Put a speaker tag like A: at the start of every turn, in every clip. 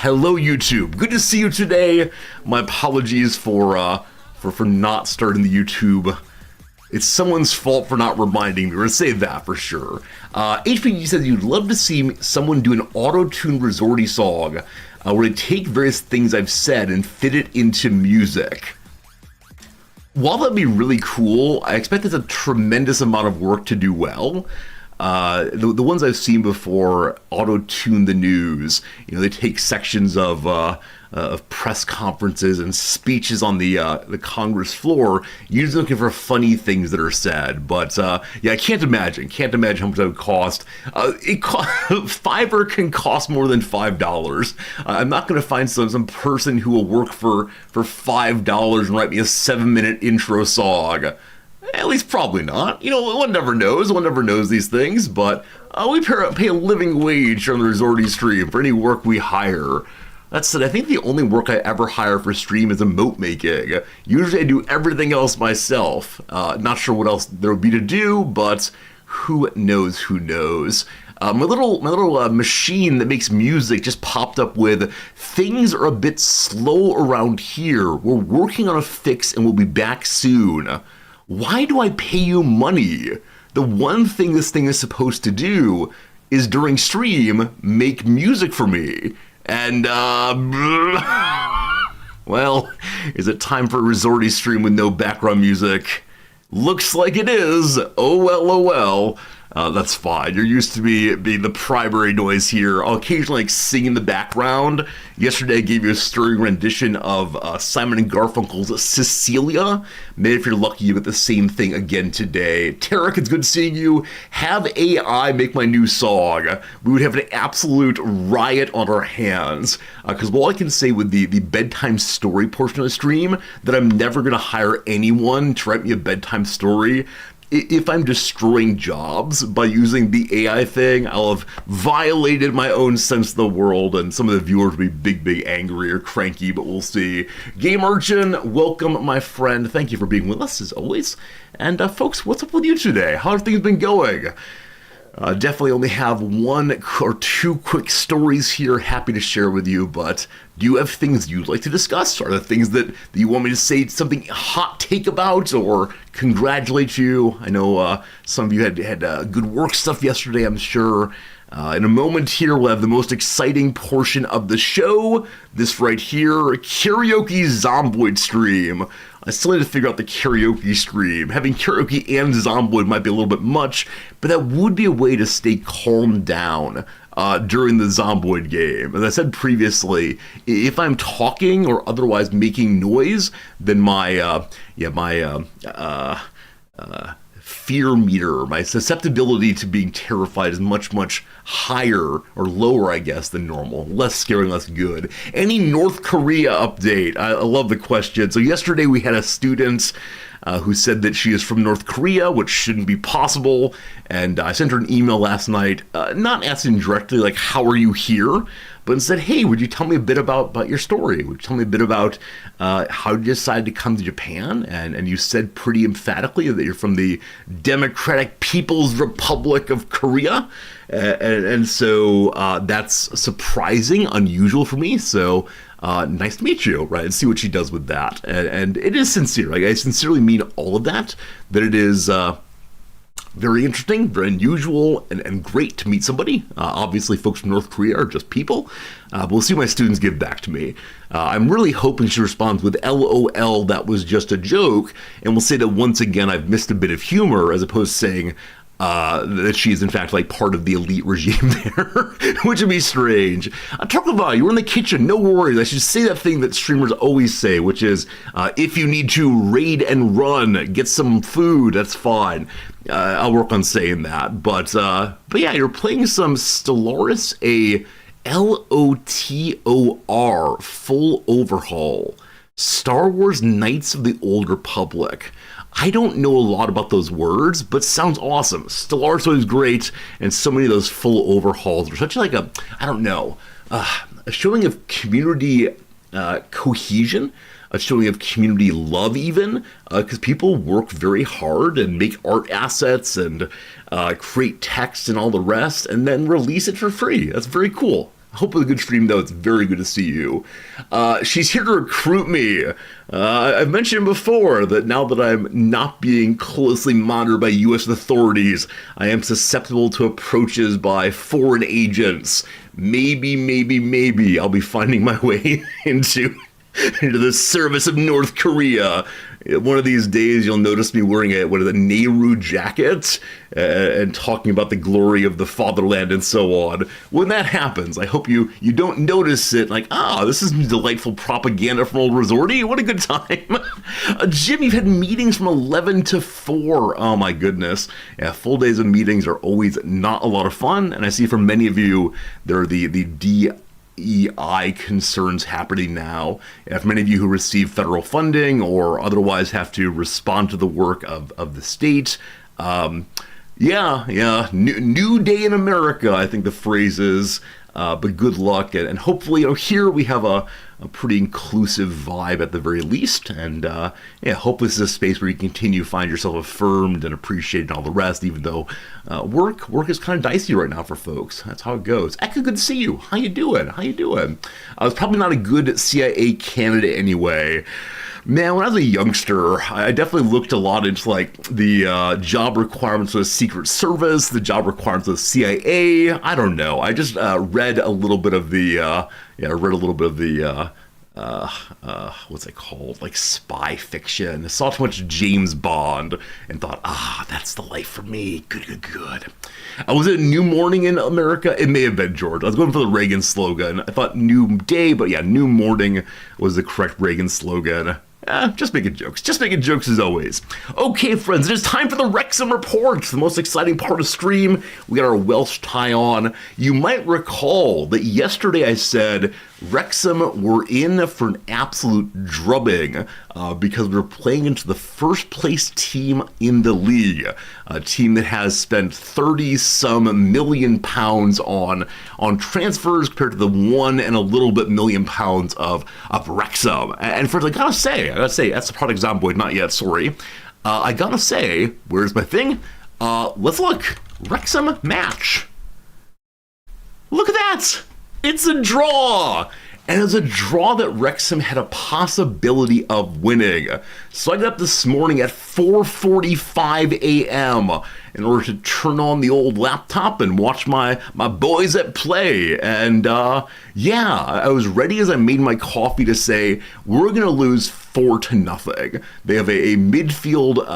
A: Hello, YouTube. Good to see you today. My apologies for not starting the YouTube. It's someone's fault for not reminding me. We're gonna say that for sure. HPG says you'd love to see someone do an auto-tuned resorty song where they take various things I've said and fit it into music. While that'd be really cool, I expect it's a tremendous amount of work to do well. The ones I've seen before auto-tune the news. You know, they take sections of press conferences and speeches on the Congress floor, usually looking for funny things that are said. But yeah, I can't imagine how much that would cost. Fiverr can cost more than $5. I'm not going to find some person who will work for $5 and write me a 7-minute intro song. At least probably not. You know, one never knows. One never knows these things, but we pay a living wage on the Resorty stream for any work we hire. That said, I think the only work I ever hire for stream is emote making. Usually I do everything else myself. Not sure what else there would be to do, but who knows who knows. My little machine that makes music just popped up with, things are a bit slow around here. We're working on a fix and we'll be back soon. Why do I pay you money? The one thing this thing is supposed to do is during stream, make music for me. And, well, is it time for a Resorty stream with no background music? Looks like it is. Oh well, oh well. That's fine. You're used to me being the primary noise here. I'll occasionally sing in the background. Yesterday I gave you a stirring rendition of Simon and Garfunkel's Cecilia. Maybe if you're lucky you get the same thing again today. Tarek, it's good seeing you. Have AI make my new song. We would have an absolute riot on our hands. Because all I can say with the bedtime story portion of the stream, that I'm never going to hire anyone to write me a bedtime story. If I'm destroying jobs by using the AI thing, I'll have violated my own sense of the world, and some of the viewers will be big angry or cranky, but we'll see. Game Urchin, welcome, my friend. Thank you for being with us, as always. And folks, what's up with you today? How have things been going? Definitely only have one or two quick stories here, happy to share with you, but do you have things you'd like to discuss? Are there things that you want me to say something hot take about or congratulate you? I know some of you had good work stuff yesterday, I'm sure. In a moment here, we'll have the most exciting portion of the show. This right here, karaoke Zomboid stream. I still need to figure out the karaoke stream. Having karaoke and Zomboid might be a little bit much, but that would be a way to stay calmed down during the Zomboid game. As I said previously, if I'm talking or otherwise making noise, then my fear meter, my susceptibility to being terrified is much higher or lower, I guess, than normal. Less scary, less good. Any North Korea update? I love the question. So yesterday we had a student who said that she is from North Korea, which shouldn't be possible. And I sent her an email last night, not asking directly, like, how are you here? But instead, hey, would you tell me a bit about your story? Would you tell me a bit about how you decided to come to Japan? And you said pretty emphatically that you're from the Democratic People's Republic of Korea. And so that's surprising, unusual for me. So nice to meet you, right? And see what she does with that. And it is sincere. Like, I sincerely mean all of that, that it is very interesting, very unusual, and great to meet somebody. Obviously, folks from North Korea are just people. But we'll see what my students give back to me. I'm really hoping she responds with LOL, that was just a joke, and we'll say that once again I've missed a bit of humor, as opposed to saying that she is in fact like part of the elite regime there, which would be strange. Tarkova, you were in the kitchen, no worries. I should say that thing that streamers always say, which is, if you need to raid and run, get some food, that's fine. I'll work on saying that. But yeah, you're playing some Stellaris, a LOTOR, full overhaul. Star Wars Knights of the Old Republic. I don't know a lot about those words, but sounds awesome. Stellaris was great, and so many of those full overhauls are such like a, I don't know, a showing of community cohesion, a showing of community love even, because people work very hard and make art assets and create text and all the rest, and then release it for free. That's very cool. Hope it was a good stream, though. It's very good to see you. She's here to recruit me. I've mentioned before that now that I'm not being closely monitored by U.S. authorities, I am susceptible to approaches by foreign agents. Maybe I'll be finding my way into the service of North Korea. One of these days, you'll notice me wearing a Nehru jacket and talking about the glory of the fatherland and so on. When that happens, I hope you don't notice it like, this is delightful propaganda from old Resorty. What a good time. Jim, you've had meetings from 11 to 4. Oh my goodness. Yeah, full days of meetings are always not a lot of fun. And I see for many of you, there are the DEI concerns happening now. And for many of you who receive federal funding or otherwise have to respond to the work of the state, new day in America, I think the phrase is. But good luck, and hopefully, here we have a pretty inclusive vibe at the very least, and hopefully this is a space where you continue to find yourself affirmed and appreciated and all the rest, even though work is kind of dicey right now for folks. That's how it goes. Eka, good to see you. How you doing? I was probably not a good CIA candidate anyway. Man, when I was a youngster, I definitely looked a lot into the job requirements of the Secret Service, the job requirements of the CIA. I don't know. I just read a little bit of the what's it called? Like spy fiction. I saw too much James Bond and thought, that's the life for me. Good. Was it a new morning in America? It may have been, George. I was going for the Reagan slogan. I thought new day, but yeah, new morning was the correct Reagan slogan. Just making jokes as always. Okay, friends, it is time for the Wrexham Report, the most exciting part of stream. We got our Welsh tie on. You might recall that yesterday I said Wrexham were in for an absolute drubbing because we're playing into the first place team in the league, a team that has spent 30-some million pounds on transfers compared to the £1 and a little bit million pounds of Wrexham. And friends, I gotta say, that's the product Zomboid, not yet, sorry. I gotta say, where's my thing? Let's look. Wrexham match. Look at that! It's a draw! And it's a draw that Wrexham had a possibility of winning. So I got up this morning at 4:45 a.m. in order to turn on the old laptop and watch my boys at play. And I was ready as I made my coffee to say, we're going to lose 4-0. They have a midfield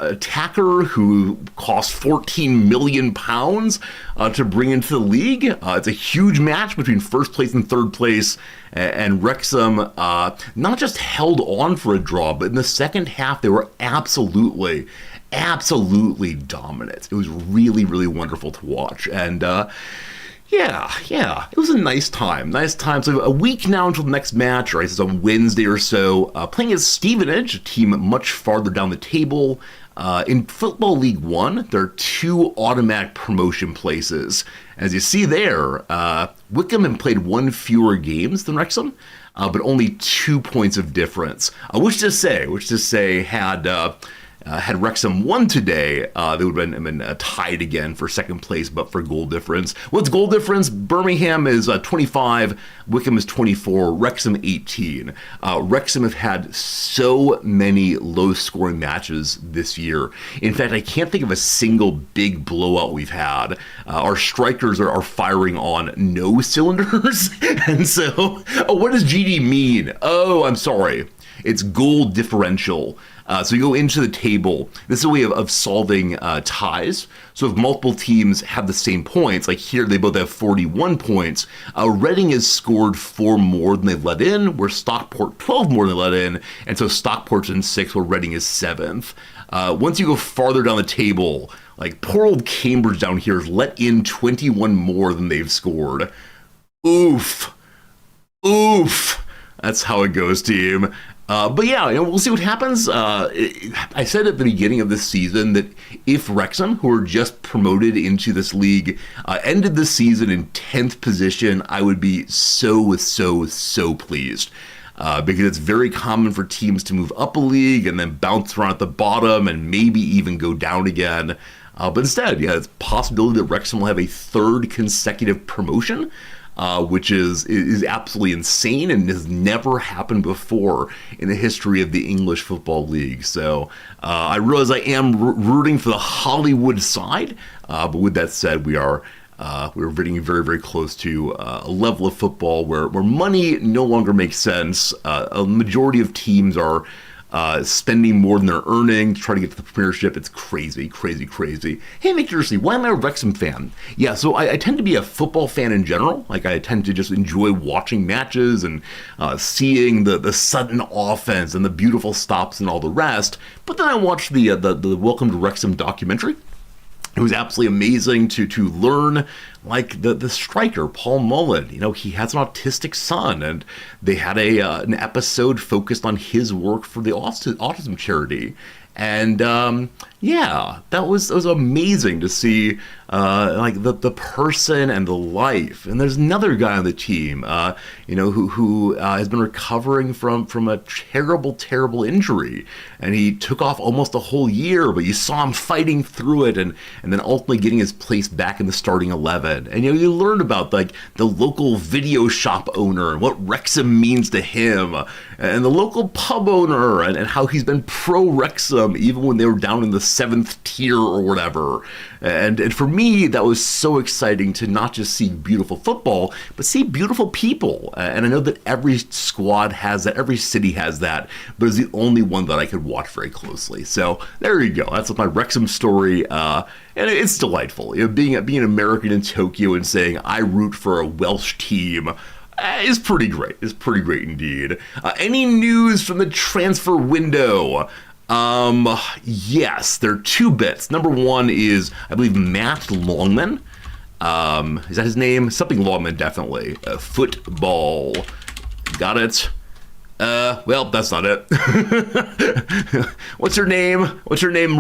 A: attacker who costs £14 million to bring into the league. It's a huge match between first place and third place. And Wrexham not just held on for a draw, but in the second half, they were absolutely dominant. It was really, really wonderful to watch. And it was a nice time. So a week now until the next match, right? It's on Wednesday or so. Playing as Stevenage, a team much farther down the table. In Football League One, there are 2 automatic promotion places. As you see there, Wickham had played 1 fewer games than Wrexham, but only 2 points of difference. Which to say, had Wrexham won today, they would have been tied again for second place, but for goal difference. What's goal difference? Birmingham is 25, Wickham is 24, Wrexham 18. Wrexham have had so many low-scoring matches this year. In fact, I can't think of a single big blowout we've had. Our strikers are firing on no cylinders. And so, what does GD mean? Oh, I'm sorry. It's goal differential. So you go into the table. This is a way of solving ties. So if multiple teams have the same points, like here they both have 41 points, Reading has scored 4 more than they let in, where Stockport 12 more than they let in, and so Stockport's in 6th, where Reading is 7th. Once you go farther down the table, like poor old Cambridge down here has let in 21 more than they've scored. Oof. That's how it goes, team. But yeah, we'll see what happens. I said at the beginning of this season that if Wrexham, who are just promoted into this league, ended the season in 10th position, I would be so pleased. Because it's very common for teams to move up a league and then bounce around at the bottom and maybe even go down again. But instead, it's a possibility that Wrexham will have a 3rd consecutive promotion. which is absolutely insane and has never happened before in the history of the English Football League. So I realize I am rooting for the Hollywood side, but with that said, we're getting very, very close to a level of football where money no longer makes sense. A majority of teams are spending more than they're earning to try to get to the Premiership. It's crazy, crazy, crazy. Hey, Nick Jersey, why am I a Wrexham fan? Yeah, so I tend to be a football fan in general. Like, I tend to just enjoy watching matches and seeing the sudden offense and the beautiful stops and all the rest. But then I watched the Welcome to Wrexham documentary. It was absolutely amazing to learn, like, the striker, Paul Mullen. You know, he has an autistic son, and they had an episode focused on his work for the autism charity. And yeah, that was amazing to see, like the person and the life. And there's another guy on the team, who has been recovering from a terrible, terrible injury, and he took off almost a whole year. But you saw him fighting through it, and then ultimately getting his place back in the starting 11. And you learned about like the local video shop owner and what Wrexham means to him, and the local pub owner, and how he's been pro Wrexham even when they were down in the 7th tier or whatever. And for me, that was so exciting to not just see beautiful football, but see beautiful people. And I know that every squad has that, every city has that, but it's the only one that I could watch very closely. So there you go. That's my Wrexham story. And it's delightful. Being an American in Tokyo and saying I root for a Welsh team is pretty great. It's pretty great indeed. Any news from the transfer window? Yes, there are two bits. Number one is, I believe, Matt Longman. Is that his name? Something Longman, definitely. Football. Got it. Well, that's not it. What's her name?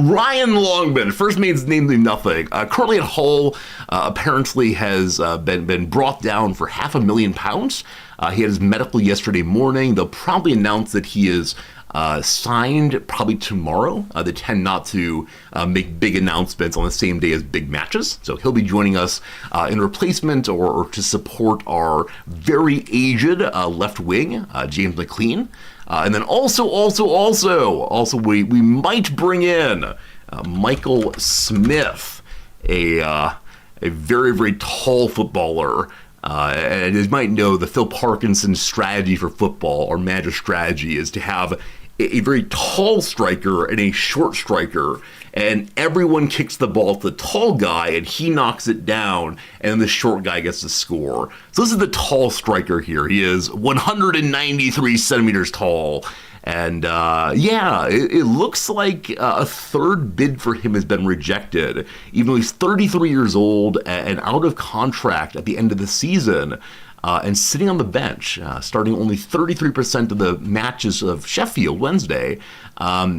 A: Ryan Longman. First name's named nothing. Currently at Hull, apparently has been brought down for £500,000. He had his medical yesterday morning. They'll probably announce that he is signed probably tomorrow. They tend not to make big announcements on the same day as big matches. So he'll be joining us in replacement or to support our very aged left wing, James McLean. And then also we might bring in Michael Smith, a very, very tall footballer. And as you might know, the Phil Parkinson strategy for football, or manager strategy, is to have a very tall striker and a short striker, and everyone kicks the ball to the tall guy and he knocks it down, and then the short guy gets the score. So this is the tall striker here. He is 193 centimeters tall. And it looks like a third bid for him has been rejected, even though he's 33 years old and out of contract at the end of the season, and sitting on the bench, starting only 33% of the matches of Sheffield Wednesday.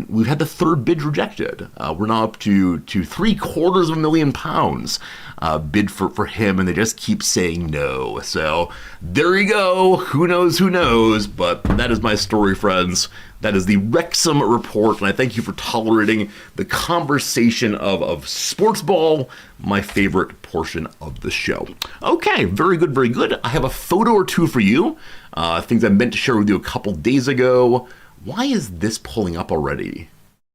A: We've had the third bid rejected. We're now up to £750,000 bid for him, and they just keep saying no. So there you go. Who knows? But that is my story, friends. That is the Wrexham report, and I thank you for tolerating the conversation of sports ball, my favorite portion of the show. Okay, very good, very good. I have a photo or two for you, things I meant to share with you a couple days ago. Why is this pulling up already?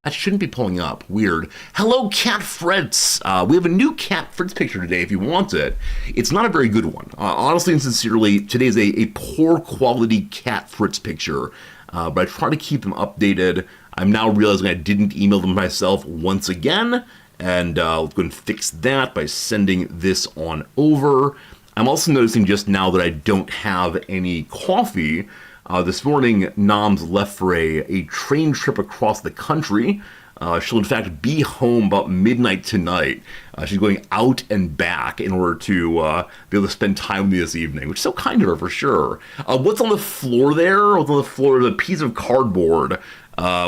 A: That shouldn't be pulling up. Weird. Hello, Cat Fritz. We have a new Cat Fritz picture today if you want it. It's not a very good one. Honestly and sincerely, today is a poor quality Cat Fritz picture. But I try to keep them updated. I'm now realizing I didn't email them myself once again. And let's go and fix that by sending this on over. I'm also noticing just now that I don't have any coffee. This morning, Nom's left for a train trip across the country. She'll in fact be home about midnight tonight. She's going out and back in order to be able to spend time with me this evening, which is so kind of her for sure. What's on the floor there? What's on the floor is a piece of cardboard.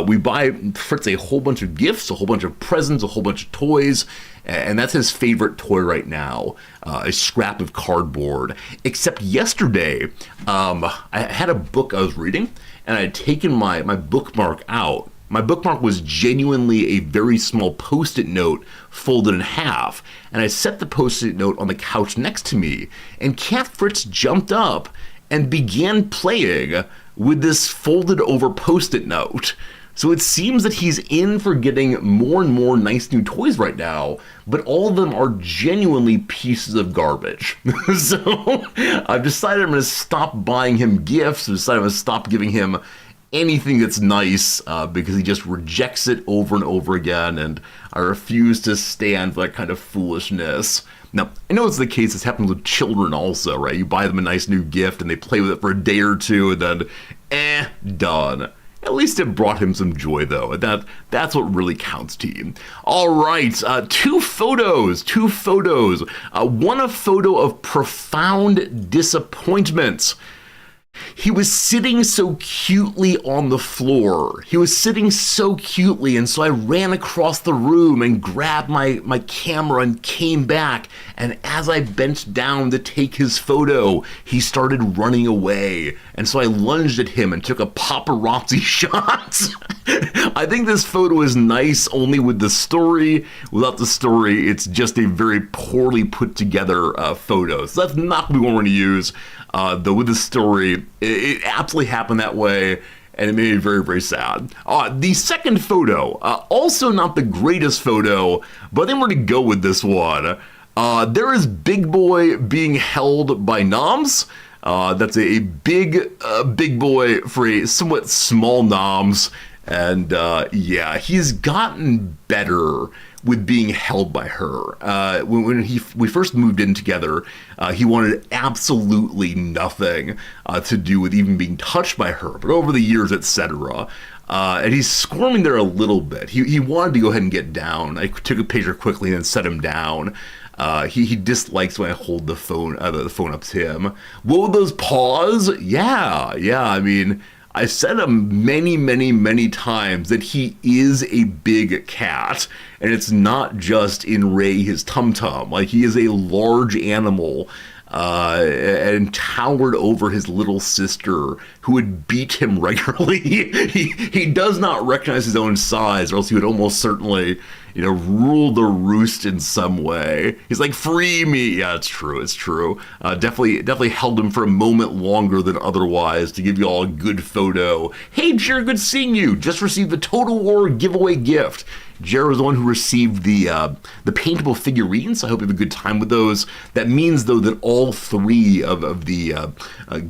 A: We buy Fritz a whole bunch of gifts, a whole bunch of presents, a whole bunch of toys, and that's his favorite toy right now, a scrap of cardboard. Except yesterday, I had a book I was reading, and I had taken my bookmark out, My bookmark was genuinely a very small post-it note folded in half, and I set the post-it note on the couch next to me, and Cat Fritz jumped up and began playing with this folded over post-it note. So it seems that he's in for getting more and more nice new toys right now, but all of them are genuinely pieces of garbage. So I've decided I'm going to stop buying him gifts. I've decided I'm going to stop giving him anything that's nice because he just rejects it over and over again, and I refuse to stand for that kind of foolishness. Now, I know it's the case, this happens with children also, right? You buy them a nice new gift and they play with it for a day or two and then, done. At least it brought him some joy, though. That's what really counts, team. All right, two photos. One, a photo of profound disappointment. He was sitting so cutely on the floor. And so I ran across the room and grabbed my camera and came back. And as I bent down to take his photo, he started running away. And so I lunged at him and took a paparazzi shot. I think this photo is nice only with the story. Without the story, it's just a very poorly put together photo. So that's not what we want to use. Though with the story, it absolutely happened that way, and it made me very, very sad. The second photo, also not the greatest photo, but I think we're going to go with this one. There is Big Boy being held by Noms. That's a big boy for a somewhat small Noms, and yeah, he's gotten better with being held by her. When we first moved in together, he wanted absolutely nothing to do with even being touched by her. But over the years, etc., and he's squirming there a little bit. He wanted to go ahead and get down. I took a picture quickly and then set him down. He dislikes when I hold the phone up to him. What were those paws? Yeah. I mean, I said him many times that he is a big cat, and it's not just in Ray, his tum-tum. Like, he is a large animal, and towered over his little sister, who would beat him regularly. He does not recognize his own size, or else he would almost certainly, rule the roost in some way. He's like, free me. Yeah, it's true. Definitely held him for a moment longer than otherwise to give you all a good photo. Hey, Jer, good seeing you. Just received the Total War giveaway gift. Jer was the one who received the paintable figurines. I hope you have a good time with those. That means, though, that all three of the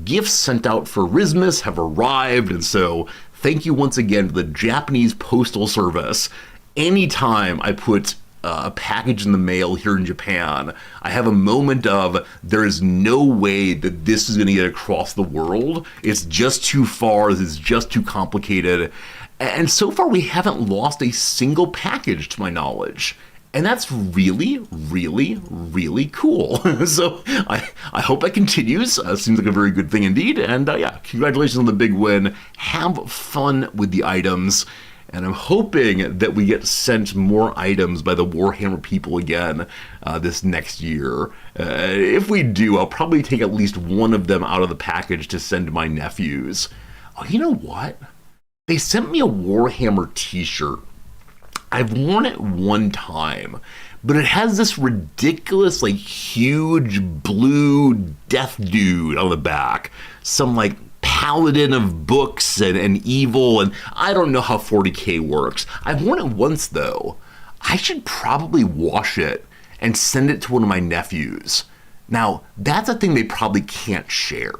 A: gifts sent out for Rismus have arrived, and so thank you once again to the Japanese Postal Service. Anytime I put a package in the mail here in Japan, I have a moment of, there is no way that this is going to get across the world. It's just too far. It's just too complicated. And so far, we haven't lost a single package, to my knowledge. And that's really cool. So I hope that continues. Seems like a very good thing indeed. And yeah, congratulations on the big win. Have fun with the items. And I'm hoping that we get sent more items by the Warhammer people again this next year. If we do, I'll probably take at least one of them out of the package to send to my nephews. Oh, you know what? They sent me a Warhammer t-shirt. I've worn it one time, but it has this ridiculous, huge blue death dude on the back. Some, paladin of books and evil, and I don't know how 40K works. I've worn it once, though. I should probably wash it and send it to one of my nephews. Now, that's a thing they probably can't share.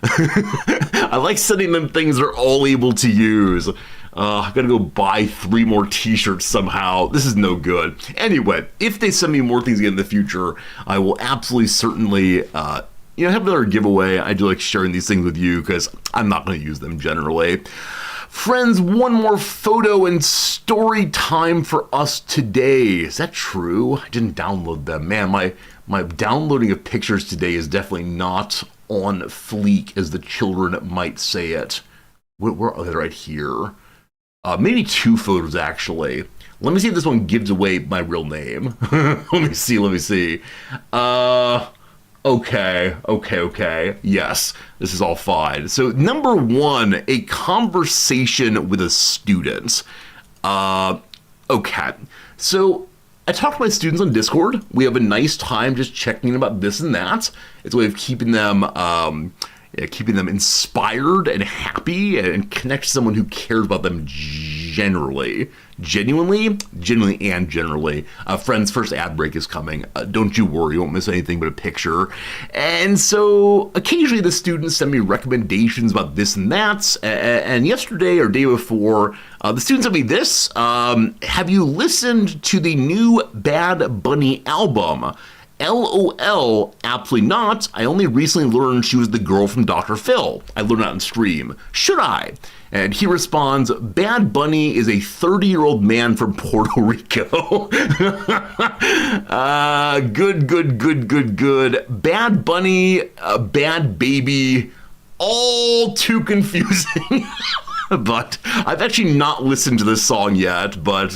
A: I like sending them things they're all able to use. I gotta go buy 3 more t-shirts somehow. This is no good. Anyway, if they send me more things again in the future, I will absolutely certainly have another giveaway. I do like sharing these things with you because I'm not going to use them generally. Friends, one more photo and story time for us today. Is that true? I didn't download them. Man, my downloading of pictures today is definitely not on fleek, as the children might say it. Where are they? Right here. Maybe 2 photos, actually. Let me see if this one gives away my real name. Let me see. Okay. Yes, this is all fine. So, number one, a conversation with a student. Uh, okay. So, I talk to my students on Discord. We have a nice time just checking in about this and that. It's a way of keeping them inspired and happy and connect to someone who cares about them genuinely. Friends, first ad break is coming. Don't you worry, you won't miss anything but a picture. And so occasionally the students send me recommendations about this and that. And yesterday or day before, the students sent me this. Have you listened to the new Bad Bunny album? LOL, absolutely not. I only recently learned she was the girl from Dr. Phil. I learned that on stream. Should I? And he responds, Bad Bunny is a 30-year-old man from Puerto Rico. Good. Bad Bunny, Bad Baby, all too confusing. But I've actually not listened to this song yet, but,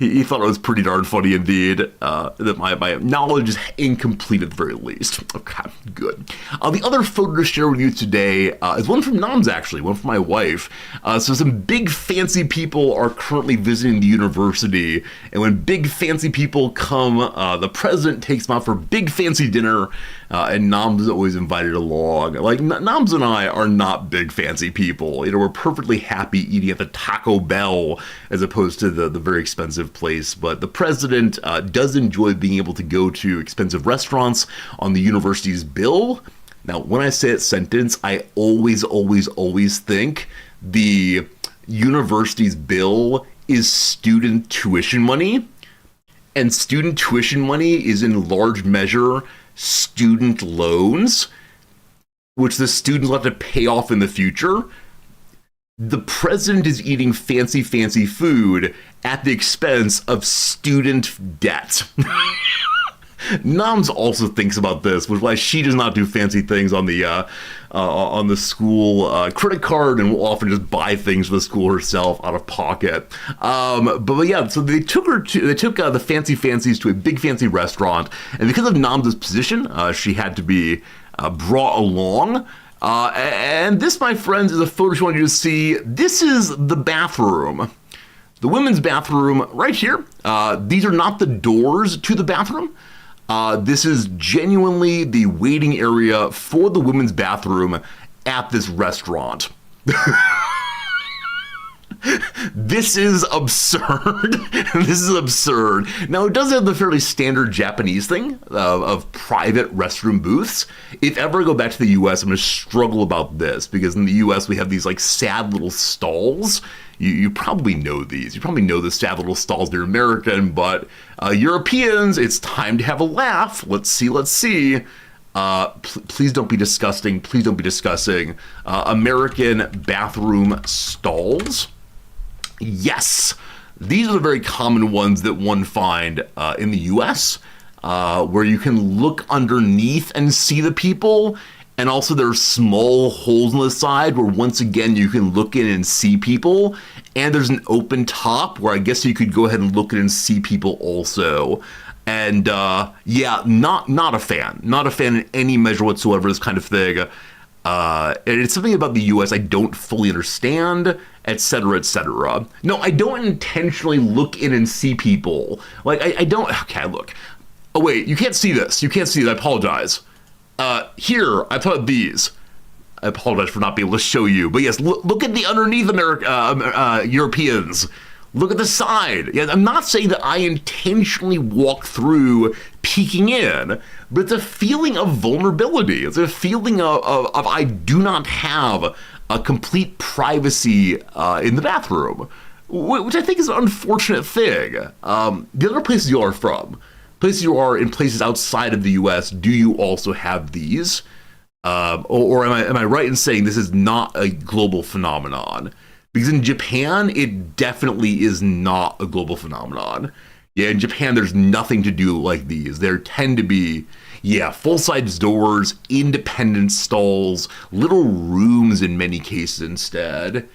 A: he thought it was pretty darn funny indeed. That my knowledge is incomplete at the very least. Okay, good. The other photo to share with you today is one from Noms, actually, one from my wife. So some big fancy people are currently visiting the university, and when big fancy people come, the president takes them out for big fancy dinner, and Noms is always invited along. Like, Noms and I are not big fancy people. We're perfectly happy eating at the Taco Bell as opposed to the very expensive place, but the president does enjoy being able to go to expensive restaurants on the university's bill. Now, when I say that sentence, I always think the university's bill is student tuition money, and student tuition money is in large measure student loans, which the students will have to pay off in the future. The president is eating fancy food at the expense of student debt. Noms also thinks about this, which is why she does not do fancy things on the school credit card, and will often just buy things for the school herself out of pocket. But yeah, so they took the fancies to a big fancy restaurant, and because of Noms' position, she had to be brought along. And this, my friends, is a photo she wanted you to see. This is the bathroom. The women's bathroom right here. These are not the doors to the bathroom. This is genuinely the waiting area for the women's bathroom at this restaurant. This is absurd. This is absurd. Now, it does have the fairly standard Japanese thing of private restroom booths. If ever I go back to the US, I'm going to struggle about this, because in the US we have these like sad little stalls. You probably know these. You probably know the sad little stalls. They're American, but Europeans, it's time to have a laugh. Let's see. Please don't be disgusting. Please don't be discussing American bathroom stalls. Yes, these are the very common ones that one find in the US, where you can look underneath and see the people. And also there are small holes on the side where once again you can look in and see people. And there's an open top where I guess you could go ahead and look in and see people also. And yeah, not a fan. Not a fan in any measure whatsoever, this kind of thing. And it's something about the US I don't fully understand, etc. No, I don't intentionally look in and see people. Like, I don't... Okay, look. Oh, wait, you can't see this. You can't see it. I apologize. Here, I thought these. I apologize for not being able to show you. But yes, look at the underneath Europeans. Look at the side. Yeah, I'm not saying that I intentionally walk through peeking in, but it's a feeling of vulnerability. It's a feeling of I do not have a complete privacy in the bathroom, which I think is an unfortunate thing. The other places you are from, places you are in places outside of the US, do you also have these? Or am I right in saying this is not a global phenomenon? Because in Japan, it definitely is not a global phenomenon. Yeah, in Japan, there's nothing to do like these. There tend to be, full-size doors, independent stalls, little rooms in many cases instead.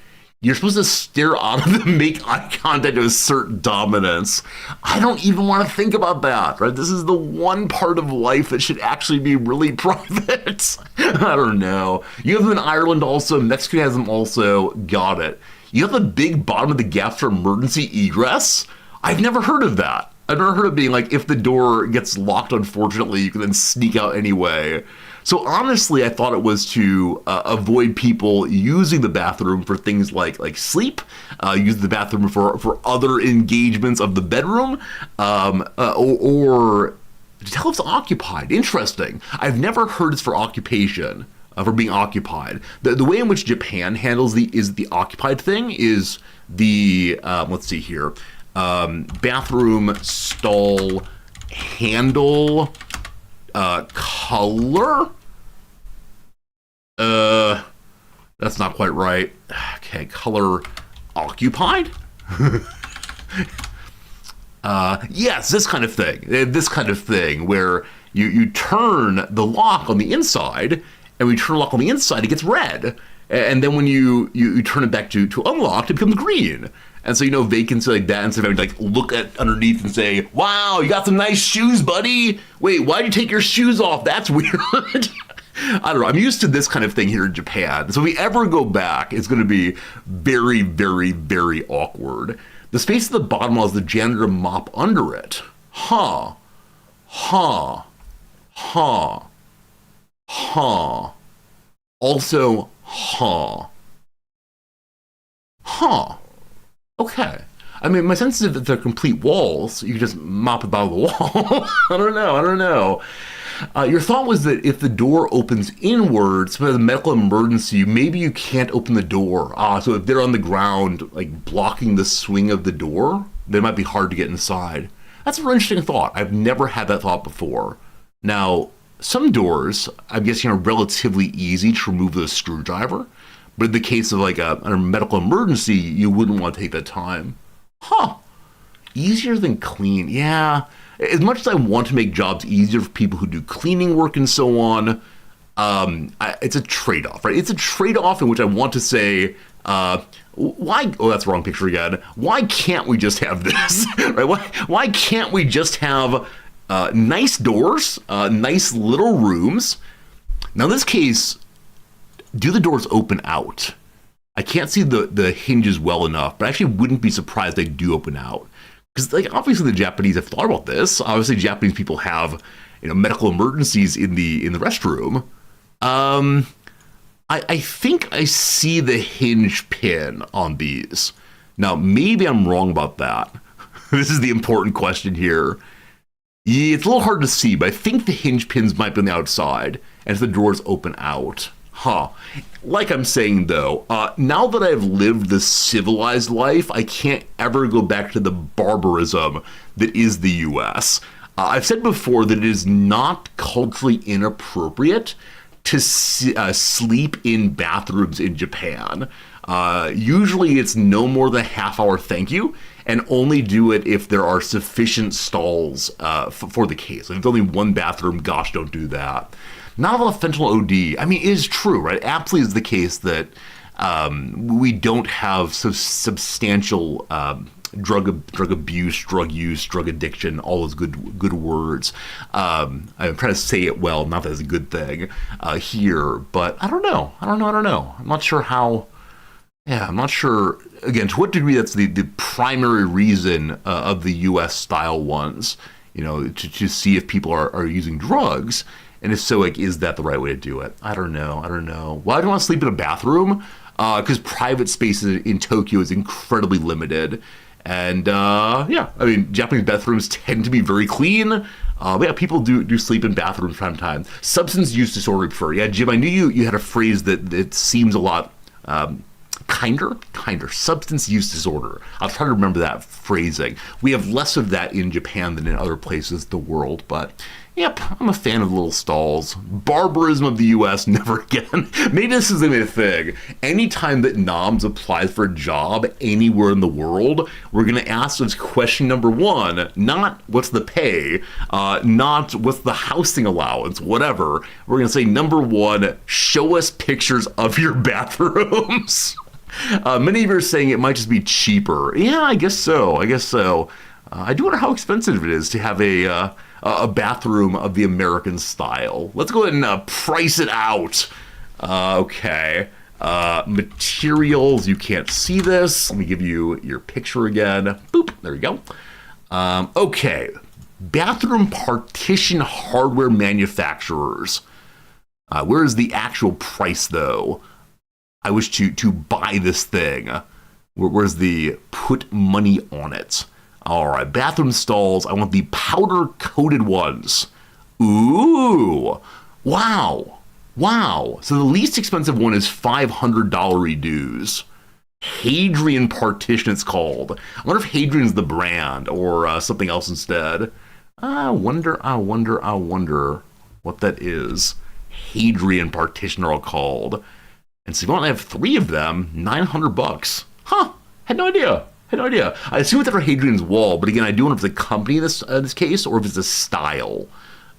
A: You're supposed to stare out of them, make eye contact to assert dominance. I don't even want to think about that, right? This is the one part of life that should actually be really private. I don't know. You have them in Ireland also. Mexico has them also. Got it. You have the big bottom of the gap for emergency egress? I've never heard of that. I've never heard of being like, if the door gets locked, unfortunately, you can then sneak out anyway. So honestly, I thought it was to avoid people using the bathroom for things like sleep, use the bathroom for other engagements of the bedroom, or to tell if it's occupied. Interesting. I've never heard it's for occupation, for being occupied. The way in which Japan handles the occupied thing is the, let's see here, bathroom stall handle color. That's not quite right. Okay, color occupied. Yes, this kind of thing. This kind of thing where you turn the lock on the inside, and when you turn the lock on the inside, it gets red. And then when you turn it back to unlocked, it becomes green. And so, vacancy like that, instead of having to look at underneath and say, wow, you got some nice shoes, buddy. Wait, why'd you take your shoes off? That's weird. I don't know. I'm used to this kind of thing here in Japan. So if we ever go back, it's going to be very, very, very awkward. The space at the bottom allows the janitor to mop under it. Huh. Also, okay. I mean, my sense is that they're complete walls. You can just mop it out of the wall. I don't know. Your thought was that if the door opens inwards, for the medical emergency, maybe you can't open the door. So if they're on the ground, like blocking the swing of the door, then it might be hard to get inside. That's a very interesting thought. I've never had that thought before. Now, some doors, I'm guessing, are relatively easy to remove with a screwdriver. But in the case of like a medical emergency, you wouldn't want to take that time. Easier than clean. Yeah. As much as I want to make jobs easier for people who do cleaning work and so on, it's a trade-off, right? It's a trade-off in which I want to say, why? Oh, that's the wrong picture again. Why can't we just have this? Right? Why can't we just have nice doors, nice little rooms? Now, in this case, do the doors open out? I can't see the hinges well enough, but I actually wouldn't be surprised they do open out. Because obviously the Japanese have thought about this. Obviously Japanese people have medical emergencies in the restroom. I think I see the hinge pin on these. Now maybe I'm wrong about that. This is the important question here. Yeah, it's a little hard to see, but I think the hinge pins might be on the outside as the doors open out. Like I'm saying, though, now that I've lived the civilized life, I can't ever go back to the barbarism that is the U.S. I've said before that it is not culturally inappropriate to sleep in bathrooms in Japan. Usually it's no more than a half-hour thank you, and only do it if there are sufficient stalls for the case. If there's only one bathroom, gosh, don't do that. Not a lot of fentanyl OD. I mean, it is true, right? Absolutely is the case that we don't have so substantial drug abuse, drug use, drug addiction, all those good words. I'm trying to say it well, not that it's a good thing here, but I don't know. I'm not sure how. Yeah, I'm not sure, again, to what degree that's the primary reason of the U.S. style ones, to see if people are using drugs. And if so, is that the right way to do it? I don't know. Why do I want to sleep in a bathroom? Because private space in Tokyo is incredibly limited. And Japanese bathrooms tend to be very clean. People do sleep in bathrooms from time to time. Substance use disorder prefer. Yeah, Jim, I knew you had a phrase that seems a lot kinder. Substance use disorder. I'll try to remember that phrasing. We have less of that in Japan than in other places in the world, but yep, I'm a fan of little stalls. Barbarism of the U.S., never again. Maybe this is a thing. Anytime that NOMS applies for a job anywhere in the world, we're going to ask this question number one, not what's the pay, not what's the housing allowance, whatever. We're going to say, number one, show us pictures of your bathrooms. Many of you are saying it might just be cheaper. Yeah, I guess so. I do wonder how expensive it is to have a bathroom of the American style. Let's go ahead and price it out. Okay. Materials, you can't see this. Let me give you your picture again. Boop, there you go. Okay. Bathroom partition hardware manufacturers. Where is the actual price, though? I wish to buy this thing. Where's the put money on it? All right, bathroom stalls. I want the powder-coated ones. Ooh, wow. So the least expensive one is $500 dues. Hadrian Partition, it's called. I wonder if Hadrian's the brand or something else instead. I wonder what that is. Hadrian Partition are all called. And so if you want to have 3 of them, $900. Huh, had no idea. I assume it's under Hadrian's Wall, but again, I do wonder if it's a company in this case or if it's a style.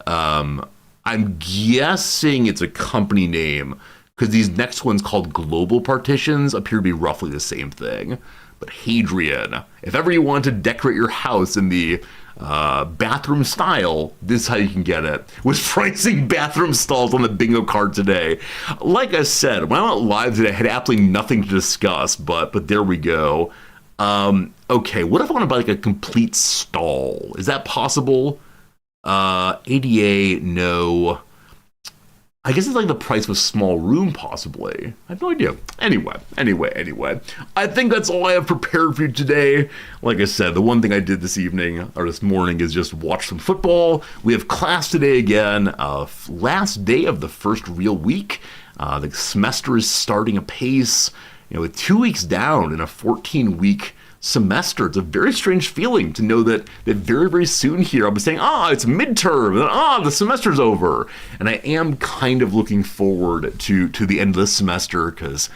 A: I'm guessing it's a company name because these next ones called Global Partitions appear to be roughly the same thing. But Hadrian, if ever you want to decorate your house in the bathroom style, this is how you can get it. Was pricing bathroom stalls on the bingo card today. Like I said, when I went live today, I had absolutely nothing to discuss, but there we go. Okay, what if I want to buy like a complete stall? Is that possible? ADA, no. I guess it's like the price of a small room, possibly. I have no idea. Anyway. I think that's all I have prepared for you today. Like I said, the one thing I did this evening, or this morning, is just watch some football. We have class today again. Last day of the first real week. The semester is starting apace. With 2 weeks down in a 14-week semester, it's a very strange feeling to know that very, very soon here I'll be saying, it's midterm, and the semester's over. And I am kind of looking forward to the end of this semester because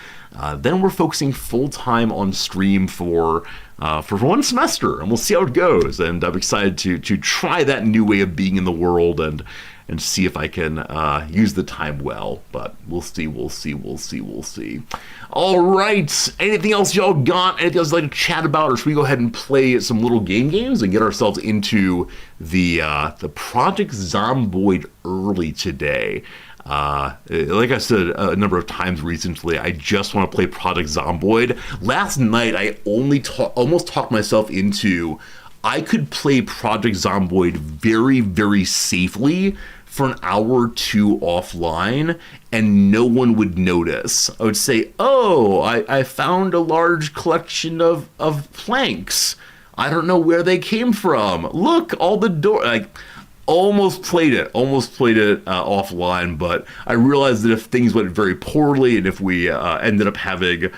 A: then we're focusing full-time on stream for 1 semester, and we'll see how it goes. And I'm excited to try that new way of being in the world and see if I can use the time well. But we'll see. All right. Anything else y'all got? Anything else you'd like to chat about? Or should we go ahead and play some little games and get ourselves into the Project Zomboid early today? Like I said a number of times recently, I just want to play Project Zomboid. Last night, I almost talked myself into I could play Project Zomboid very, very safely for an hour or 2 offline, and no one would notice. I would say, I found a large collection of planks. I don't know where they came from. Look, all the door. Almost played it offline, but I realized that if things went very poorly and if we ended up having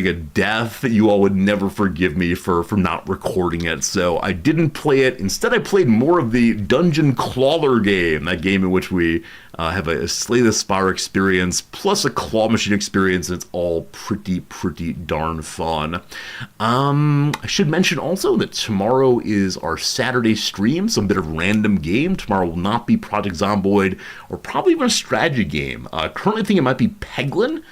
A: a death, you all would never forgive me for not recording it. So I didn't play it. Instead, I played more of the Dungeon Crawler game, that game in which we have a Slay the Spire experience plus a claw machine experience, and it's all pretty darn fun. I should mention also that tomorrow is our Saturday stream, some bit of random game. Tomorrow will not be Project Zomboid or probably even a strategy game. Currently thinking it might be Peglin.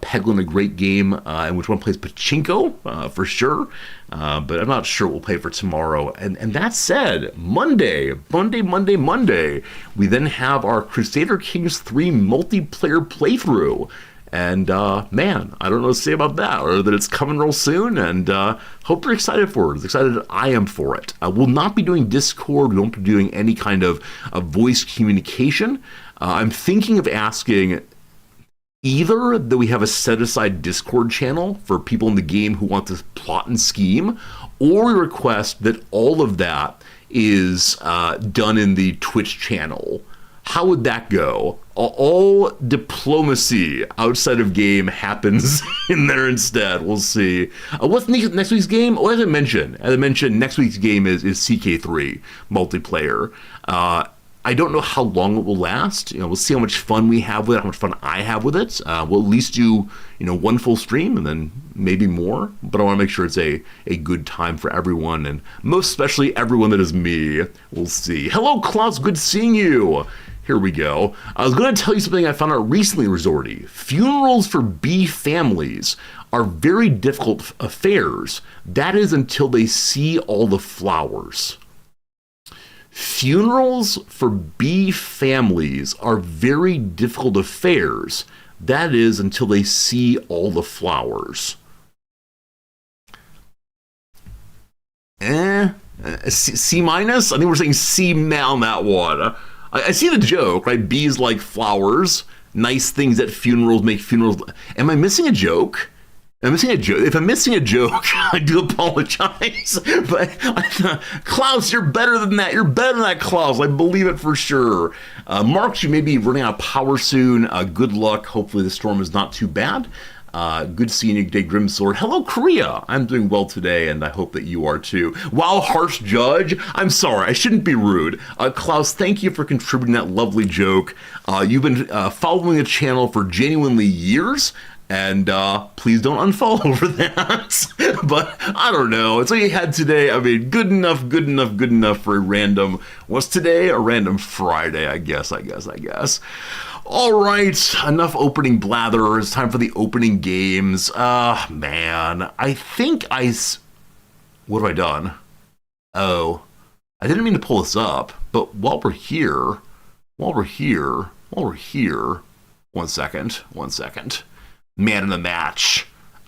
A: Peglin, a great game in which one plays Pachinko for sure, but I'm not sure what we'll play for tomorrow. And that said, Monday, we then have our Crusader Kings 3 multiplayer playthrough. And man, I don't know what to say about that, or that it's coming real soon, and hope you're excited for it. As excited as I am for it. We'll not be doing Discord. We won't be doing any kind of voice communication. I'm thinking of asking either that we have a set-aside Discord channel for people in the game who want to plot and scheme, or we request that all of that is done in the Twitch channel. How would that go? All diplomacy outside of game happens in there instead. We'll see. What's next week's game? As I mentioned, next week's game is CK3 multiplayer. I don't know how long it will last. We'll see how much fun we have with it, how much fun I have with it. We'll at least do, 1 full stream and then maybe more. But I want to make sure it's a good time for everyone, and most especially everyone that is me. We'll see. Hello, Klaus. Good seeing you. Here we go. I was going to tell you something I found out recently, Resorty. Funerals for bee families are very difficult affairs. That is until they see all the flowers. Funerals for bee families are very difficult affairs. That is until they see all the flowers. C minus? I think we're saying C on that one. I see the joke, right? Bees like flowers, nice things at funerals make funerals. Am I missing a joke? I'm missing a joke. If I'm missing a joke, I do apologize. But Klaus, you're better than that. You're better than that, Klaus. I believe it for sure. Marks, you may be running out of power soon. Good luck. Hopefully the storm is not too bad. Good seeing you today, Grimsword. Hello, Korea. I'm doing well today, and I hope that you are too. Wow, harsh judge. I'm sorry. I shouldn't be rude. Klaus, thank you for contributing that lovely joke. You've been following the channel for genuinely years, and please don't unfollow over that. But I don't know. It's what you had today. I mean, good enough for a random. What's today? A random Friday, I guess. All right, enough opening blather. It's time for the opening games. Man, I think what have I done? Oh, I didn't mean to pull this up, but while we're here, one second. Man in the match,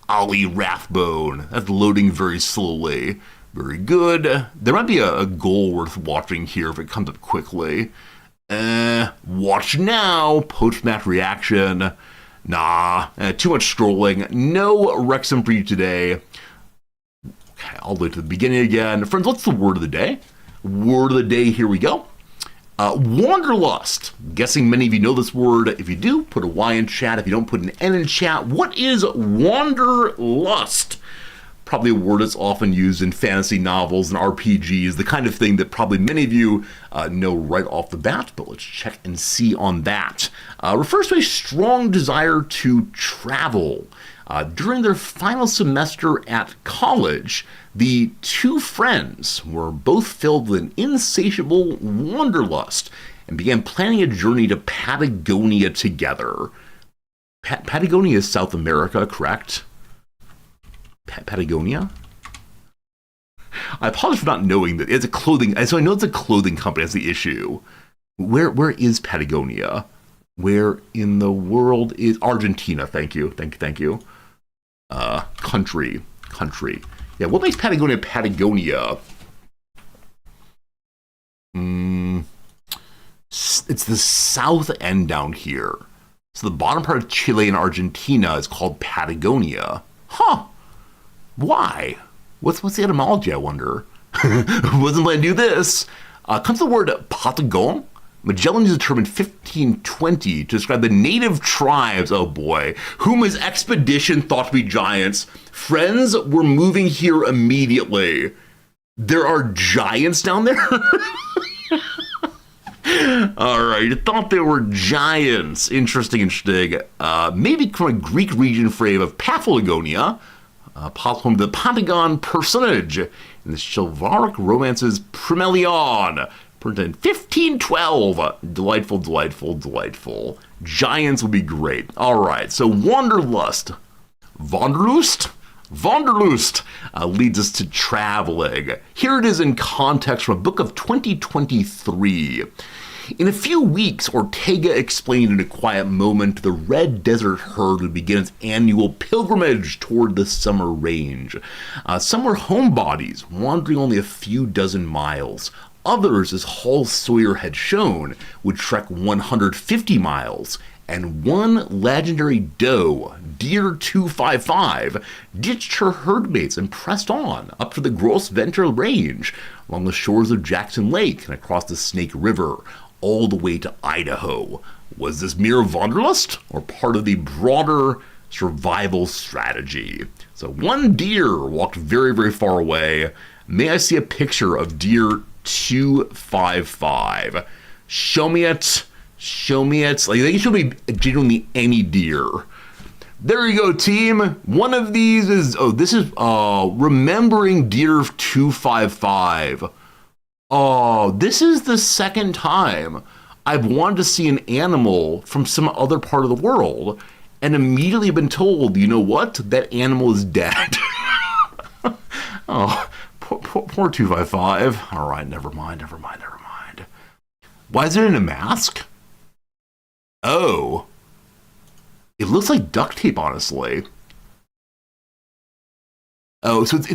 A: Ali Rathbone. That's loading very slowly. Very good. There might be a goal worth watching here if it comes up quickly. Watch now. Post-match reaction. Nah, too much scrolling. No Wrexham for you today. Okay, all the way to the beginning again. Friends, what's the word of the day? Word of the day, here we go. Wanderlust. Guessing many of you know this word. If you do, put a Y in chat. If you don't, put an N in chat. What is wanderlust? Probably a word that's often used in fantasy novels and RPGs, the kind of thing that probably many of you know right off the bat, but let's check and see on that. Refers to a strong desire to travel. During their final semester at college, the two friends were both filled with an insatiable wanderlust and began planning a journey to Patagonia together. Patagonia is South America, correct? Patagonia? I apologize for not knowing that it's a clothing. So I know it's a clothing company. That's the issue. Where is Patagonia? Where in the world is Argentina? Thank you. Country. Yeah, what makes Patagonia Patagonia? It's the south end down here. So the bottom part of Chile and Argentina is called Patagonia. Huh. Why? What's the etymology, I wonder? Wasn't planning to do this. Comes the word Patagon. Magellan is determined 1520 to describe the native tribes, oh boy, whom his expedition thought to be giants. Friends, we're moving here immediately. There are giants down there? All right, you thought there were giants. Interesting. Maybe from a Greek region frame of Paphlagonia, home to the Patagon personage in the chivalric romances Primelion, printed in 1512. Delightful. Giants would be great. All right, so Wanderlust leads us to traveling. Here it is in context from a book of 2023. In a few weeks, Ortega explained in a quiet moment, the Red Desert herd would begin its annual pilgrimage toward the Summer Range. Some were homebodies, wandering only a few dozen miles. Others, as Hall Sawyer had shown, would trek 150 miles. And one legendary doe, Deer 255, ditched her herdmates and pressed on up to the Gros Ventre Range, along the shores of Jackson Lake and across the Snake River, all the way to Idaho. Was this mere wanderlust or part of the broader survival strategy? So one deer walked very, very far away. May I see a picture of Deer 255? Show me it. Like, they can show me genuinely any deer. There you go, team. One of these is, this is remembering Deer 255. Oh, this is the second time I've wanted to see an animal from some other part of the world and immediately been told, you know what? That animal is dead. Oh, poor 255. All right, never mind. Why is it in a mask? Oh. It looks like duct tape, honestly. Oh, so it's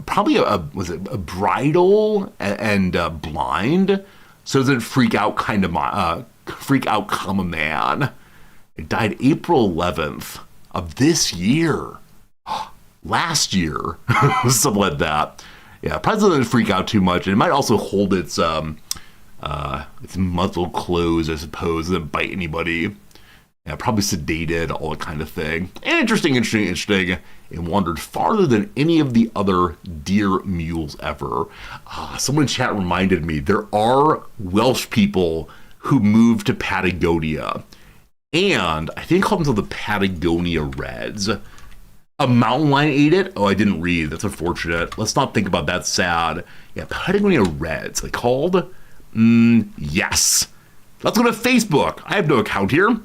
A: probably a bridle and blind, so it doesn't freak out comma man. It died April 11th of this year. Last year. Something like that. Yeah, probably doesn't freak out too much. And it might also hold its muzzle closed, I suppose, doesn't bite anybody. Yeah, probably sedated, all that kind of thing. And interesting. It wandered farther than any of the other deer mules ever. Someone in chat reminded me, there are Welsh people who moved to Patagonia. And I think called themselves the Patagonia Reds. A mountain lion ate it? Oh, I didn't read. That's unfortunate. Let's not think about that. Sad. Yeah, Patagonia Reds. They called? Yes. Let's go to Facebook. I have no account here.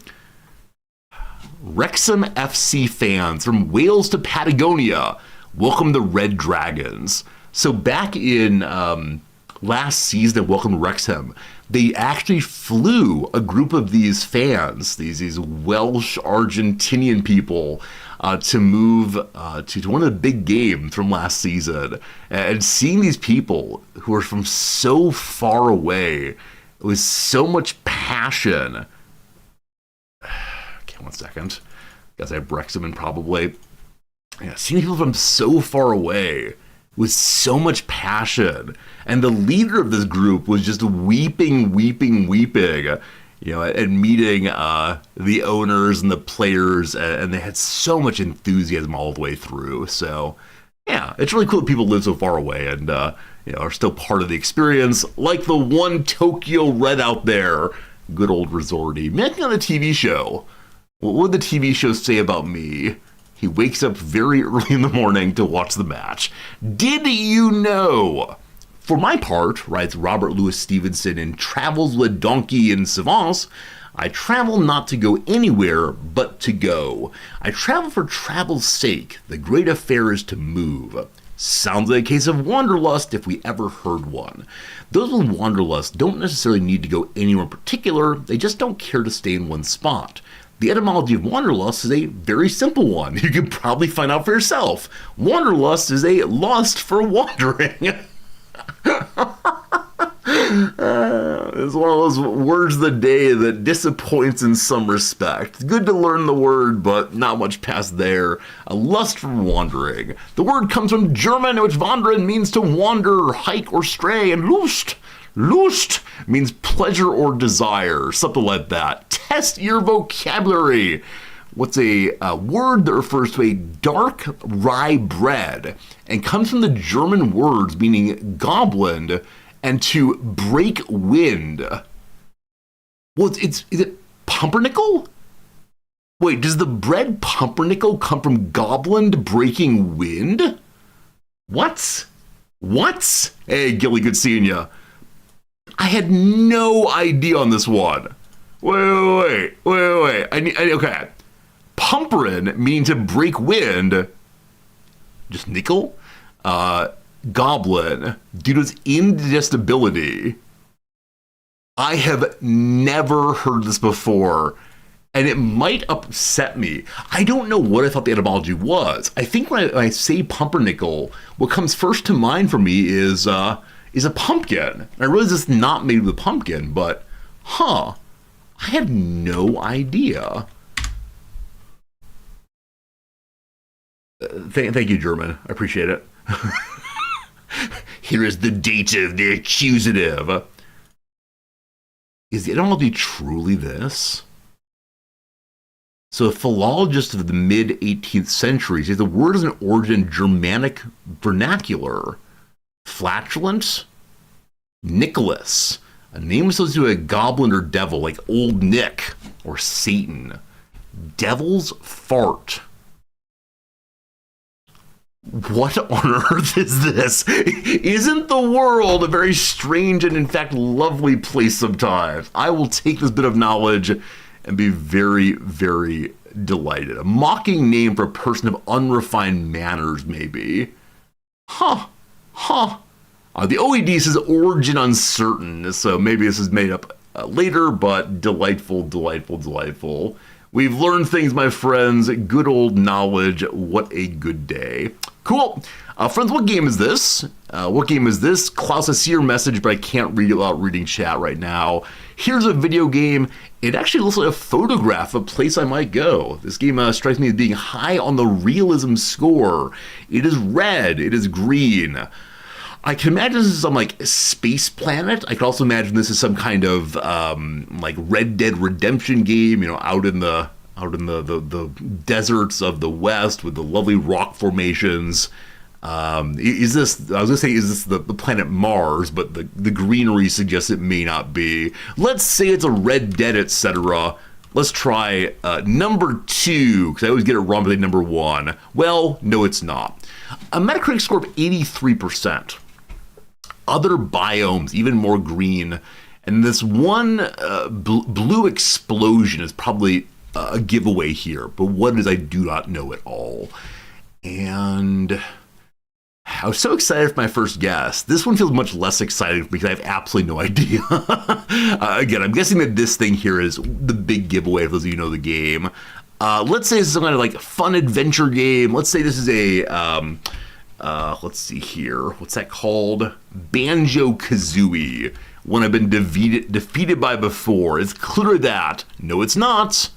A: Wrexham FC fans from Wales to Patagonia. Welcome the Red Dragons. So back in last season at Welcome to Wrexham, they actually flew a group of these fans, these Welsh Argentinian people, to move to one of the big games from last season. And seeing these people who are from so far away with so much passion. Okay, 1 second. Guess I have Wrexham in probably. Yeah, seeing people from so far away with so much passion. And the leader of this group was just weeping, and meeting the owners and the players, and they had so much enthusiasm all the way through. So, yeah, it's really cool that people live so far away and are still part of the experience, like the one Tokyo Red out there. Good old Resorty. Making on a TV show. What would the TV show say about me? He wakes up very early in the morning to watch the match. Did you know? For my part, writes Robert Louis Stevenson in Travels with Donkey and Savants, I travel not to go anywhere, but to go. I travel for travel's sake. The great affair is to move. Sounds like a case of wanderlust if we ever heard one. Those with wanderlust don't necessarily need to go anywhere in particular, they just don't care to stay in one spot. The etymology of wanderlust is a very simple one. You can probably find out for yourself. Wanderlust is a lust for wandering. It's one of those words of the day that disappoints in some respect. Good to learn the word, but not much past there. A lust for wandering. The word comes from German, which wandern means to wander, hike, or stray, and Lust means pleasure or desire, something like that. Test your vocabulary. What's a word that refers to a dark rye bread and comes from the German words meaning goblin and to break wind. Well, is it pumpernickel? Wait, does the bread pumpernickel come from goblin breaking wind? What? Hey, Gilly, good seeing ya. I had no idea on this one. Wait. Okay. Pumperin, meaning to break wind. Just nickel. Goblin, due to its indigestibility. I have never heard this before, and it might upset me. I don't know what I thought the etymology was. I think when I say pumpernickel, what comes first to mind for me is a pumpkin. I realize it's not made with a pumpkin, but I had no idea. Thank you, German. I appreciate it. Here is the dative, the accusative. Is the etymology truly this? So a philologist of the mid-18th century says the word is an origin in Germanic vernacular. Flatulent? Nicholas, a name associated with a goblin or devil like Old Nick or Satan. Devil's fart. What on earth is this? Isn't the world a very strange and, in fact, lovely place sometimes? I will take this bit of knowledge and be very, very delighted. A mocking name for a person of unrefined manners, maybe. Huh. The OED says origin uncertain, so maybe this is made up later, but delightful. We've learned things, my friends. Good old knowledge. What a good day. Cool. Friends, what game is this? Klaus, I see your message, but I can't read it without reading chat right now. Here's a video game. It actually looks like a photograph of a place I might go. This game strikes me as being high on the realism score. It is red. It is green. I can imagine this is some like space planet. I can also imagine this is some kind of like Red Dead Redemption game, out in the deserts of the West with the lovely rock formations. Is this the planet Mars? But the greenery suggests it may not be. Let's say it's a Red Dead, etc. Let's try number 2, because I always get it wrong with number 1. Well, no, it's not. A Metacritic score of 83%. Other biomes, even more green. And this one blue explosion is probably a giveaway here. But what it is, I do not know at all. And I was so excited for my first guess. This one feels much less exciting because I have absolutely no idea. Again, I'm guessing that this thing here is the big giveaway for those of you who know the game. Let's say this is some kind of like fun adventure game. Let's say this is a... let's see here. What's that called? Banjo-Kazooie. One I've been defeated by before. It's clearly that. No, it's not.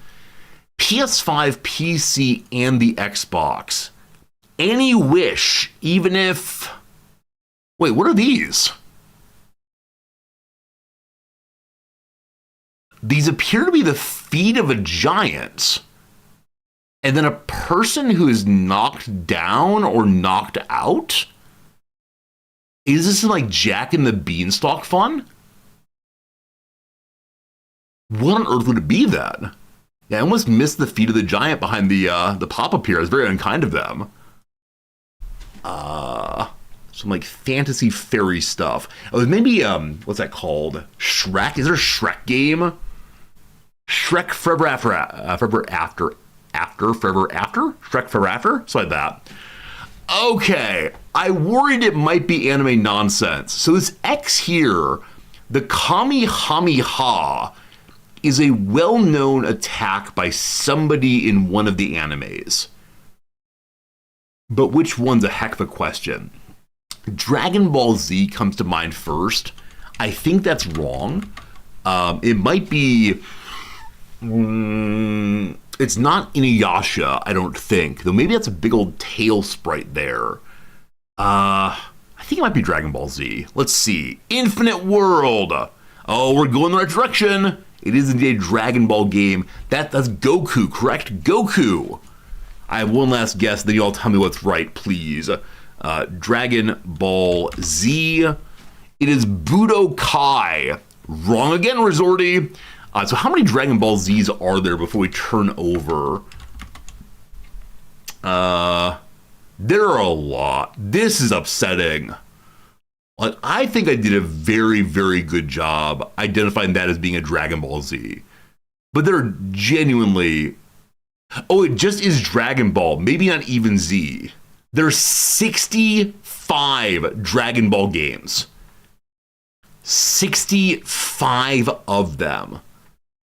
A: PS5, PC, and the Xbox. Any wish, even if... Wait, what are these? These appear to be the feet of a giant. And then a person who is knocked down or knocked out? Is this like Jack and the Beanstalk fun? What on earth would it be then? Yeah, I almost missed the feet of the giant behind the pop-up here. It's very unkind of them. Some like fantasy fairy stuff. Oh, maybe what's that called? Shrek? Is there a Shrek game? Shrek Forever After? Shrek Forever After? So like that. Okay, I worried it might be anime nonsense. So this X here, the Kamehameha, is a well-known attack by somebody in one of the animes. But which one's a heck of a question? Dragon Ball Z comes to mind first. I think that's wrong. It might be... it's not Inuyasha, I don't think. Though maybe that's a big old tail sprite there. I think it might be Dragon Ball Z. Let's see. Infinite World. Oh, we're going the right direction. It is indeed a Dragon Ball game. That's Goku, correct? Goku. I have one last guess, then you all tell me what's right, please. Dragon Ball Z. It is Budokai. Wrong again, Resorty. So how many Dragon Ball Zs are there before we turn over? There are a lot. This is upsetting. Like, I think I did a very, very good job identifying that as being a Dragon Ball Z. But there are genuinely... Oh, it just is Dragon Ball, maybe not even Z. There's 65 Dragon Ball games. 65 of them.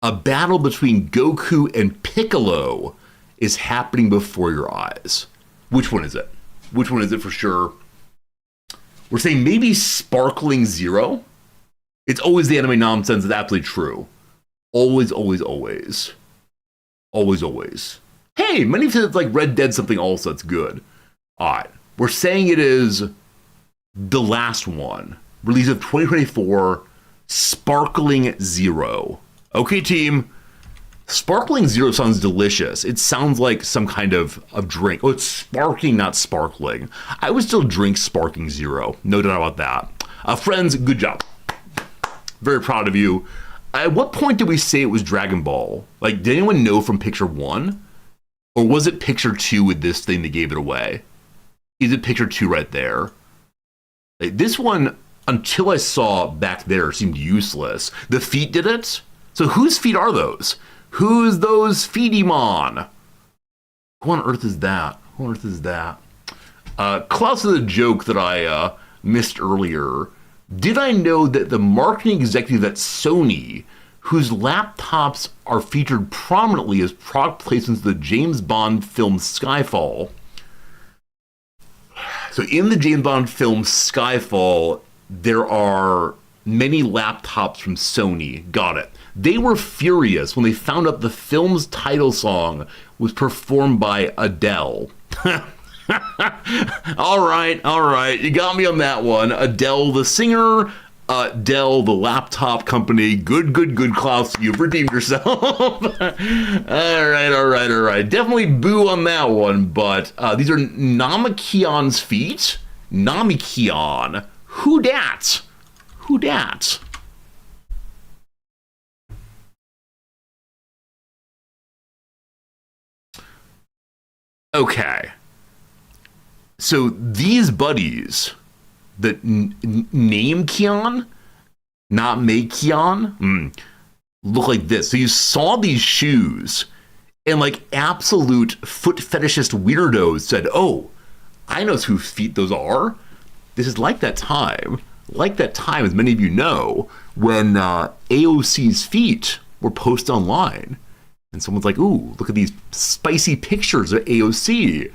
A: A battle between Goku and Piccolo is happening before your eyes. Which one is it? Which one is it for sure? We're saying maybe Sparkling Zero. It's always the anime nonsense. It's absolutely true. Always, always, always. Always, always. Hey, many said it's like Red Dead something also. That's good. All right. We're saying it is the last one. Release of 2024, Sparkling Zero. Okay, team. Sparkling Zero sounds delicious. It sounds like some kind of drink. Oh, it's sparkling, not sparkling. I would still drink Sparkling Zero. No doubt about that. Friends, good job. Very proud of you. At what point did we say it was Dragon Ball? Like, did anyone know from picture 1? Or was it picture 2 with this thing that gave it away? Is it picture 2 right there? This one, until I saw back there, seemed useless. The feet did it? So whose feet are those? Who's those feety-mon? Who on earth is that? Who on earth is that? Klaus is a joke that I missed earlier. Did I know that the marketing executive at Sony, whose laptops are featured prominently as product placements of the James Bond film Skyfall. So in the James Bond film Skyfall, there are many laptops from Sony. Got it. They were furious when they found out the film's title song was performed by Adele. All right. You got me on that one. Adele, the singer. Dell, the laptop company. Good, Klaus. You've redeemed yourself. all right. Definitely boo on that one, but these are Namikion's feet. Namikion. Who dat? Okay. So these buddies that name Kion, not make Kion, look like this. So you saw these shoes, and like absolute foot fetishist weirdos said, "Oh, I know whose feet those are." This is like that time, as many of you know, when AOC's feet were posted online, and someone's like, "Ooh, look at these spicy pictures of AOC,"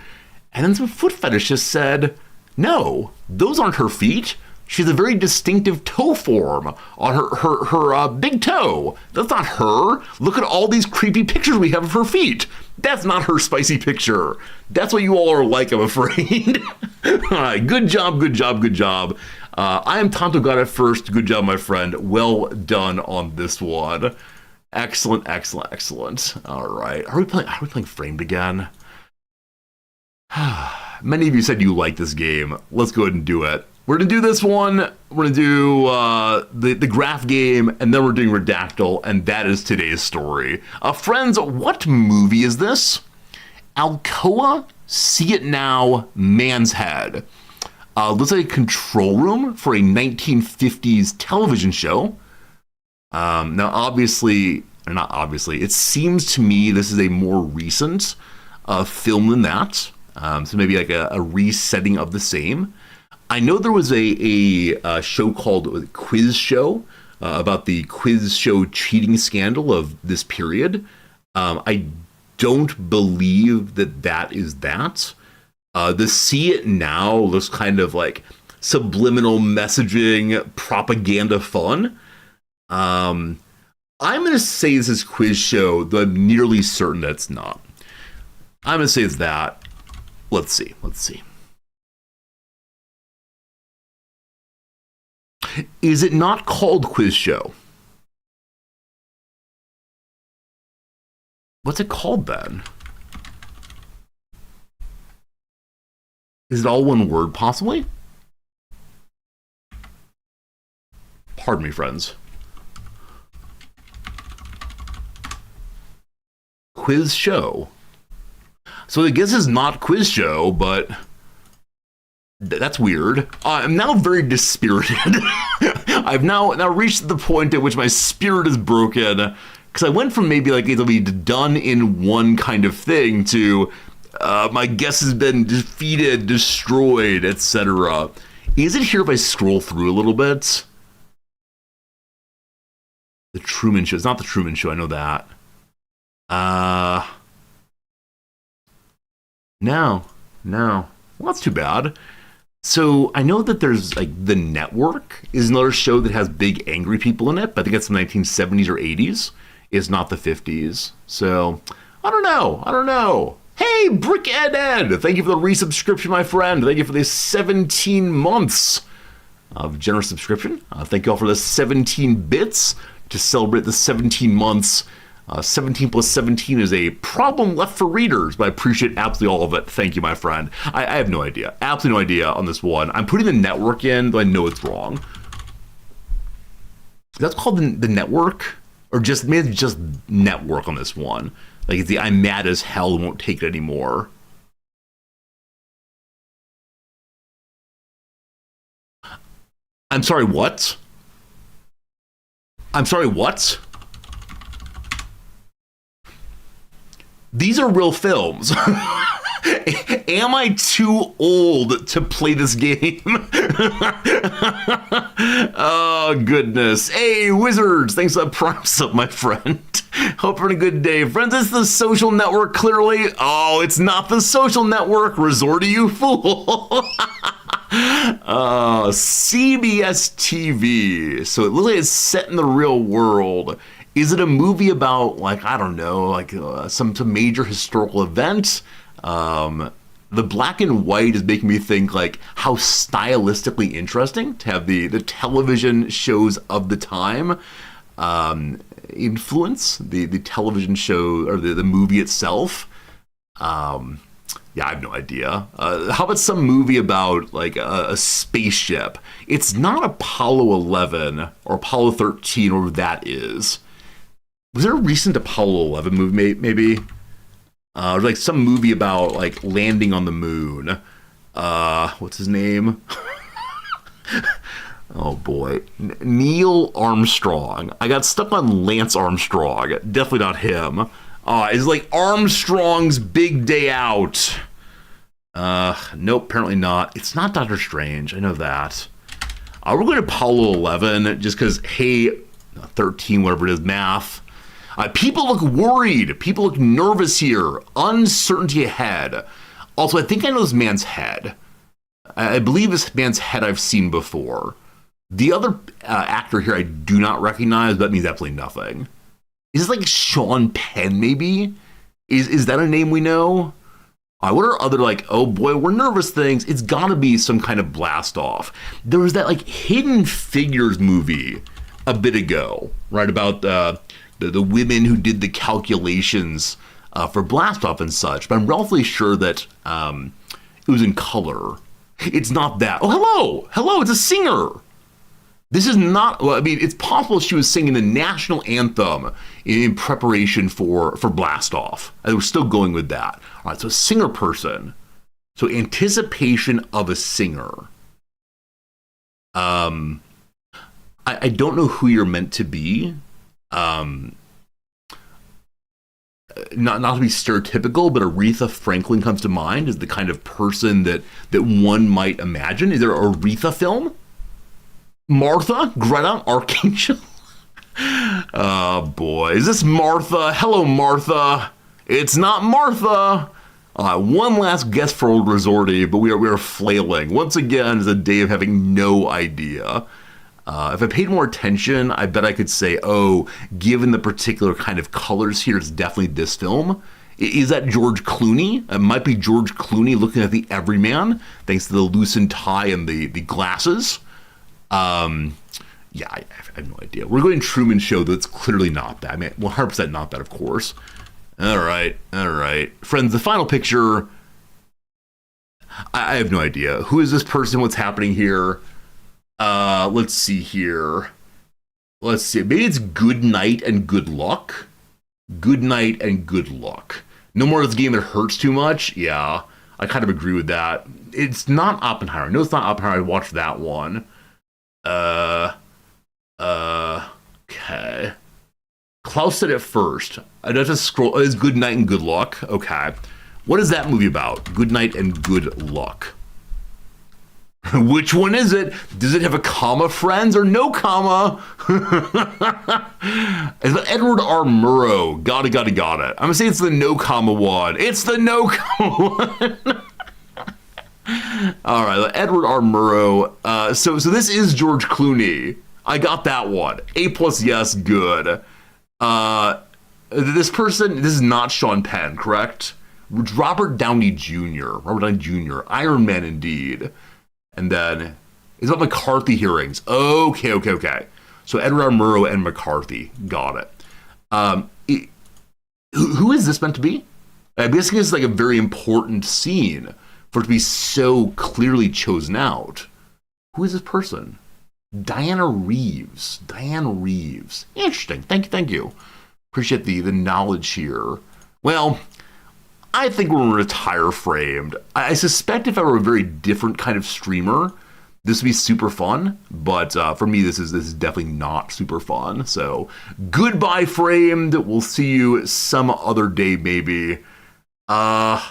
A: and then some foot fetishists said, "No, those aren't her feet. She has a very distinctive toe form on her big toe. That's not her. Look at all these creepy pictures we have of her feet. That's not her spicy picture. That's what you all are like, I'm afraid." All right, good job. I am Tonto got it first. Good job, my friend. Well done on this one. Excellent. All right, are we playing Framed again? Many of you said you like this game. Let's go ahead and do it. We're going to do this one. We're going to do the graph game, and then we're doing Redactyl, and that is today's story. Friends, what movie is this? Alcoa See It Now Man's Head. Looks like a control room for a 1950s television show. Now, it seems to me this is a more recent film than that. So maybe like a resetting of the same. I know there was a show called Quiz Show about the quiz show cheating scandal of this period. I don't believe that is that. The See It Now looks kind of like subliminal messaging, propaganda fun. I'm going to say this is Quiz Show, though I'm nearly certain that it's not. I'm going to say it's that. Let's see. Is it not called Quiz Show? What's it called then? Is it all one word, possibly? Pardon me, friends. Quiz Show. So I guess it's not Quiz Show, but that's weird. I'm now very dispirited. I've now reached the point at which my spirit is broken, because I went from maybe like it'll be done in one kind of thing to my guess has been defeated, destroyed, etc. Is it here if I scroll through a little bit? The Truman Show. It's not The Truman Show, I know that. No. Well, that's too bad. So I know that there's like The Network is another show that has big angry people in it, but I think it's the 1970s or 80s. It's not the 50s. So I don't know. Hey, Brick Ed, thank you for the resubscription, my friend. Thank you for the 17 months of generous subscription. Thank you all for the 17 bits to celebrate the 17 months. 17 plus 17 is a problem left for readers, but I appreciate absolutely all of it. Thank you, my friend. I have no idea. Absolutely no idea on this one. I'm putting The Network in, though I know it's wrong. That's called the Network? Or just maybe just Network on this one. Like it's the I'm mad as hell and won't take it anymore. I'm sorry, what? I'm sorry, what? These are real films. Am I too old to play this game? Oh, goodness. Hey, wizards. Thanks for the prime sub, my friend. Hope you're having a good day. Friends, it's the social network, clearly. Oh, it's not the social network. Resort to you, fool. CBS TV. So it looks like it's set in the real world. Is it a movie about, like, I don't know, like some major historical event? The black and white is making me think, like, how stylistically interesting to have the television shows of the time influence the television show or the movie itself. Yeah, I have no idea. How about some movie about, like, a spaceship? It's not Apollo 11 or Apollo 13 or whatever that is. Was there a recent Apollo 11 movie, maybe? Like some movie about, like, landing on the moon. What's his name? Oh, boy. Neil Armstrong. I got stuck on Lance Armstrong. Definitely not him. It's like Armstrong's Big Day Out. Nope, apparently not. It's not Doctor Strange. I know that. We're going to Apollo 11 just because, hey, 13, whatever it is, math. People look worried. People look nervous here. Uncertainty ahead. Also, I think I know this man's head. I believe this man's head I've seen before. The other actor here I do not recognize, but that means absolutely nothing. Is this like Sean Penn, maybe? Is that a name we know? What are other, like, oh boy, we're nervous things? It's gotta be some kind of blast off. There was that, like, Hidden Figures movie a bit ago, right? About the women who did the calculations for blast off and such. But I'm relatively sure that it was in color. It's not that. Oh, hello, it's a singer. This is not, well, I mean, it's possible she was singing the national anthem in preparation for blast off. I was still going with that. All right, so singer person. So anticipation of a singer. I don't know who you're meant to be. Not to be stereotypical, but Aretha Franklin comes to mind as the kind of person that one might imagine. Is there an Aretha film? Martha? Greta? Archangel? Oh, boy. Is this Martha? Hello, Martha. It's not Martha. One last guess for Old Resorty, but we are flailing. Once again, it's a day of having no idea. If I paid more attention, I bet I could say, oh, given the particular kind of colors here, it's definitely this film. Is that George Clooney? It might be George Clooney looking at the everyman, thanks to the loosened tie and the glasses. Yeah, I have no idea. We're going Truman Show, though it's clearly not that. I mean, 100% not that, of course. All right. Friends, the final picture, I have no idea. Who is this person? What's happening here? Let's see here. Let's see. Maybe it's good night and good luck. Good night and good luck. No more of this game that hurts too much. Yeah, I kind of agree with that. It's not Oppenheimer. No, it's not Oppenheimer. I watched that one. Okay. Klaus said it first. I'd have to scroll. It's Good Night and Good Luck. Okay. What is that movie about? Good Night and Good Luck. Which one is it? Does it have a comma, friends, or no comma? It's Edward R. Murrow. Got it. I'm gonna say it's the no comma one. It's the no comma one. All right, Edward R. Murrow. So this is George Clooney. I got that one. A+, yes, good. This person, this is not Sean Penn, correct? Robert Downey Jr. Iron Man, indeed. And then, it's about McCarthy hearings. Okay. So Edward R. Murrow and McCarthy. Got it. Who is this meant to be? I'm guessing it's like a very important scene for it to be so clearly chosen out. Who is this person? Diana Reeves. Interesting. Thank you. Appreciate the knowledge here. Well, I think we're retire framed. I suspect if I were a very different kind of streamer, This would be super fun, but for me, this is definitely not super fun. So goodbye, Framed. We'll see you some other day, maybe. I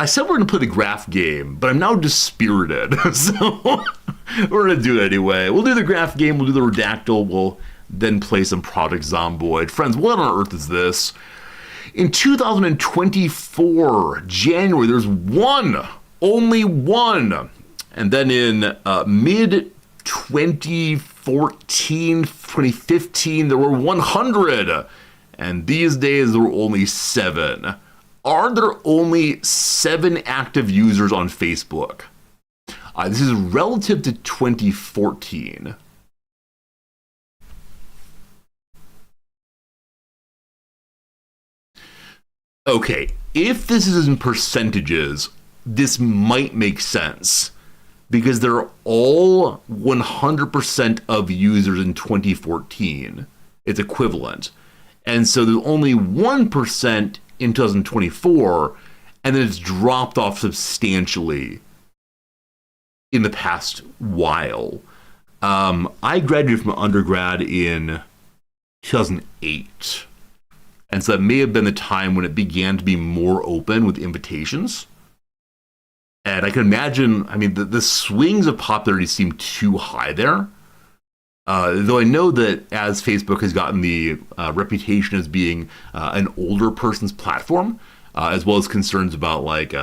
A: said we're gonna play the graph game, but I'm now dispirited. So we're gonna do it anyway. We'll do the graph game. We'll do the Redactyl. We'll then play some Project Zomboid. Friends, what on earth is this? In 2024, January, there's one, only one. And then in mid 2014, 2015, there were 100. And these days, there were only 7. Are there only 7 active users on Facebook? This is relative to 2014. Okay, if this is in percentages, this might make sense because they're all 100% of users in 2014. It's equivalent. And so there's only 1% in 2024, and then it's dropped off substantially in the past while. I graduated from undergrad in 2008. And so that may have been the time when it began to be more open with invitations. And I can imagine, I mean, the swings of popularity seem too high there. Though I know that as Facebook has gotten the reputation as being an older person's platform, as well as concerns about like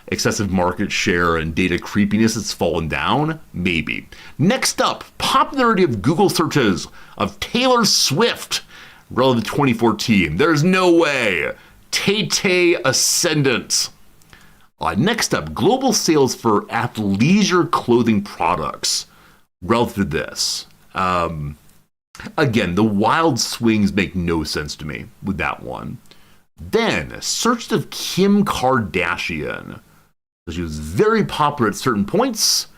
A: excessive market share and data creepiness, it's fallen down, maybe. Next up, popularity of Google searches of Taylor Swift relative to 2014. There's no way. Tay-Tay ascendant. Next up, global sales for athleisure clothing products relative to this. Again, the wild swings make no sense to me with that one. Then, search of Kim Kardashian. So she was very popular at certain points,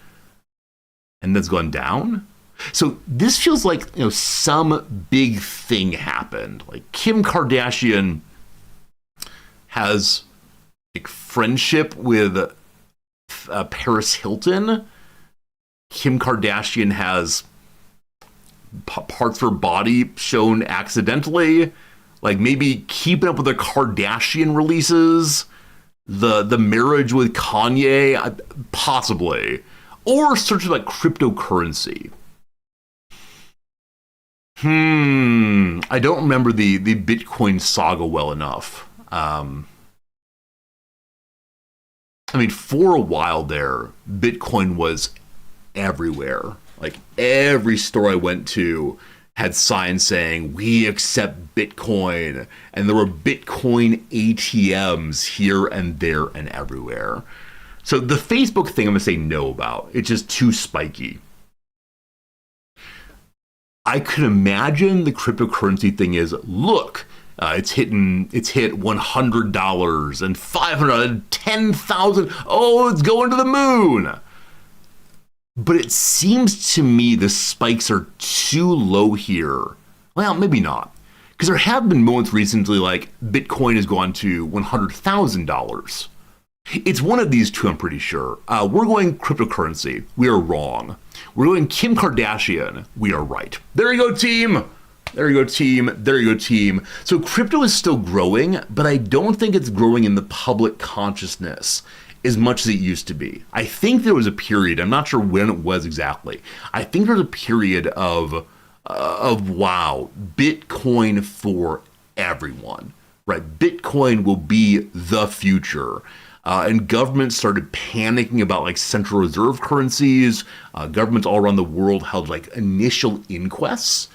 A: and that's gone down. So this feels like, you know, some big thing happened. Like Kim Kardashian has like friendship with Paris Hilton. Kim Kardashian has parts of her body shown accidentally. Like maybe keeping up with the Kardashian releases, the marriage with Kanye, possibly, or search of like cryptocurrency. I don't remember the Bitcoin saga well enough. I mean, for a while there, Bitcoin was everywhere. Like every store I went to had signs saying, "We accept Bitcoin." And there were Bitcoin ATMs here and there and everywhere. So the Facebook thing, I'm going to say no about. It's just too spiky. I could imagine the cryptocurrency thing is, look, it's hit $100 and $500 and $10,000. Oh, it's going to the moon. But it seems to me the spikes are too low here. Well, maybe not. Because there have been moments recently like Bitcoin has gone to $100,000. It's one of these two, I'm pretty sure. We're going cryptocurrency. We are wrong. We're going Kim Kardashian. We are right. There you go, team. There you go, team. There you go, team. So crypto is still growing, but I don't think it's growing in the public consciousness as much as it used to be. I think there was a period, I'm not sure when it was exactly. I think there was a period of wow, Bitcoin for everyone, right? Bitcoin will be the future. And governments started panicking about like central reserve currencies. Governments all around the world held like initial inquests.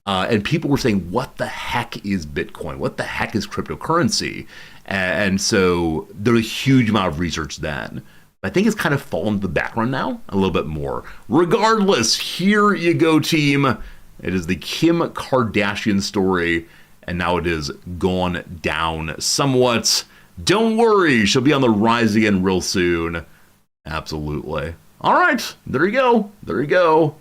A: And people were saying, what the heck is Bitcoin? What the heck is cryptocurrency? And so there was a huge amount of research then. I think it's kind of fallen to the background now a little bit more. Regardless, here you go, team. It is the Kim Kardashian story, and now it is gone down somewhat. Don't worry, she'll be on the rise again real soon. Absolutely. All right, there you go. There you go.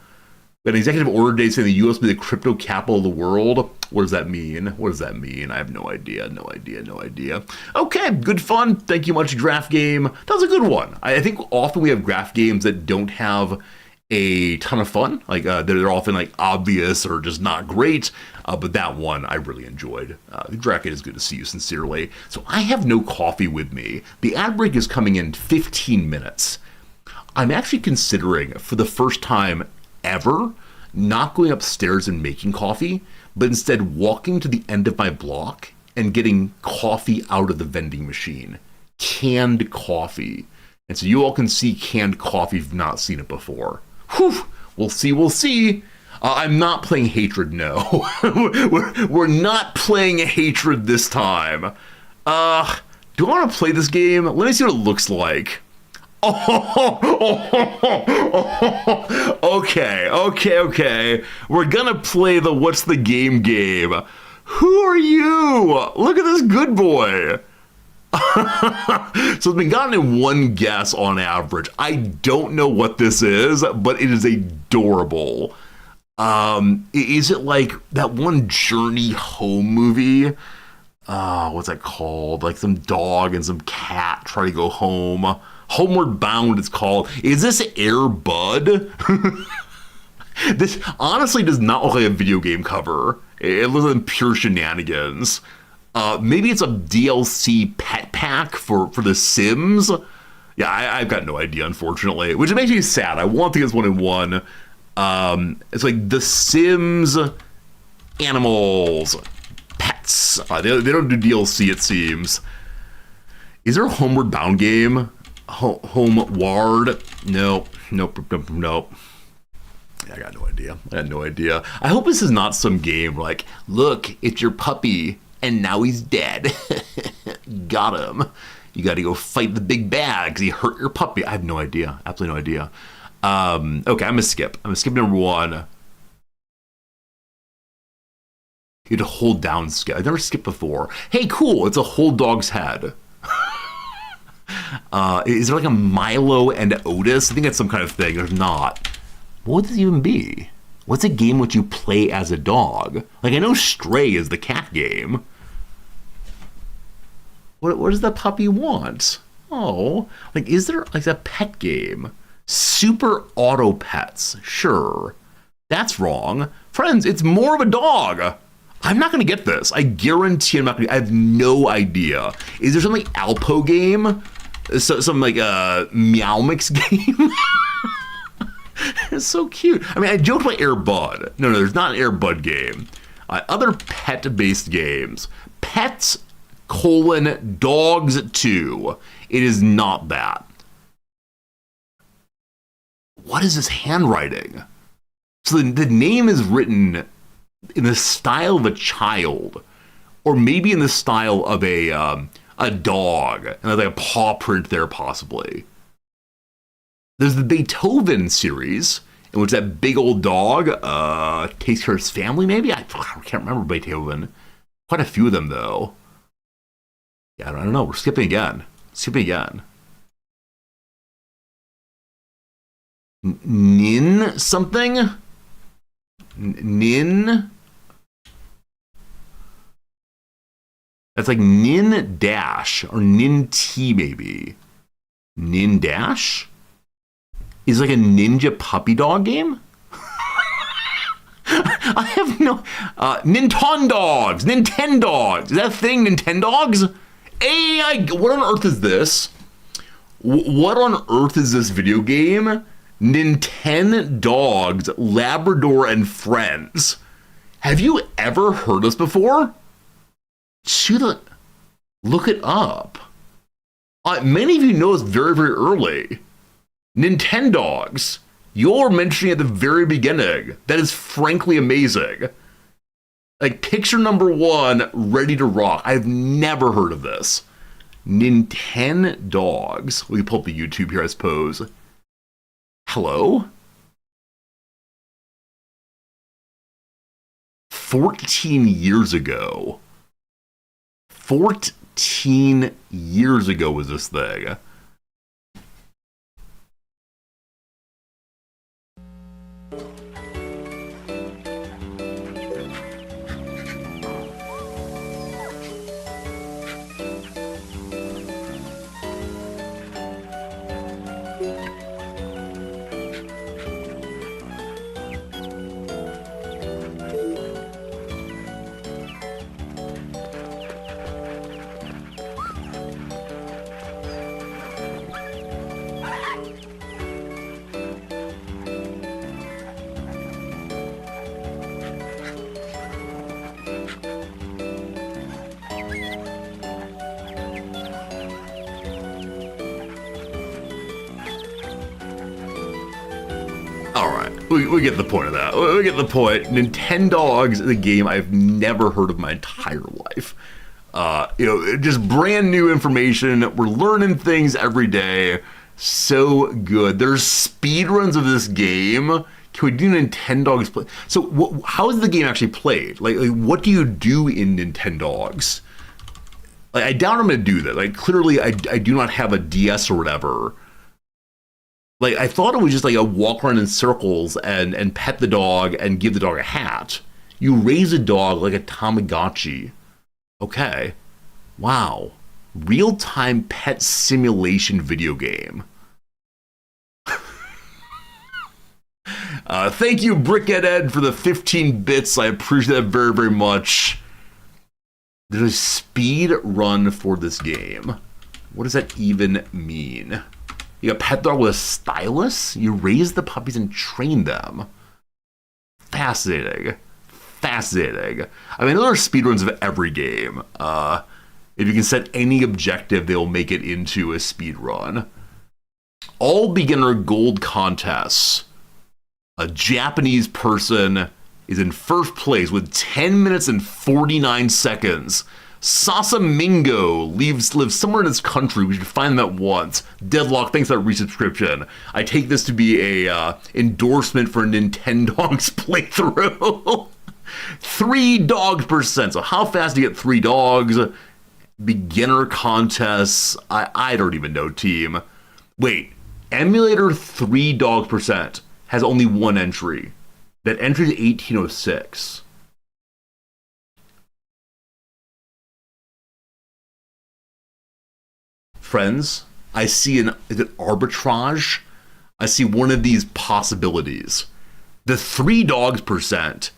A: We had an executive order date saying the U.S. will be the crypto capital of the world. What does that mean? What does that mean? I have no idea. No idea. No idea. Okay, good fun. Thank you much, Graph Game. That was a good one. I think often we have graph games that don't have a ton of fun. Like they're often like obvious or just not great, but that one I really enjoyed. Draken, is good to see you sincerely. So I have no coffee with me. The ad break is coming in 15 minutes. I'm actually considering, for the first time ever, not going upstairs and making coffee, but instead walking to the end of my block and getting coffee out of the vending machine. Canned coffee. And so you all can see canned coffee if you've not seen it before. Whew, we'll see. I'm not playing Hatred, no. we're not playing Hatred this time. Do I want to play this game? Let me see what it looks like. Okay. We're gonna play the what's the game game. Who are you? Look at this good boy. So it's been gotten in one guess on average. I don't know what this is, but it is adorable. Is it like that one Journey Home movie? What's that called? Like some dog and some cat try to go home. Homeward Bound it's called. Is this Air Bud? This honestly does not look like a video game cover. It looks like pure shenanigans. Maybe it's a DLC pet pack for The Sims. Yeah, I've got no idea, unfortunately, which makes me sad. I want to get this 1-in-1. It's like The Sims animals, pets. They don't do DLC, it seems. Is there a Homeward Bound game? Homeward? Nope. I got no idea. I hope this is not some game like, look, it's your puppy, and now he's dead. Got him. You got to go fight the big bad because he hurt your puppy. I have no idea. Absolutely no idea. Okay, I'm gonna skip number 1. You had to hold down skip. I've never skipped before. Hey, cool. It's a whole dog's head. Is there like a Milo and Otis? I think that's some kind of thing. There's not. What would this even be? What's a game which you play as a dog? Like, I know Stray is the cat game. What does the puppy want? Oh, like, is there like a pet game? Super Auto Pets. Sure. That's wrong. Friends, it's more of a dog. I'm not going to get this. I guarantee I'm not going to. I have no idea. Is there some like Alpo game? Some like Meow Mix game? It's so cute. I mean, I joked about Air Bud. No, there's not an Air Bud game. Other pet-based games. Pets, Dogs 2. It is not that. What is this handwriting? So the name is written in the style of a child, or maybe in the style of a dog, and there's like a paw print there possibly. There's the Beethoven series, in which that big old dog takes care of his family, maybe? I can't remember Beethoven. Quite a few of them, though. Yeah, I don't know. We're skipping again. Nin something? Nin? That's like Nin Dash, or Nin T, maybe. Nin Dash? Is like a ninja puppy dog game? I have no... Nintendogs! Is that a thing, Nintendogs? What on earth is this? What on earth is this video game? Nintendogs, Labrador and Friends. Have you ever heard this before? Look it up. Many of you know this very, very early. Nintendogs. You're mentioning at the very beginning. That is frankly amazing. Like, picture number 1, ready to rock. I've never heard of this. Nintendogs. We can pull up the YouTube here, I suppose. Hello? 14 years ago. 14 years ago was this thing. We get the point of that. We get the point. Nintendogs is a game I've never heard of my entire life. Just brand new information. We're learning things every day. So good. There's speedruns of this game. Can we do Nintendogs play? So how is the game actually played? Like what do you do in Nintendogs? Like, I doubt I'm going to do that. Like, clearly I do not have a DS or whatever. Like, I thought it was just like a walk around in circles and pet the dog and give the dog a hat. You raise a dog like a Tamagotchi. Okay. Wow. Real-time pet simulation video game. Thank you, Brickhead Ed, for the 15 bits. I appreciate that very, very much. There's a speed run for this game. What does that even mean? You got pet dog with a stylus? You raise the puppies and train them. Fascinating. Fascinating. I mean, there are speedruns of every game. If you can set any objective, they'll make it into a speedrun. All beginner gold contests. A Japanese person is in first place with 10 minutes and 49 seconds. Sasamingo lives somewhere in this country. We should find them at once. Deadlock, thanks for that resubscription. I take this to be a endorsement for Nintendogs playthrough. 3 dogs %. So how fast do you get 3 dogs? Beginner contests. I don't even know, team. Wait, emulator 3 dogs % has only 1 entry. That entry is 1806. Friends, I see is it arbitrage? I see one of these possibilities. The 3 dogs %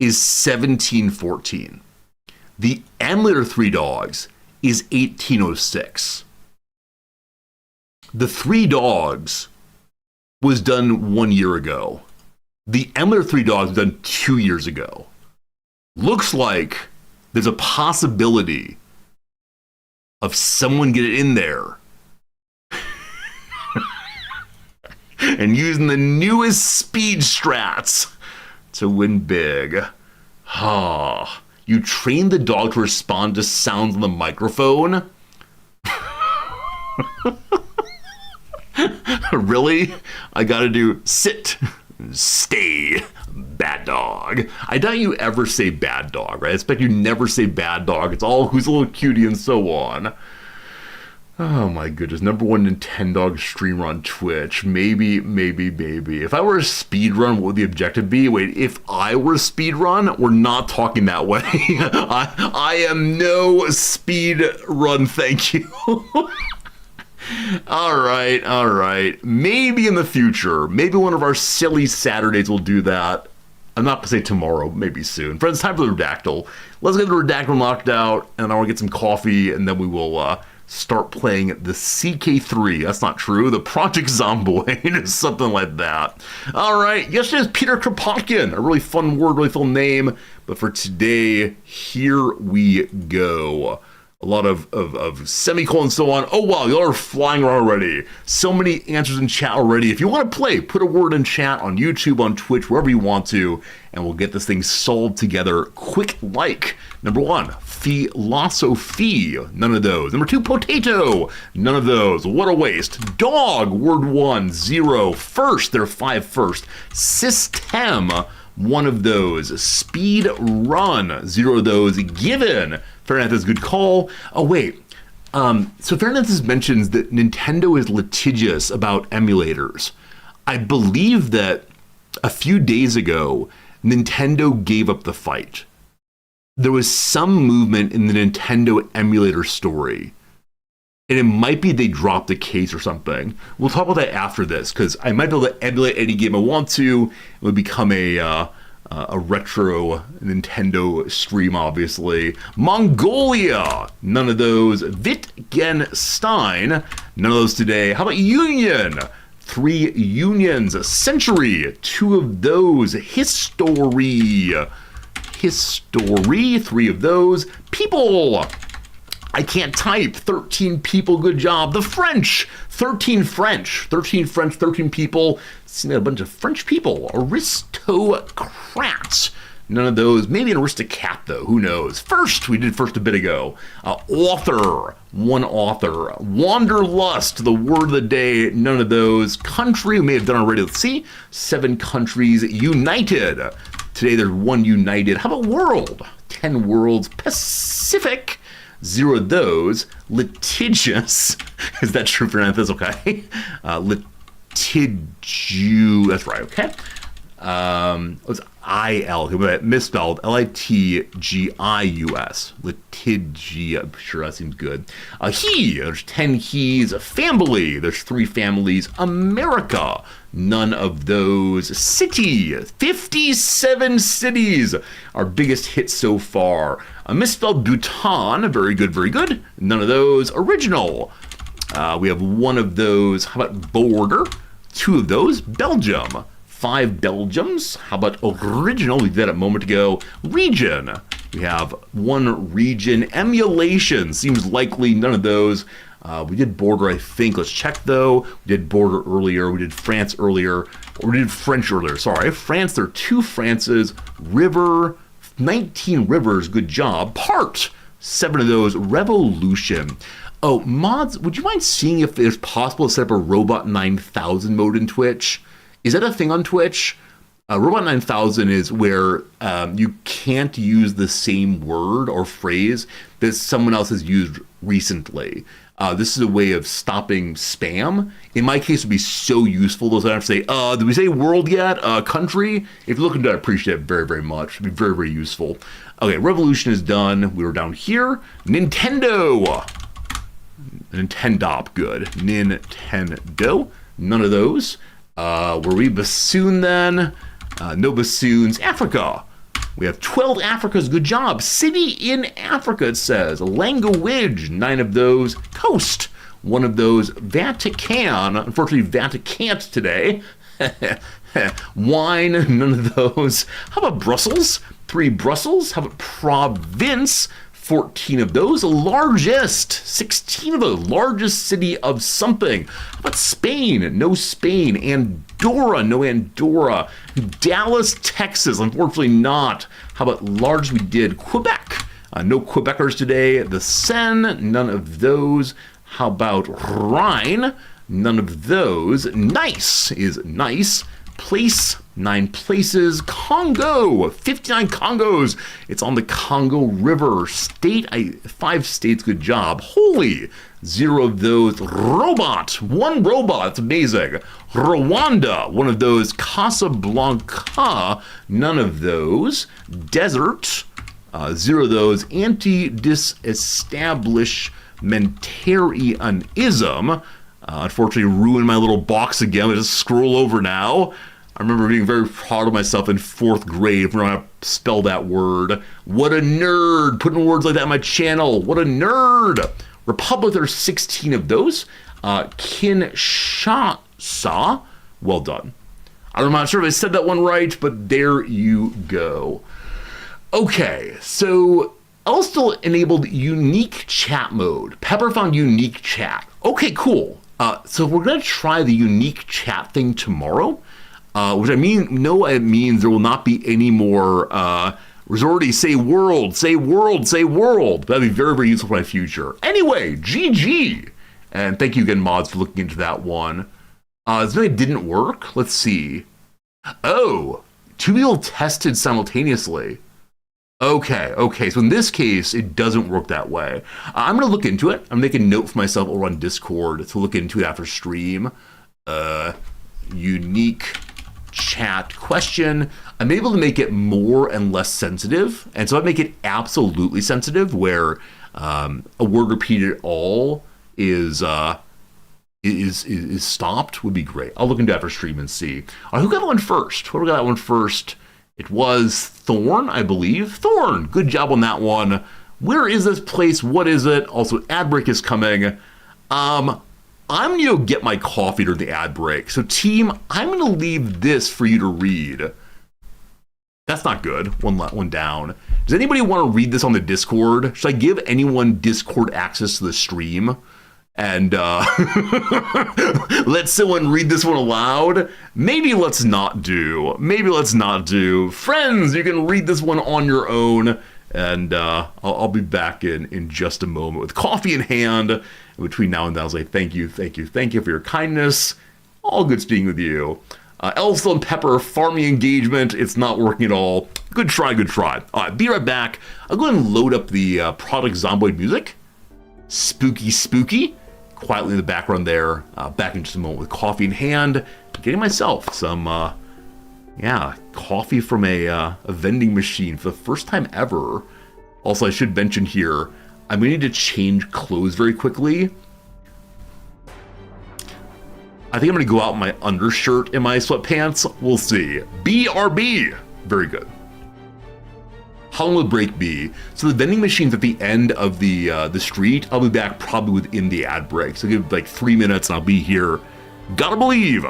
A: is 1714. The emulator 3 dogs is 1806. The 3 dogs was done 1 year ago. The emulator 3 dogs was done 2 years ago. Looks like there's a possibility of someone getting in there and using the newest speed strats to win big. You train the dog to respond to sounds on the microphone? Really? I gotta do sit, stay, bad dog. I doubt you ever say bad dog, right? I expect you never say bad dog. It's all who's a little cutie and so on. Oh my goodness. #1 Nintendog streamer on Twitch. Maybe. If I were a speedrun, what would the objective be? Wait, if I were a speedrun, we're not talking that way. I am no speedrun, thank you. All right. Maybe in the future, maybe one of our silly Saturdays will do that. I'm not gonna say tomorrow, maybe soon. Friends, time for the Redactyl. Let's get the Redactyl knocked out, and I want to get some coffee, and then we will start playing the CK3. That's not true. The Project Zomboid, something like that. All right, yesterday's Peter Kropotkin. A really fun word, really fun name. But for today, here we go. A lot of semicolons and so on. Oh, wow, y'all are flying around already. So many answers in chat already. If you want to play, put a word in chat on YouTube, on Twitch, wherever you want to, and we'll get this thing solved together quick like. #1, philosophy. None of those. #2, potato. None of those. What a waste. Dog, word 1, 0. First, there are 5 first. System, 1 of those. Speed run, 0 of those. Given. Fahrenheit, good call. Oh, wait. So Fahrenheit mentions that Nintendo is litigious about emulators. I believe that a few days ago, Nintendo gave up the fight. There was some movement in the Nintendo emulator story. And it might be they dropped the case or something. We'll talk about that after this, because I might be able to emulate any game I want to. It would become a retro Nintendo stream, obviously. Mongolia, none of those. Wittgenstein, none of those today. How about Union? 3 unions. Century, 2 of those. History, 3 of those. People, I can't type. 13 people, good job. The French, 13 French, 13 French, 13 people. Seen a bunch of French people. Aristocrats. None of those. Maybe an aristocrat, though. Who knows? First, we did first a bit ago. Author, one author. Wanderlust, the word of the day. None of those. Country, we may have done already. Let's see. 7 countries united. Today, there's 1 united. How about world? 10 worlds. Pacific, 0 of those. Litigious. Is that true for this? Okay. Litigious. That's right. Okay. It was I-L, misspelled, L-I-T-G-I-U-S, litigious, I'm sure that seems good. He, there's 10 he's, family, there's 3 families, America, none of those, city, 57 cities, our biggest hit so far. Misspelled Bhutan, very good, none of those, original, we have 1 of those. How about border, 2 of those, Belgium, 5 Belgiums. How about original? We did that a moment ago. Region. We have 1 region. Emulation. Seems likely none of those. We did border, I think. Let's check, though. We did border earlier. We did France earlier. Or we did French earlier. Sorry. France, there are 2 Frances. River. 19 rivers. Good job. Part. 7 of those. Revolution. Oh, mods, would you mind seeing if it's possible to set up a Robot 9000 mode in Twitch? Is that a thing on Twitch? Robot 9000 is where you can't use the same word or phrase that someone else has used recently. This is a way of stopping spam. In my case, it would be so useful. Those I have to say, did we say world yet? Country? If you're looking to appreciate it very much. It'd be very useful. Okay, Revolution is done. We were down here. Nintendo. Nintendop, good. Nintendo. None of those. Were we bassoon then? No bassoons. Africa. We have 12 Africas. Good job. City in Africa, it says. Language. 9 of those. Coast. 1 of those. Vatican. Unfortunately, Vatican today. Wine. None of those. How about Brussels? 3 Brussels. How about province? 14 of those. Largest, 16 of those. Largest city of something. How about Spain? No Spain. Andorra? No Andorra. Dallas, Texas? Unfortunately not. How about large? We did Quebec. No Quebecers today. The Seine? None of those. How about Rhine? None of those. Nice is nice. Place, 9 places. Congo, 59 Congos. It's on the Congo River. State, 5 states. Good job. Holy, 0 of those. Robot, 1 robot. That's amazing. Rwanda, 1 of those. Casablanca, none of those. Desert, 0 of those. Anti-disestablishmentarianism. Unfortunately, ruined my little box again. I just scroll over now. I remember being very proud of myself in 4th grade for how to spell that word. What a nerd! Putting words like that on my channel. What a nerd! Republic, there's 16 of those. Kinshasa. Well done. I'm not sure if I said that one right, but there you go. Okay, so I'll still enabled unique chat mode. Pepper found unique chat. Okay, cool. So we're going to try the unique chat thing tomorrow, which it means there will not be any more Resorty, say world, say world, say world. That'd be very useful for my future. Anyway, GG. And thank you again, mods, for looking into that one. It didn't work. Let's see. Oh, 2 people tested simultaneously. Okay, so in this case, it doesn't work that way. I'm going to look into it. I'm making a note for myself over on Discord to look into it after stream. Unique chat question. I'm able to make it more and less sensitive. And so I make it absolutely sensitive, where a word repeated at all is stopped, would be great. I'll look into it after stream and see. Who got that one first? Whoever got that one first? It was Thorn, I believe. Thorn, good job on that one. Where is this place? What is it? Also, ad break is coming. I'm going to go get my coffee during the ad break. So, team, I'm going to leave this for you to read. That's not good. One down. Does anybody want to read this on the Discord? Should I give anyone Discord access to the stream? And let someone read this one aloud? Maybe let's not do. Maybe let's not do. Friends, you can read this one on your own. And I'll be back in just a moment with coffee in hand. And between now and then, I'll say thank you for your kindness. All good speaking with you. Elsa and Pepper, farming engagement. It's not working at all. Good try, good try. All right, be right back. I'll go ahead and load up the product Zomboid music. Spooky, spooky. Quietly in the background there. Back in just a moment with coffee in hand. Getting myself some, coffee from a vending machine for the first time ever. Also, I should mention here, I'm going to need to change clothes very quickly. I think I'm going to go out in my undershirt and my sweatpants. We'll see. BRB. Very good. How long will the break be? So the vending machine's at the end of the street. I'll be back probably within the ad break. So give like 3 minutes and I'll be here. Gotta believe.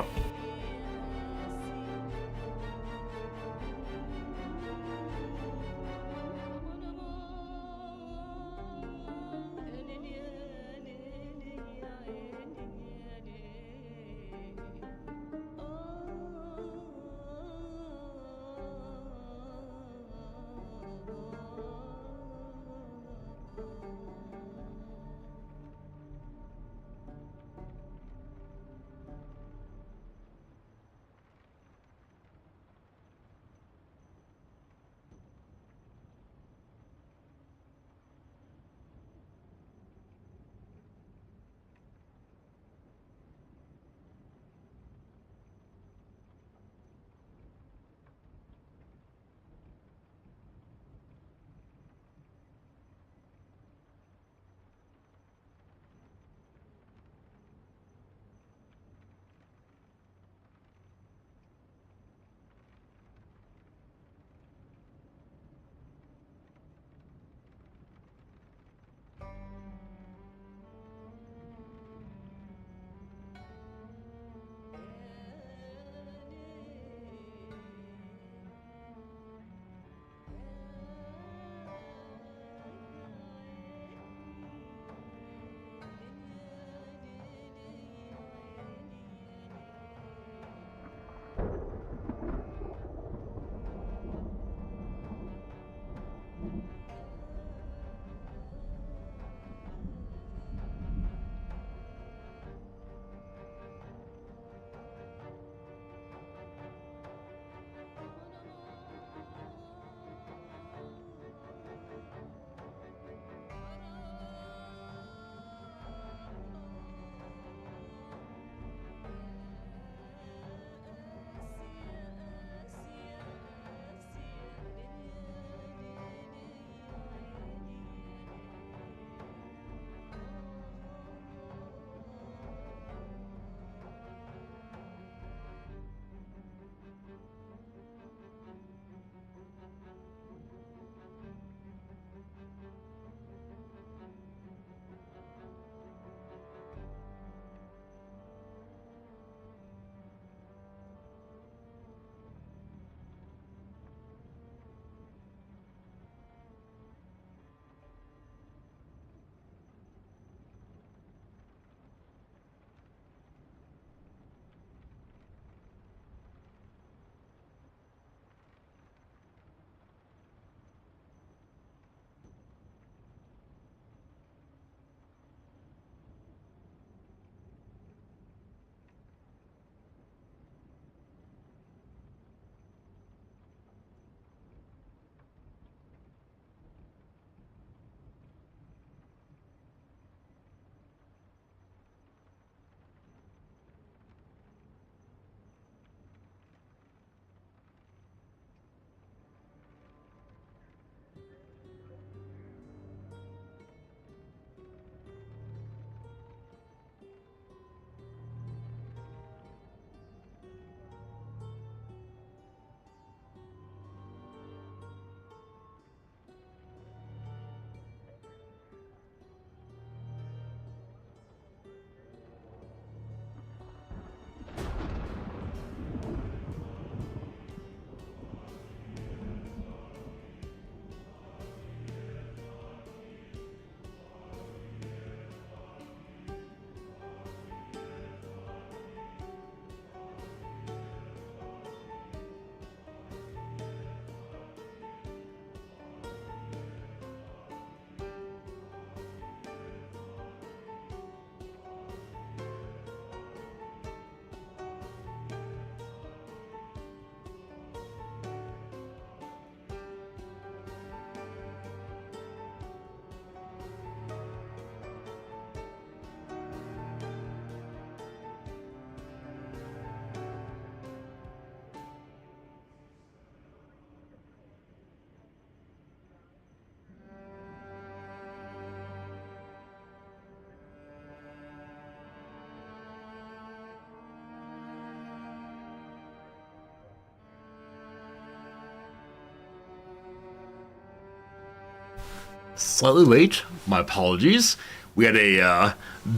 A: Slightly late. My apologies. We had a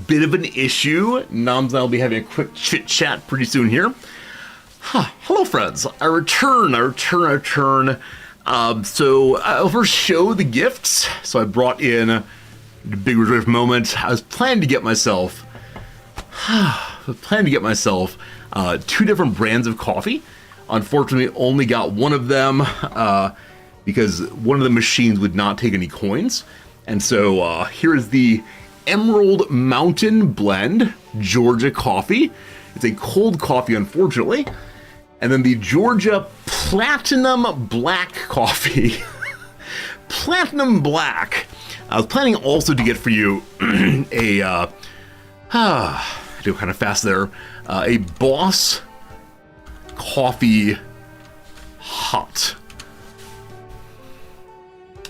A: bit of an issue. Noms and I will be having a quick chit chat pretty soon here. Hello, friends. I return. So I'll first show the gifts. So I brought in a big reserve moment. I was planning to get myself 2 different brands of coffee. Unfortunately, only got one of them because one of the machines would not take any coins. And so here is the Emerald Mountain Blend Georgia coffee. It's a cold coffee, unfortunately. And then the Georgia Platinum Black coffee. Platinum Black. I was planning also to get for you I do kind of fast there. A Boss Coffee Hot.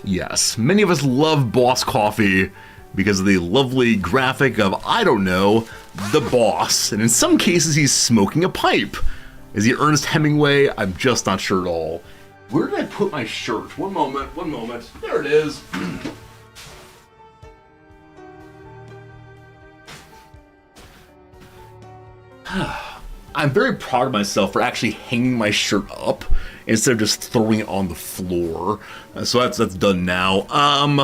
A: Yes, many of us love Boss Coffee because of the lovely graphic of, I don't know, the boss. And in some cases, he's smoking a pipe. Is he Ernest Hemingway? I'm just not sure at all. Where did I put my shirt? One moment. There it is. I'm very proud of myself for actually hanging my shirt up instead of just throwing it on the floor. So that's done now.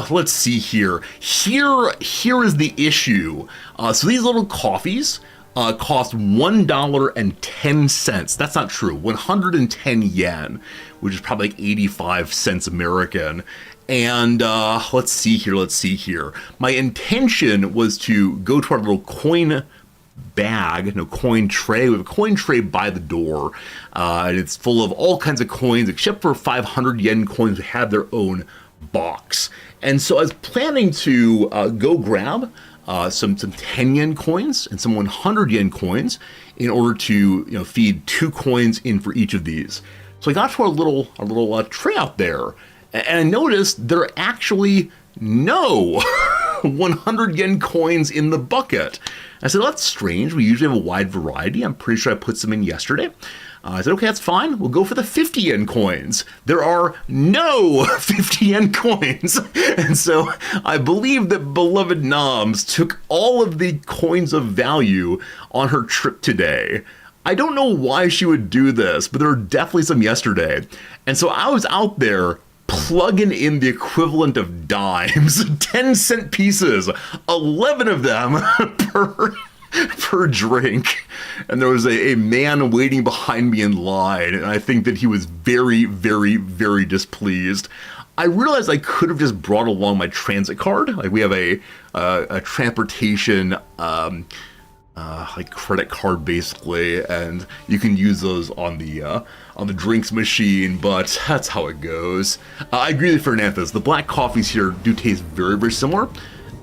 A: Let's see here. Here is the issue. So these little coffees cost $1.10. That's not true. 110 yen, which is probably like 85 cents American. And let's see here. My intention was to go to our little coin tray. We have a coin tray by the door, and it's full of all kinds of coins except for 500 yen coins that have their own box. And so I was planning to go grab some 10 yen coins and some 100 yen coins in order to feed 2 coins in for each of these. So I got to our little tray out there, and I noticed there are actually no 100 yen coins in the bucket. I said, well, that's strange. We usually have a wide variety. I'm pretty sure I put some in yesterday. I said, okay, that's fine. We'll go for the 50 yen coins. There are no 50 yen coins. And so I believe that beloved Noms took all of the coins of value on her trip today. I don't know why she would do this, but there were definitely some yesterday. And so I was out there plugging in the equivalent of dimes, 10-cent pieces, 11 of them per drink. And there was a man waiting behind me in line, and I think that he was very, very, very displeased. I realized I could have just brought along my transit card. Like, we have a transportation like credit card basically, and you can use those on the drinks machine, but that's how it goes. I agree with Fernandez. The black coffees here do taste very, very similar.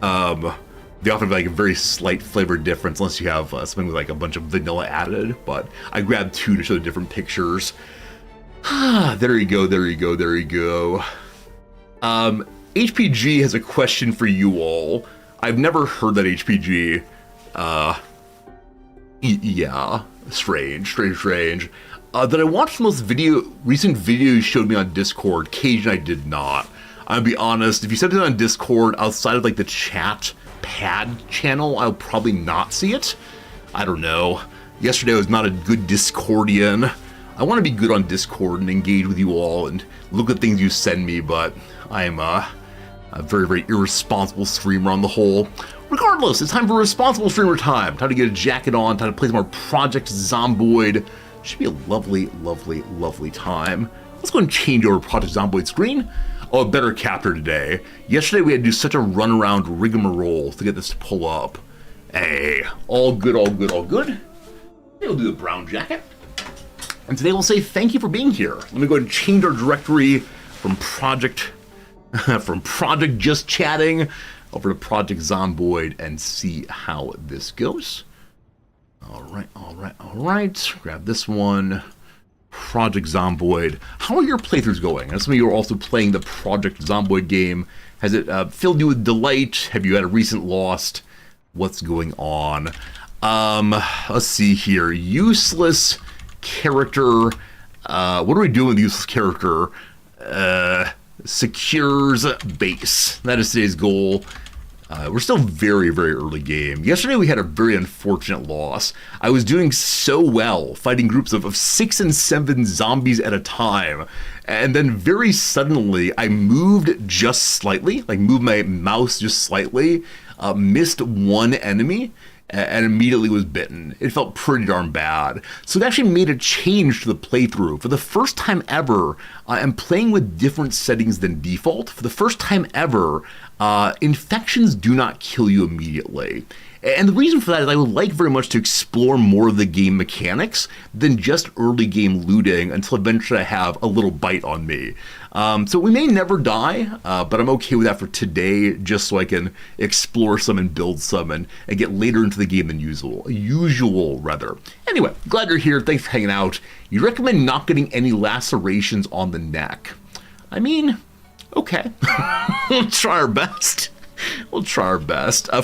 A: They often have like a very slight flavor difference unless you have something with like a bunch of vanilla added, but I grabbed 2 to show the different pictures. There you go. HPG has a question for you all. I've never heard that HPG. Yeah, strange. That I watched the most recent video you showed me on Discord. Cajun, I did not. I'll be honest, if you sent it on Discord outside of like the chat pad channel, I'll probably not see it. I don't know. Yesterday I was not a good Discordian. I want to be good on Discord and engage with you all and look at things you send me, but I am a very, very irresponsible streamer on the whole. Regardless, it's time for responsible streamer time. Time to get a jacket on, time to play some more Project Zomboid. Should be a lovely, lovely, lovely time. Let's go and change over Project Zomboid screen. Oh, a better capture today. Yesterday we had to do such a runaround rigmarole to get this to pull up. Hey, all good. Today we'll do the brown jacket. And today we'll say thank you for being here. Let me go ahead and change our directory from Project Just Chatting over to Project Zomboid and see how this goes. All right. Grab this one. Project Zomboid. How are your playthroughs going? And some of you are also playing the Project Zomboid game. Has it filled you with delight? Have you had a recent lost? What's going on? Let's see here. Useless character. What are we doing with useless character? secures base. That is today's goal. We're still very, very early game. Yesterday we had a very unfortunate loss. I was doing so well fighting groups of 6 and 7 zombies at a time. And then very suddenly I moved just slightly, like moved my mouse just slightly, missed one enemy, and immediately was bitten. It felt pretty darn bad. So it actually made a change to the playthrough. For the first time ever, I'm playing with different settings than default. For the first time ever, infections do not kill you immediately. And the reason for that is I would like very much to explore more of the game mechanics than just early game looting until eventually I have a little bite on me. So we may never die, but I'm okay with that for today, just so I can explore some and build some and get later into the game than usual. Anyway, glad you're here. Thanks for hanging out. You recommend not getting any lacerations on the neck. I mean, okay. We'll try our best.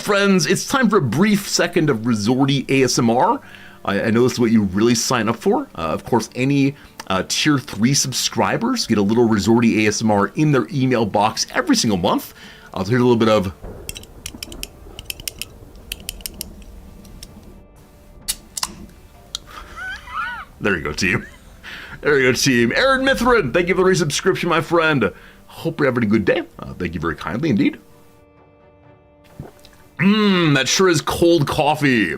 A: Friends, it's time for a brief second of Resorty ASMR. I know this is what you really sign up for. Of course, any Tier 3 subscribers get a little Resorty ASMR in their email box every single month. So here's a little bit of... There you go, team. Aaron Mithrin, thank you for the resubscription, my friend. Hope you're having a good day. Thank you very kindly indeed. That sure is cold coffee.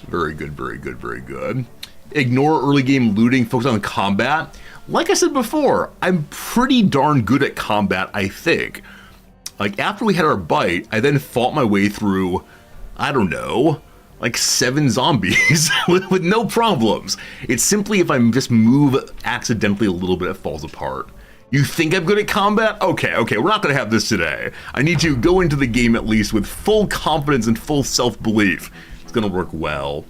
A: Very good. Ignore early game looting, focus on combat. Like I said before, I'm pretty darn good at combat, I think. Like, after we had our bite, I then fought my way through, I don't know, like 7 zombies with no problems. It's simply if I just move accidentally a little bit, it falls apart. You think I'm good at combat? Okay, we're not gonna have this today. I need to go into the game at least with full confidence and full self-belief. It's gonna work well.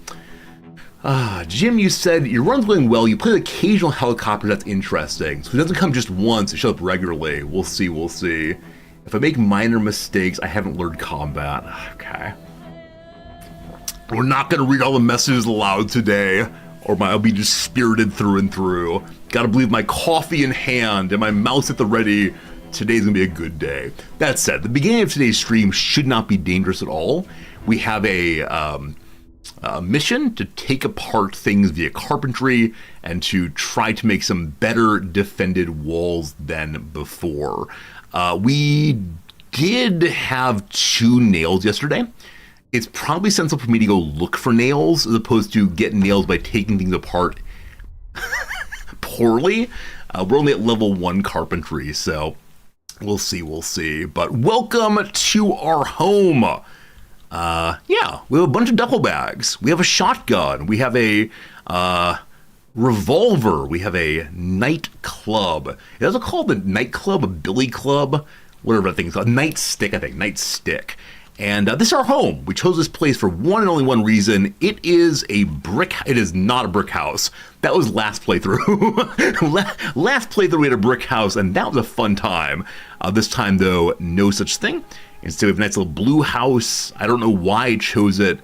A: Jim, you said your run's going well. You play the occasional helicopter. That's interesting. So it doesn't come just once. It shows up regularly. We'll see. If I make minor mistakes, I haven't learned combat. Okay. We're not going to read all the messages aloud today, or I'll be just spirited through and through. Gotta believe my coffee in hand and my mouse at the ready. Today's going to be a good day. That said, the beginning of today's stream should not be dangerous at all. We have a mission to take apart things via carpentry and to try to make some better defended walls than before. We did have 2 nails yesterday. It's probably sensible for me to go look for nails as opposed to get nails by taking things apart poorly. We're only at level 1 carpentry, so we'll see. But welcome to our home. Yeah, we have a bunch of duffel bags. We have a shotgun. We have a revolver. We have a nightclub. It also called the nightclub, a billy club, whatever that thing's called. Nightstick, I think. Nightstick. And this is our home. We chose this place for one and only one reason. It is not a brick house. That was last playthrough. Last playthrough we had a brick house, and that was a fun time. This time, though, no such thing. Instead, we have a nice little blue house. I don't know why I chose it.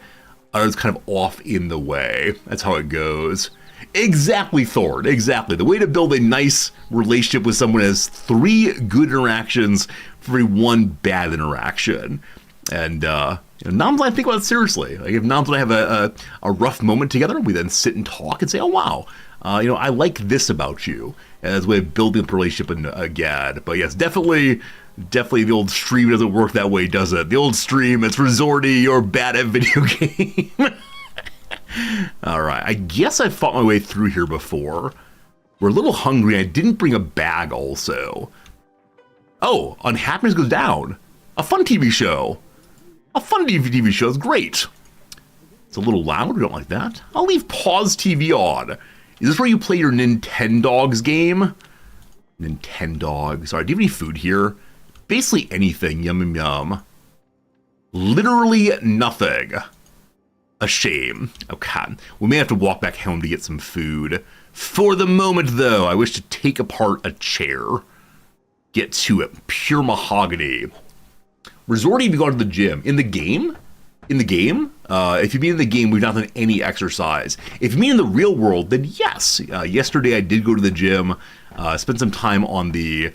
A: It's kind of off in the way. That's how it goes. Exactly, Thor. Exactly. The way to build a nice relationship with someone is 3 good interactions for every 1 bad interaction. And Nams and I think about it seriously. Like if Nams and I have a rough moment together, we then sit and talk and say, "Oh wow, I like this about you," as a way of building a relationship again. But yes, definitely the old stream doesn't work that way, does it? The old stream, it's Resorty, you're bad at video game. All right, I guess I fought my way through here before. We're a little hungry. I didn't bring a bag also. Oh, unhappiness goes down. A fun TV show. A fun TV show is great. It's a little loud. We don't like that. I'll leave pause TV on. Is this where you play your Nintendogs game? Nintendogs. All right, do you have any food here? Basically anything. Yum, yum, yum. Literally nothing. A shame. Okay. We may have to walk back home to get some food. For the moment, though, I wish to take apart a chair. Get to it. Pure mahogany. Resorty, if you go to the gym. In the game? If you mean in the game, we've not done any exercise. If you mean in the real world, then yes. Yesterday I did go to the gym, spent some time on the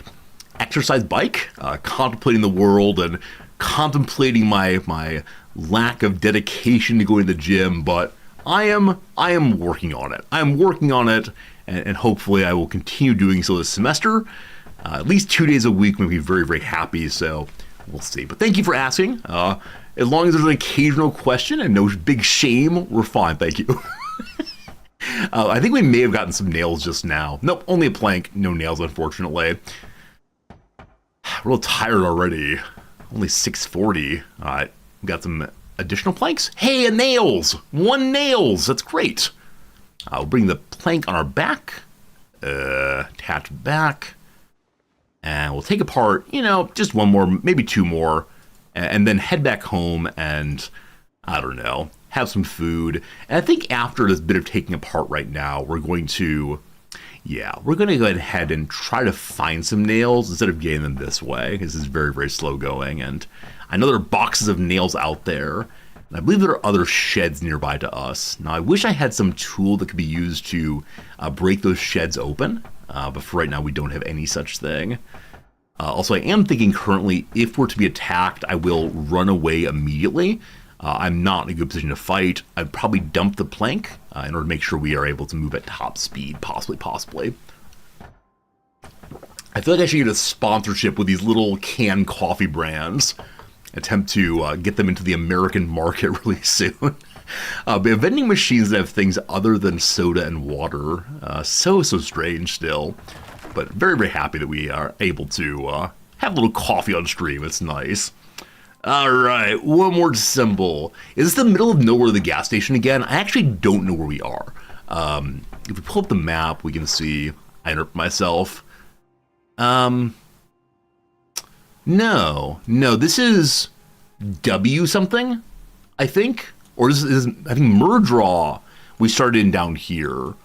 A: exercise bike, contemplating the world and contemplating my lack of dedication to going to the gym, but I am working on it. I'm working on it, and hopefully I will continue doing so this semester. At least 2 days a week makes me very, very happy, so we'll see. But thank you for asking. As long as there's an occasional question and no big shame, we're fine, thank you. I think we may have gotten some nails just now. Nope, only a plank, no nails, unfortunately. We're a little tired already. Only 6:40. All right, we got some additional planks. Hey, a nails! 1 nails, that's great. We'll bring the plank on our back. Attach back. And we'll take apart, just 1 more, maybe 2 more. And then head back home and, I don't know, have some food. And I think after this bit of taking apart right now, we're going to go ahead and try to find some nails instead of getting them this way. This is very, very slow going. And I know there are boxes of nails out there. And I believe there are other sheds nearby to us. Now, I wish I had some tool that could be used to break those sheds open. But for right now, we don't have any such thing. Also, I am thinking currently, if we're to be attacked, I will run away immediately. I'm not in a good position to fight. I'd probably dump the plank in order to make sure we are able to move at top speed, possibly. I feel like I should get a sponsorship with these little canned coffee brands. Attempt to get them into the American market really soon. But vending machines that have things other than soda and water. So strange still. But very, very happy that we are able to have a little coffee on stream. It's nice. All right, one more symbol. Is this the middle of nowhere, the gas station again? I actually don't know where we are. If we pull up the map, we can see. I interrupt myself. No, this is W something, I think. Or this is I think Murdraw we started in down here.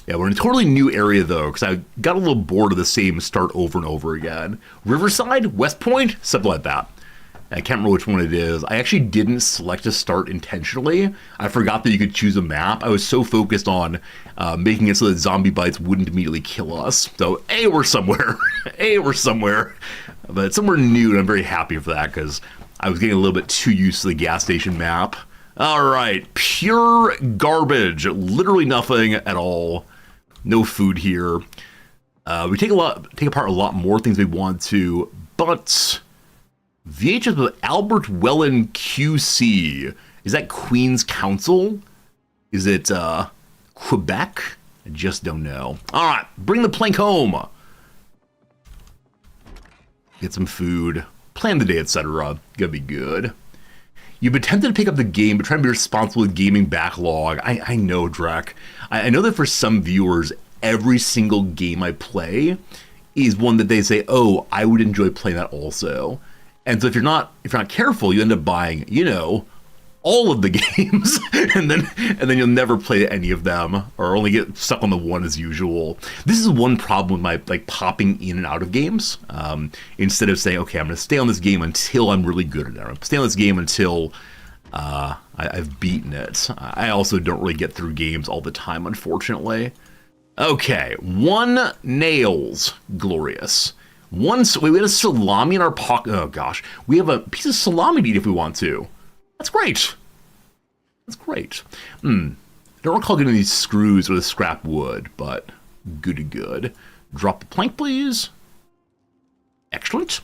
A: Yeah, we're in a totally new area, though, because I got a little bored of the same start over and over again. Riverside? West Point? Something like that. I can't remember which one it is. I actually didn't select a start intentionally. I forgot that you could choose a map. I was so focused on making it so that zombie bites wouldn't immediately kill us. So, hey, we're somewhere. We're somewhere. But it's somewhere new, and I'm very happy for that, because I was getting a little bit too used to the gas station map. All right, pure garbage. Literally nothing at all. No food here. We take apart a lot more things we want to, but VHS with Albert Wellen QC. Is that Queen's Council? Is it Quebec? I just don't know. All right, bring the plank home. Get some food, plan the day, etc. Gonna be good. You've been tempted to pick up the game, but trying to be responsible with gaming backlog. I know, Drek. I know that for some viewers, every single game I play is one that they say, oh, I would enjoy playing that also. And so if you're not careful, you end up buying, all of the games, and then you'll never play any of them, or only get stuck on the one as usual. This is one problem with my popping in and out of games. Instead of saying, okay, I'm going to stay on this game until I'm really good at it. I'm going to stay on this game until I've beaten it. I also don't really get through games all the time, unfortunately. Okay, 1 nails, glorious. We had a salami in our pocket. Oh gosh, we have a piece of salami to eat if we want to. That's great. That's great. I don't recall getting these screws or the scrap wood, but good. Drop the plank, please. Excellent.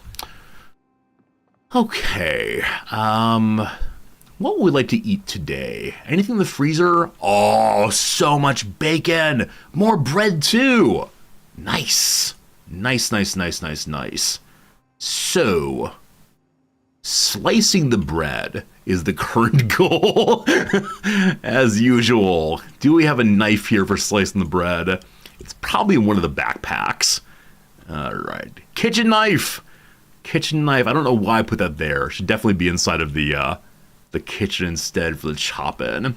A: Okay. What would we like to eat today? Anything in the freezer? Oh, so much bacon. More bread, too. Nice. Nice. So, slicing the bread is the current goal, as usual. Do we have a knife here for slicing the bread? It's probably in one of the backpacks. All right, kitchen knife. I don't know why I put that there. It should definitely be inside of the kitchen instead for the chop-in.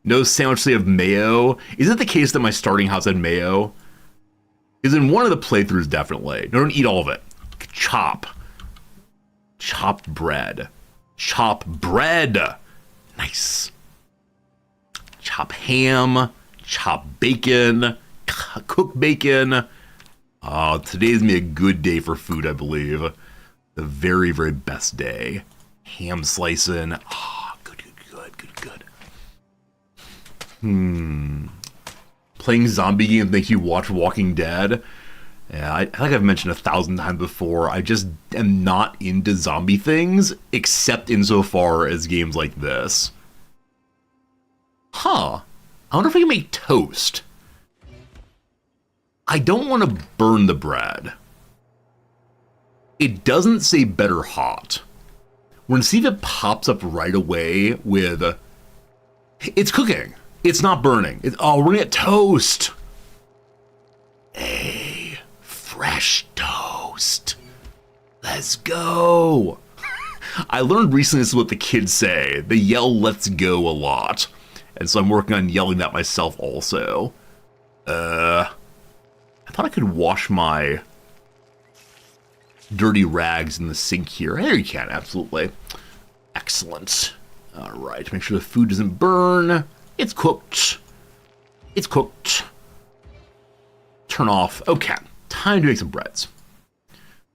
A: No sandwich today of mayo. Is it the case that my starting house had mayo? Is in one of the playthroughs, definitely. No, don't eat all of it. Chopped bread. Nice. Chop ham. Chop bacon. Cook bacon. Today's gonna be a good day for food, I believe. The very, very best day. Ham slicing. Good. Playing zombie games make you watch Walking Dead. Yeah, I think I've mentioned 1,000 times before. I just am not into zombie things, except insofar as games like this. I wonder if I can make toast. I don't want to burn the bread. It doesn't say better hot. We're going to see if it pops up right away with... It's cooking. It's not burning. We're going to get toast. Hey, fresh toast. Let's go. I learned recently this is what the kids say. They yell "let's go" a lot. And so I'm working on yelling that myself also. I thought I could wash my dirty rags in the sink here. There you can, absolutely. Excellent. All right, make sure the food doesn't burn. It's cooked. It's cooked. Turn off. Okay, time to make some breads.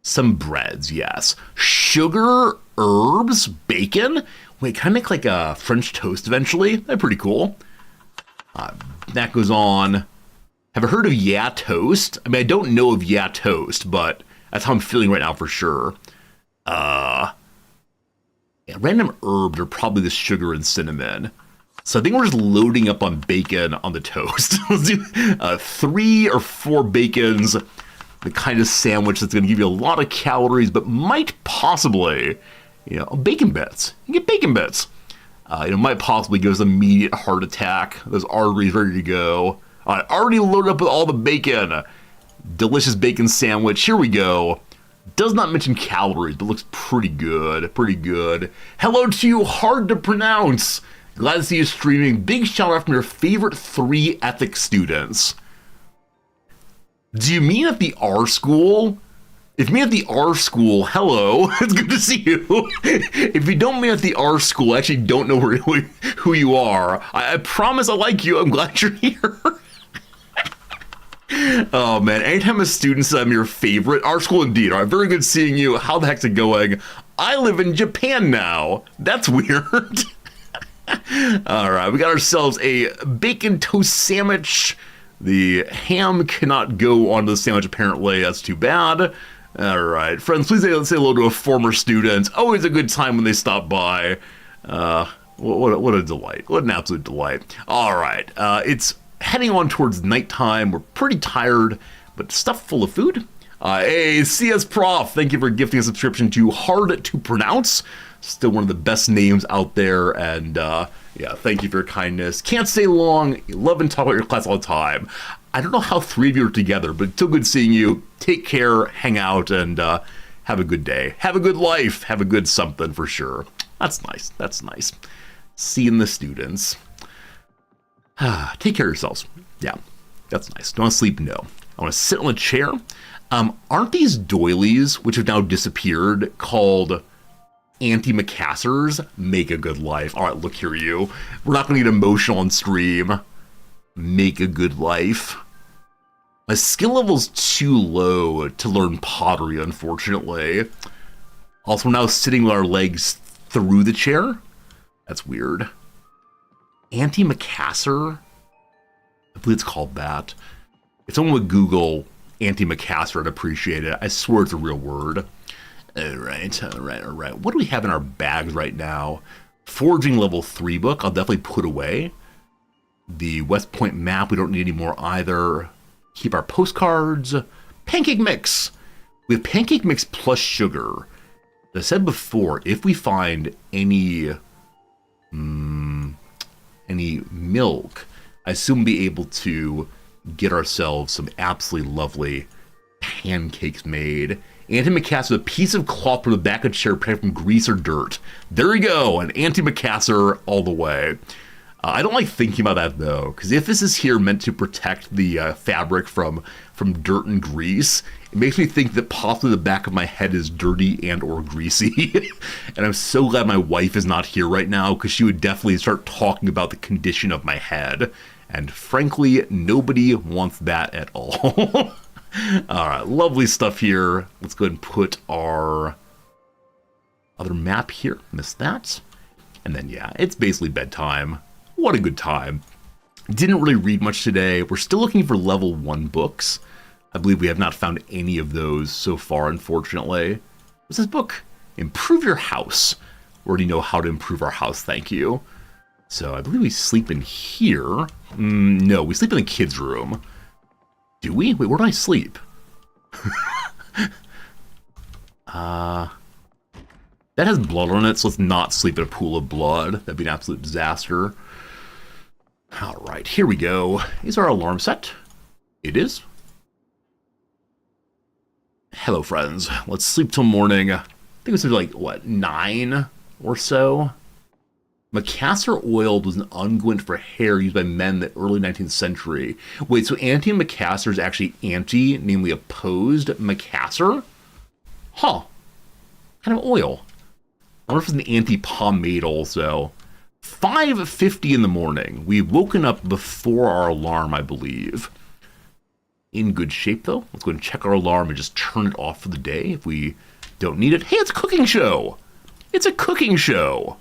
A: Some breads, yes. Sugar, herbs, bacon. Wait, can I make like a French toast eventually? That'd be pretty cool. That goes on. Have I heard of Yeah Toast? I mean, I don't know of Yeah Toast, but that's how I'm feeling right now for sure. Yeah, random herbs are probably the sugar and cinnamon. So I think we're just loading up on bacon on the toast. Let's do 3 or 4 bacons. The kind of sandwich that's going to give you a lot of calories, but might possibly, bacon bits. You get bacon bits. Might possibly give us an immediate heart attack. Those arteries ready to go. Already loaded up with all the bacon. Delicious bacon sandwich. Here we go. Does not mention calories, but looks pretty good. Pretty good. Hello to you, hard to pronounce. Glad to see you streaming. Big shout out from your favorite 3 ethics students. Do you mean at the R school? If you mean at the R school, hello. It's good to see you. If you don't mean at the R school, I actually don't know who you are. I promise I like you. I'm glad you're here. Oh man, anytime a student says I'm your favorite, R school indeed. All right, very good seeing you. How the heck's it going? I live in Japan now. That's weird. All right, we got ourselves a bacon toast sandwich. The ham cannot go onto the sandwich, apparently. That's too bad. All right, friends, please say hello to a former student. Always a good time when they stop by. What a delight. What an absolute delight. All right, it's heading on towards nighttime. We're pretty tired, but stuffed full of food. Hey, CS Prof, thank you for gifting a subscription to Hard to Pronounce. Still one of the best names out there, and yeah, thank you for your kindness. Can't stay long. Love and talk about your class all the time. I don't know how 3 of you are together, but it's still good seeing you. Take care, hang out, and have a good day. Have a good life. Have a good something for sure. That's nice. That's nice. Seeing the students. Take care of yourselves. Yeah, that's nice. Don't want to sleep? No. I want to sit on a chair. Aren't these doilies, which have now disappeared, called anti-macassars? Make a good life. All right, look here, you. We're not going to get emotional on stream. Make a good life. My skill level's too low to learn pottery, unfortunately. Also, we're now sitting with our legs through the chair. That's weird. Anti-macassar? I believe it's called that. If someone would Google anti-macassar, I'd appreciate it. I swear it's a real word. All right. What do we have in our bags right now? Foraging level 3 book, I'll definitely put away. The West Point map, we don't need any more either. Keep our postcards. Pancake mix. We have pancake mix plus sugar. As I said before, if we find any milk, I assume we'll be able to get ourselves some absolutely lovely pancakes made. Antimacassar, a piece of cloth from the back of a chair protected from grease or dirt. There we go, an antimacassar all the way. I don't like thinking about that though, because if this is here meant to protect the fabric from dirt and grease, it makes me think that possibly the back of my head is dirty and or greasy. And I'm so glad my wife is not here right now, because she would definitely start talking about the condition of my head. And frankly, nobody wants that at all. All right, lovely stuff here. Let's go ahead and put our other map here. Missed that. And then, yeah, it's basically bedtime. What a good time. Didn't really read much today. We're still looking for level 1 books. I believe we have not found any of those so far, unfortunately. What's this book? Improve your house. We already know how to improve our house, thank you. So I believe we sleep in here. No, we sleep in the kids' room. Do we? Wait, where do I sleep? That has blood on it, so let's not sleep in a pool of blood. That'd be an absolute disaster. All right, here we go. Is our alarm set? It is. Hello, friends. Let's sleep till morning. I think it's like, what, 9 or so? Macassar oil was an unguent for hair used by men in the early 19th century. Wait, so anti and Macassar is actually anti, namely opposed Macassar? Huh. Kind of oil. I wonder if it's an anti-pomade also. 5:50 in the morning. We've woken up before our alarm, I believe. In good shape, though. Let's go ahead and check our alarm and just turn it off for the day if we don't need it. Hey, it's a cooking show! It's a cooking show!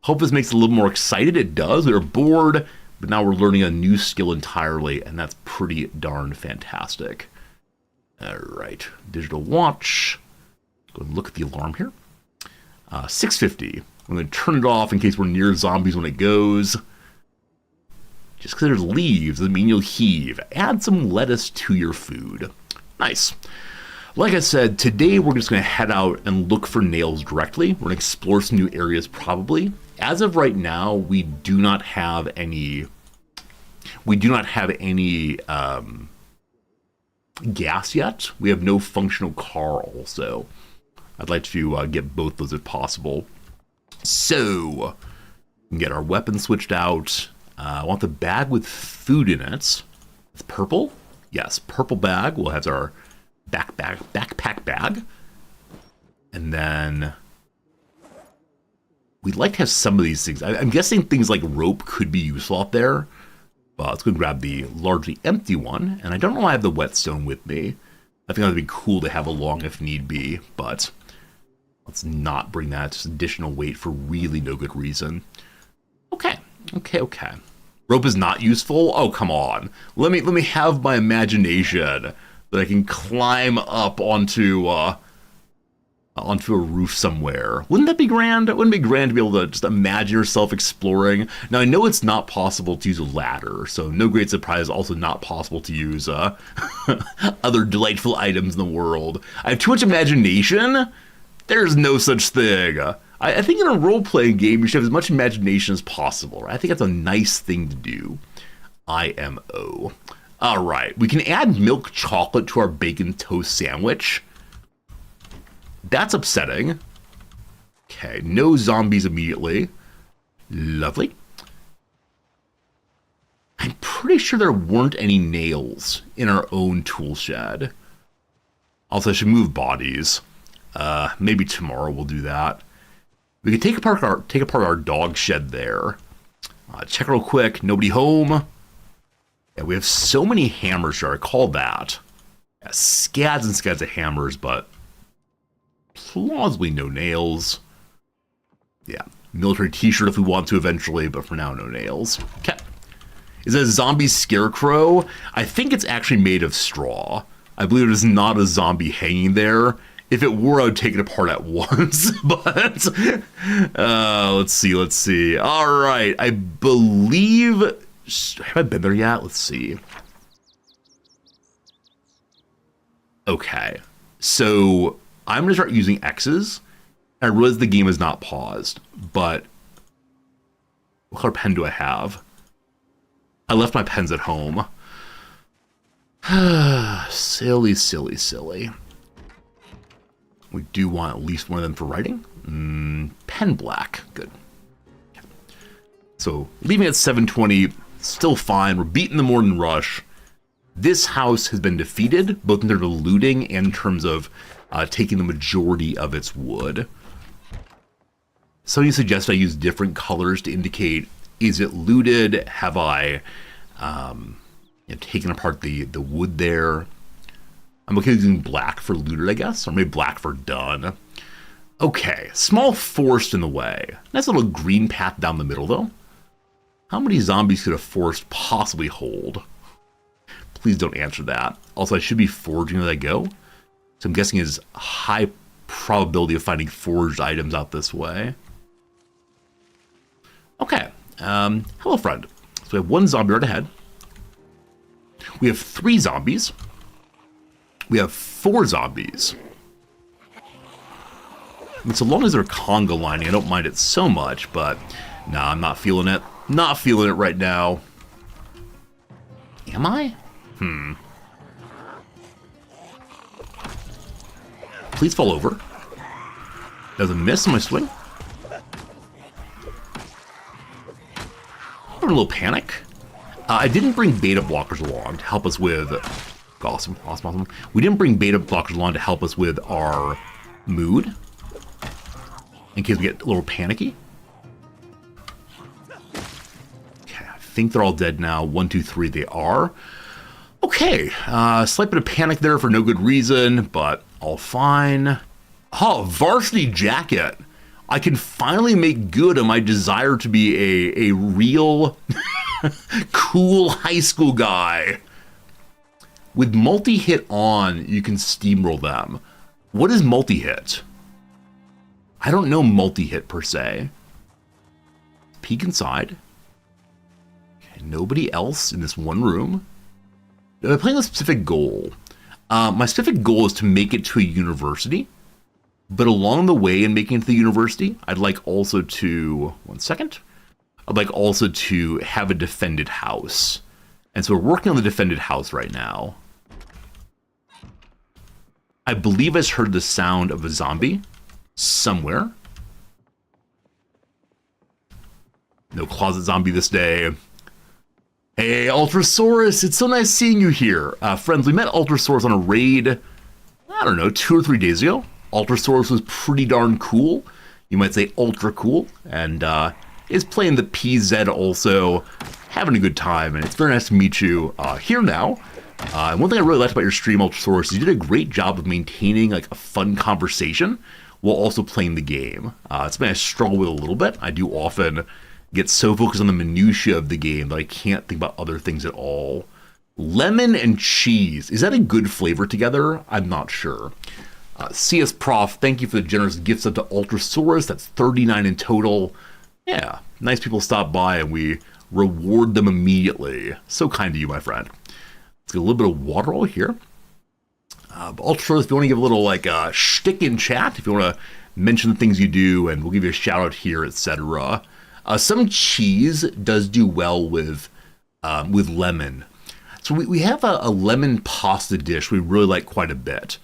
A: Hope this makes it a little more excited. It does. We were bored, but now we're learning a new skill entirely, and that's pretty darn fantastic. All right. Digital watch. Go and look at the alarm here. 6:50. I'm going to turn it off in case we're near zombies when it goes. Just because there's leaves doesn't mean you'll heave. Add some lettuce to your food. Nice. Like I said, today we're just going to head out and look for nails directly. We're going to explore some new areas probably. As of right now, we do not have any gas yet. We have no functional car also. I'd like to get both those if possible. So, get our weapon switched out. I want the bag with food in it. It's purple? Yes, purple bag. We'll have our backpack bag. And then we'd like to have some of these things. I'm guessing things like rope could be useful out there. But let's go and grab the largely empty one. And I don't know why I have the whetstone with me. I think that would be cool to have along if need be, but let's not bring that. Just additional weight for really no good reason. Okay. Rope is not useful? Oh, come on. Let me have my imagination that I can climb up onto a roof somewhere. Wouldn't that be grand? Wouldn't it be grand to be able to just imagine yourself exploring? Now, I know it's not possible to use a ladder, so no great surprise, also not possible to use other delightful items in the world. I have too much imagination? There's no such thing. I think in a role-playing game, you should have as much imagination as possible. Right? I think that's a nice thing to do. IMO. All right, we can add milk chocolate to our bacon toast sandwich. That's upsetting. Okay, no zombies immediately. Lovely. I'm pretty sure there weren't any nails in our own tool shed. Also, I should move bodies. Maybe tomorrow we'll do that. We can take apart our dog shed there. Check real quick. Nobody home. Yeah, we have so many hammers here. I call that. Yeah, scads and scads of hammers, but plausibly no nails. Yeah, military t-shirt if we want to eventually, but for now, no nails. Okay. Is it a zombie scarecrow? I think it's actually made of straw. I believe it is not a zombie hanging there. If it were, I would take it apart at once, but let's see. All right, I believe, have I been there yet? Let's see. Okay, so I'm gonna start using X's. I realize the game is not paused, but what color pen do I have? I left my pens at home. Silly. We do want at least one of them for writing. Pen black, good. Okay. So leaving at 7:20, still fine. We're beating the morning rush. This house has been defeated, both in terms of looting and in terms of taking the majority of its wood. Somebody suggested I use different colors to indicate, is it looted? Have I taken apart the wood there? I'm okay with using black for looted, I guess, or maybe black for done. Okay, small forest in the way. Nice little green path down the middle, though. How many zombies could a forest possibly hold? Please don't answer that. Also, I should be foraging as I go. So I'm guessing it's high probability of finding foraged items out this way. Okay. Hello, friend. So we have one zombie right ahead. We have 3 zombies. We have 4 zombies. I mean, so long as they're conga lining, I don't mind it so much, but nah, I'm not feeling it. Not feeling it right now. Am I? Please fall over. Doesn't miss on my swing. I'm in a little panic. I didn't bring beta blockers along to help us with... Awesome. We didn't bring beta blockers along to help us with our mood, in case we get a little panicky. Okay, I think they're all dead now. 1, 2, 3, they are. Okay, slight bit of panic there for no good reason, but all fine. Oh, varsity jacket. I can finally make good on my desire to be a real cool high school guy. With multi-hit on, you can steamroll them. What is multi-hit? I don't know multi-hit per se. Peek inside. Okay, nobody else in this one room. Am I playing a specific goal? My specific goal is to make it to a university. But along the way in making it to the university, I'd like also to... One second. I'd like also to have a defended house. And so we're working on the defended house right now. I believe I heard the sound of a zombie somewhere. No closet zombie this day. Hey, Ultrasaurus, it's so nice seeing you here. Friends, we met Ultrasaurus on a raid, I don't know, 2 or 3 days ago. Ultrasaurus was pretty darn cool. You might say ultra cool. And is playing the PZ also, having a good time. And it's very nice to meet you here now. And one thing I really liked about your stream, Ultrasaurus, is you did a great job of maintaining like a fun conversation while also playing the game. It's something I struggle with a little bit. I do often get so focused on the minutiae of the game that I can't think about other things at all. Lemon and cheese. Is that a good flavor together? I'm not sure. CS Prof, thank you for the generous gifts up to Ultrasaurus. That's 39 in total. Yeah, nice people stop by and we reward them immediately. So kind to you, my friend. Let's get a little bit of water over here. Ultrasaurus, if you want to give a little like shtick in chat, if you want to mention the things you do, and we'll give you a shout out here, etc. Some cheese does do well with lemon. So we have a lemon pasta dish we really like quite a bit.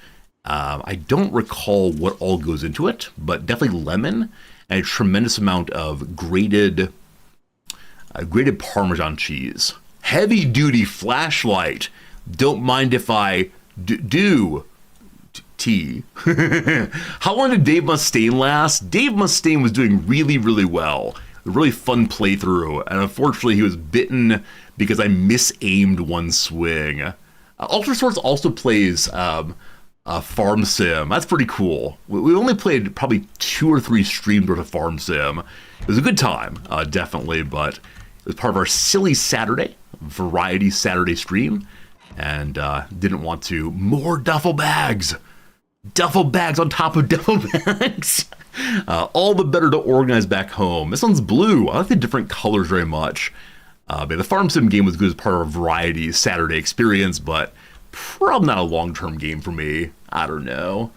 A: I don't recall what all goes into it, but definitely lemon and a tremendous amount of grated Parmesan cheese. Heavy duty flashlight. Don't mind if I do. T. How long did Dave Mustaine last? Dave Mustaine was doing really, really well. A really fun playthrough, and unfortunately he was bitten because I misaimed one swing. Ultrasaurus also plays Farm Sim. That's pretty cool. We only played probably 2 or 3 streams worth of Farm Sim. It was a good time, definitely, but it was part of our silly Saturday, variety Saturday stream, and didn't want to. More duffel bags! Duffel bags on top of duffel bags! All the better to organize back home. This one's blue. I like the different colors very much. But the Farm Sim game was good as part of a variety Saturday experience, but probably not a long-term game for me. I don't know.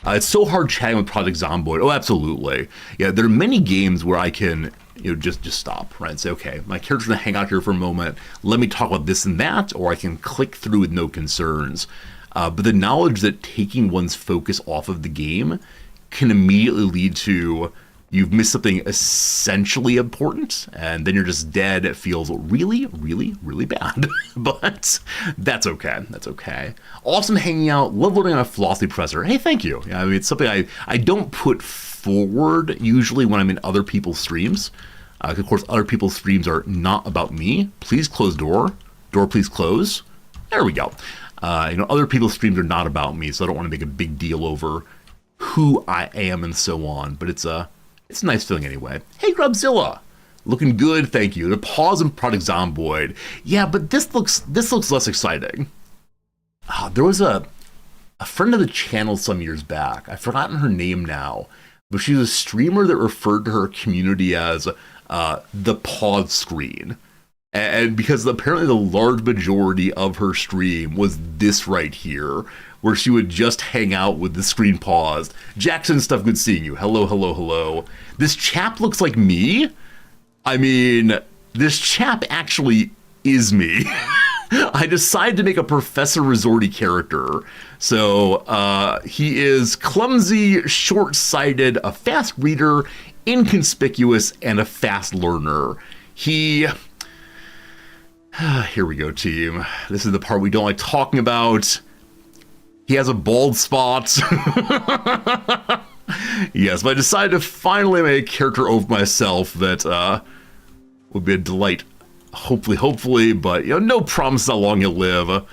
A: It's so hard chatting with Project Zomboid. Oh, absolutely. Yeah, there are many games where I can, just stop, right? And say, okay, my character's gonna hang out here for a moment. Let me talk about this and that, or I can click through with no concerns. But the knowledge that taking one's focus off of the game can immediately lead to you've missed something essentially important, and then you're just dead. It feels really, really, really bad. But that's okay. That's okay. Awesome hanging out. Love learning on a Flossy Professor. Hey, thank you. Yeah, I mean, it's something I don't put forward usually when I'm in other people's streams. Of course, other people's streams are not about me. Please close door. Door, please close. There we go. Other people's streams are not about me, so I don't want to make a big deal over who I am and so on. But it's a nice feeling anyway. Hey, Grubzilla, looking good, thank you. The pause in Project Zomboid. Yeah, but this looks less exciting. There was a friend of the channel some years back. I've forgotten her name now, but she's a streamer that referred to her community as the pause screen. And because apparently the large majority of her stream was this right here, where she would just hang out with the screen paused. Jackson stuff, good seeing you. Hello, hello, hello. This chap looks like me. I mean, this chap actually is me. I decided to make a Professor Resorty character. So he is clumsy, short-sighted, a fast reader, inconspicuous, and a fast learner. Here we go, team. This is the part we don't like talking about. He has a bald spot. Yes, but I decided to finally make a character over myself that would be a delight. Hopefully, but no promise how long he'll live.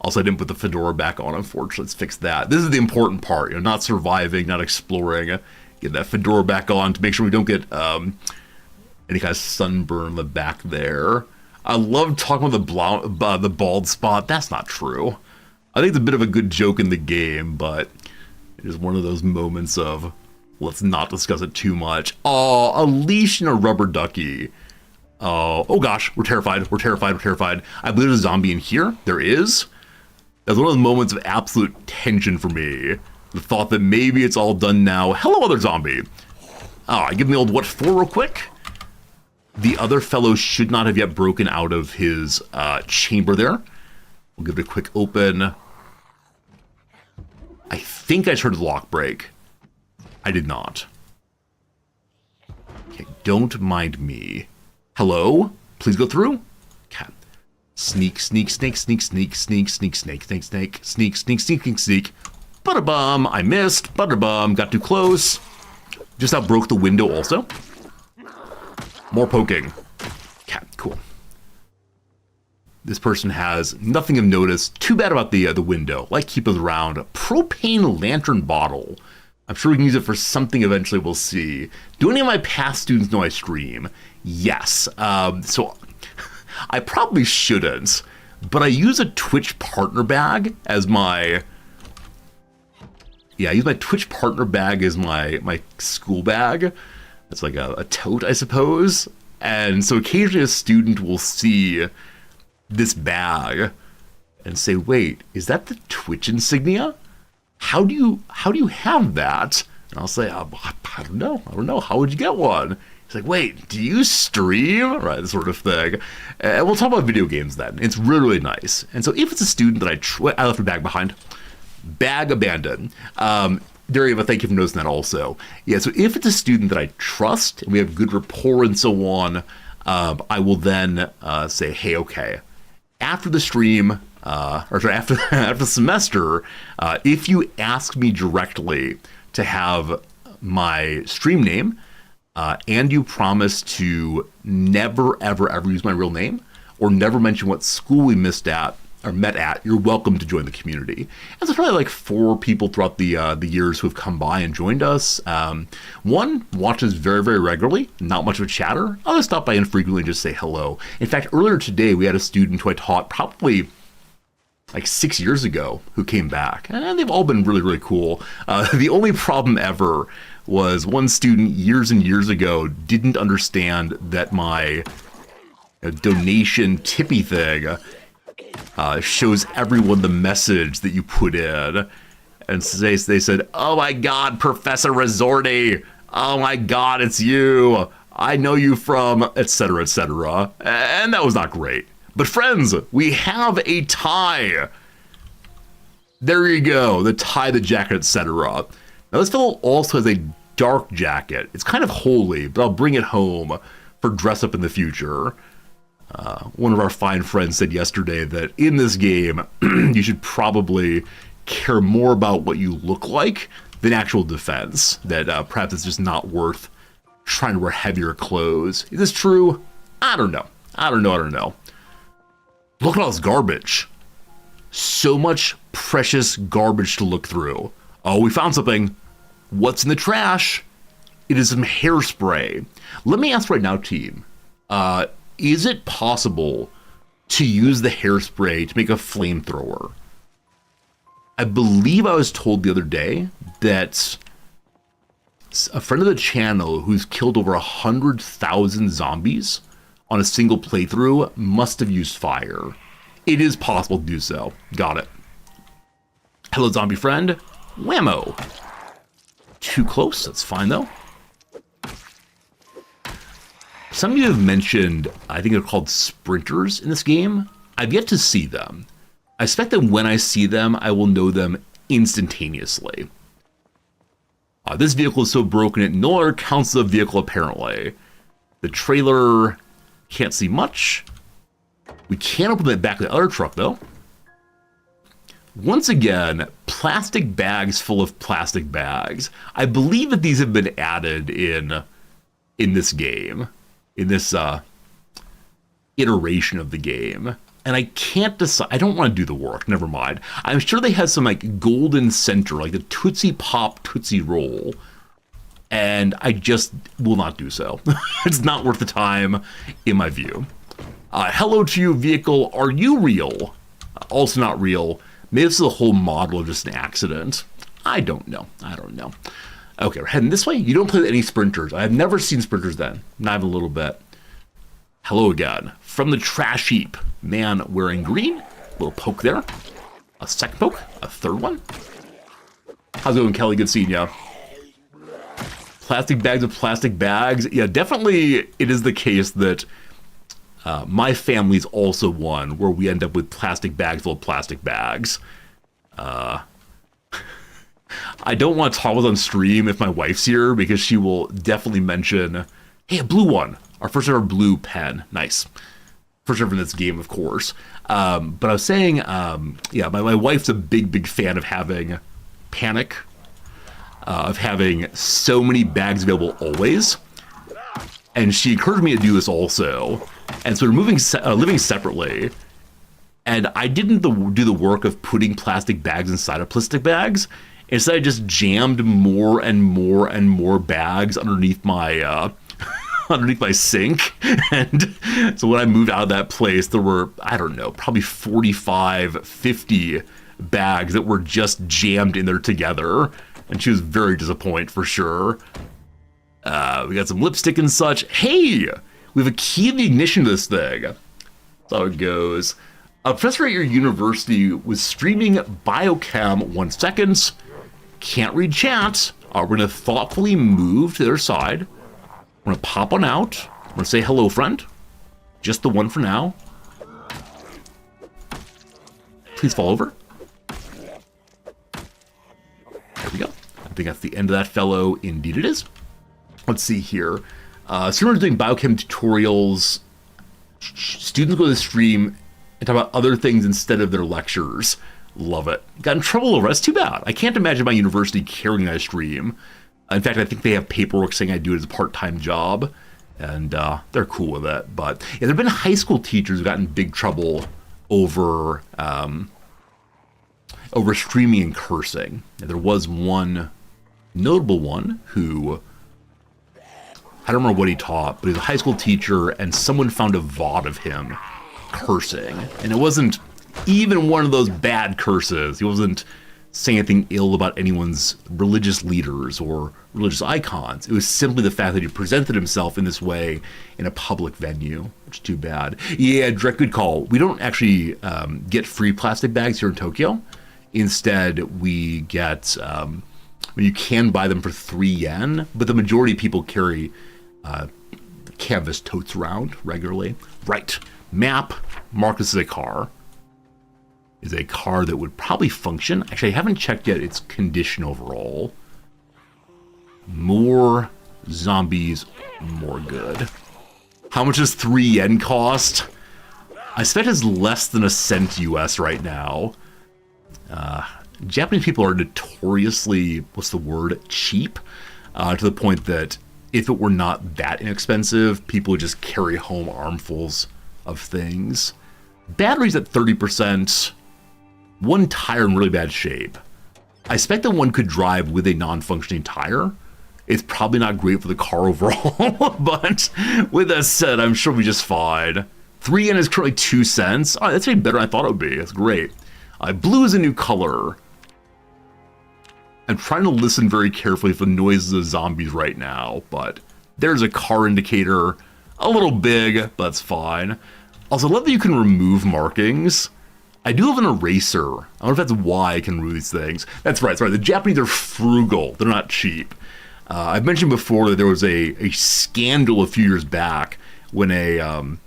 A: Also, I didn't put the fedora back on, unfortunately. Let's fix that. This is the important part, not surviving, not exploring. Get that fedora back on to make sure we don't get any kind of sunburn in the back there. I love talking about the bald spot. That's not true. I think it's a bit of a good joke in the game, but it is one of those moments of let's not discuss it too much. Oh, a leash and a rubber ducky. Oh gosh, we're terrified. I believe there's a zombie in here. There is. That's one of those moments of absolute tension for me. The thought that maybe it's all done now. Hello, other zombie. I give him the old what for real quick. The other fellow should not have yet broken out of his chamber there. We'll give it a quick open. I think I heard the lock break. I did not. Okay, don't mind me. Hello? Please go through? Okay. Sneak. Butterbum, I missed. Butterbum, got too close. Just outbroke the window also. More poking. Okay, cool. This person has nothing of notice. Too bad about the window. Like keep it around. Propane lantern bottle. I'm sure we can use it for something eventually, we'll see. Do any of my past students know I stream? Yes. So I probably shouldn't, but I use a Twitch partner bag as my... Yeah, I use my Twitch partner bag as my school bag. It's like a tote, I suppose. And so occasionally a student will see this bag and say, wait, is that the Twitch insignia? How do you have that? And I'll say, I don't know. How would you get one? He's like, wait, do you stream? Right, this sort of thing. And we'll talk about video games then. It's really, really nice. And so if it's a student that I left a bag behind. Bag abandoned. Darieva, thank you for noticing that also. Yeah, so if it's a student that I trust and we have good rapport and so on, I will then say, hey, okay. After the stream, after the semester, if you ask me directly to have my stream name, and you promise to never, ever, ever use my real name, or never mention what school we met at, you're welcome to join the community. And so probably like 4 people throughout the years who have come by and joined us. One watches very, very regularly, not much of a chatter. Others stop by infrequently and just say hello. In fact, earlier today, we had a student who I taught probably like 6 years ago who came back, and they've all been really, really cool. The only problem ever was one student years and years ago didn't understand that my donation tippy thing shows everyone the message that you put in. And so they said, oh my God, Professor Resorty. Oh my God, it's you. I know you from, etc., etc. And that was not great. But friends, we have a tie. There you go, the tie, the jacket, etc. Now this fellow also has a dark jacket. It's kind of holy, but I'll bring it home for dress up in the future. One of our fine friends said yesterday that in this game, you should probably care more about what you look like than actual defense. That perhaps it's just not worth trying to wear heavier clothes. Is this true? I don't know. Look at all this garbage. So much precious garbage to look through. Oh, we found something. What's in the trash? It is some hairspray. Let me ask right now, team. Is it possible to use the hairspray to make a flamethrower? I believe I was told the other day that a friend of the channel who's killed over 100,000 zombies on a single playthrough must have used fire. It is possible to do so. Got it. Hello, zombie friend. Whammo. Too close. That's fine, though. Some of you have mentioned, I think they're called sprinters in this game. I've yet to see them. I expect that when I see them, I will know them instantaneously. This vehicle is so broken it no longer counts as a vehicle, apparently. The trailer can't see much. We can open the back of the other truck, though. Once again, plastic bags full of plastic bags. I believe that these have been added in this game, in this iteration of the game. And I can't decide. I don't want to do the work. Never mind. I'm sure they have some like golden center, like the Tootsie Pop Tootsie Roll. And I just will not do so. It's not worth the time, in my view. Hello to you, vehicle. Are you real? Also not real. Maybe this is a whole model of just an accident. I don't know. Okay, we're heading this way. You don't play with any sprinters. I've never seen sprinters then. Not even a little bit. Hello again. From the trash heap. Man wearing green. A little poke there. A second poke. A third one. How's it going, Kelly? Good seeing ya. Plastic bags of plastic bags. Yeah, definitely it is the case that my family's also one where we end up with plastic bags full of plastic bags. I don't want to talk about on stream if my wife's here because she will definitely mention, hey, a blue one. Our first ever blue pen. Nice. First ever in this game, of course. But I was saying, yeah, my wife's a big fan of having panic, of having so many bags available always. And she encouraged me to do this also. And so we're living separately. And I didn't do the work of putting plastic bags inside of plastic bags. Instead, I just jammed more and more bags underneath my underneath my sink. And so when I moved out of that place, there were, I don't know, probably 45, 50 bags that were just jammed in there together. And she was very disappointed for sure. We got some lipstick and such. Hey, we have a key in the ignition to this thing. That's how it goes. A professor at your university was streaming biochem 1 second. Can't read chat. We're going to thoughtfully move to their side. We're going to pop on out. We're going to say hello, friend. Just the one for now. Please fall over. There we go. I think that's the end of that fellow. Indeed it is. Let's see here. Streamers doing biochem tutorials. Students go to the stream and talk about other things instead of their lectures. Love it. Got in trouble over it. That's too bad. I can't imagine my university carrying that stream. In fact, I think they have paperwork saying I do it as a part-time job, and they're cool with it. But yeah, there have been high school teachers who got in big trouble over streaming and cursing. And there was one notable one who, I don't remember what he taught, but he was a high school teacher, and someone found a VOD of him cursing. And it wasn't even one of those bad curses. He wasn't saying anything ill about anyone's religious leaders or religious icons. It was simply the fact that he presented himself in this way in a public venue, which is too bad. Yeah, direct, good call. We don't actually get free plastic bags here in Tokyo. Instead, we get, you can buy them for 3 yen, but the majority of people carry canvas totes around regularly. Right. Map, mark this as a car. Is a car that would probably function. Actually, I haven't checked yet its condition overall. More zombies, more good. How much does 3 yen cost? I expect it's less than a cent US right now. Japanese people are notoriously, what's the word, cheap, to the point that if it were not that inexpensive, people would just carry home armfuls of things. Batteries at 30%. One tire in really bad shape. I expect that one could drive with a non-functioning tire. It's probably not great for the car overall, but with that said, I'm sure we just fine. 3 yen is currently 2 cents. Oh, that's even better than I thought it would be. That's great. Blue is a new color. I'm trying to listen very carefully for the noises of zombies right now, but there's a car indicator. A little big, but that's fine. Also, I love that you can remove markings. I do have an eraser. I don't know if that's why I can remove these things. That's right, sorry. The Japanese are frugal. They're not cheap. I've mentioned before that there was a scandal a few years back when an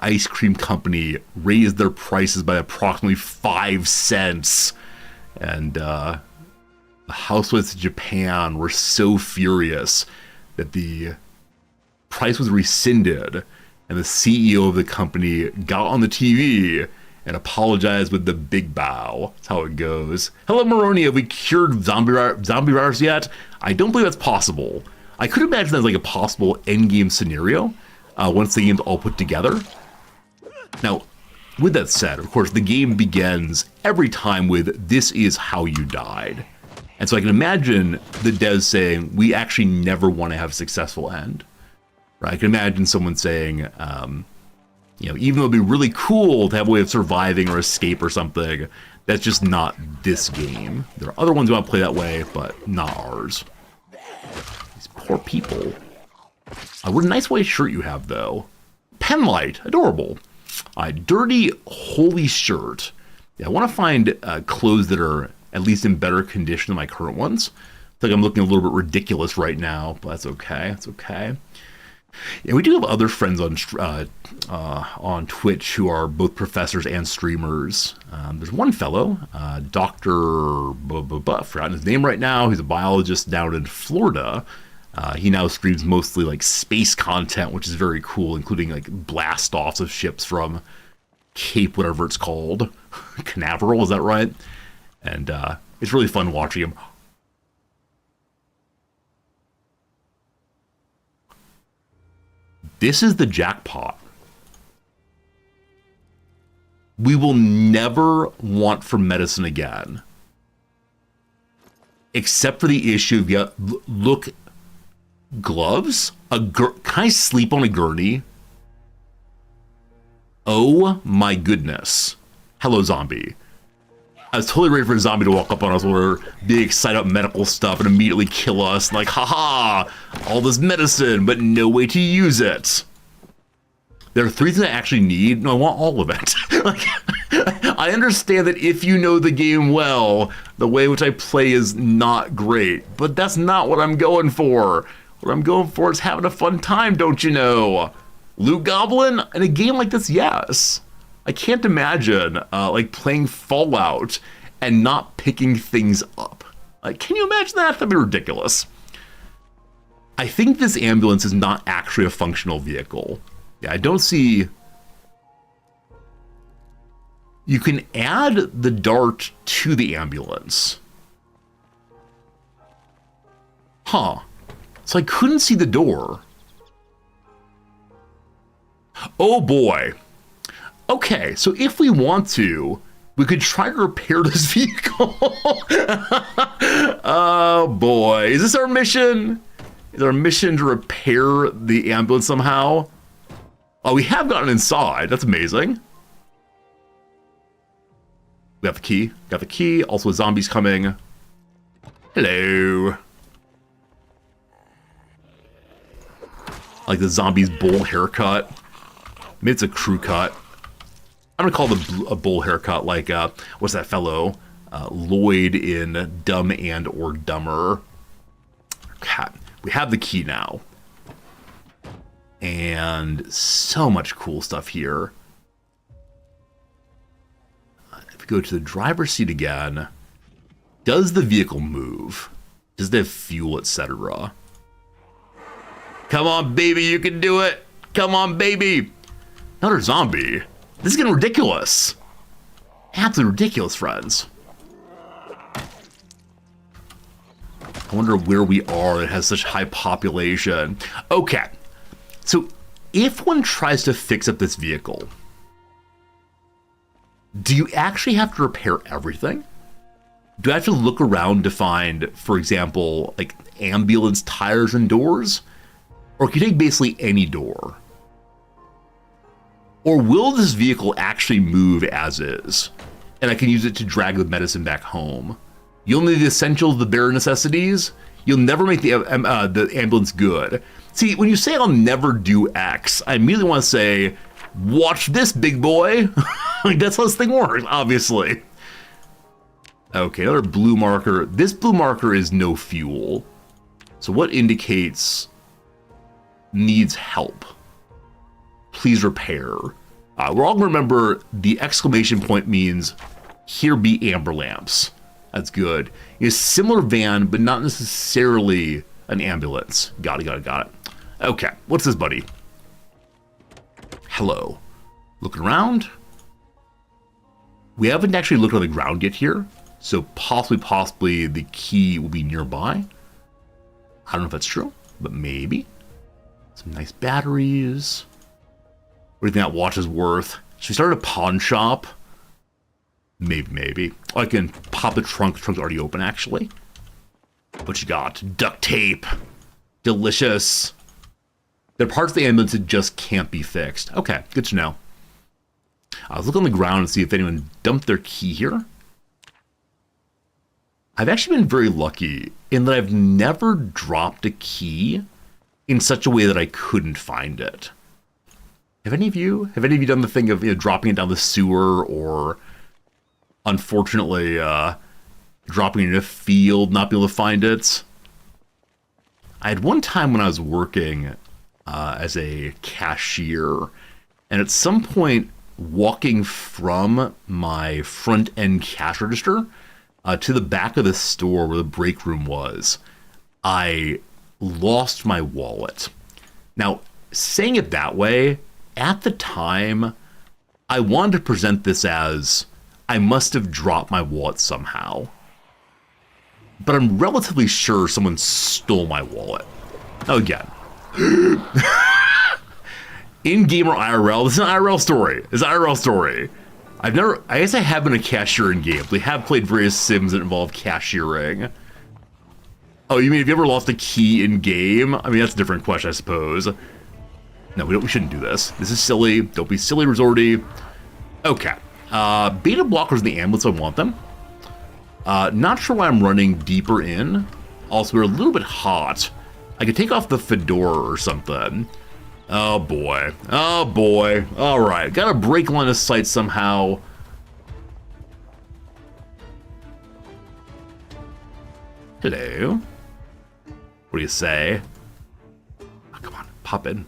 A: ice cream company raised their prices by approximately 5 cents. And the housewives of Japan were so furious that the price was rescinded, and the CEO of the company got on the TV and apologized with the big bow. That's how it goes. Hello, Moroni. Have we cured zombie virus yet? I don't believe that's possible. I could imagine that's like a possible endgame scenario once the game's all put together. Now, with that said, of course, the game begins every time with, "This is how you died." And so I can imagine the devs saying, "We actually never want to have a successful end." Right? I can imagine someone saying, you know, even though it'd be really cool to have a way of surviving or escape or something, that's just not this game. There are other ones who want to play that way, but not ours. These poor people. What a nice white shirt you have, though. Penlight, adorable. Dirty, holy shirt. Yeah, I want to find clothes that are at least in better condition than my current ones. I think I'm looking a little bit ridiculous right now, but that's okay. That's okay. Yeah, we do have other friends on Twitch who are both professors and streamers. There's one fellow, Dr. forgotten his name right now. He's a biologist down in Florida. He now streams mostly like space content, which is very cool, including like blast-offs of ships from Cape, whatever it's called. Canaveral, is that right? And it's really fun watching him. This is the jackpot. We will never want for medicine again. Except for the issue of, yeah, look, gloves? Can I sleep on a gurney? Oh my goodness. Hello, zombie. I was totally ready for a zombie to walk up on us when we're being excited about medical stuff and immediately kill us. Like, haha, all this medicine, but no way to use it. There are 3 things I actually need. No, I want all of it. Like, I understand that if you know the game well, the way in which I play is not great, but that's not what I'm going for. What I'm going for is having a fun time, don't you know? Loot Goblin? In a game like this, yes. I can't imagine like playing Fallout and not picking things up. Like, can you imagine that? That'd be ridiculous. I think this ambulance is not actually a functional vehicle. Yeah, I don't see. You can add the dart to the ambulance. Huh. So I couldn't see the door. Oh boy. Okay, so if we want to, we could try to repair this vehicle. Oh boy, is this our mission? Is our mission to repair the ambulance somehow? Oh, we have gotten inside. That's amazing. We have the key. Got the key. Also, zombies coming. Hello. I like the zombie's bowl haircut. Maybe it's a crew cut. I'm gonna call it a bowl haircut, like what's that fellow? Lloyd in Dumb and or Dumber. Okay, we have the key now, and so much cool stuff here. If we go to the driver's seat again, does the vehicle move? Does it have fuel, etc.? Come on, baby, you can do it. Come on, baby. Another zombie. This is getting ridiculous. Absolutely ridiculous, friends. I wonder where we are that has such high population. Okay, so if one tries to fix up this vehicle, do you actually have to repair everything? Do I have to look around to find, for example, like ambulance tires and doors? Or can you take basically any door? Or will this vehicle actually move as is? And I can use it to drag the medicine back home. You'll need the essentials, the bare necessities. You'll never make the ambulance good. See, when you say I'll never do X, I immediately want to say, watch this, big boy. Like, that's how this thing works, obviously. Okay, another blue marker. This blue marker is no fuel. So what indicates needs help? Please repair. We're all gonna remember the exclamation point means here be amber lamps. That's good. It's a similar van, but not necessarily an ambulance. Got it. Okay, what's this, buddy? Hello. Looking around. We haven't actually looked on the ground yet here, so possibly the key will be nearby. I don't know if that's true, but maybe. Some nice batteries. What do you think that watch is worth? Should we start a pawn shop? Maybe. Oh, I can pop the trunk. The trunk's already open, actually. What you got? Duct tape. Delicious. There are parts of the ambulance that just can't be fixed. Okay, good to know. Let's look on the ground and see if anyone dumped their key here. I've actually been very lucky in that I've never dropped a key in such a way that I couldn't find it. Have any of you done the thing of dropping it down the sewer, or unfortunately dropping it in a field, not be able to find it? I had one time when I was working as a cashier, and at some point walking from my front end cash register to the back of the store where the break room was, I lost my wallet. Now, saying it that way, at the time, I wanted to present this as I must have dropped my wallet somehow. But I'm relatively sure someone stole my wallet. Again. In-game or IRL? This is an IRL story. It's an IRL story. I guess I have been a cashier in games. We have played various sims that involve cashiering. Oh, you mean if you ever lost a key in game? I mean, that's a different question, I suppose. No, we shouldn't do this. This is silly. Don't be silly, Resorty. Okay. Beta blockers in the ambulance, I want them. Not sure why I'm running deeper in. Also, we're a little bit hot. I could take off the fedora or something. Oh boy. All right. Got to break line of sight somehow. Hello. What do you say? Oh, come on, pop in.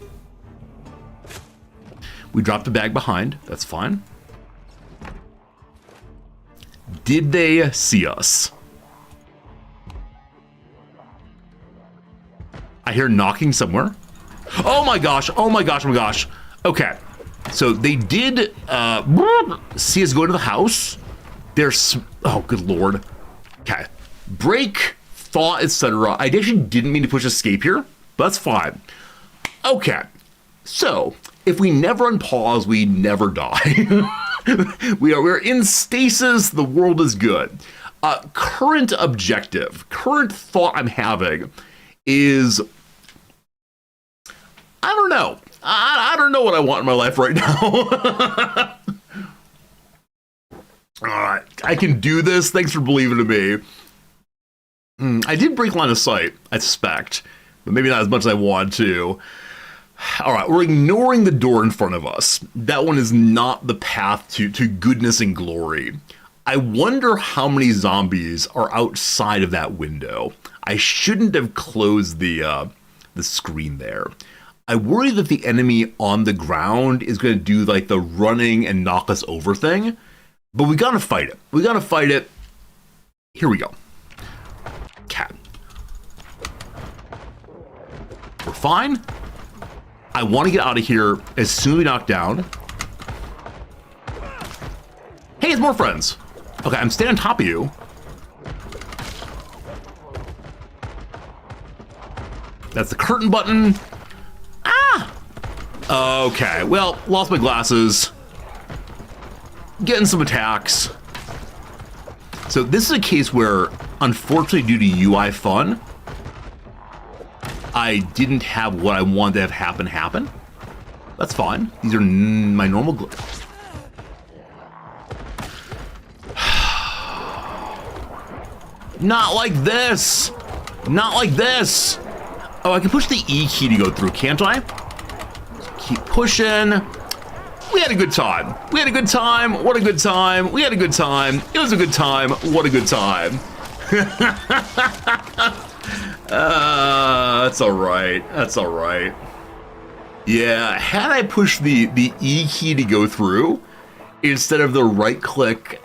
A: We dropped the bag behind. That's fine. Did they see us? I hear knocking somewhere. Oh my gosh. Okay. So they did see us go to the house. Oh, good lord. Okay. Break, thought, etc. I actually didn't mean to push escape here, but that's fine. Okay. So, if we never unpause, we never die. We're in stasis. The world is good. Current objective, current thought I'm having is, I don't know. I don't know what I want in my life right now. All right, I can do this. Thanks for believing in me. I did break line of sight, I suspect, but maybe not as much as I want to. All right, we're ignoring the door in front of us. That one is not the path to goodness and glory. I wonder how many zombies are outside of that window. I shouldn't have closed the screen there. I worry that the enemy on the ground is going to do like the running and knock us over thing, but we gotta fight it. Here we go. Cat. We're fine. I want to get out of here as soon as we knock down. Hey, it's more friends. Okay, I'm staying on top of you. That's the curtain button. Ah! Okay, well, lost my glasses. getting some attacks. So this is a case where, unfortunately, due to UI fun, I didn't have what I wanted to have happen. That's fine. These are my normal glitches. Not like this! Not like this! Oh, I can push the E key to go through, can't I? Keep pushing. We had a good time. We had a good time. What a good time. We had a good time. It was a good time. What a good time. That's all right. That's all right. Yeah, had I pushed the E key to go through instead of the right click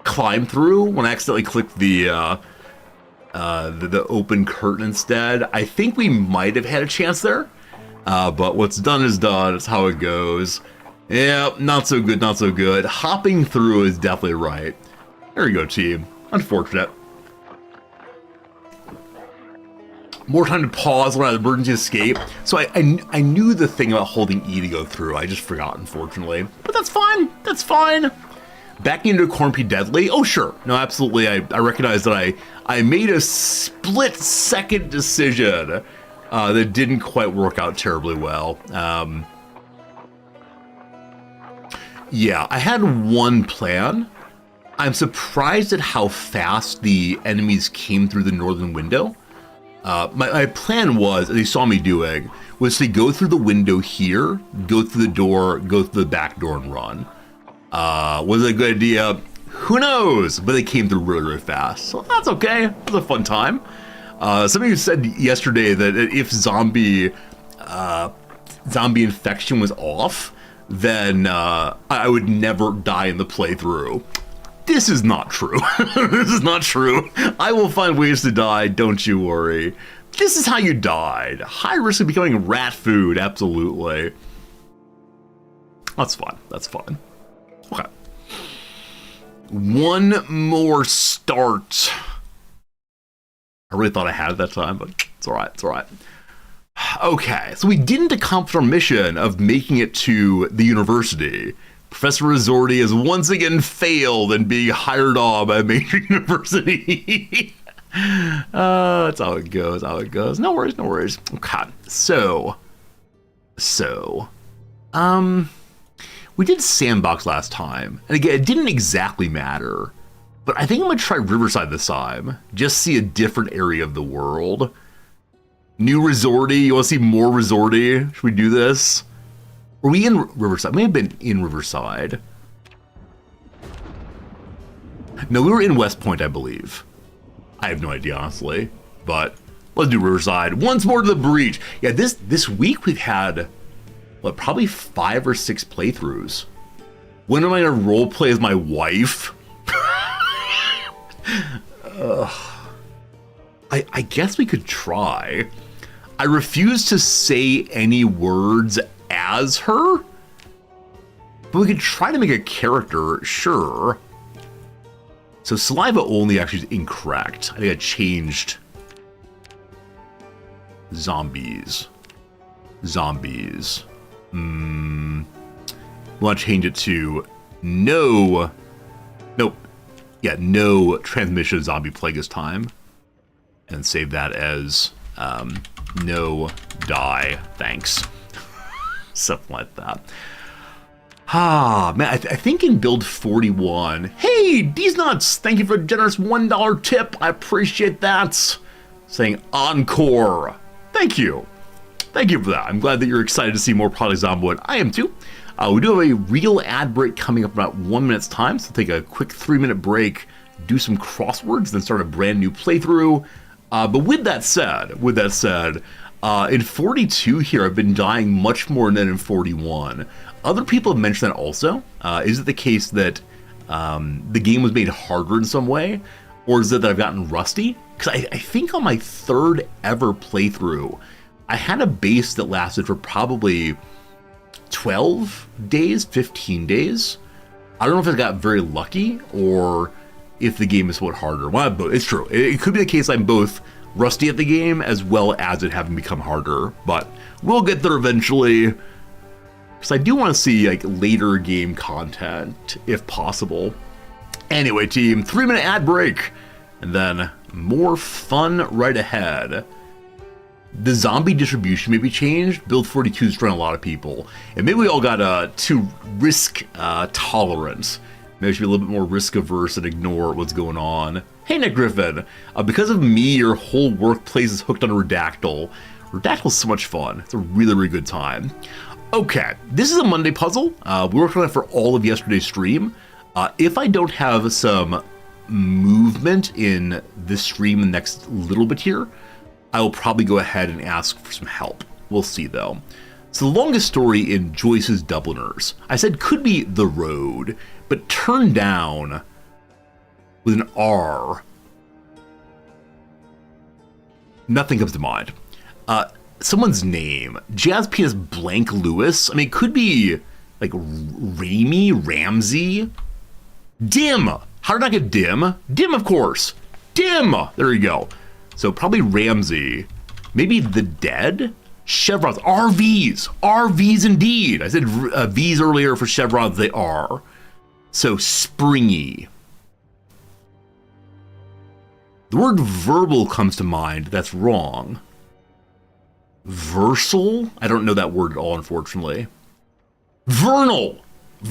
A: climb through when I accidentally clicked the open curtain instead, I think we might have had a chance there. But what's done is done. It's how it goes. Yeah, not so good, not so good. Hopping through is definitely right. There you go, team. Unfortunate. More time to pause when I had emergency escape. So I knew the thing about holding E to go through. I just forgot, unfortunately. But that's fine. That's fine. Backing into Cornpea Deadly? Oh, sure. No, absolutely. I recognize that I made a split-second decision that didn't quite work out terribly well. Yeah, I had one plan. I'm surprised at how fast the enemies came through the northern window. My plan was, as you saw me doing, was to go through the window here, go through the door, go through the back door and run. Was it a good idea? Who knows? But they came through really, really fast. So that's okay. It was a fun time. Some of you said yesterday that if zombie infection was off, then I would never die in the playthrough. This is not true. This is not true. I will find ways to die, don't you worry. This is how you died. High risk of becoming rat food, absolutely. That's fine. That's fine. Okay. One more start. I really thought I had it that time, but it's all right. It's all right. Okay, so we didn't accomplish our mission of making it to the university. Professor Resorti has once again failed in being hired on by a major university. That's how it goes, how it goes. No worries, no worries. Okay, so, we did Sandbox last time, and again, it didn't exactly matter, but I think I'm gonna try Riverside this time. Just see a different area of the world. New Resorti, you wanna see more Resorti? Should we do this? Were we in Riverside? We may have been in Riverside. No, we were in West Point, I believe. I have no idea, honestly, but let's do Riverside. Once more to the breach. Yeah, this week we've had, what, probably 5 or 6 playthroughs. When am I gonna roleplay as my wife? I guess we could try. I refuse to say any words as her, but we could try to make a character, sure. So saliva only actually is incorrect. I think I changed zombies. Want to change it to no. Nope. Yeah, no transmission of zombie plague this time, and save that as no die. Thanks. Something like that. Ah, man, I think in build 41. Hey, D's Nuts, thank you for a generous $1 tip. I appreciate that. Saying encore. Thank you. Thank you for that. I'm glad that you're excited to see more Project Zomboid. I am too. We do have a real ad break coming up in about 1 minute's time, so take a quick 3-minute break, do some crosswords, then start a brand new playthrough. But with that said, in 42 here, I've been dying much more than in 41. Other people have mentioned that also. Is it the case that the game was made harder in some way? Or is it that I've gotten rusty? Because I think on my 3rd ever playthrough, I had a base that lasted for probably 12 days, 15 days. I don't know if I got very lucky or if the game is somewhat harder. Well, it's true. It could be the case I'm both rusty at the game as well as it having become harder, but we'll get there eventually. because I do want to see like later game content if possible. Anyway, team, 3-minute ad break, and then more fun right ahead. The zombie distribution may be changed. Build 42 is drawing a lot of people, and maybe we all got too risk tolerant. Maybe we should be a little bit more risk averse and ignore what's going on. Hey, Nick Griffin, because of me, your whole workplace is hooked on Redactyl. Redactyl's so much fun. It's a really, really good time. Okay, this is a Monday puzzle. We worked on it for all of yesterday's stream. If I don't have some movement in this stream the next little bit here, I will probably go ahead and ask for some help. We'll see, though. So the longest story in Joyce's Dubliners, I said could be The Road, but turned down with an R. Nothing comes to mind. Someone's name, Jazz P.S. Blank Lewis. I mean, it could be like Ramsey. Dim. How did I get Dim? Dim, of course. Dim. There you go. So probably Ramsey. Maybe The Dead? Chevrons. RVs. RVs indeed. I said V's earlier for chevrons. They are. So springy. The word verbal comes to mind. That's wrong. Versal? I don't know that word at all, unfortunately. Vernal!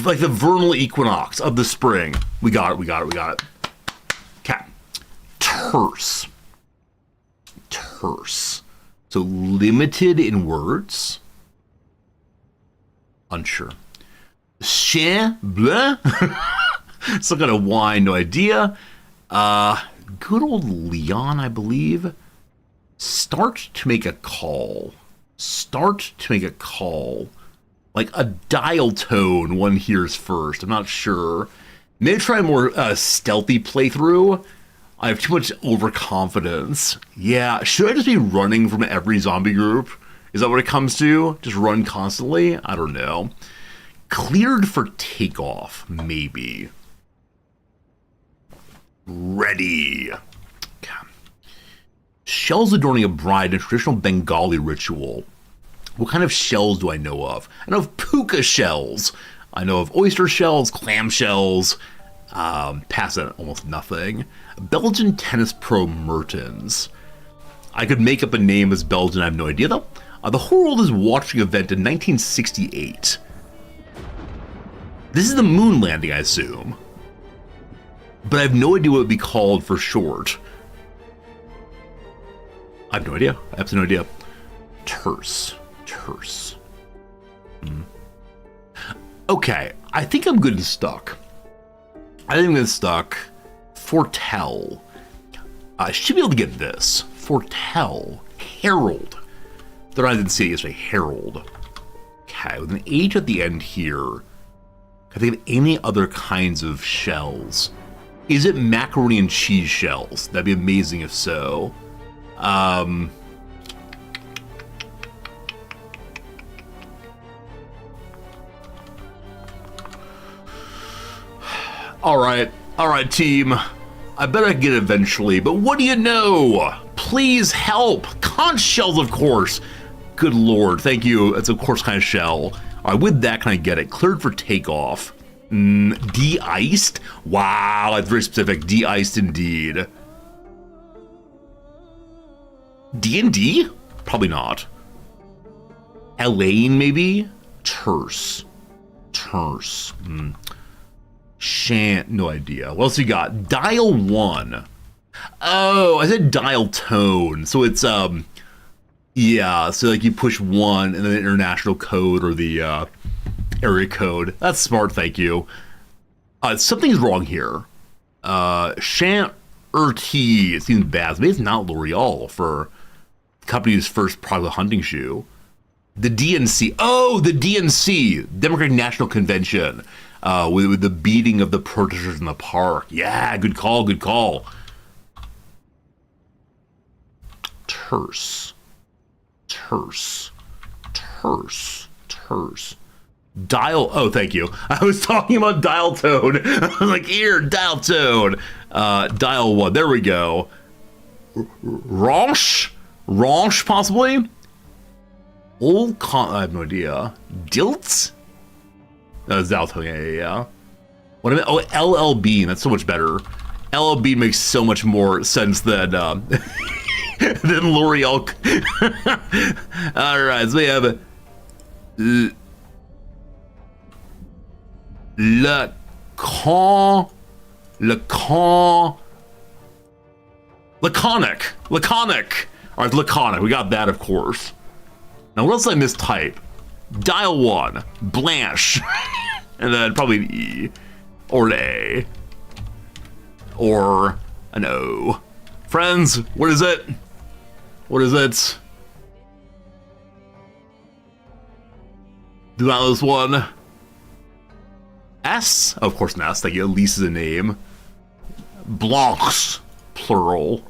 A: Like the vernal equinox of the spring. We got it. Okay. Terse. So limited in words. Unsure. Chien bleu? Some kind of wine, no idea. Good old Leon, I believe. Start to make a call. Like a dial tone one hears first. I'm not sure. Maybe try a more stealthy playthrough. I have too much overconfidence. Yeah, should I just be running from every zombie group? Is that what it comes to? Just run constantly? I don't know. Cleared for takeoff, maybe. Ready. Okay. Shells adorning a bride in a traditional Bengali ritual. What kind of shells do I know of? I know of puka shells. I know of oyster shells, clam shells. Past that, almost nothing. Belgian tennis pro Mertens. I could make up a name as Belgian, I have no idea though. The whole world is watching an event in 1968. This is the moon landing, I assume. But I have no idea what it would be called for short. I have no idea. Absolutely no idea. Terse. Okay, I think I'm good and stuck. Foretell. I should be able to get this. Foretell. Herald. They're not even saying it's a herald. Okay, with an H at the end here. Can I think of any other kinds of shells? Is it macaroni and cheese shells? That'd be amazing if so. All right, team. I bet I can get it eventually, but what do you know? Please help. Conch shells, of course. Good lord, thank you. It's of course kind of shell. All right, with that, can I get it? Cleared for takeoff. De-iced? Wow, that's very specific. De-iced indeed. D&D? Probably not. Elaine, maybe? Terse. No idea. What else we got? Dial 1. Oh, I said dial tone. So it's, yeah, so like you push 1 and then the international code or the area code. That's smart, thank you. Something's wrong here. Shan't It seems bad. Maybe it's not L'Oreal for the company's first product hunting shoe. The DNC. Oh, the DNC, Democratic National Convention, with the beating of the protesters in the park. Yeah, good call, good call. Terse. Dial. Oh, thank you. I was talking about dial tone. I was like, here, dial tone. Dial 1. There we go. Ranch, possibly. I have no idea. Dilts. Zalto, yeah. What I mean, oh, LL Bean, that's so much better. LL Bean makes so much more sense than than L'Oreal. All right, so we have Laconic. All right, laconic. We got that, of course. Now, what else did I mistype? Dial 1, Blanche, and then probably an E, or an A, or an O. Friends, what is it? What is it? Do not know this one. S? Oh, of course, an S. Thank you. At least is a name. Blancs, plural.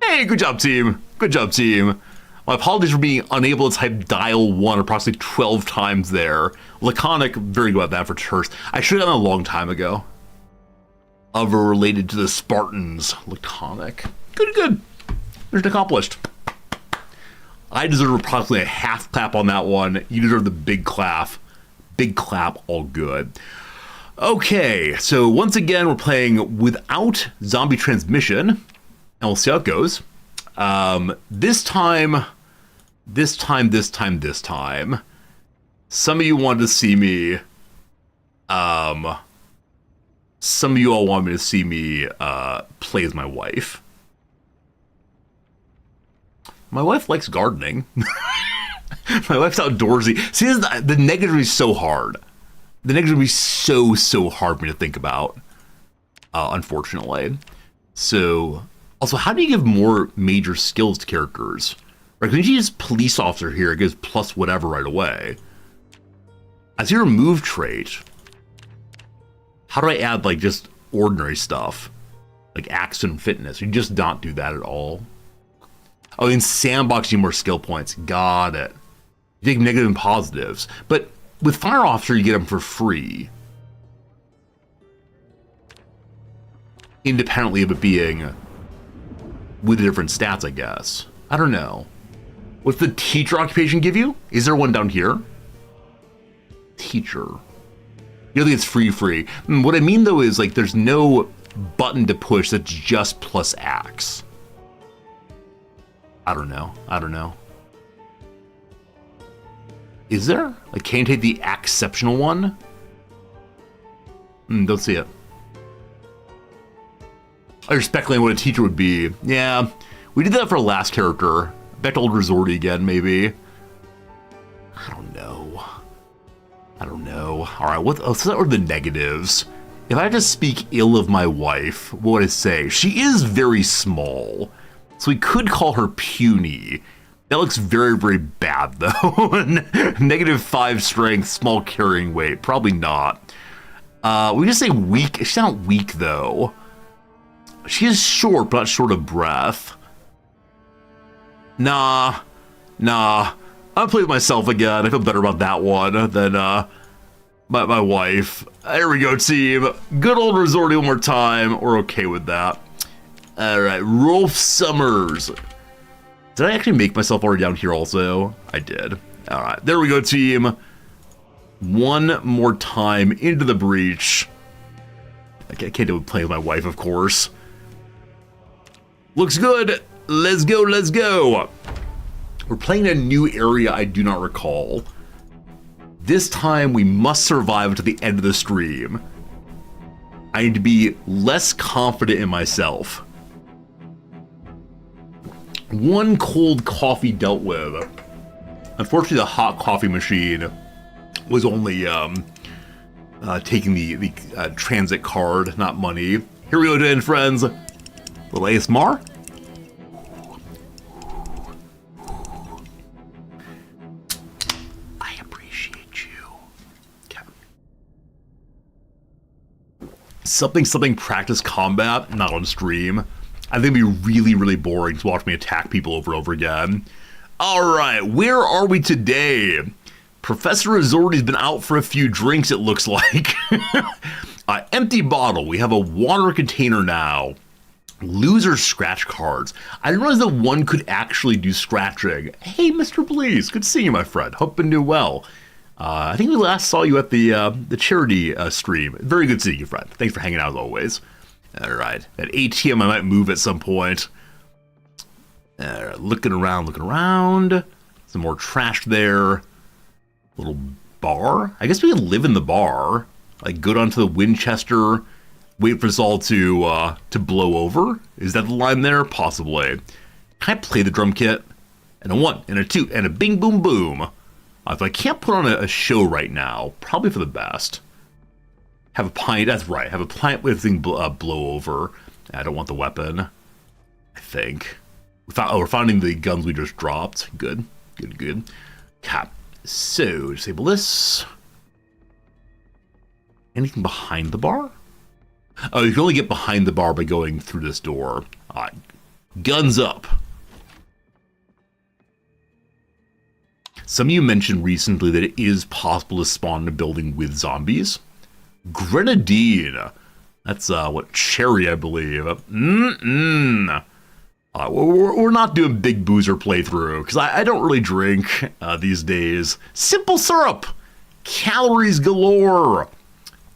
A: Hey, good job, team. Good job, team. My apologies for being unable to type dial 1 approximately 12 times there. Laconic, very good at that for first. I should have done a long time ago. Other related to the Spartans. Laconic. Good. Mission accomplished. I deserve approximately a half clap on that one. You deserve the big clap. Big clap, all good. Okay, so once again, we're playing without zombie transmission. And we'll see how it goes. This time, some of you wanted to see me, some of you all want me to see me, play as my wife. My wife likes gardening. My wife's outdoorsy. See, the negative is so hard. The negative is so hard for me to think about, unfortunately. So, also, how do you give more major skills to characters? Right, because you use police officer here, it gives plus whatever right away. I see your move trait. How do I add, like, just ordinary stuff? Like action and fitness. You just not do that at all. Oh, in sandbox, you more skill points. Got it. You take negative and positives. But with fire officer, you get them for free. Independently of it being with the different stats, I guess. I don't know. What's the teacher occupation give you? Is there one down here? Teacher. You don't think it's free? What I mean, though, is like there's no button to push that's just plus axe. I don't know. Is there? Like, can you take the exceptional one? Don't see it. I was speculating what a teacher would be. Yeah, we did that for our last character. Back to old Resorty again, maybe. I don't know. All right, what are the negatives? If I just speak ill of my wife, what would I say? She is very small, so we could call her puny. That looks very bad, though. -5 strength, small carrying weight. Probably not. We just say weak. She's not weak, though. She is short, but not short of breath. Nah. I'll play with myself again. I feel better about that one than my wife. There we go, team. Good old Resorty one more time. We're okay with that. All right, Rolf Summers. Did I actually make myself already down here also? I did. All right, there we go, team. One more time into the breach. I can't do it playing with my wife, of course. Looks good. Let's go. We're playing a new area I do not recall. This time we must survive to the end of the stream. I need to be less confident in myself. One cold coffee dealt with. Unfortunately, the hot coffee machine was only taking the transit card, not money. Here we go then, friends. Little ASMR. I appreciate you. Okay. Something practice combat, not on stream. I think it'd be really boring to watch me attack people over and over again. All right, where are we today? Professor Resorty's been out for a few drinks, it looks like. Empty bottle. We have a water container now. Loser scratch cards. I didn't realize that one could actually do scratching. Hey, Mr. Bleeze, good seeing you, my friend. Hope you're doing well. I think we last saw you at the charity stream. Very good seeing you, friend. Thanks for hanging out as always. All right. At ATM, I might move at some point. All right, looking around. Some more trash there. Little bar. I guess we can live in the bar. Like, go down to the Winchester, wait for this all to blow over. Is that the line there? Possibly. Can I play the drum kit? And a 1, and a 2, and a bing, boom, boom. If I can't put on a show right now, probably for the best. Have a pint, that's right. Have a pint with thing blow over. I don't want the weapon, I think. We're finding the guns we just dropped. Good. Cap. So, disable this. Anything behind the bar? Oh, you can only get behind the bar by going through this door. All right. Guns up. Some of you mentioned recently that it is possible to spawn in a building with zombies. Grenadine. That's, cherry, I believe. We're not doing big boozer playthrough, because I don't really drink these days. Simple syrup. Calories galore.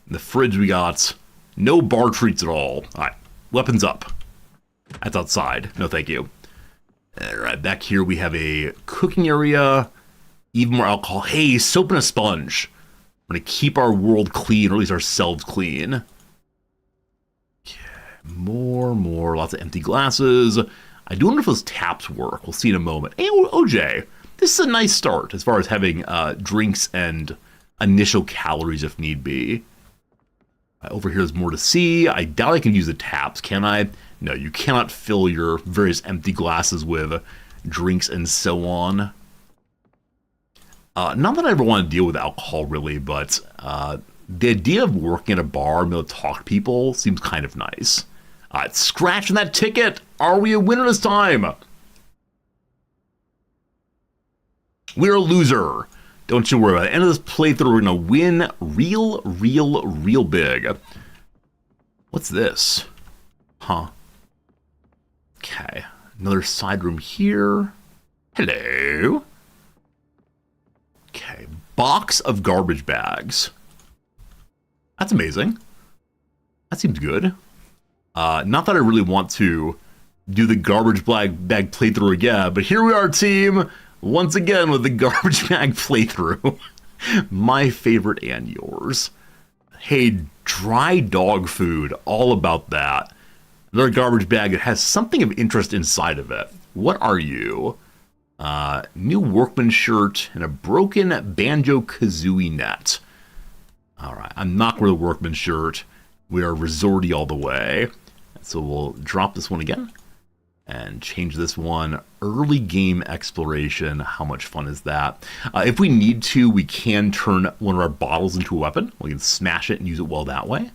A: In the fridge we got no bar treats at all. All right, weapons up. That's outside. No, thank you. All right, back here we have a cooking area. Even more alcohol. Hey, soap and a sponge. We're going to keep our world clean, or at least ourselves clean. Okay, more. Lots of empty glasses. I do wonder if those taps work. We'll see in a moment. Hey, OJ, this is a nice start as far as having drinks and initial calories if need be. Over here, there's more to see. I doubt I can use the taps, can I? No, you cannot fill your various empty glasses with drinks and so on. Not that I ever want to deal with alcohol, really, but the idea of working at a bar and being able to talk to people seems kind of nice. Scratching that ticket! Are we a winner this time? We're a loser. Don't you worry about it. At the end of this playthrough, we're going to win real big. What's this? Huh. Okay. Another side room here. Hello. Okay. Box of garbage bags. That's amazing. That seems good. Not that I really want to do the garbage bag playthrough again, but here we are, team. Once again with the garbage bag playthrough. My favorite and yours. Hey, dry dog food. All about that. Another garbage bag that has something of interest inside of it. What are you? New workman shirt and a broken Banjo-Kazooie net. Alright, I'm not wearing the workman shirt. We are resorty all the way. So we'll drop this one again. And change this one. Early game exploration. How much fun is that? If we need to, we can turn one of our bottles into a weapon. We can smash it and use it well that way.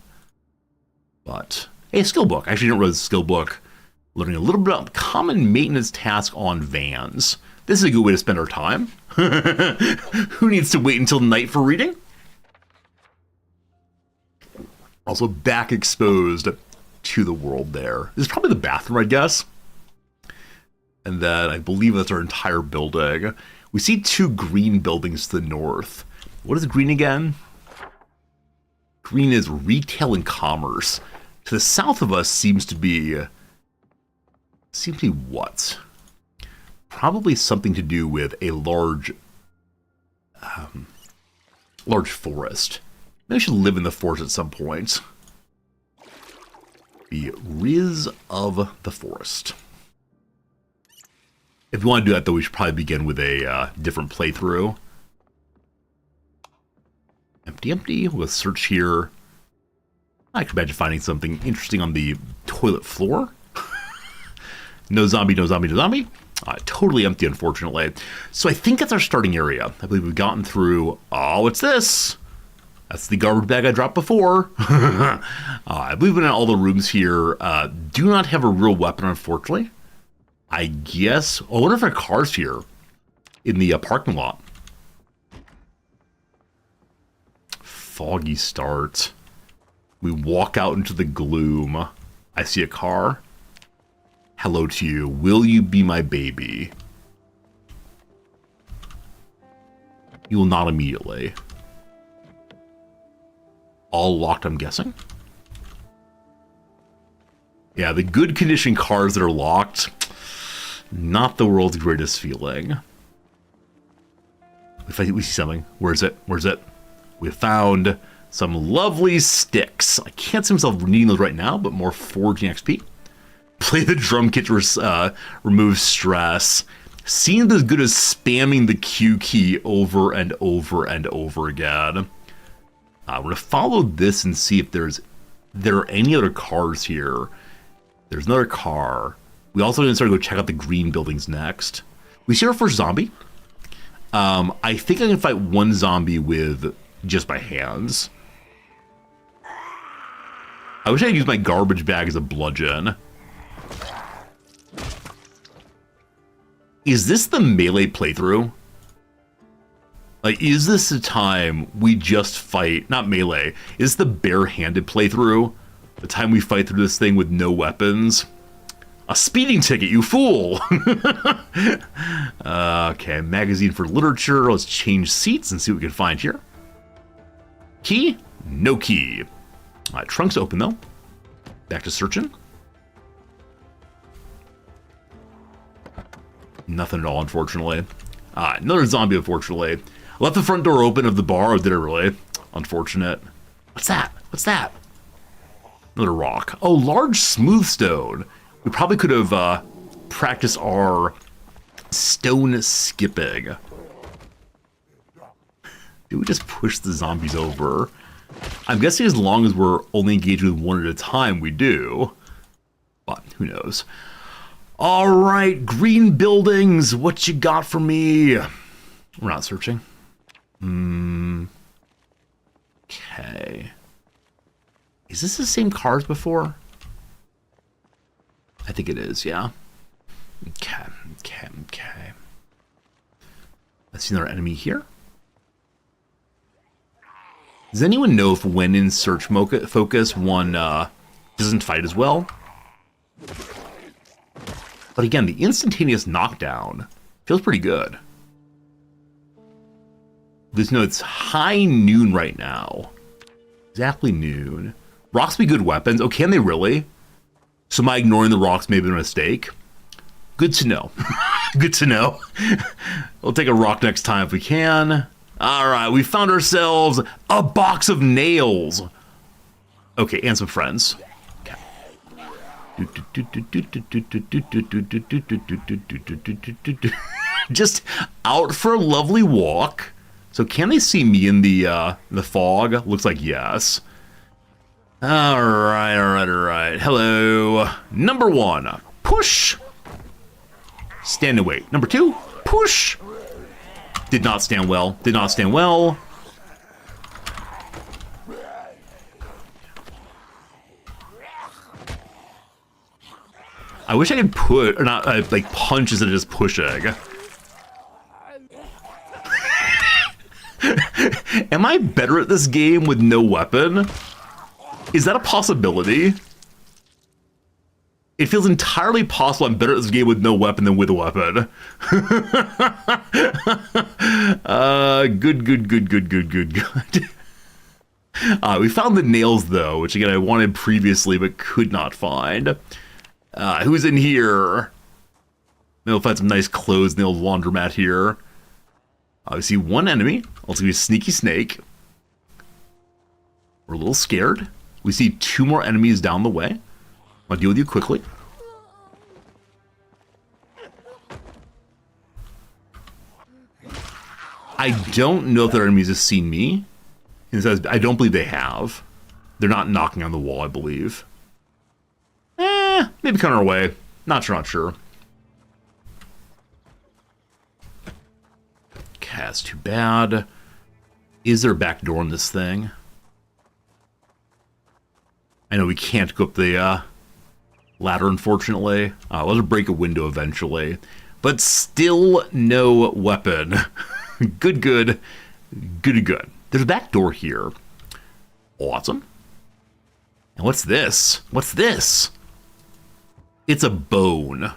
A: But, hey, skill book. I actually didn't read the skill book. Learning a little bit about common maintenance task on vans. This is a good way to spend our time. Who needs to wait until night for reading? Also back exposed to the world there. This is probably the bathroom, I guess. And then I believe that's our entire building. We see 2 green buildings to the north. What is green again? Green is retail and commerce. To the south of us seems to be what? Probably something to do with a large forest. Maybe I should live in the forest at some point. The Riz of the Forest. If we want to do that, though, we should probably begin with a different playthrough. Empty. We'll search here. I can imagine finding something interesting on the toilet floor. No zombie. Totally empty, unfortunately. So I think that's our starting area. I believe we've gotten through... Oh, what's this? That's the garbage bag I dropped before. I believe in all the rooms here do not have a real weapon, unfortunately. I guess... Oh, I wonder if there are cars here in the parking lot. Foggy start. We walk out into the gloom. I see a car. Hello to you. Will you be my baby? You will not immediately. All locked, I'm guessing. Yeah, the good condition cars that are locked, not the world's greatest feeling. We see something. Where is it? Where's it? We found some lovely sticks. I can't see myself needing those right now, but more foraging XP. Play the drum kit to remove stress. Seemed as good as spamming the Q key over and over and over again. I'm going to follow this and see if there are any other cars here. There's another car. We also going to start to go check out the green buildings next. We see our first zombie. I think I can fight one zombie with just my hands. I wish I could use my garbage bag as a bludgeon. Is this the melee playthrough? Like, is this the time we just fight, not melee, is this the bare-handed playthrough? The time we fight through this thing with no weapons? A speeding ticket, you fool! Okay, magazine for literature. Let's change seats and see what we can find here. Key? No key. Trunk's open, though. Back to searching. Nothing at all, unfortunately. Another zombie, unfortunately. I left the front door open of the bar, or did it really? Unfortunate. What's that? What's that? Another rock. Oh, large smooth stone. We probably could have practiced our stone skipping. Do we just push the zombies over? I'm guessing as long as we're only engaged with one at a time, we do. But who knows? All right, green buildings. What you got for me? We're not searching. Okay. Is this the same cars before? I think it is, yeah. Okay. Let's see another enemy here. Does anyone know if when in search focus one doesn't fight as well? But again, the instantaneous knockdown feels pretty good. There's no, it's high noon right now. Exactly noon. Rocks be good weapons. Oh, can they really? So my ignoring the rocks may have been a mistake. Good to know. Good to know. We'll take a rock next time if we can. All right, we found ourselves a box of nails. Okay, and some friends. Okay. Just out for a lovely walk. So can they see me in the fog? Looks like yes. All right. Hello. Number 1, push. Stand and wait. Number 2, push. Did not stand well. Did not stand well. I wish I could put, or not, like punch instead of just pushing. Am I better at this game with no weapon? Is that a possibility? It feels entirely possible I'm better at this game with no weapon than with a weapon. Good. We found the nails, though, which, again, I wanted previously but could not find. Who's in here? Maybe we'll find some nice clothes in the old laundromat here. We see one enemy. Also, a sneaky snake. We're a little scared. We see 2 more enemies down the way. I'll deal with you quickly. I don't know if their enemies have seen me. It says, I don't believe they have. They're not knocking on the wall, I believe. Maybe coming our way. Not sure. Okay, that's too bad. Is there a back door in this thing? I know we can't go up the ladder, unfortunately. We'll just break a window eventually. But still no weapon. Good. There's a back door here. Awesome. And what's this? It's a bone.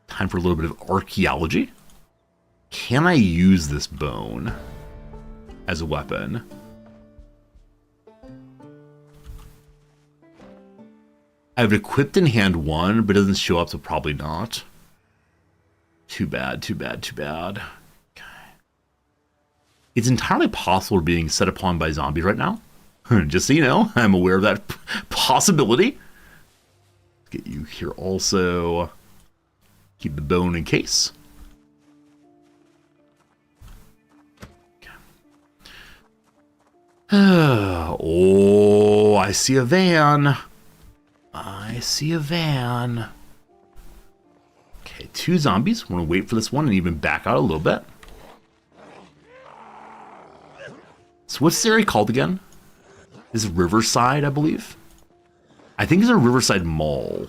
A: Time for a little bit of archaeology. Can I use this bone as a weapon? I have it equipped in hand 1, but it doesn't show up, so probably not. Too bad, too bad, too bad. Okay. It's entirely possible we're being set upon by zombies right now. Just so you know, I'm aware of that possibility. Get you here also. Keep the bone in case. Okay. Oh, I see a van. I see a van. Okay, 2 zombies. We're going to wait for this one and even back out a little bit. So what's this area called again? This is Riverside, I believe. I think it's a Riverside Mall.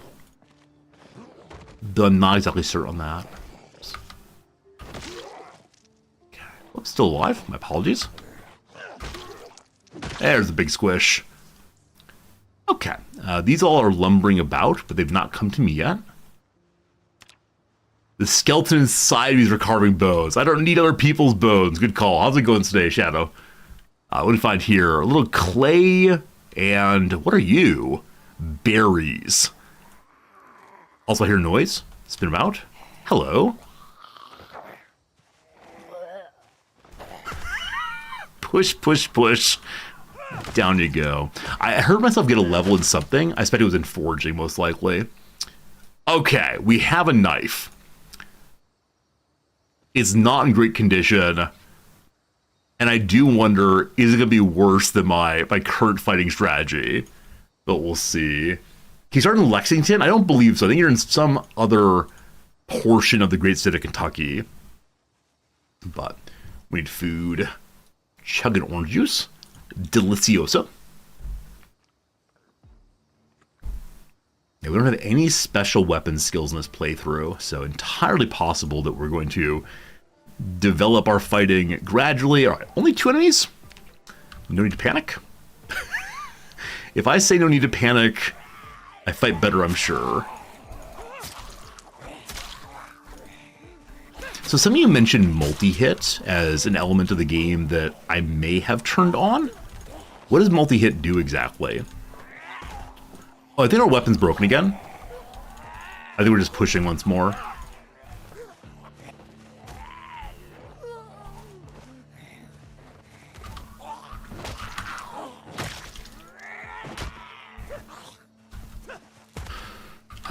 A: Though I'm not exactly certain on that. Okay. Oh, still alive. My apologies. There's the big squish. Okay. These all are lumbering about, but they've not come to me yet. The skeleton inside of these are carving bows. I don't need other people's bones. Good call. How's it going today, Shadow? What do we find here? A little clay and... what are you? Berries. Also, I hear noise. Spin them out. Hello. Push, push, push. Down you go. I heard myself get a level in something. I expect it was in forging, most likely. Okay, we have a knife. It's not in great condition. And I do wonder, is it going to be worse than my current fighting strategy? But we'll see. Can you start in Lexington? I don't believe so. I think you're in some other portion of the great state of Kentucky. But we need food. Chugging orange juice. Delicioso. Yeah, we don't have any special weapon skills in this playthrough, so entirely possible that we're going to develop our fighting gradually. All right, only 2 enemies? No need to panic. If I say no need to panic, I fight better, I'm sure. So some of you mentioned multi-hit as an element of the game that I may have turned on. What does multi-hit do exactly? Oh, I think our weapon's broken again. I think we're just pushing once more.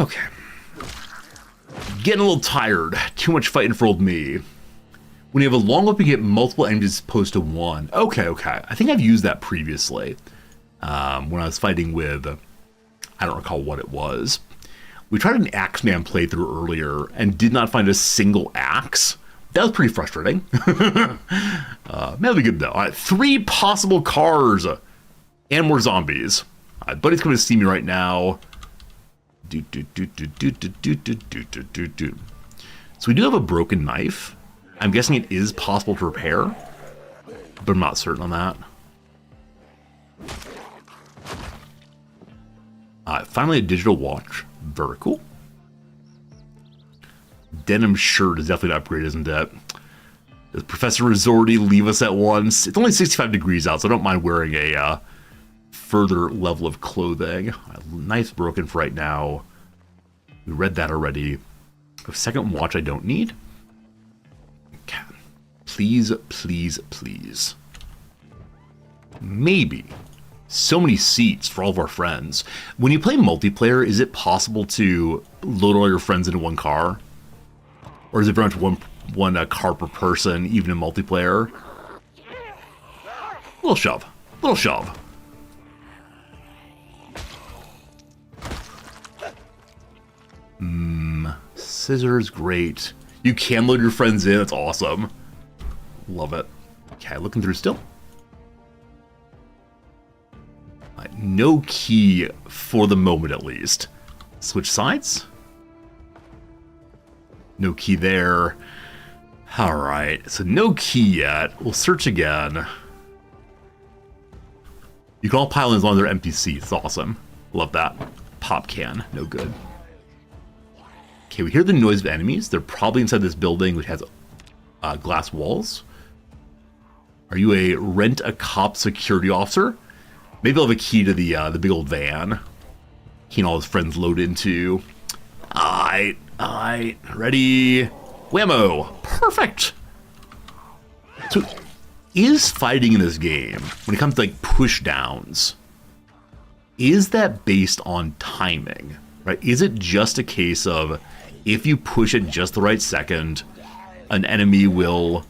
A: Okay. Getting a little tired. Too much fighting for old me. When you have a long weapon, you get multiple enemies as opposed to one. Okay. I think I've used that previously. When I was fighting with... I don't recall what it was. We tried an Axeman playthrough earlier and did not find a single axe. That was pretty frustrating. Maybe good though. All right, 3 possible cars and more zombies. Buddy's coming to see me right now. So we do have a broken knife. I'm guessing it is possible to repair, but I'm not certain on that. Finally, a digital watch. Very cool. Denim shirt is definitely an upgrade, isn't it? Does Professor Resorti leave us at once? It's only 65 degrees out, so I don't mind wearing a further level of clothing. Knife's broken for right now. We read that already. A second watch I don't need. Okay. Please, please, please. Maybe. So many seats for all of our friends. When you play multiplayer, is it possible to load all your friends into one car? Or is it very much one car per person, even in multiplayer? Little shove. Little shove. Scissors, great. You can load your friends in, it's awesome. Love it. Okay, looking through still. No key for the moment, at least. Switch sides. No key there. Alright, so no key yet. We'll search again. You can all pile in as long as they're NPCs. It's awesome. Love that. Pop can. No good. Okay, we hear the noise of enemies. They're probably inside this building, which has glass walls. Are you a rent-a-cop security officer? Maybe I'll have a key to the big old van. He and all his friends load into. Alright, ready. Whammo. Perfect. So, is fighting in this game, when it comes to like push downs, is that based on timing, right? Is it just a case of if you push at just the right second, an enemy will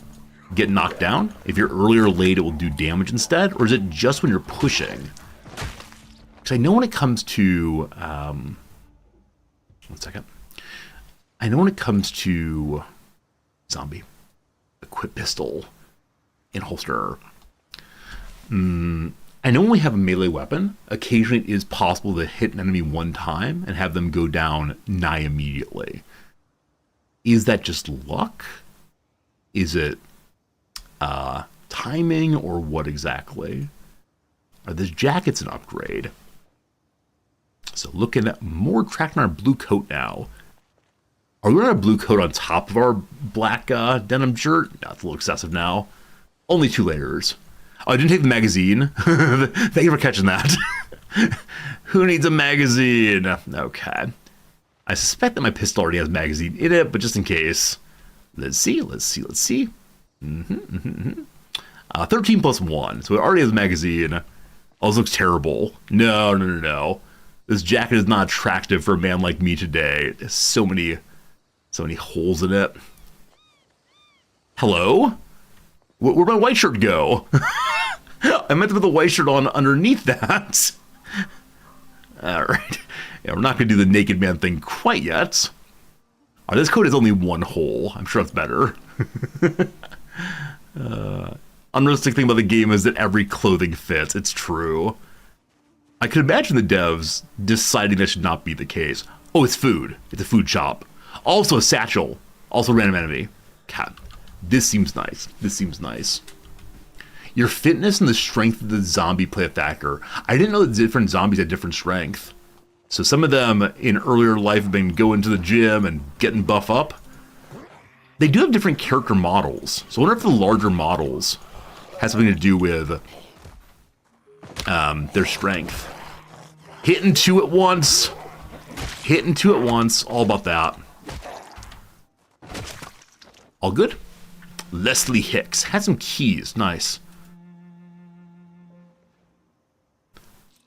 A: get knocked down? If you're early or late, it will do damage instead? Or is it just when you're pushing? Because I know when it comes to... one second. I know when it comes to zombie, equip pistol, in holster. I know when we have a melee weapon, occasionally it is possible to hit an enemy one time and have them go down nigh immediately. Is that just luck? Is it timing, or what exactly? Are this jacket's an upgrade? So looking at more cracking our blue coat now. Are we wearing a blue coat on top of our black denim shirt? No, it's a little excessive now. Only 2 layers. Oh, I didn't take the magazine. Thank you for catching that. Who needs a magazine? Okay. I suspect that my pistol already has magazine in it, but just in case. Let's see. 13 plus 1. So it already has a magazine. Oh, this looks terrible. No. This jacket is not attractive for a man like me today. There's so many holes in it. Hello? Where'd my white shirt go? I meant to put the white shirt on underneath that. All right. Yeah, we're not going to do the naked man thing quite yet. This coat has only 1 hole. I'm sure that's better. Unrealistic thing about the game is that every clothing fits. It's true. I could imagine the devs deciding that should not be the case. Oh, it's food. It's a food shop. Also a satchel. Also random enemy. God, this seems nice. Your fitness and the strength of the zombie play a factor. I didn't know that different zombies had different strength. So some of them in earlier life have been going to the gym and getting buff up. They do have different character models. So I wonder if the larger models has something to do with their strength. Hitting 2 at once. All about that. All good? Leslie Hicks. Had some keys. Nice.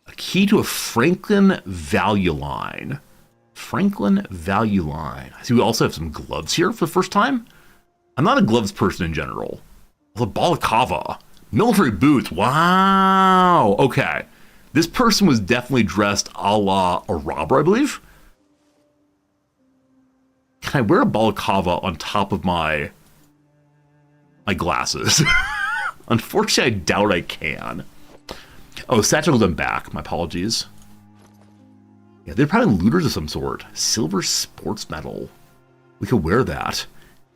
A: A key to a Franklin value line. I see we also have some gloves here for the first time. I'm not a gloves person in general. The balaclava. Military boots. Wow. Okay. This person was definitely dressed a la a robber, I believe. Can I wear a balaclava on top of my glasses? Unfortunately, I doubt I can. Oh, satchel goes on back. My apologies. Yeah, they're probably looters of some sort. Silver sports medal. We could wear that.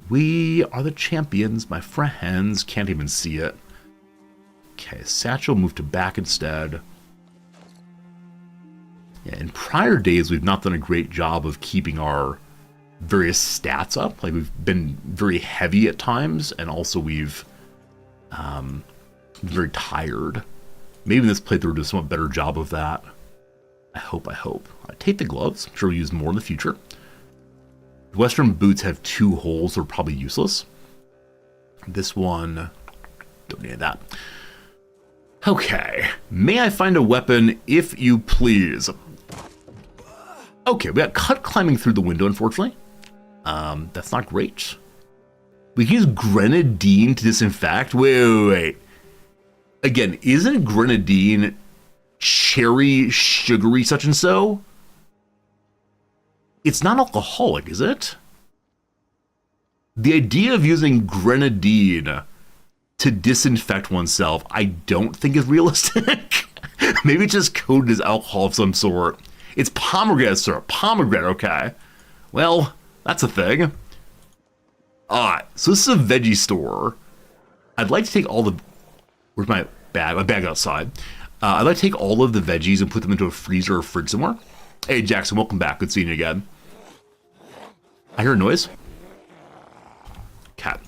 A: We are the champions, my friends. Can't even see it. Okay, satchel moved to back instead. Yeah, in prior days, we've not done a great job of keeping our various stats up. Like, we've been very heavy at times, and also we've been very tired. Maybe in this playthrough we'll do a somewhat better job of that. I hope. I take the gloves. I'm sure we'll use more in the future. The Western boots have 2 holes. They're probably useless. This one, don't need that. Okay. May I find a weapon, if you please? Okay, we got cut climbing through the window, unfortunately. That's not great. We can use grenadine to disinfect. Wait. Again, isn't grenadine cherry, sugary, such and so? It's not alcoholic, is it? The idea of using grenadine to disinfect oneself, I don't think is realistic. Maybe it's just coated as alcohol of some sort. It's pomegranate syrup. Pomegranate, okay. Well, that's a thing. Alright, so this is a veggie store. I'd like to take all the... Where's my bag? My bag outside. I'd like to take all of the veggies and put them into a freezer or fridge somewhere. Hey, Jackson, welcome back. Good seeing you again. I hear a noise. Cat.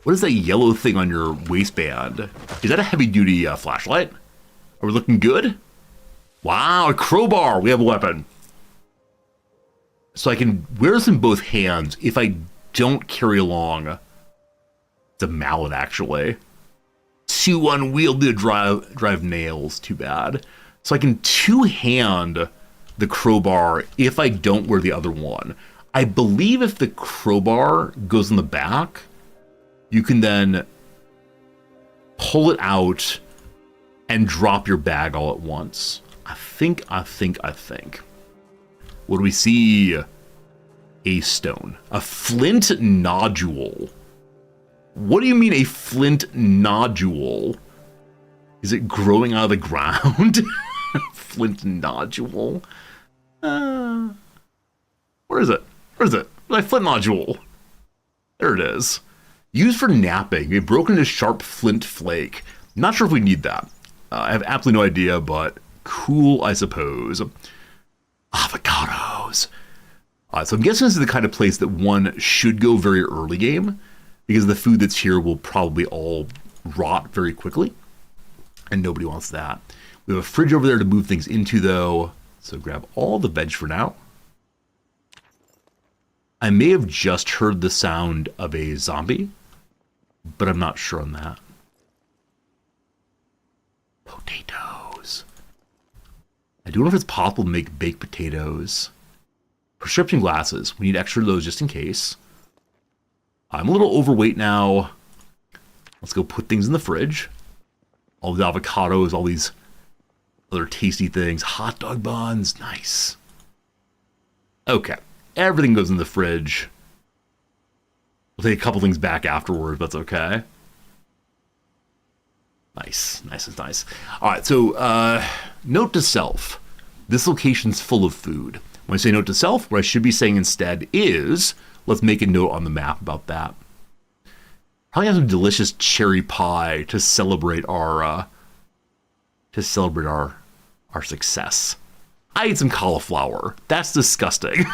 A: What is that yellow thing on your waistband? Is that a heavy-duty flashlight? Are we looking good? Wow, a crowbar. We have a weapon. So I can wear this in both hands if I don't carry along. It's a mallet, actually. Too unwieldy to drive nails. Too bad. So I can two-hand the crowbar if I don't wear the other one. I believe if the crowbar goes in the back, you can then pull it out and drop your bag all at once. I think. What do we see? A stone. A flint nodule. What do you mean a flint nodule? Is it growing out of the ground? Flint nodule? Where is it? Where's it? My flint nodule. There it is. Used for napping. It broken into sharp flint flake. Not sure if we need that. I have absolutely no idea, but cool, I suppose. Avocados. So I'm guessing this is the kind of place that one should go very early game, because the food that's here will probably all rot very quickly, and nobody wants that. We have a fridge over there to move things into, though, so grab all the veg for now. I may have just heard the sound of a zombie, but I'm not sure on that. Potatoes. I don't know if it's possible to make baked potatoes. Prescription glasses. We need extra of those just in case. I'm a little overweight now. Let's go put things in the fridge. All the avocados, all these other tasty things. Hot dog buns. Nice. Okay. Everything goes in the fridge. We'll take a couple things back afterward, but that's okay. Nice. All right, so note to self. This location's full of food. When I say note to self, what I should be saying instead is, let's make a note on the map about that. Probably have some delicious cherry pie to celebrate our success. I ate some cauliflower. That's disgusting.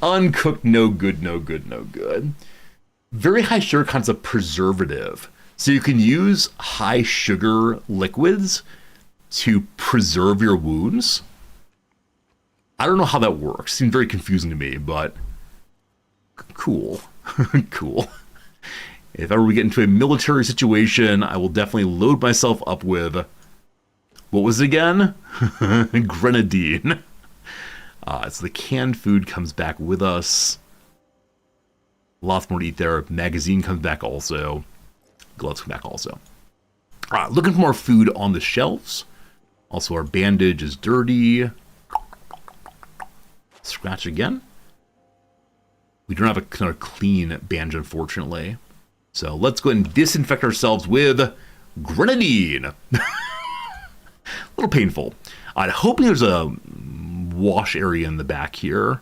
A: Uncooked, no good. Very high sugar content of preservative. So you can use high sugar liquids to preserve your wounds. I don't know how that works. Seems very confusing to me, but cool. Cool. If ever we get into a military situation, I will definitely load myself up with, what was it again? Grenadine. So the canned food comes back with us. Lots more to eat there. Magazine comes back also. Gloves come back also. Looking for more food on the shelves. Also, our bandage is dirty. Scratch again. We don't have another clean bandage, unfortunately. So let's go ahead and disinfect ourselves with grenadine. A little painful. I'm hoping there's a wash area in the back here.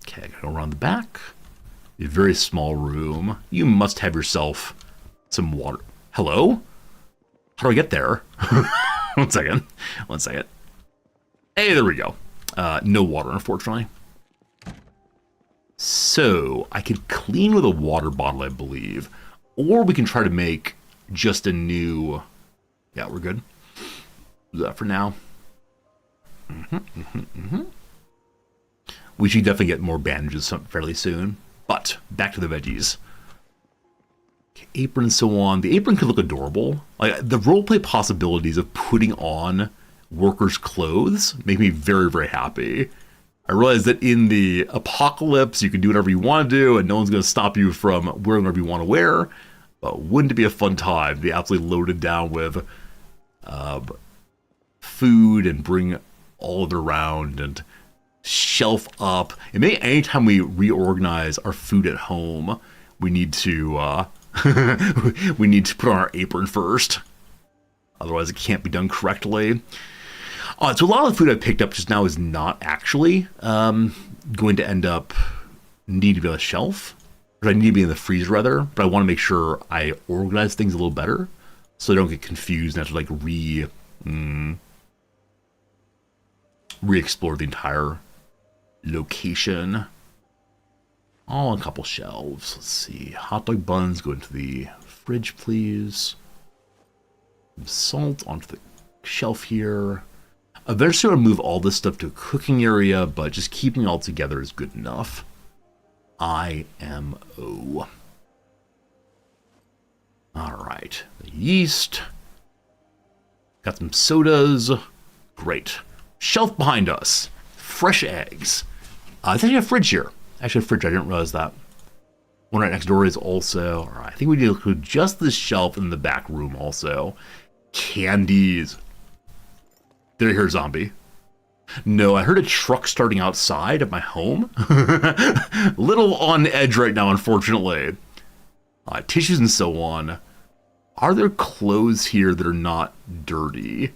A: Okay, I gotta go around the back. A very small room. You must have yourself some water. Hello? How do I get there? One second. Hey, there we go. No water, unfortunately. So, I could clean with a water bottle, I believe. Or we can try to make just a new... Yeah, we're good. Do that for now. We should definitely get more bandages fairly soon. But, back to the veggies. Okay, apron and so on. The apron could look adorable. Like, the roleplay possibilities of putting on workers' clothes make me very, very happy. I realize that in the apocalypse, you can do whatever you want to do, and no one's going to stop you from wearing whatever you want to wear. But wouldn't it be a fun time to be absolutely loaded down with food and bring all of it around and shelf up? And maybe anytime we reorganize our food at home, we need to we need to put on our apron first. Otherwise, it can't be done correctly. So a lot of the food I picked up just now is not actually going to end up needing to be on the shelf. Or I need to be in the freezer, rather. But I want to make sure I organize things a little better so I don't get confused and have to like re-explore the entire location. All a couple shelves. Let's see. Hot dog buns go into the fridge, please. Some salt onto the shelf here. Eventually I'll move all this stuff to a cooking area, but just keeping it all together is good enough. IMO. Alright. The yeast. Got some sodas. Great. Shelf behind us. Fresh eggs. There's actually a fridge here. Actually a fridge, I didn't realize that. One right next door is also... Alright, I think we need to include just this shelf in the back room also. Candies. Did I hear a zombie? No, I heard a truck starting outside of my home. Little on edge right now, unfortunately. Tissues and so on. Are there clothes here that are not dirty?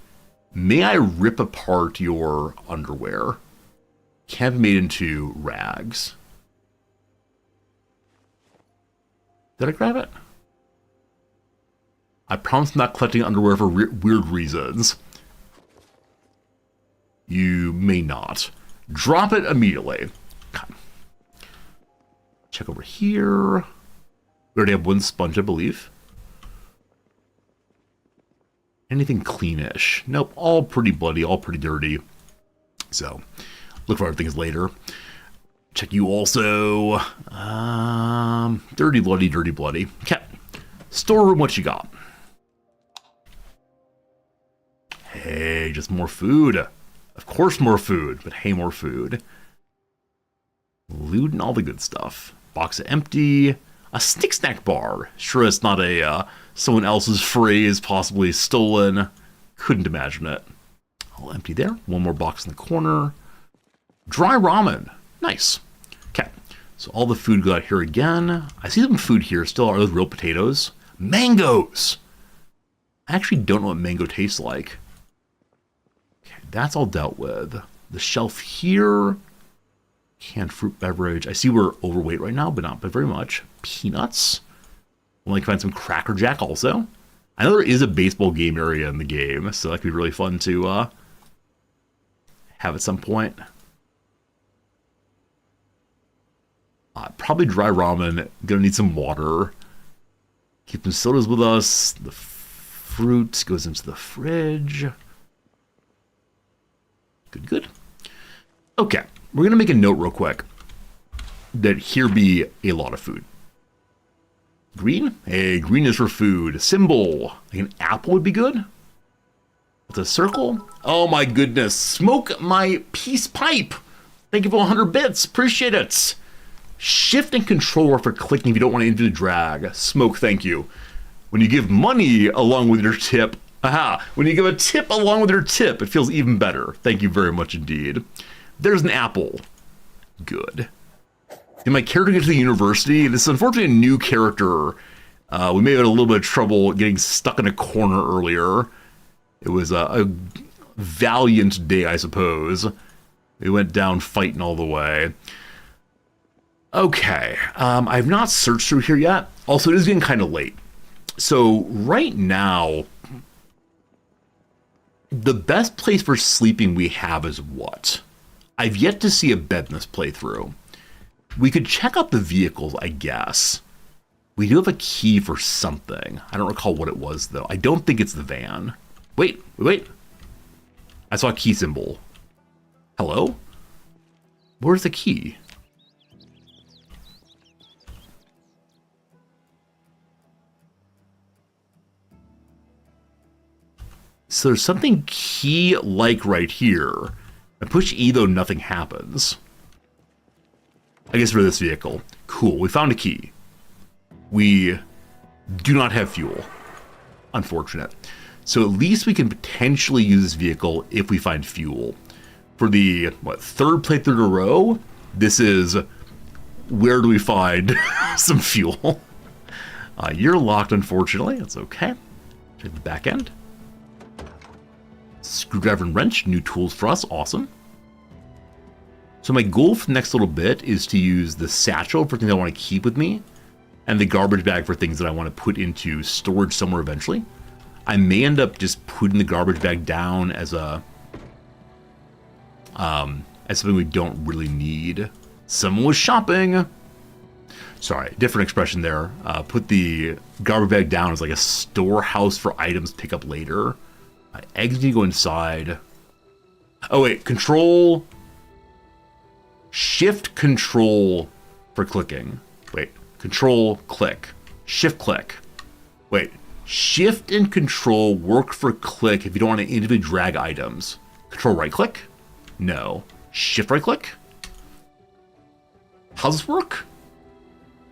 A: May I rip apart your underwear? Can be made into rags. Did I grab it? I promise I'm not collecting underwear for weird reasons. You may not. Drop it immediately. Okay. Check over here. We already have one sponge, I believe. Anything cleanish? Nope, all pretty bloody, all pretty dirty. So, look for other things later. Check you also. Dirty, bloody, dirty, bloody. Okay. Storeroom, what you got? Hey, just more food. Of course more food, but hey, more food. Loot and all the good stuff. Box of empty. A stick snack bar. Sure, it's not a someone else's phrase, possibly stolen. Couldn't imagine it. All empty there. One more box in the corner. Dry ramen. Nice. Okay, so all the food go out here again. I see some food here still. Are those real potatoes? Mangoes! I actually don't know what mango tastes like. Okay, that's all dealt with. The shelf here. Canned fruit beverage. I see we're overweight right now, but not by very much. Peanuts. We'll like find some Cracker Jack also. I know there is a baseball game area in the game, so that could be really fun to have at some point. Probably dry ramen. Gonna need some water. Keep some sodas with us. The fruit goes into the fridge. Good, good. Okay, we're gonna make a note real quick that here be a lot of food. Green? Hey, green is for food. Symbol. Like an apple would be good. With a circle? Oh my goodness. Smoke my peace pipe. Thank you for 100 bits. Appreciate it. Shift and control are for clicking if you don't want to into the drag. Smoke, thank you. When you give money along with your tip, when you give a tip along with your tip, it feels even better. Thank you very much indeed. There's an apple. Good. Did my character get to the university? This is unfortunately a new character. We may have had a little bit of trouble getting stuck in a corner earlier. It was a valiant day, I suppose. We went down fighting all the way. Okay, I've not searched through here yet. Also, it is getting kind of late. So right now, the best place for sleeping we have is what? I've yet to see a bed in this playthrough. We could check out the vehicles, I guess. We do have a key for something. I don't recall what it was, though. I don't think it's the van. Wait. I saw a key symbol. Hello? Where's the key? So there's something key-like right here. I push E, though nothing happens. I guess for this vehicle. Cool, we found a key. We do not have fuel. Unfortunate. So at least we can potentially use this vehicle if we find fuel. For the, third playthrough in a row, this is where do we find some fuel? You're locked, unfortunately. That's okay. Check the back end. Screwdriver and wrench, new tools for us, awesome. So my goal for the next little bit is to use the satchel for things I want to keep with me, and the garbage bag for things that I want to put into storage somewhere eventually. I may end up just putting the garbage bag down as a as something we don't really need. Someone was shopping. Sorry, different expression there. Put the garbage bag down as like a storehouse for items to pick up later. Eggs need to go inside. Oh wait, control... Shift control for clicking. Wait, control click. Shift click. Wait, shift and control work for click if you don't want to individually drag items. Control right click? No. Shift right click? How's this work?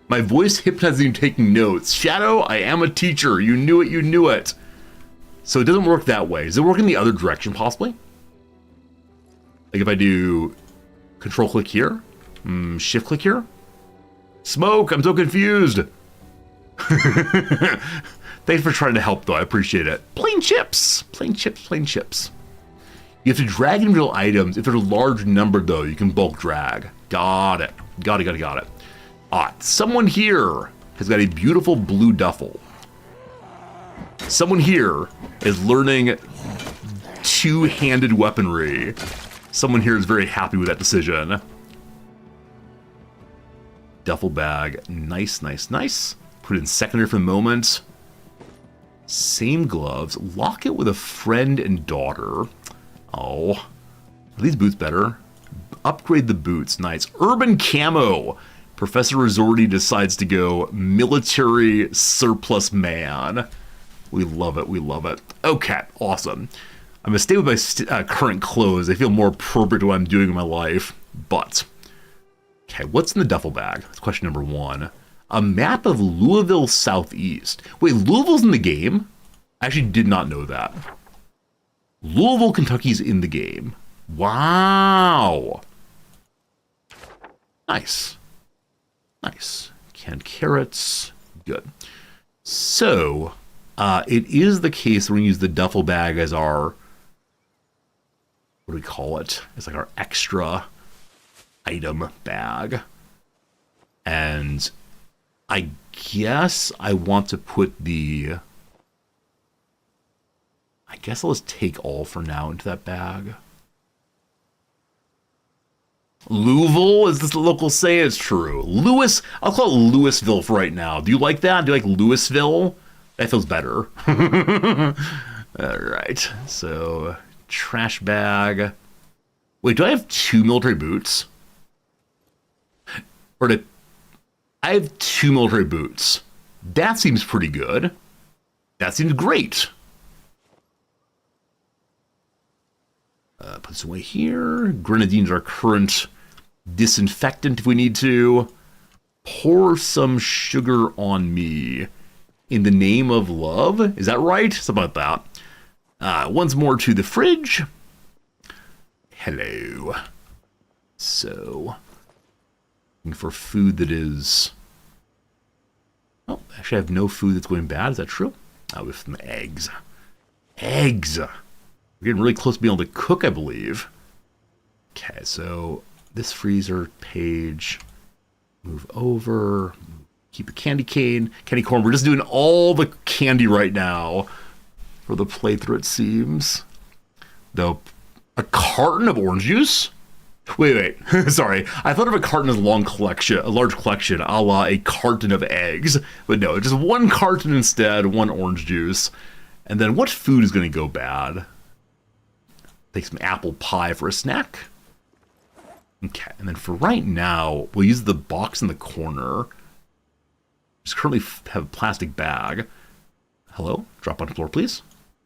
A: My voice hypnotizing taking notes. Shadow, I am a teacher. You knew it, you knew it. So it doesn't work that way. Does it work in the other direction possibly? Like if I do control click here, shift click here. Smoke, I'm so confused. Thanks for trying to help though, I appreciate it. Plain chips, plain chips, plain chips. You have to drag individual items. If they're a large number though, you can bulk drag. Got it, got it, got it, got it. Someone here has got a beautiful blue duffel. Someone here is learning two-handed weaponry. Someone here is very happy with that decision. Duffel bag. Nice, nice, nice. Put it in secondary for the moment. Same gloves. Lock it with a friend and daughter. Oh. Are these boots better? Upgrade the boots. Nice. Urban camo. Professor Resorti decides to go military surplus man. We love it. We love it. Okay. Awesome. I'm going to stay with my current clothes. They feel more appropriate to what I'm doing in my life. But, okay, what's in the duffel bag? That's question number one. A map of Louisville Southeast. Wait, Louisville's in the game? I actually did not know that. Louisville, Kentucky's in the game. Wow. Nice. Nice. Canned carrots. Good. So, it is the case we're going to use the duffel bag as our... What do we call it? It's like our extra item bag. And I guess I want to put the... I guess I'll just take all for now into that bag. Louisville, as the locals say, is true. Louis, I'll call it Louisville for right now. Do you like that? Do you like Louisville? That feels better. All right, so trash bag. Wait, do I have 2 military boots? Or did I have 2 military boots? That seems pretty good. That seems great. Put this away here. Grenadine's our current disinfectant if we need to. Pour some sugar on me in the name of love. Is that right? Something like that. Once more to the fridge. Hello. So, looking for food that is... Oh, actually I have no food that's going bad. Is that true? With some eggs. Eggs! We're getting really close to being able to cook, I believe. Okay, so this freezer page, move over, keep a candy cane, candy corn. We're just doing all the candy right now for the playthrough, it seems. Though, a carton of orange juice? Wait, sorry. I thought of a carton as a large collection, a la a carton of eggs. But no, just one carton instead, one orange juice. And then what food is going to go bad? Take some apple pie for a snack. Okay, and then for right now, we'll use the box in the corner. Just currently have a plastic bag. Hello? Drop on the floor, please.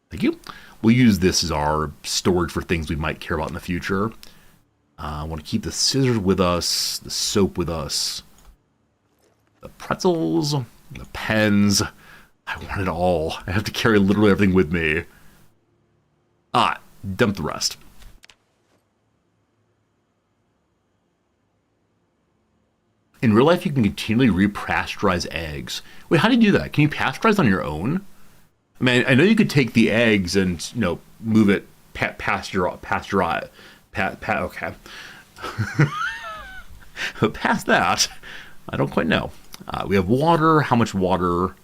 A: Thank you. We'll use this as our storage for things we might care about in the future. I want to keep the scissors with us, the soap with us, the pretzels, the pens. I want it all. I have to carry literally everything with me. Dump the rest. In real life, you can continually re-pasteurize eggs. Wait, how do you do that? Can you pasteurize on your own? I mean, I know you could take the eggs and, you know, move it pasteurize. Okay. But past that, I don't quite know. We have water. How much water?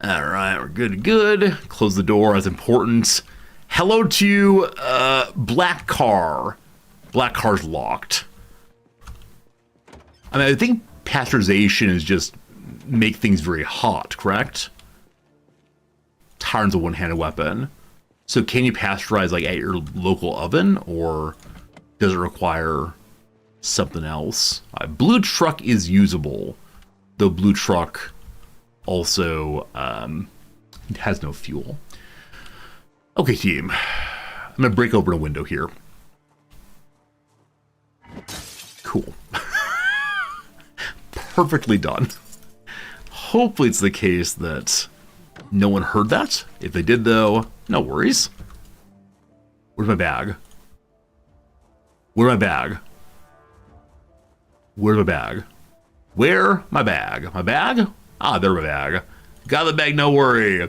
A: All right, we're good. Close the door. That's important. Hello to Black Car. Black Car's locked. I mean, I think pasteurization is just make things very hot, correct? Tyrant's a one-handed weapon. So can you pasteurize like at your local oven, or does it require something else? Blue truck is usable, though blue truck also has no fuel. Okay, team. I'm gonna break open a window here. Cool. Perfectly done. Hopefully it's the case that no one heard that. If they did, though, no worries. Where's my bag? Where's my bag? Where's my bag? Where? My bag. My bag? Ah, there's my bag. Got the bag, no worry.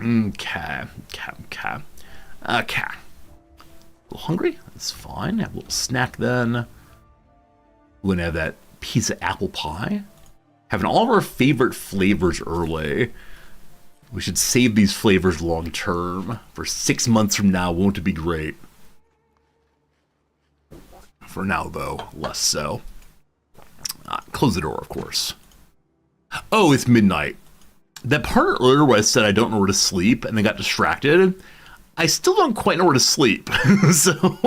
A: Okay. A little hungry? That's fine. Have a little snack then. We're gonna have that piece of apple pie. Having all of our favorite flavors early. We should save these flavors long term. For 6 months from now, won't it be great? For now, though, less so. Close the door, of course. Oh, it's midnight. That part earlier where I said I don't know where to sleep and then got distracted, I still don't quite know where to sleep. So,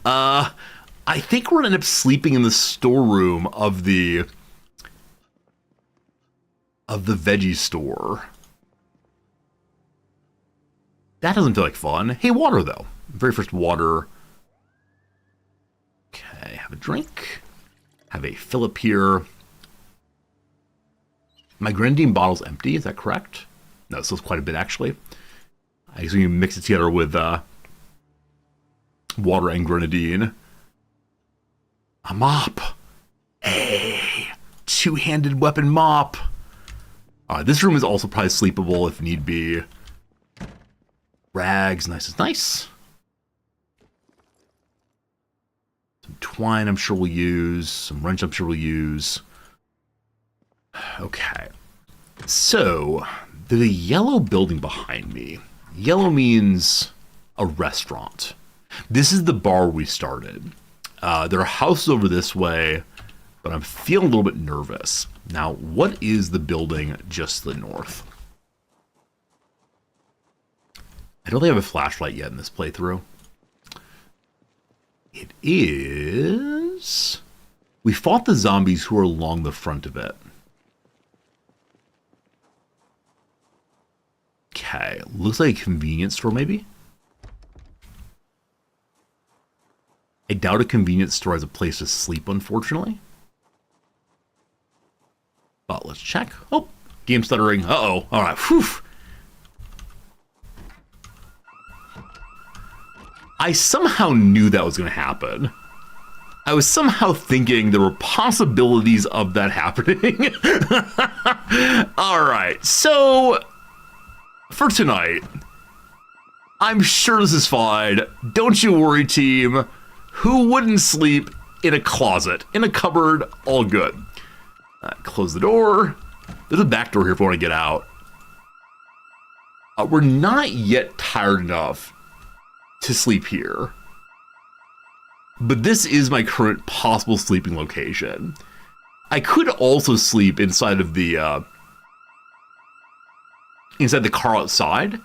A: I think we're going to end up sleeping in the storeroom of the veggie store. That doesn't feel like fun. Hey, water, though. Very first water. Okay, have a drink. Have a fill up here. My grenadine bottle's empty, is that correct? No, this is quite a bit, actually. I guess we can mix it together with water and grenadine. A mop. Hey, two-handed weapon mop. This room is also probably sleepable if need be. Rags, nice is nice. Some twine I'm sure we'll use. Some wrench I'm sure we'll use. Okay. So, there's a yellow building behind me. Yellow means a restaurant. This is the bar we started. There are houses over this way, but I'm feeling a little bit nervous. Now, what is the building just to the north? I don't think I have a flashlight yet in this playthrough. It is... We fought the zombies who are along the front of it. Okay, looks like a convenience store, maybe? I doubt a convenience store has a place to sleep, unfortunately. But let's check. Oh, game stuttering. Uh-oh. All right. Whew. I somehow knew that was going to happen. I was somehow thinking there were possibilities of that happening. All right. So, for tonight, I'm sure this is fine. Don't you worry, team. Who wouldn't sleep in a closet, in a cupboard? All good. Close the door. There's a back door here if we want to get out. We're not yet tired enough to sleep here. But this is my current possible sleeping location. I could also sleep inside of the car outside,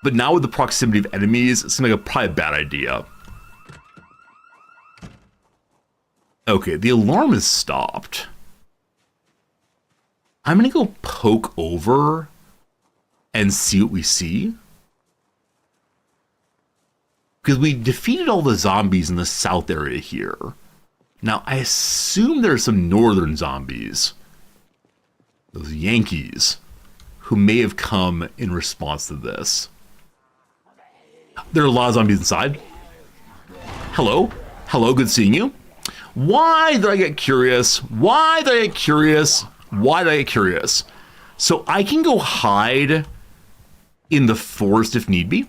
A: but now with the proximity of enemies, it seems like probably a bad idea. Okay, the alarm is stopped. I'm gonna go poke over and see what we see. Because we defeated all the zombies in the south area here. Now, I assume there's some northern zombies. Those Yankees, who may have come in response to this. There are a lot of zombies inside. Hello? Hello, good seeing you. Why did I get curious? Why did I get curious? Why did I get curious? So I can go hide in the forest if need be.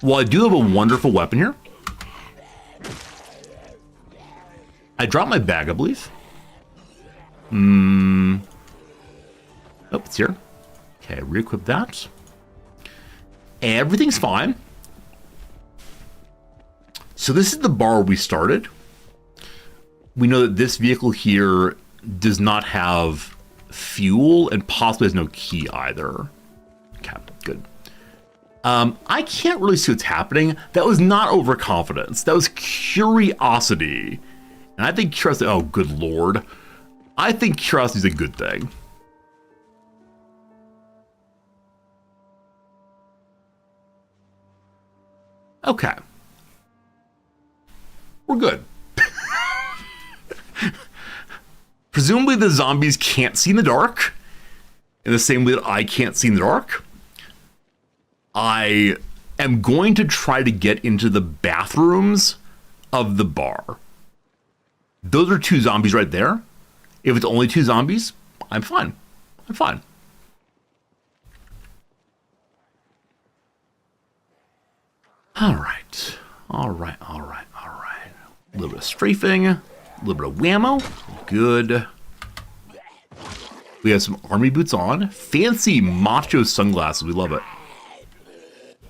A: Well, I do have a wonderful weapon here. I dropped my bag, I believe. Oh, it's here. Okay, re-equip that. Everything's fine. So this is the bar we started. We know that this vehicle here does not have fuel and possibly has no key either. Okay, good. I can't really see what's happening. That was not overconfidence. That was curiosity. And I think curiosity, oh, good Lord. I think curiosity is a good thing. Okay. We're good. Presumably the zombies can't see in the dark, in the same way that I can't see in the dark. I am going to try to get into the bathrooms of the bar. Those are 2 zombies right there. If it's only 2 zombies, I'm fine. I'm fine. All right. All right, all right, all right. A little bit of strafing, a little bit of whammo. Good. We have some army boots on. Fancy macho sunglasses. We love it.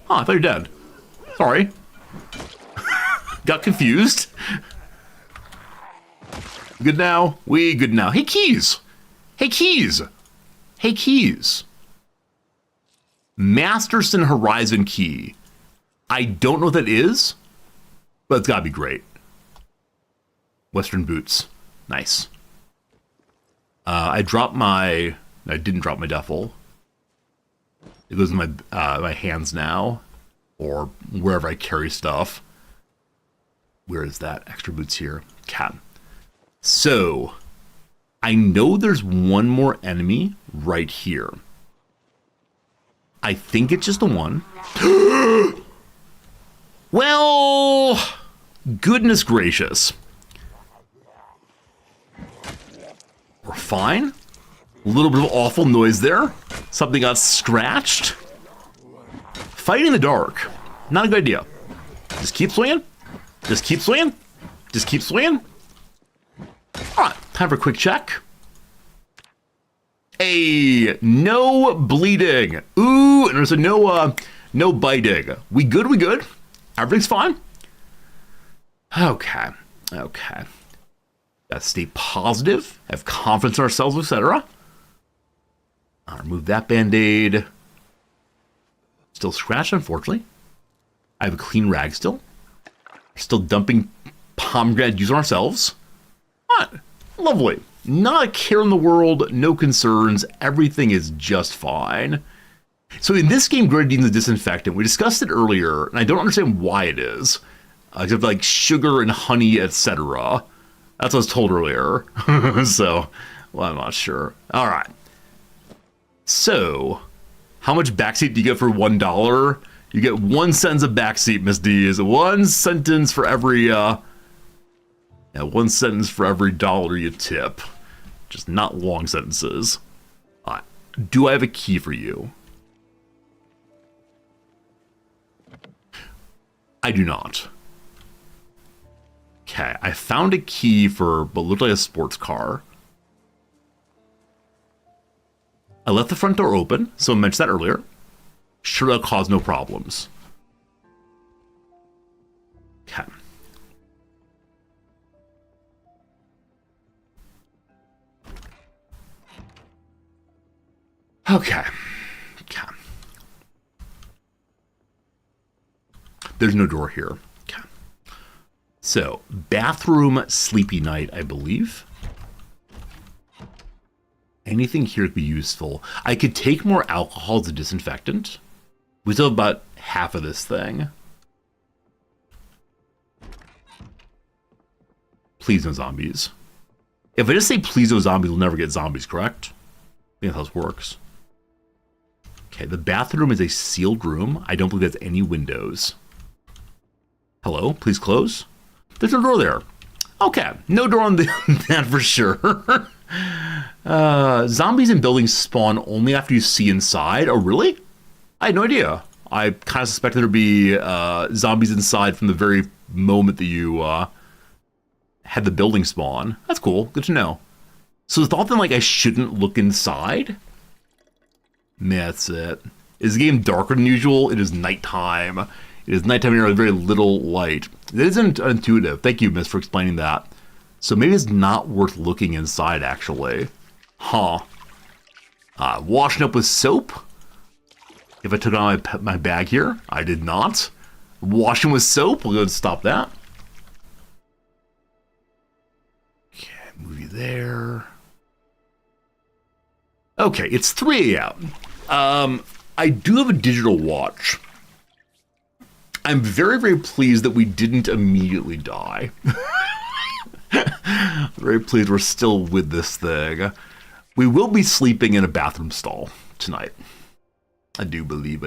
A: Oh, I thought you were dead. Sorry. Got confused. Good now. We good now. Hey, keys. Hey, keys. Hey, keys. Masterson Horizon key. I don't know what that is, but it's gotta be great. Western boots. Nice. I didn't drop my duffel. It goes in my my hands now, or wherever I carry stuff. Where is that? Extra boots here. Cat. So, I know there's one more enemy right here. I think it's just the one. Well, goodness gracious. We're fine. A little bit of awful noise there. Something got scratched. Fighting in the dark. Not a good idea. Just keep swinging. Just keep swinging. Just keep swinging. All right, time for a quick check. Hey, no bleeding. Ooh, and there's a no biting. We good, we good. Everything's fine. Okay, okay. Gotta stay positive, have confidence in ourselves, etc. I'll remove that band-aid. Still scratched, unfortunately. I have a clean rag still. Still dumping pomegranate juice on ourselves. Lovely. Not a care in the world, no concerns, everything is just fine. So in this game, grenadine is a disinfectant. We discussed it earlier, and I don't understand why it is. Except like sugar and honey, etc. That's what I was told earlier. So, well, I'm not sure. All right. So, how much backseat do you get for $1? You get 1 sentence of backseat, Miss D. Is 1 sentence for every, 1 sentence for every dollar you tip. Just not long sentences. All right. Do I have a key for you? I do not. Okay, I found a key for what looked like a sports car. I left the front door open, so I mentioned that earlier. Sure, that'll cause no problems. Okay. Okay. Okay. There's no door here. Okay. So, bathroom, sleepy night, I believe. Anything here could be useful. I could take more alcohol as a disinfectant. We still have about half of this thing. Please no zombies. If I just say please no zombies, we'll never get zombies, correct? I think that's how this works. Okay, the bathroom is a sealed room. I don't believe that's any windows. Hello, please close. There's no door there. Okay, no door on that for sure. Zombies in buildings spawn only after you see inside. Oh, really? I had no idea. I kind of suspected there'd be zombies inside from the very moment that you had the building spawn. That's cool. Good to know. So the thought then, like, I shouldn't look inside? That's it. Is the game darker than usual? It is nighttime. It is nighttime here with very little light. It isn't intuitive. Thank you, Miss, for explaining that. So maybe it's not worth looking inside, actually. Huh. Washing up with soap? If I took it on my bag here, I did not. Washing with soap? We'll go and stop that. Okay, move you there. Okay, it's 3 a.m. I do have a digital watch. I'm very, very pleased that we didn't immediately die. Very pleased we're still with this thing. We will be sleeping in a bathroom stall tonight. I do believe.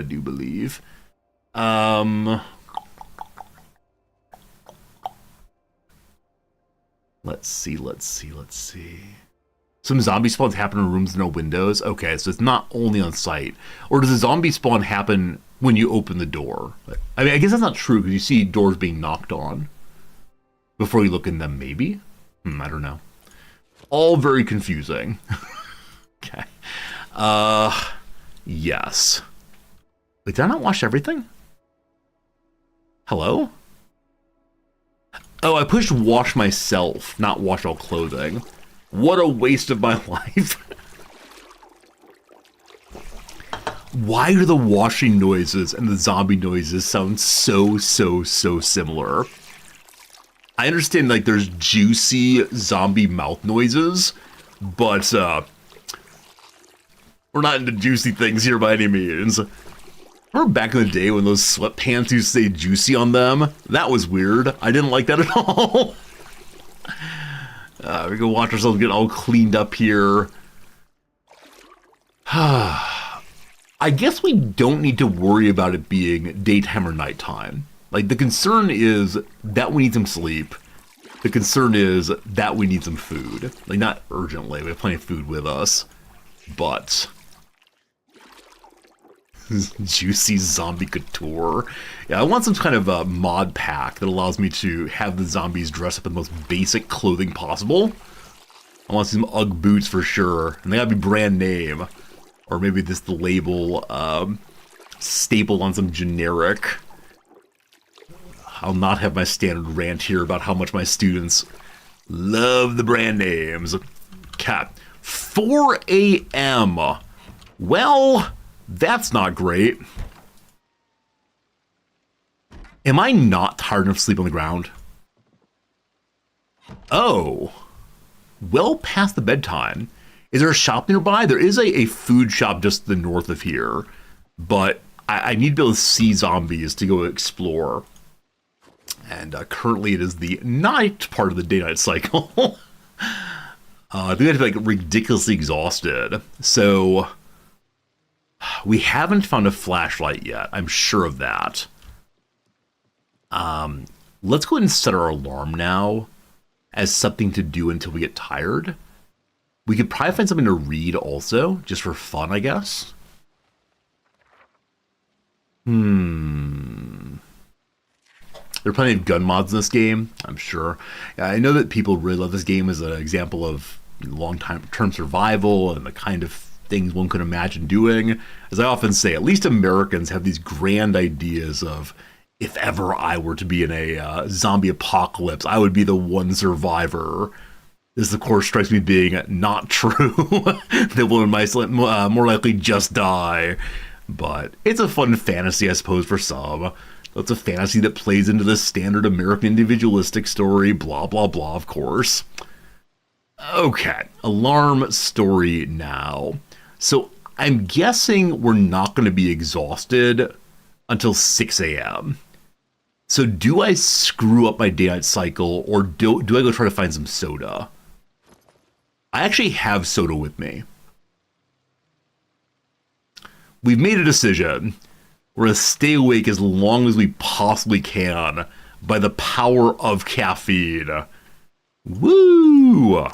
A: Let's see. Some zombie spawns happen in rooms with no windows. Okay, so it's not only on site. Or does a zombie spawn happen when you open the door? I mean, I guess that's not true because you see doors being knocked on before you look in them, maybe? I don't know. All very confusing. Okay. Yes. Wait, did I not wash everything? Hello? Oh, I pushed wash myself, not wash all clothing. What a waste of my life. Why do the washing noises and the zombie noises sound so similar? I understand, like, there's juicy zombie mouth noises, but, we're not into juicy things here by any means. Remember back in the day when those sweatpants used to say juicy on them? That was weird. I didn't like that at all. We can watch ourselves get all cleaned up here. I guess we don't need to worry about it being daytime or nighttime. Like, the concern is that we need some sleep. The concern is that we need some food. Like, not urgently. We have plenty of food with us. But juicy zombie couture. Yeah, I want some kind of mod pack that allows me to have the zombies dress up in the most basic clothing possible. I want some Ugg boots for sure. And they gotta be brand name. Or maybe this the label stapled on some generic. I'll not have my standard rant here about how much my students love the brand names. Cat. 4 a.m. Well, that's not great. Am I not tired enough to sleep on the ground? Oh. Well past the bedtime. Is there a shop nearby? There is a food shop just to the north of here. But I need to be able to see zombies to go explore. And currently it is the night part of the day-night cycle. I think I have to be like ridiculously exhausted. So we haven't found a flashlight yet. I'm sure of that. Let's go ahead and set our alarm now as something to do until we get tired. We could probably find something to read also, just for fun, I guess. There are plenty of gun mods in this game, I'm sure. I know that people really love this game as an example of long-term survival and the kind of things one could imagine doing. As I often say, at least Americans have these grand ideas of, if ever I were to be in a zombie apocalypse, I would be the one survivor. This, of course, strikes me being not true. That one might more likely just die. But it's a fun fantasy, I suppose, for some. It's a fantasy that plays into the standard American individualistic story, blah, blah, blah, of course. Okay, alarm story now. So I'm guessing we're not going to be exhausted until 6 a.m. So do I screw up my day-night cycle, or do I go try to find some soda? I actually have soda with me. We've made a decision. We're going to stay awake as long as we possibly can by the power of caffeine. Woo!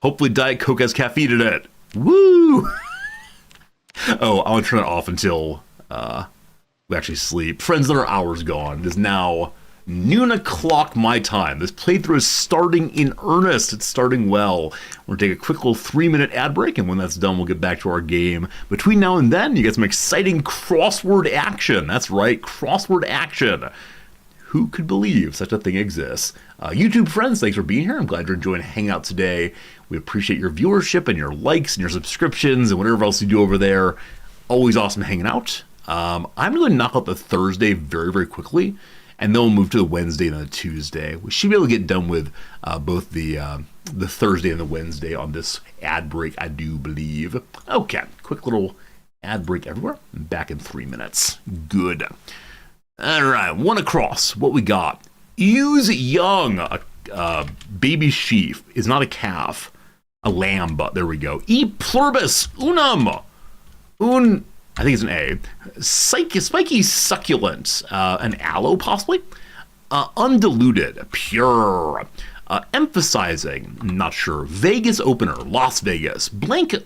A: Hopefully Diet Coke has caffeine in it. Woo! Oh, I want to turn it off until we actually sleep. Friends, that are hours gone. It is now Noon o'clock my time. This playthrough is starting in earnest. It's starting well. We're going to take a quick little 3-minute ad break, and when that's done, we'll get back to our game. Between now and then, you get some exciting crossword action. That's right, crossword action. Who could believe such a thing exists? YouTube friends, thanks for being here. I'm glad you're enjoying hanging out today. We appreciate your viewership and your likes and your subscriptions and whatever else you do over there. Always awesome hanging out. I'm going to knock out the Thursday very, very quickly, and then we'll move to the Wednesday and the Tuesday. We should be able to get done with both the Thursday and the Wednesday on this ad break, I do believe. Okay, quick little ad break everywhere. Back in 3 minutes. Good. All right, one across. What we got? Ewes young. A baby sheep is not a calf. A lamb, but there we go. E pluribus unum. I think it's an A. Spiky succulent. An aloe, possibly? Undiluted. Pure. Emphasizing. Not sure. Vegas opener. Las Vegas. Blank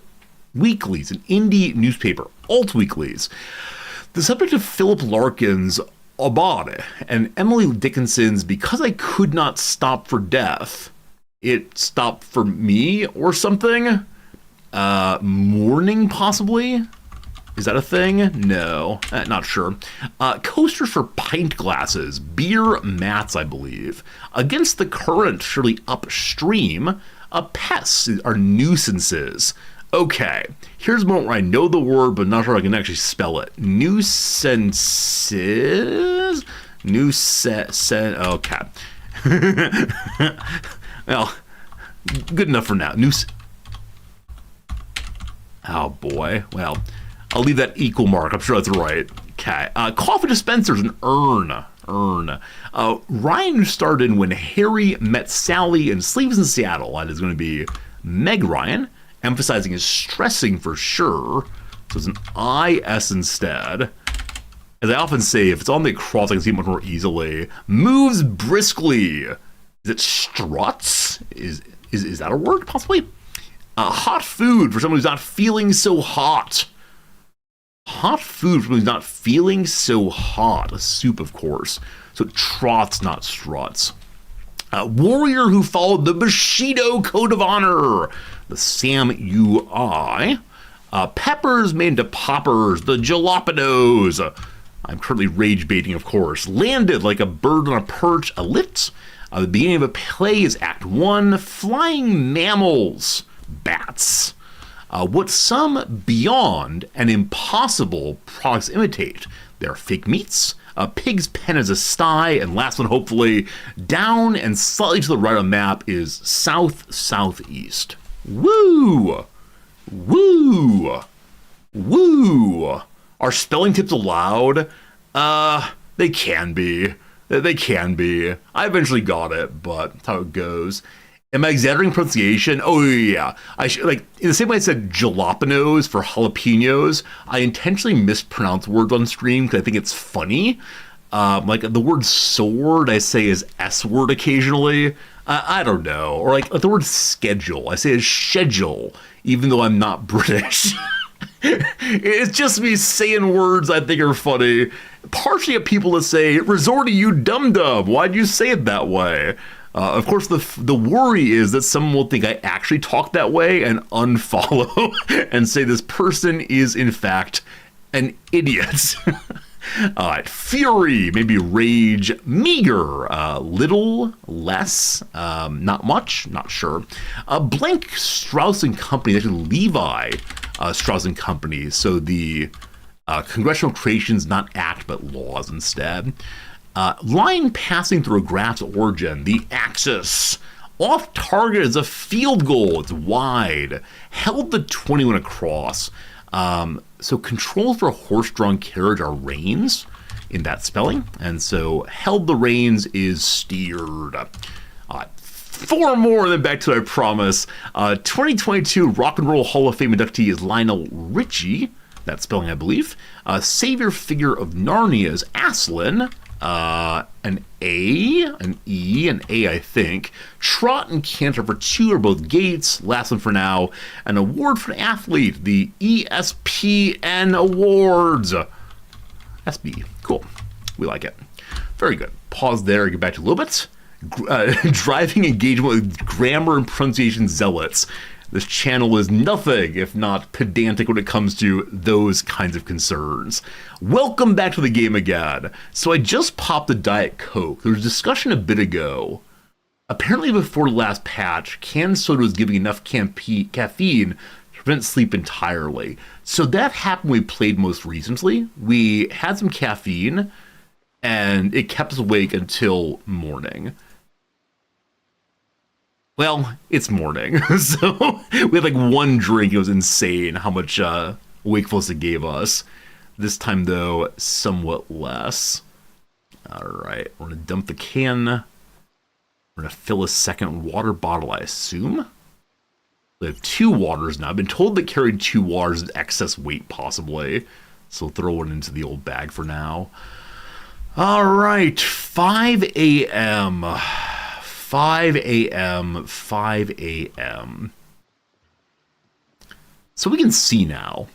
A: weeklies. An indie newspaper. Alt weeklies. The subject of Philip Larkin's Aubade and Emily Dickinson's Because I Could Not Stop for Death. It stopped for me or something? Mourning, possibly? Is that a thing? No, not sure. Coasters for pint glasses. Beer mats, I believe. Against the current, surely upstream. Pests are nuisances. Okay, here's a moment where I know the word, but not sure I can actually spell it. Nuisances? Okay. Well, good enough for now. Oh boy. Well, I'll leave that equal mark. I'm sure that's right. Okay. Coffee dispensers, an urn. Ryan starred in When Harry Met Sally and Sleeps in Seattle. That is going to be Meg Ryan. Emphasizing is stressing for sure. So it's an IS instead. As I often say, if it's on the cross, I can see it much more easily. Moves briskly. Is it struts? Is that a word, possibly? Hot food for someone who's not feeling so hot. Hot food for someone who's not feeling so hot. A soup, of course. So trots, not struts. Warrior who followed the Bushido Code of Honor. The Samui. Peppers made into poppers. The jalapenos. I'm currently rage baiting, of course. Landed like a bird on a perch. A lit. The beginning of a play is Act 1. Flying mammals. Bats. What some beyond and impossible products imitate. They're fake meats. Pig's pen is a sty, and last one, hopefully, down and slightly to the right on the map is south-southeast. Woo! Woo! Woo! Are spelling tips allowed? They can be. They can be. I eventually got it, but that's how it goes. Am I exaggerating pronunciation? Oh, yeah. In the same way I said jalapenos for jalapenos, I intentionally mispronounce words on stream because I think it's funny. Like the word sword, I say is S-word occasionally. I don't know. Or like the word schedule, I say is schedule, even though I'm not British. It's just me saying words I think are funny. Partially at people to say, Resorty, you dum-dum, why'd you say it that way? Of course, the worry is that someone will think I actually talk that way and unfollow and say this person is, in fact, an idiot. All right, fury, maybe rage, meager, little, less, not much, not sure. Blank Strauss and Company, actually Levi Strauss and Company, so the congressional creations, not act, but laws instead. Line passing through a graph's origin, the axis. Off target is a field goal, it's wide. Held the 21 across. So controls for a horse-drawn carriage are reins in that spelling. And so held the reins is steered. 4 more and then back to our promise. 2022 Rock and Roll Hall of Fame inductee is Lionel Richie. That spelling, I believe. Savior figure of Narnia is Aslan. An A, an E, an A, I think. Trot and Canter for 2 are both gates. Last one for now. An award for an athlete. The ESPN Awards. SB. Cool. We like it. Very good. pause there, get back to a little bit. Driving engagement with grammar and pronunciation zealots. This channel is nothing if not pedantic when it comes to those kinds of concerns. Welcome back to the game again. So I just popped the Diet Coke. There was discussion a bit ago. Apparently before the last patch, canned soda was giving enough caffeine to prevent sleep entirely. So that happened when we played most recently. We had some caffeine, and it kept us awake until morning. Well, it's morning, so we had like one drink. It was insane how much wakefulness it gave us. This time, though, somewhat less. All right, we're going to dump the can. We're going to fill a second water bottle, I assume. We have 2 waters now. I've been told that carrying 2 waters is excess weight, possibly. So we'll throw one into the old bag for now. All right, 5 a.m. 5 a.m. 5 a.m. So we can see now.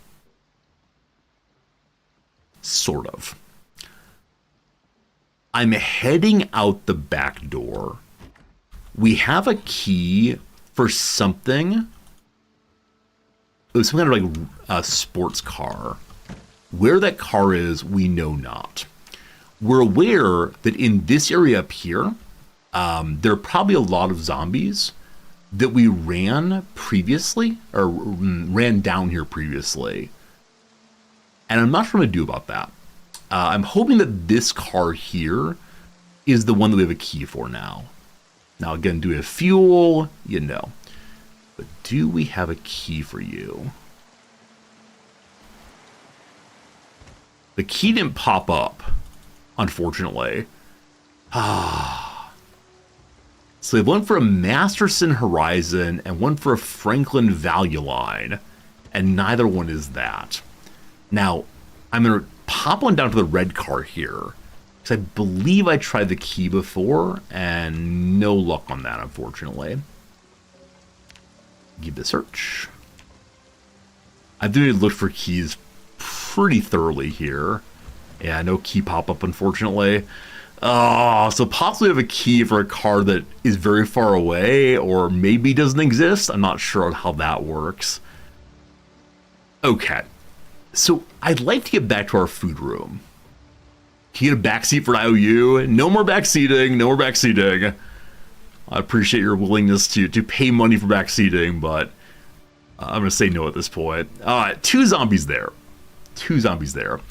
A: Sort of. I'm heading out the back door. We have a key for something. It was some kind of like a sports car. Where that car is, we know not. We're aware that in this area up here, there are probably a lot of zombies that we ran previously, or ran down here previously. And I'm not sure what to do about that. I'm hoping that this car here is the one that we have a key for now. Now, again, do we have fuel? You know. But do we have a key for you? The key didn't pop up, unfortunately. So they have one for a Masterson Horizon and one for a Franklin Value Line, and neither one is that. Now, I'm going to pop one down to the red car here, because I believe I tried the key before, and no luck on that, unfortunately. Give it a search. I've really looked for keys pretty thoroughly here. Yeah, no key pop-up, unfortunately. So possibly have a key for a car that is very far away, or maybe doesn't exist. I'm not sure how that works. Okay. So I'd like to get back to our food room. Can you get a backseat for an IOU? No more backseating, no more backseating. I appreciate your willingness to pay money for backseating, but I'm going to say no at this point. 2 zombies there. 2 zombies there.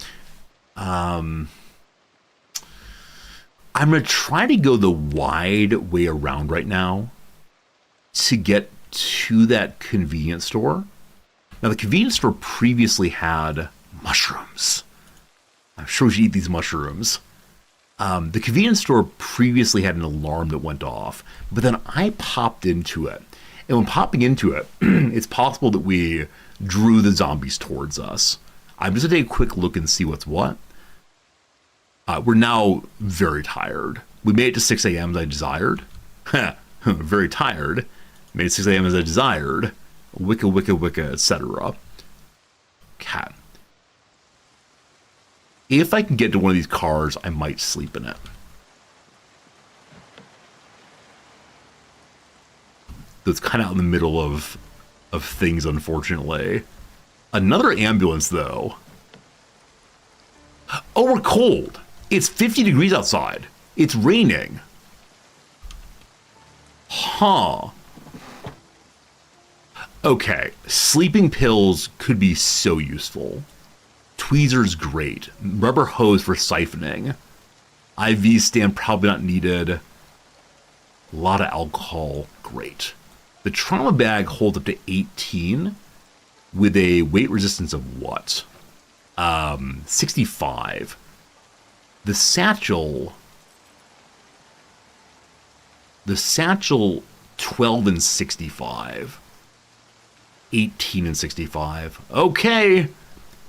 A: I'm going to try to go the wide way around right now to get to that convenience store. Now, the convenience store previously had mushrooms. I'm sure we should eat these mushrooms. The convenience store previously had an alarm that went off, but then I popped into it. And when popping into it, it's possible that we drew the zombies towards us. I'm just going to take a quick look and see what's what. We're now very tired. We made it to 6 a.m. as I desired. Very tired. Made it 6 a.m. as I desired. Wicca, etc. Cat. If I can get to one of these cars, I might sleep in it. That's kind of out in the middle of things, unfortunately. Another ambulance, though. Oh, we're cold. It's 50 degrees outside. It's raining. Huh. Okay, sleeping pills could be so useful. Tweezers, great. Rubber hose for siphoning. IV stand, probably not needed. A lot of alcohol, great. The trauma bag holds up to 18 with a weight resistance of what? 65. The satchel, 12 and 65. 18 and 65. Okay.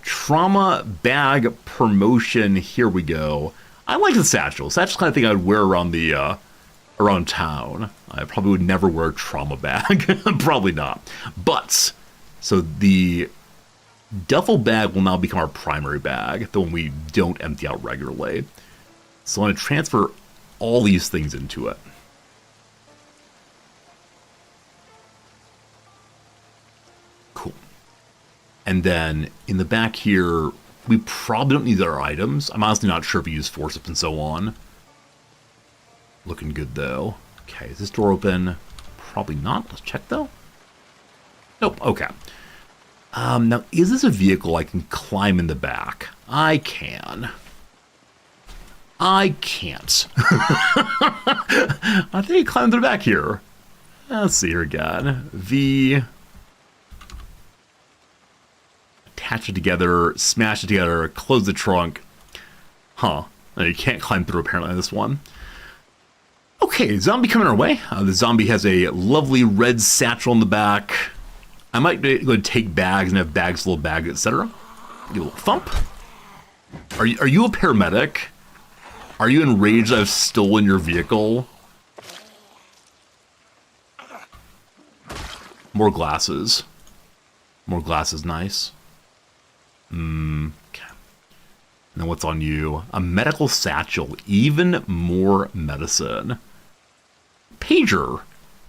A: Trauma bag promotion. Here we go. I like the satchel. Satchel's the kind of thing I would wear around town. I probably would never wear a trauma bag. Probably not. But, so the duffel bag will now become our primary bag, the one we don't empty out regularly. So I'm going to transfer all these things into it. Cool. And then in the back here, we probably don't need our items. I'm honestly not sure if we use forceps and so on. Looking good, though. Okay, is this door open? Probably not. Let's check, though. Nope, okay. Now, is this a vehicle I can climb in the back? I can. I can't. I think I climbed to the back here. Let's see here again. V. Attach it together, smash it together, close the trunk. Huh. You can't climb through apparently on this one. Okay, zombie coming our way. The zombie has a lovely red satchel in the back. I might go to take bags and have bags, little bag, etc. Get a little thump. Are you a paramedic? Are you enraged I've stolen your vehicle? More glasses. More glasses, nice. Okay. And then what's on you? A medical satchel. Even more medicine. Pager.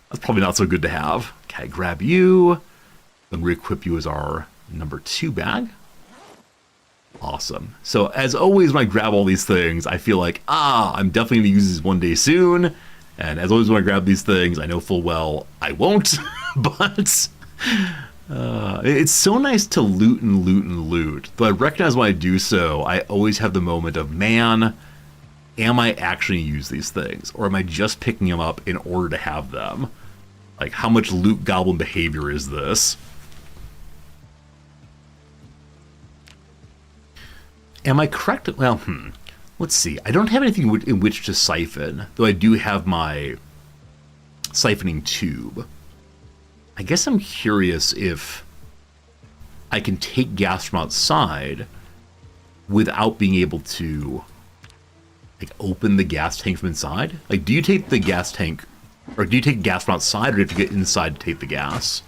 A: That's probably not so good to have. Okay, grab you. Then re-equip you as our number 2 bag. Awesome. So as always, when I grab all these things, I feel like, I'm definitely going to use these one day soon. And as always, when I grab these things, I know full well I won't. But it's so nice to loot and loot and loot. Though I recognize when I do so, I always have the moment of, man, am I actually going to use these things? Or am I just picking them up in order to have them? Like, how much loot goblin behavior is this? Am I correct? Well, let's see. I don't have anything in which to siphon, though I do have my siphoning tube. I guess I'm curious if I can take gas from outside without being able to, like, open the gas tank from inside. Like, do you take the gas tank, or do you take gas from outside, or do you have to get inside to take the gas?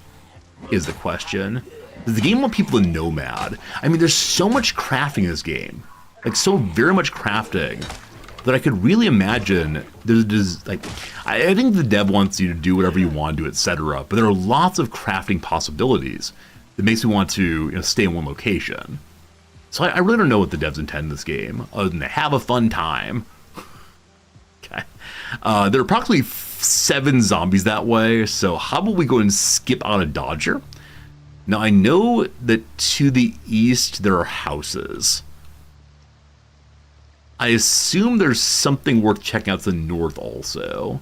A: Is the question. Does the game want people to nomad? I mean, there's so much crafting in this game. Like, so very much crafting that I could really imagine there's like, I think the dev wants you to do whatever you want to do, etc. But there are lots of crafting possibilities that makes me want to, stay in one location. So I really don't know what the devs intend in this game, other than to have a fun time. Okay. There are approximately 7 zombies that way, so how about we go and skip out a dodger? Now, I know that to the east there are houses. I assume there's something worth checking out to the north also.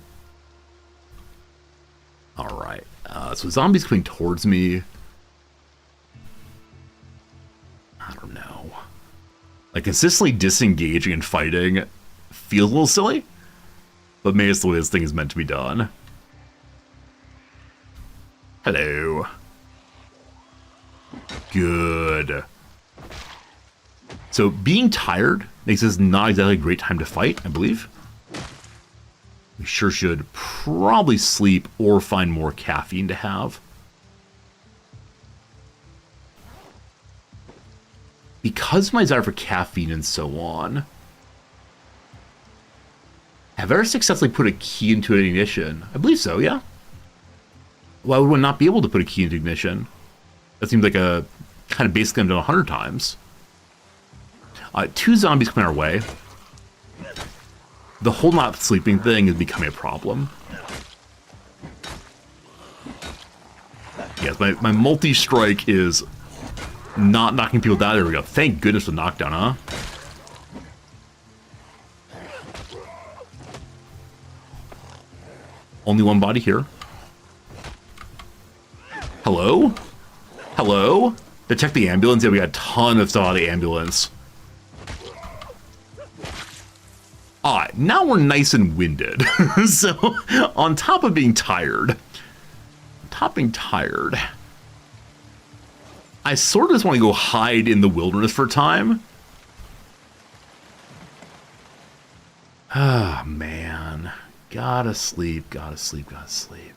A: Alright, so zombies coming towards me. I don't know. Like, consistently disengaging and fighting feels a little silly, but maybe it's the way this thing is meant to be done. Hello. Good. So being tired makes this not exactly a great time to fight, I believe. We sure should probably sleep or find more caffeine to have. Because of my desire for caffeine and so on, have I ever successfully put a key into an ignition? I believe so, yeah. Why would one not be able to put a key into ignition? That seems like a kind of basically I've done 100 times. 2 zombies coming our way. The whole not sleeping thing is becoming a problem. Yes, my multi-strike is not knocking people down. There we go. Thank goodness for the knockdown, huh? Only one body here. Hello? Hello? Detect the ambulance? Yeah, we got a ton of stuff out of the ambulance. Alright, now we're nice and winded. So, on top of being tired, I sort of just want to go hide in the wilderness for a time. Ah, man. Gotta sleep, gotta sleep, gotta sleep.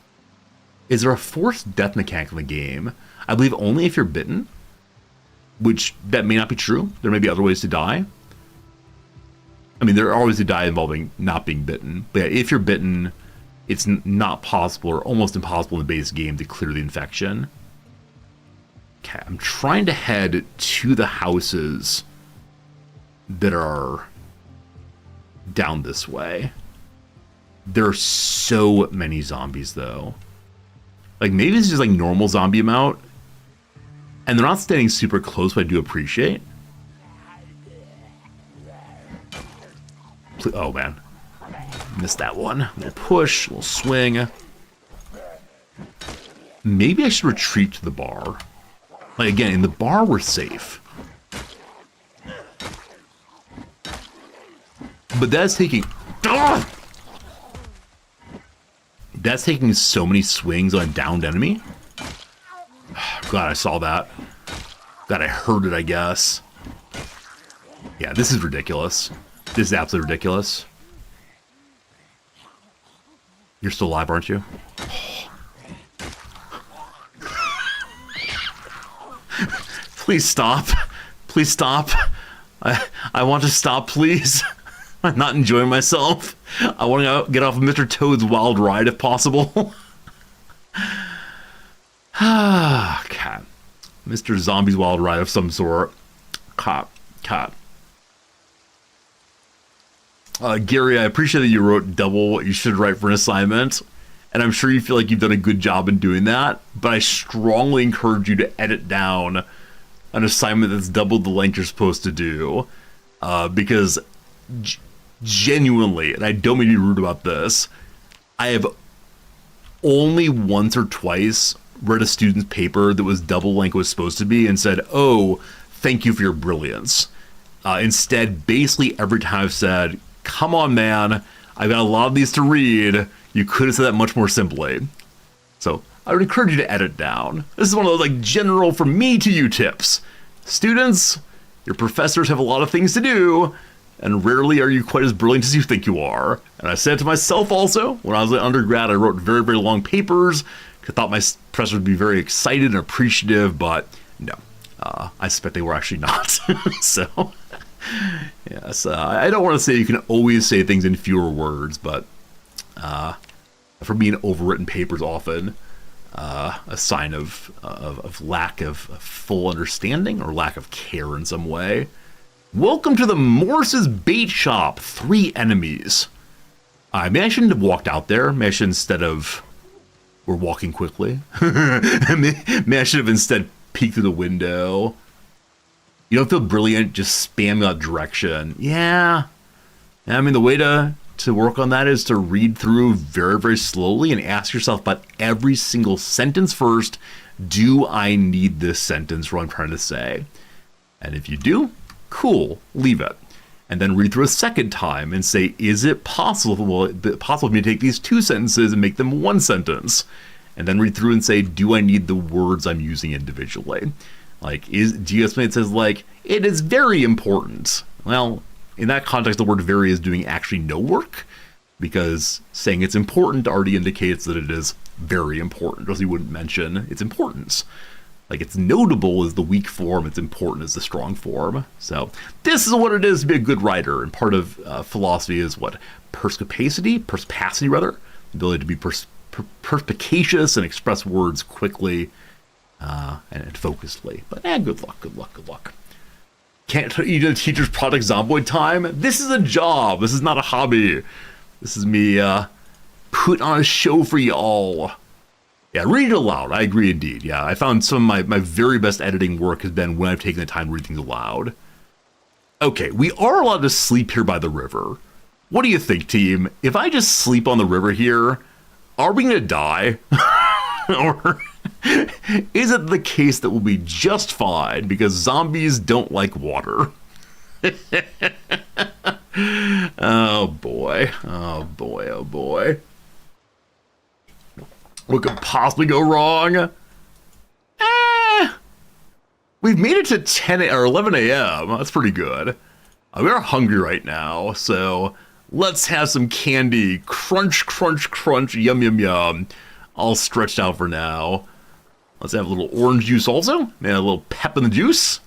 A: Is there a forced death mechanic in the game? I believe only if you're bitten. Which, that may not be true. There may be other ways to die. I mean, there are always a die involving not being bitten. But yeah, if you're bitten, it's not possible or almost impossible in the base game to clear the infection. Okay, I'm trying to head to the houses that are down this way. There are so many zombies, though. Like, maybe it's just like normal zombie amount. And they're not standing super close, but I do appreciate. Oh, man. Missed that one. A little push, a little swing. Maybe I should retreat to the bar. Like, again, in the bar, we're safe. But that's taking... Ugh! That's taking so many swings on a downed enemy. Glad I saw that. Glad I heard it, I guess. Yeah, this is ridiculous. This is absolutely ridiculous. You're still alive, aren't you? Please stop. Please stop. I want to stop, please. I'm not enjoying myself. I want to get off of Mr. Toad's wild ride if possible. Cat. Mr. Zombie's wild ride of some sort. Cat. Gary, I appreciate that you wrote double what you should write for an assignment. And I'm sure you feel like you've done a good job in doing that. But I strongly encourage you to edit down an assignment that's double the length you're supposed to do. Because genuinely, and I don't mean to be rude about this, I have only once or twice read a student's paper that was double length was supposed to be and said, oh, thank you for your brilliance. Instead, basically every time I've said, come on, man, I've got a lot of these to read. You could have said that much more simply. So I would encourage you to edit down. This is one of those like general from me to you tips. Students, your professors have a lot of things to do, and rarely are you quite as brilliant as you think you are. And I said it to myself also. When I was an undergrad, I wrote very, very long papers. I thought my professors would be very excited and appreciative, but no. I suspect they were actually not. So, yes, I don't want to say you can always say things in fewer words, but for me, an overwritten paper is often a sign of lack of full understanding or lack of care in some way. Welcome to the Morse's Bait Shop. 3 enemies. Maybe I shouldn't have walked out there. Maybe I should instead of... We're walking quickly. Maybe I should have instead peeked through the window. You don't feel brilliant, just spam that direction. Yeah. I mean, the way to work on that is to read through very, very slowly and ask yourself about every single sentence first. Do I need this sentence for what I'm trying to say? And if you do, cool, leave it. And then read through a second time and say, is it possible for me to take these 2 sentences and make them 1 sentence? And then read through and say, do I need the words I'm using individually? Like, do you have something that says, like, it is very important? Well, in that context, the word very is doing actually no work, because saying it's important already indicates that it is very important, or else you wouldn't mention its importance. Like, it's notable is the weak form, it's important is the strong form. So this is what it is to be a good writer. And part of philosophy is what? Perspicacity, the ability to be perspicacious and express words quickly and focusedly. But good luck. Can't you do the teacher's product Zomboid time? This is a job. This is not a hobby. This is me put on a show for y'all. Yeah, read it aloud. I agree indeed. Yeah, I found some of my very best editing work has been when I've taken the time to read things aloud. Okay, we are allowed to sleep here by the river. What do you think, team? If I just sleep on the river here, are we going to die? Or is it the case that we'll be just fine because zombies don't like water? Oh boy. What could possibly go wrong? We've made it to 10 or 11 a.m. That's pretty good. We are hungry right now, so let's have some candy. Crunch, crunch, crunch, yum, yum, yum. All stretched out for now. Let's have a little orange juice also, and a little pep in the juice.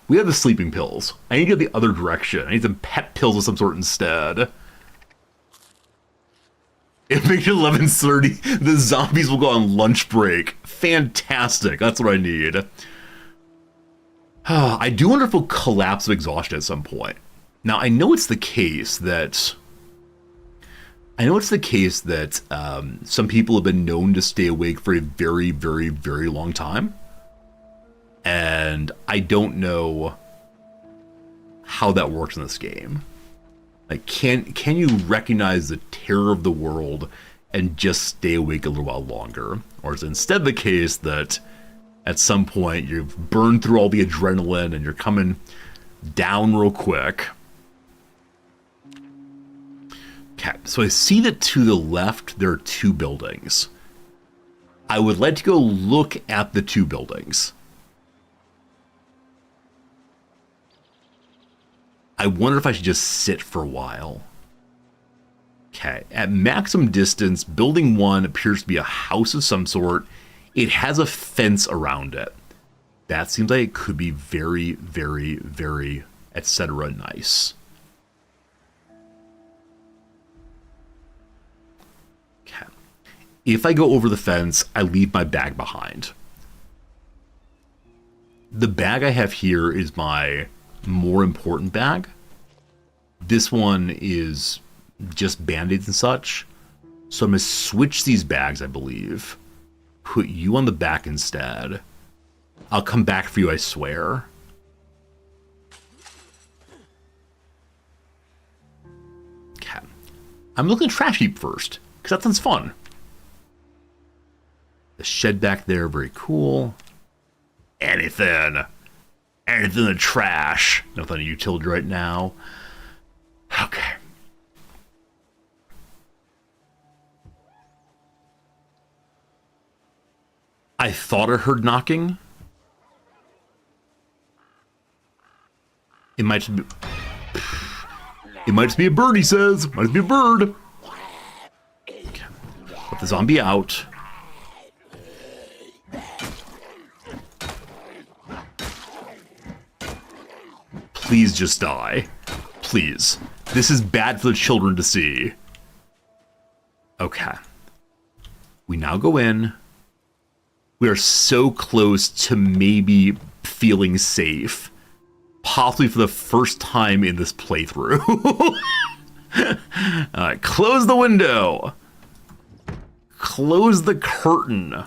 A: We have the sleeping pills. I need to go the other direction. I need some pet pills of some sort instead. It makes it 11:30. The zombies will go on lunch break. Fantastic. That's what I need. I do wonder if we'll collapse of exhaustion at some point. Now, I know it's the case that... some people have been known to stay awake for a very, very, very long time. And I don't know how that works in this game. Like, can you recognize the terror of the world and just stay awake a little while longer? Or is it instead the case that at some point you've burned through all the adrenaline and you're coming down real quick? Okay, so I see that to the left there are two buildings. I would like to go look at the two buildings. I wonder if I should just sit for a while. Okay, at maximum distance, building 1 appears to be a house of some sort. It has a fence around it. That seems like it could be very, very, very, etc. nice. Okay. If I go over the fence, I leave my bag behind. The bag I have here is my more important bag. This one is just band-aids and such. So I'm going to switch these bags, I believe. Put you on the back instead. I'll come back for you, I swear. Okay. I'm looking at trash heap first, because that sounds fun. The shed back there, very cool. Anything in the trash. Nothing of utility right now. Okay. I thought I heard knocking. It might just be a bird, he says. Might just be a bird. Okay. Put the zombie out. Please just die. Please. This is bad for the children to see. Okay. We now go in. We are so close to maybe feeling safe. Possibly for the first time in this playthrough. Alright, close the window. Close the curtain.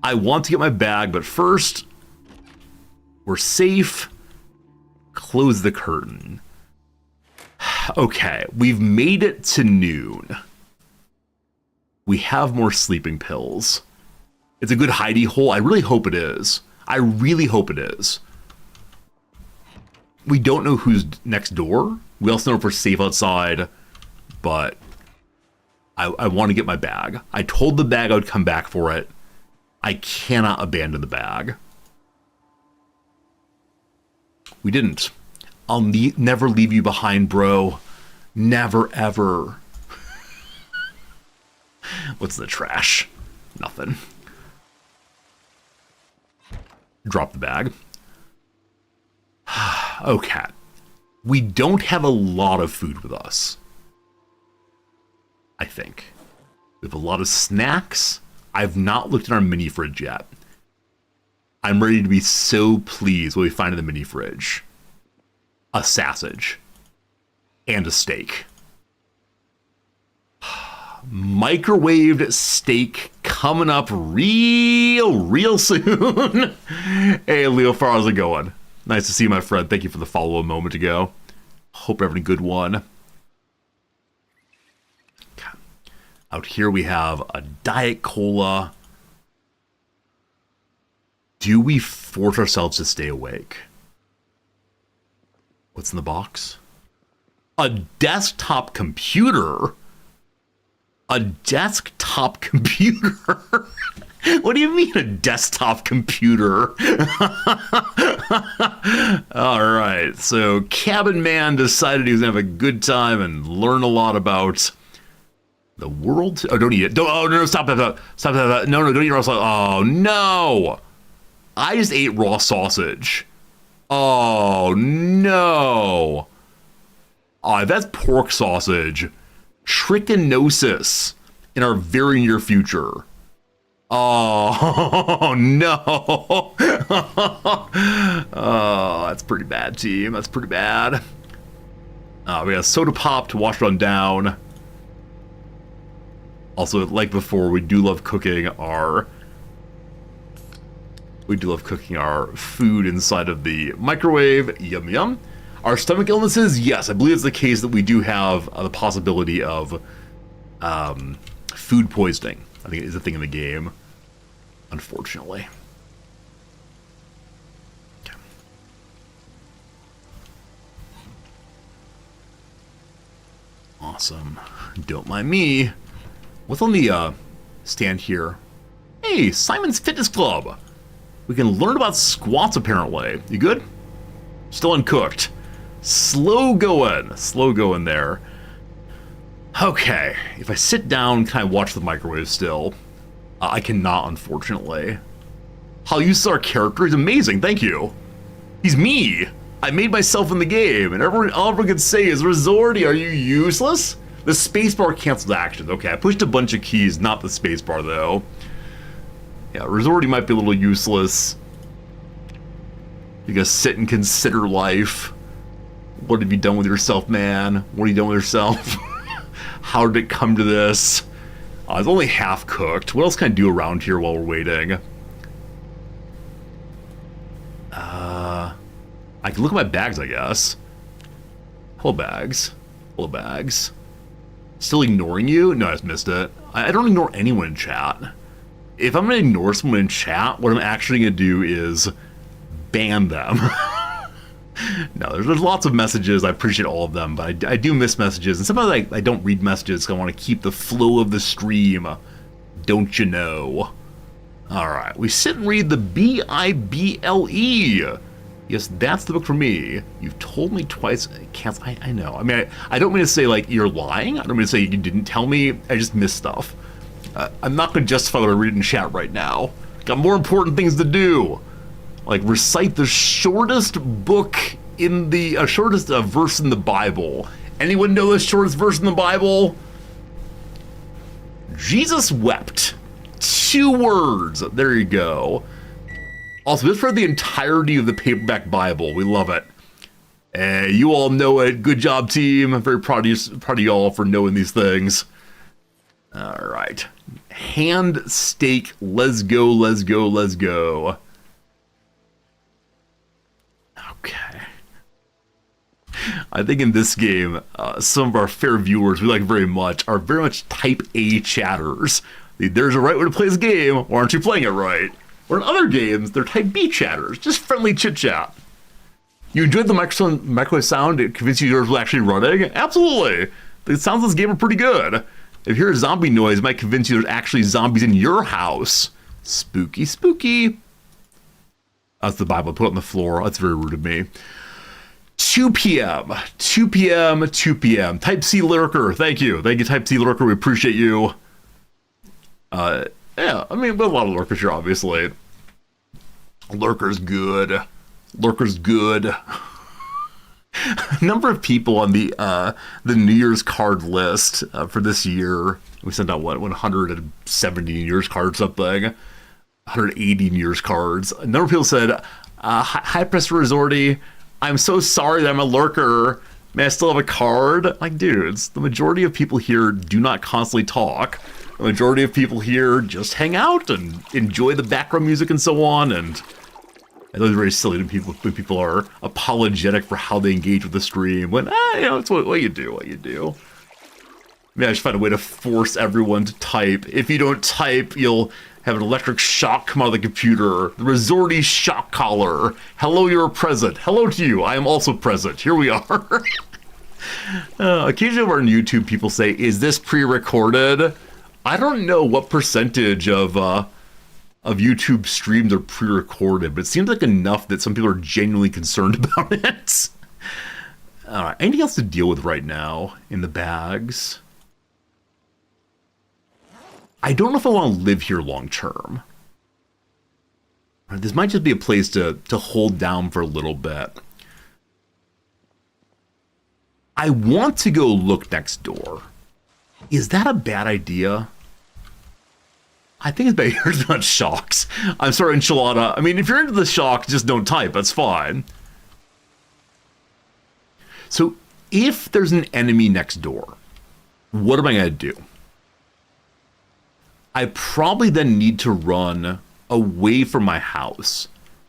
A: I want to get my bag, but first, we're safe. Close the curtain. Okay, we've made it to noon. We have more sleeping pills. It's a good hidey hole. I really hope it is. I really hope it is. We don't know who's next door. We also know if we're safe outside, but I want to get my bag. I told the bag I would come back for it. I cannot abandon the bag. We didn't. I'll never leave you behind, bro. Never, ever. What's in the trash? Nothing. Drop the bag. Okay. We don't have a lot of food with us. I think. We have a lot of snacks. I've not looked at our mini fridge yet. I'm ready to be so pleased what we find in the mini fridge. A sausage. And a steak. Microwaved steak coming up real soon. Hey, Leo Farr, how's it going? Nice to see you, my friend. Thank you for the follow a moment ago. Hope you're having a good one. Okay. Out here we have a Diet Cola. Do we force ourselves to stay awake? What's in the box? A desktop computer? A desktop computer? What do you mean a desktop computer? All right, so Cabin Man decided he was going to have a good time and learn a lot about the world. Oh, don't eat it. Don't, oh, no, stop that. Stop that. No, don't eat raw sausage. Oh, no. I just ate raw sausage. Oh, no. Oh, that's pork sausage. Trichinosis in our very near future. Oh, no. Oh, that's pretty bad, team. That's pretty bad. We got soda pop to wash it on down. Also, like before, we do love cooking our food inside of the microwave. Yum yum. Our stomach illnesses, yes, I believe it's the case that we do have the possibility of food poisoning. I think it is a thing in the game, unfortunately. Okay. Awesome. Don't mind me. What's on the stand here? Hey, Simon's Fitness Club. We can learn about squats, apparently. You good? Still uncooked. Slow going there. Okay, if I sit down, can I watch the microwave still? I cannot, unfortunately. How you saw our character is amazing, thank you. He's me. I made myself in the game, and all everyone can say is, Resorty, are you useless? The spacebar cancels actions. Okay, I pushed a bunch of keys, not the spacebar, though. Yeah, Resorty might be a little useless. You gotta sit and consider life. What have you done with yourself, man? What have you done with yourself? How did it come to this? It's only half cooked. What else can I do around here while we're waiting? I can look at my bags, I guess. Hello, bags. Hello, bags. Still ignoring you? No, I just missed it. I don't ignore anyone in chat. If I'm going to ignore someone in chat, what I'm actually going to do is ban them. No, there's lots of messages. I appreciate all of them, but I do miss messages. And sometimes I don't read messages because I want to keep the flow of the stream. Don't you know? All right, we sit and read the Bible. Yes, that's the book for me. You've told me twice. I know. I mean, I don't mean to say, like, you're lying. I don't mean to say you didn't tell me. I just missed stuff. I'm not going to justify what I read in chat right now. Got more important things to do. Like, recite the shortest book in the... shortest verse in the Bible. Anyone know the shortest verse in the Bible? Jesus wept. 2 words. There you go. Also, this for the entirety of the paperback Bible. We love it. Hey, you all know it. Good job, team. I'm very proud of y'all for knowing these things. All right. Hand steak. Let's go, let's go, let's go. Okay. I think in this game, some of our fair viewers we like very much are very much type A chatters. There's a right way to play this game, or aren't you playing it right? Or in other games, they're type B chatters, just friendly chit-chat. You enjoyed the microwave sound? It convinced you yours was actually running? Absolutely! The sounds of this game are pretty good. If you hear a zombie noise, it might convince you there's actually zombies in your house. Spooky, spooky. That's the Bible. Put it on the floor. That's very rude of me. 2 p.m. 2 p.m. 2 p.m. Type C Lurker. Thank you. Thank you, Type C Lurker. We appreciate you. Yeah, I mean, we have a lot of lurkers here, obviously. Lurker's good. Lurker's good. A number of people on the New Year's card list for this year. We sent out, what, 170 New Year's cards, something. 180 New Year's cards. A number of people said, hi, Press Resorty. I'm so sorry that I'm a lurker. May I still have a card? Like, dudes, the majority of people here do not constantly talk. The majority of people here just hang out and enjoy the background music and so on. And I know it's very silly when people are apologetic for how they engage with the stream. When, you know, it's what you do, what you do. Maybe I should find a way to force everyone to type. If you don't type, you'll have an electric shock come out of the computer. The Resorty shock collar. Hello, you're present. Hello to you. I am also present. Here we are. Occasionally over on YouTube, people say, is this pre-recorded? I don't know what percentage of YouTube streams are pre-recorded, but it seems like enough that some people are genuinely concerned about it. All right, anything else to deal with right now in the bags? I don't know if I want to live here long term. This might just be a place to hold down for a little bit. I want to go look next door. Is that a bad idea? I think it's better here's not shocks. I'm sorry, Enchilada. I mean, if you're into the shock, just don't type. That's fine. So if there's an enemy next door, what am I going to do? I probably then need to run away from my house.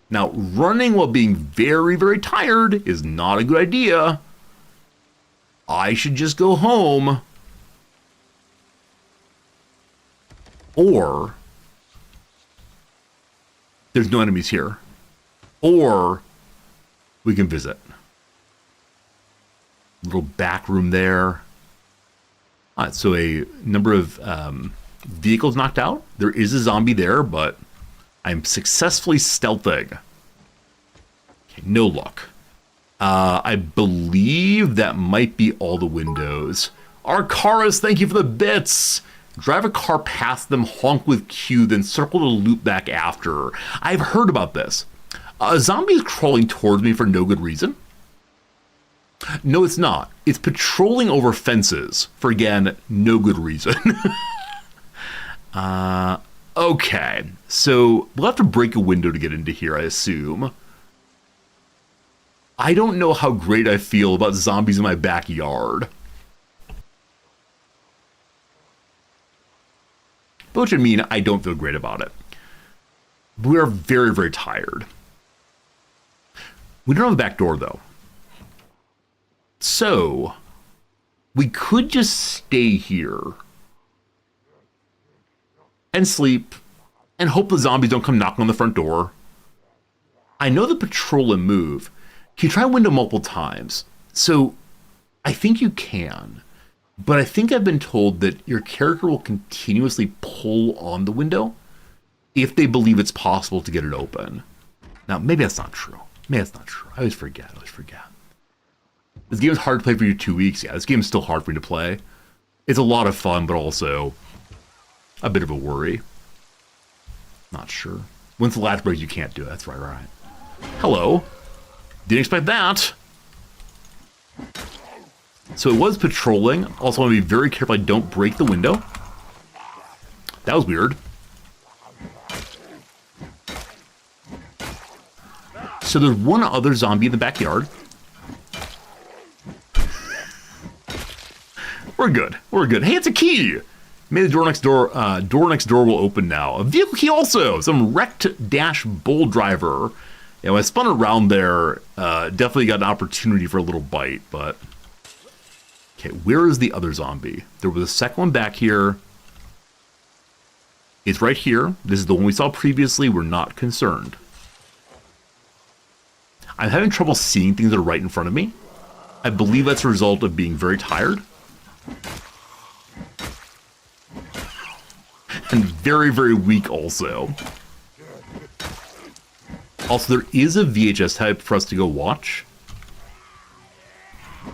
A: Now, running while being very, very tired is not a good idea. I should just go home. Or there's no enemies here. Or we can visit. Little back room there. All right, so a number of vehicles knocked out. There is a zombie there, but I'm successfully stealthing. Okay, no luck. I believe that might be all the windows. Arcaris, thank you for the bits. Drive a car past them, honk with Q, then circle to loop back after. I've heard about this. A zombie is crawling towards me for no good reason. No, it's not. It's patrolling over fences for, again, no good reason. Okay. So we'll have to break a window to get into here, I assume. I don't know how great I feel about zombies in my backyard. Which would mean I don't feel great about it. We are very, very tired. We don't have a back door, though. So, we could just stay here and sleep and hope the zombies don't come knocking on the front door. I know the patrol and move. Can you try window multiple times? So, I think you can. But I think I've been told that your character will continuously pull on the window if they believe it's possible to get it open. Now, maybe that's not true. Maybe that's not true. I always forget. This game is hard to play for you 2 weeks. Yeah, this game is still hard for me to play. It's a lot of fun, but also a bit of a worry. Not sure. Once the latch breaks, you can't do it. That's right. Hello. Didn't expect that. So it was patrolling. Also want to be very careful I don't break the window. That was weird. So there's one other zombie in the backyard. We're good. Hey, it's a key. Maybe the door next door will open now. A vehicle key also. Some wrecked dash bull driver. Yeah, when I spun around there, definitely got an opportunity for a little bite, but... Okay, where is the other zombie? There was a second one back here. It's right here. This is the one we saw previously. We're not concerned. I'm having trouble seeing things that are right in front of me. I believe that's a result of being very tired. And very, very weak also. Also, there is a VHS type for us to go watch.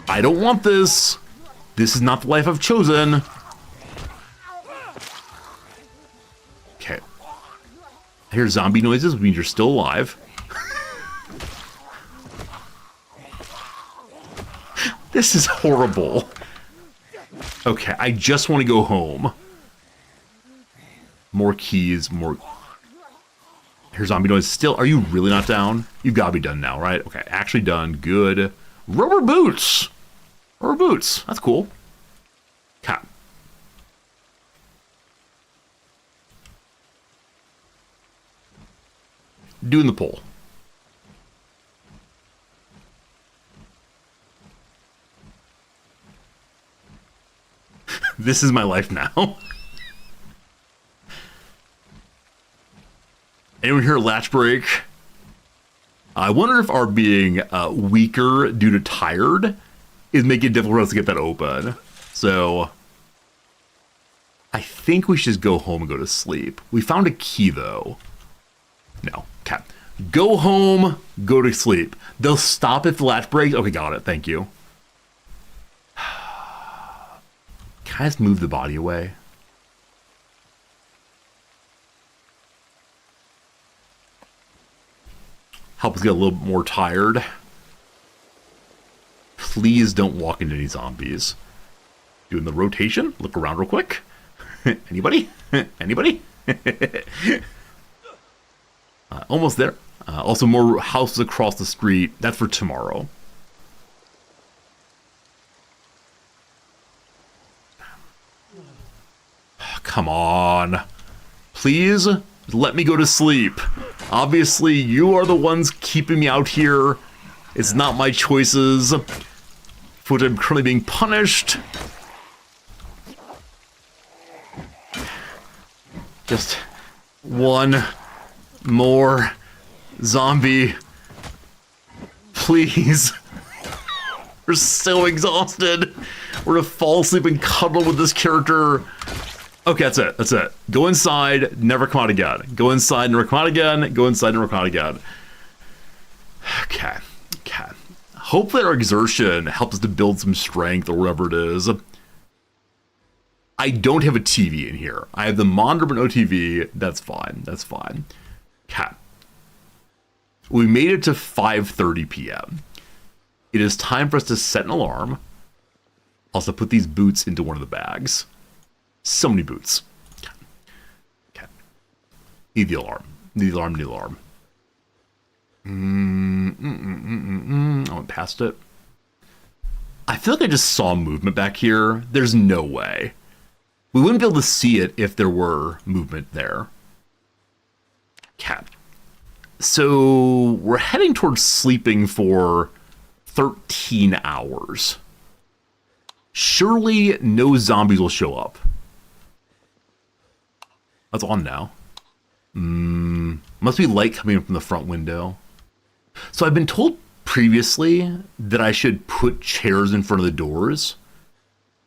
A: I don't want this. This is not the life I've chosen. Okay. I hear zombie noises, which means you're still alive. This is horrible. Okay, I just want to go home. More keys, more... Here's zombie noise. Still, are you really not down? You've got to be done now, right? Okay, actually done. Good. Rubber boots. Rubber boots. That's cool. Cat. Doing the pull. This is my life now. Anyone hear a latch break? I wonder if our being weaker due to tired is making it difficult for us to get that open. So I think we should just go home and go to sleep. We found a key though. No, cat. Go home, go to sleep. They'll stop if the latch breaks. Okay, got it. Thank you. Can I just move the body away? help us get a little bit more tired. Please don't walk into any zombies. Doing the rotation. Look around real quick. Anybody? Anybody? Almost there. Also, more houses across the street. That's for tomorrow. Come on. Please let me go to sleep. Obviously, you are the ones keeping me out here. It's not my choices for which I'm currently being punished. Just one more zombie. Please. We're so exhausted. We're gonna fall asleep and cuddle with this character. Okay, that's it. That's it. Go inside, never come out again. Go inside, never come out again. Go inside, never come out again. Okay. Okay. Hopefully our exertion helps us to build some strength or whatever it is. I don't have a TV in here. I have the monitor but no TV. That's fine. That's fine. Okay. We made it to 5:30 p.m. It is time for us to set an alarm. Also put these boots into one of the bags. So many boots. Okay. Need the alarm. Need the alarm. Need the alarm. I went past it. I feel like I just saw movement back here. There's no way. We wouldn't be able to see it if there were movement there. Okay. So we're heading towards sleeping for 13 hours. Surely no zombies will show up. That's on now. Must be light coming in from the front window. So I've been told previously that I should put chairs in front of the doors.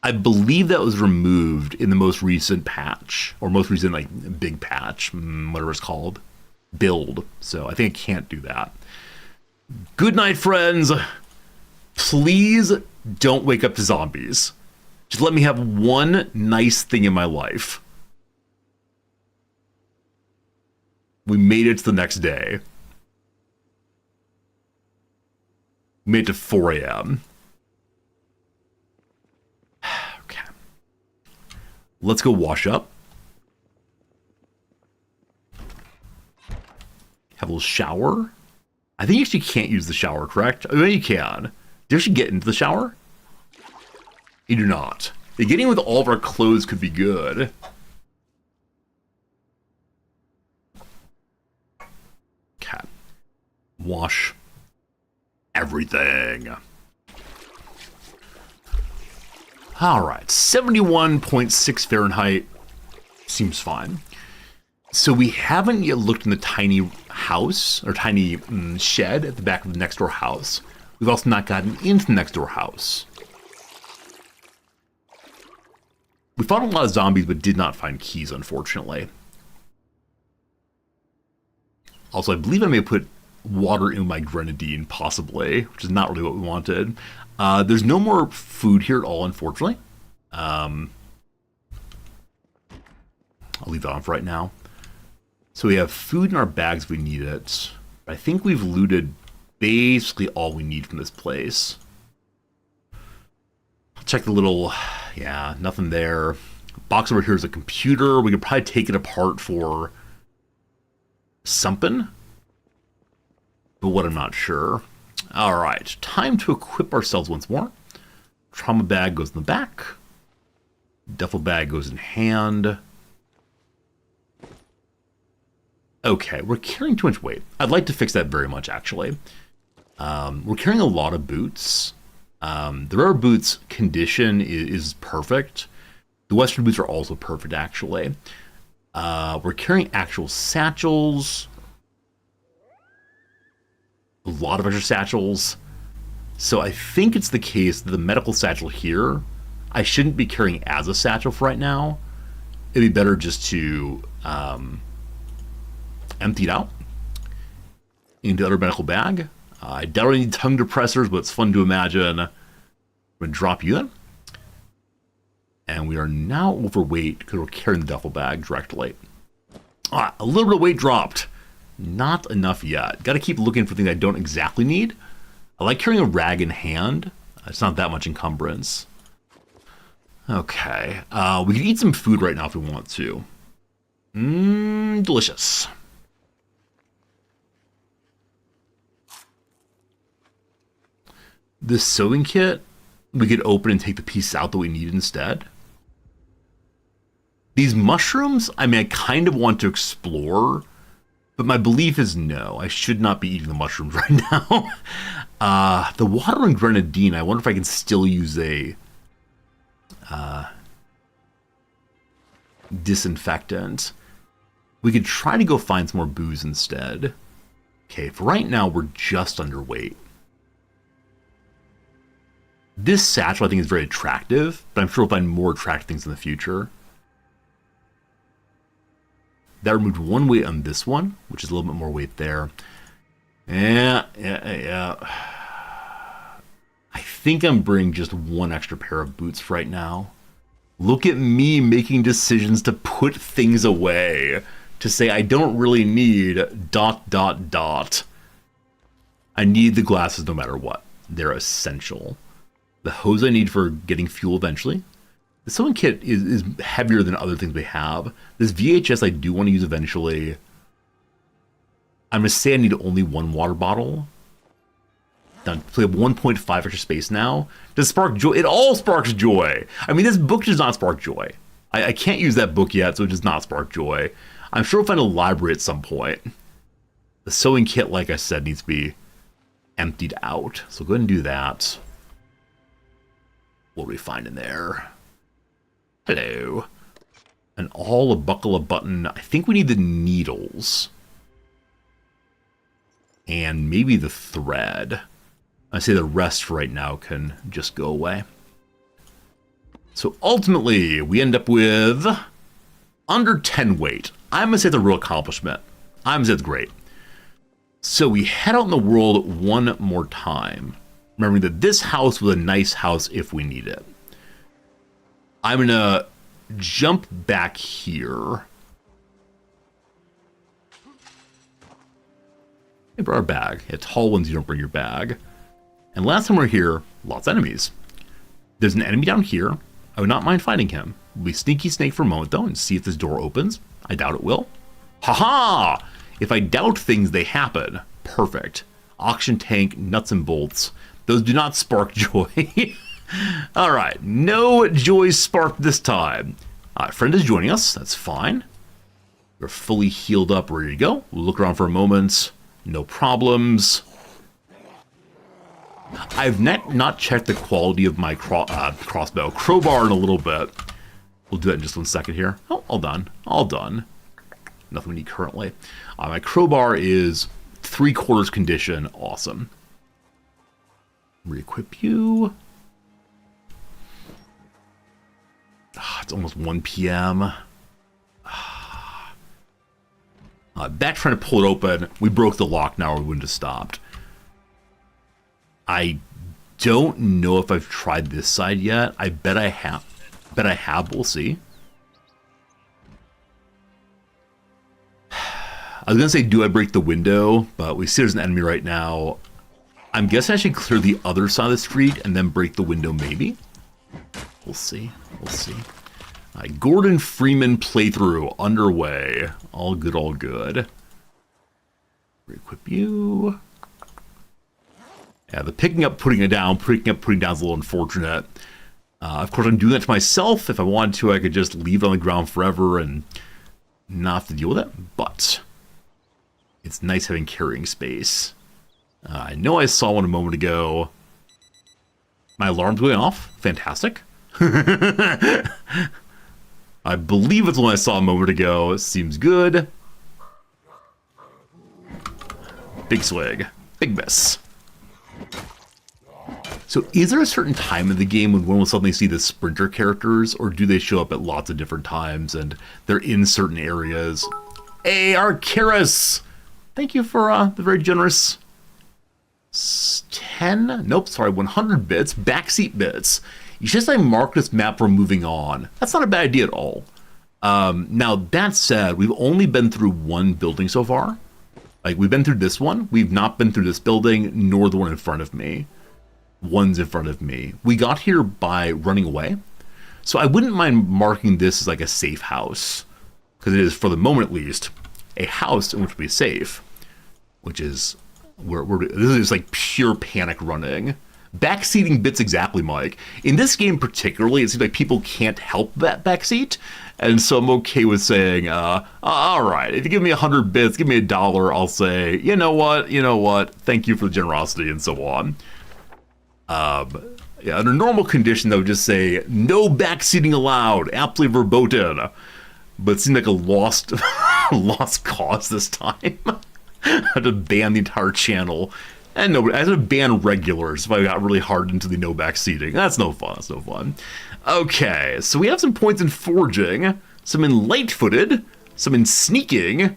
A: I believe that was removed in the most recent patch, or most recent like big patch, whatever it's called, build. So I think I can't do that. Good night, friends. Please don't wake up to zombies. Just let me have one nice thing in my life. We made it to the next day. We made it to 4 a.m. Okay. Let's go wash up. Have a little shower. I think you actually can't use the shower, correct? I mean, you can. Do you actually get into the shower? You do not. Getting with all of our clothes could be good. Okay. Wash everything. All right, 71.6 Fahrenheit. Seems fine. So we haven't yet looked in the tiny house, or tiny shed at the back of the next door house. We've also not gotten into the next door house. We found a lot of zombies, but did not find keys, unfortunately. Also, I believe I may have put water in my grenadine, possibly, which is not really what we wanted. There's no more food here at all, unfortunately. I'll leave that on for right now. So we have food in our bags if we need it. I think we've looted basically all we need from this place. I'll check the little... Yeah, nothing there. Box over here is a computer. We could probably take it apart for something. But what, I'm not sure. Alright, time to equip ourselves once more. Trauma bag goes in the back. Duffel bag goes in hand. Okay, we're carrying too much weight. I'd like to fix that very much, actually. We're carrying a lot of boots. The rare boots condition is perfect. The Western boots are also perfect, actually. We're carrying actual satchels. A lot of extra satchels. So I think it's the case that the medical satchel here, I shouldn't be carrying as a satchel for right now. It'd be better just to empty it out into the other medical bag. I doubt I need tongue depressors, but it's fun to imagine. I'm going to drop you in. And we are now overweight because we're carrying the duffel bag directly. A little bit of weight dropped. Not enough yet. Got to keep looking for things I don't exactly need. I like carrying a rag in hand. It's not that much encumbrance. Okay. We can eat some food right now if we want to. Delicious. This sewing kit, we could open and take the pieces out that we need instead. These mushrooms, I mean, I kind of want to explore, but my belief is no. I should not be eating the mushrooms right now. The water and grenadine, I wonder if I can still use a disinfectant. We could try to go find some more booze instead. Okay, for right now, we're just underweight. This satchel, I think, is very attractive, but I'm sure we'll find more attractive things in the future. That removed one weight on this one, which is a little bit more weight there. Yeah. I think I'm bringing just one extra pair of boots right now. Look at me making decisions to put things away. To say I don't really need ... I need the glasses no matter what. They're essential. The hose I need for getting fuel eventually. The sewing kit is heavier than other things we have. This VHS I do want to use eventually. I'm going to say I need only one water bottle. Done. So we have 1.5 extra space now. Does spark joy? It all sparks joy. I mean, this book does not spark joy. I can't use that book yet, so it does not spark joy. I'm sure we'll find a library at some point. The sewing kit, like I said, needs to be emptied out. So go ahead and do that. What do we find in there? Hello. An awl, a buckle, a button. I think we need the needles. And maybe the thread. I say the rest for right now can just go away. So ultimately, we end up with under 10 weight. I'm going to say it's a real accomplishment. I'm going to say it's great. So we head out in the world one more time. Remembering that this house was a nice house if we need it. I'm going to jump back here. I brought our bag. Yeah, tall ones, you don't bring your bag. And last time we were here, lots of enemies. There's an enemy down here. I would not mind fighting him. We sneaky snake for a moment, though, and see if this door opens. I doubt it will. Haha! If I doubt things, they happen. Perfect. Auction tank, nuts and bolts. Those do not spark joy. All right, no joy sparked this time. Friend is joining us. That's fine. We're fully healed up, ready to go. We'll look around for a moment. No problems. I've not checked the quality of my crossbow. Crowbar in a little bit. We'll do that in just 1 second here. Oh, all done. All done. Nothing we need currently. My crowbar is 3/4 condition. Awesome. Re-equip you. It's almost 1 p.m. Back trying to pull it open. We broke the lock now, or we wouldn't have stopped. I don't know if I've tried this side yet. I bet I have. We'll see. I was going to say, do I break the window? But we see there's an enemy right now. I'm guessing I should clear the other side of the street and then break the window, maybe? We'll see. We'll see. Gordon Freeman playthrough underway. All good, all good. Re-equip you. Yeah, the picking up, putting it down, picking up, putting down is a little unfortunate. Of course, I'm doing that to myself. If I wanted to, I could just leave it on the ground forever and not have to deal with it. But it's nice having carrying space. I know I saw one a moment ago. My alarm's going off. Fantastic. I believe it's the one I saw a moment ago. It seems good. Big swig. Big miss. So is there a certain time in the game when one will suddenly see the sprinter characters, or do they show up at lots of different times and they're in certain areas? Hey, Arcaris! Thank you for the very generous 10? Nope, sorry, 100 bits. Backseat bits. You should say mark this map for moving on. That's not a bad idea at all. Now, that said, we've only been through one building so far. Like, we've been through this one. We've not been through this building, nor the one in front of me. One's in front of me. We got here by running away. So I wouldn't mind marking this as like a safe house. Because it is, for the moment at least, a house in which we safe. Which is, this is like pure panic running. Backseating bits exactly, Mike. In this game particularly, it seems like people can't help that backseat. And so I'm okay with saying, all right, if you give me 100 bits, give me $1, I'll say, you know what, thank you for the generosity, and so on. Yeah, under normal conditions, I would just say, no backseating allowed, aptly verboten. But it seemed like a lost cause this time. I had to ban the entire channel. And nobody, I had to ban regulars if I got really hard into the no backseating. That's no fun. Okay, so we have some points in foraging, some in light-footed, some in sneaking,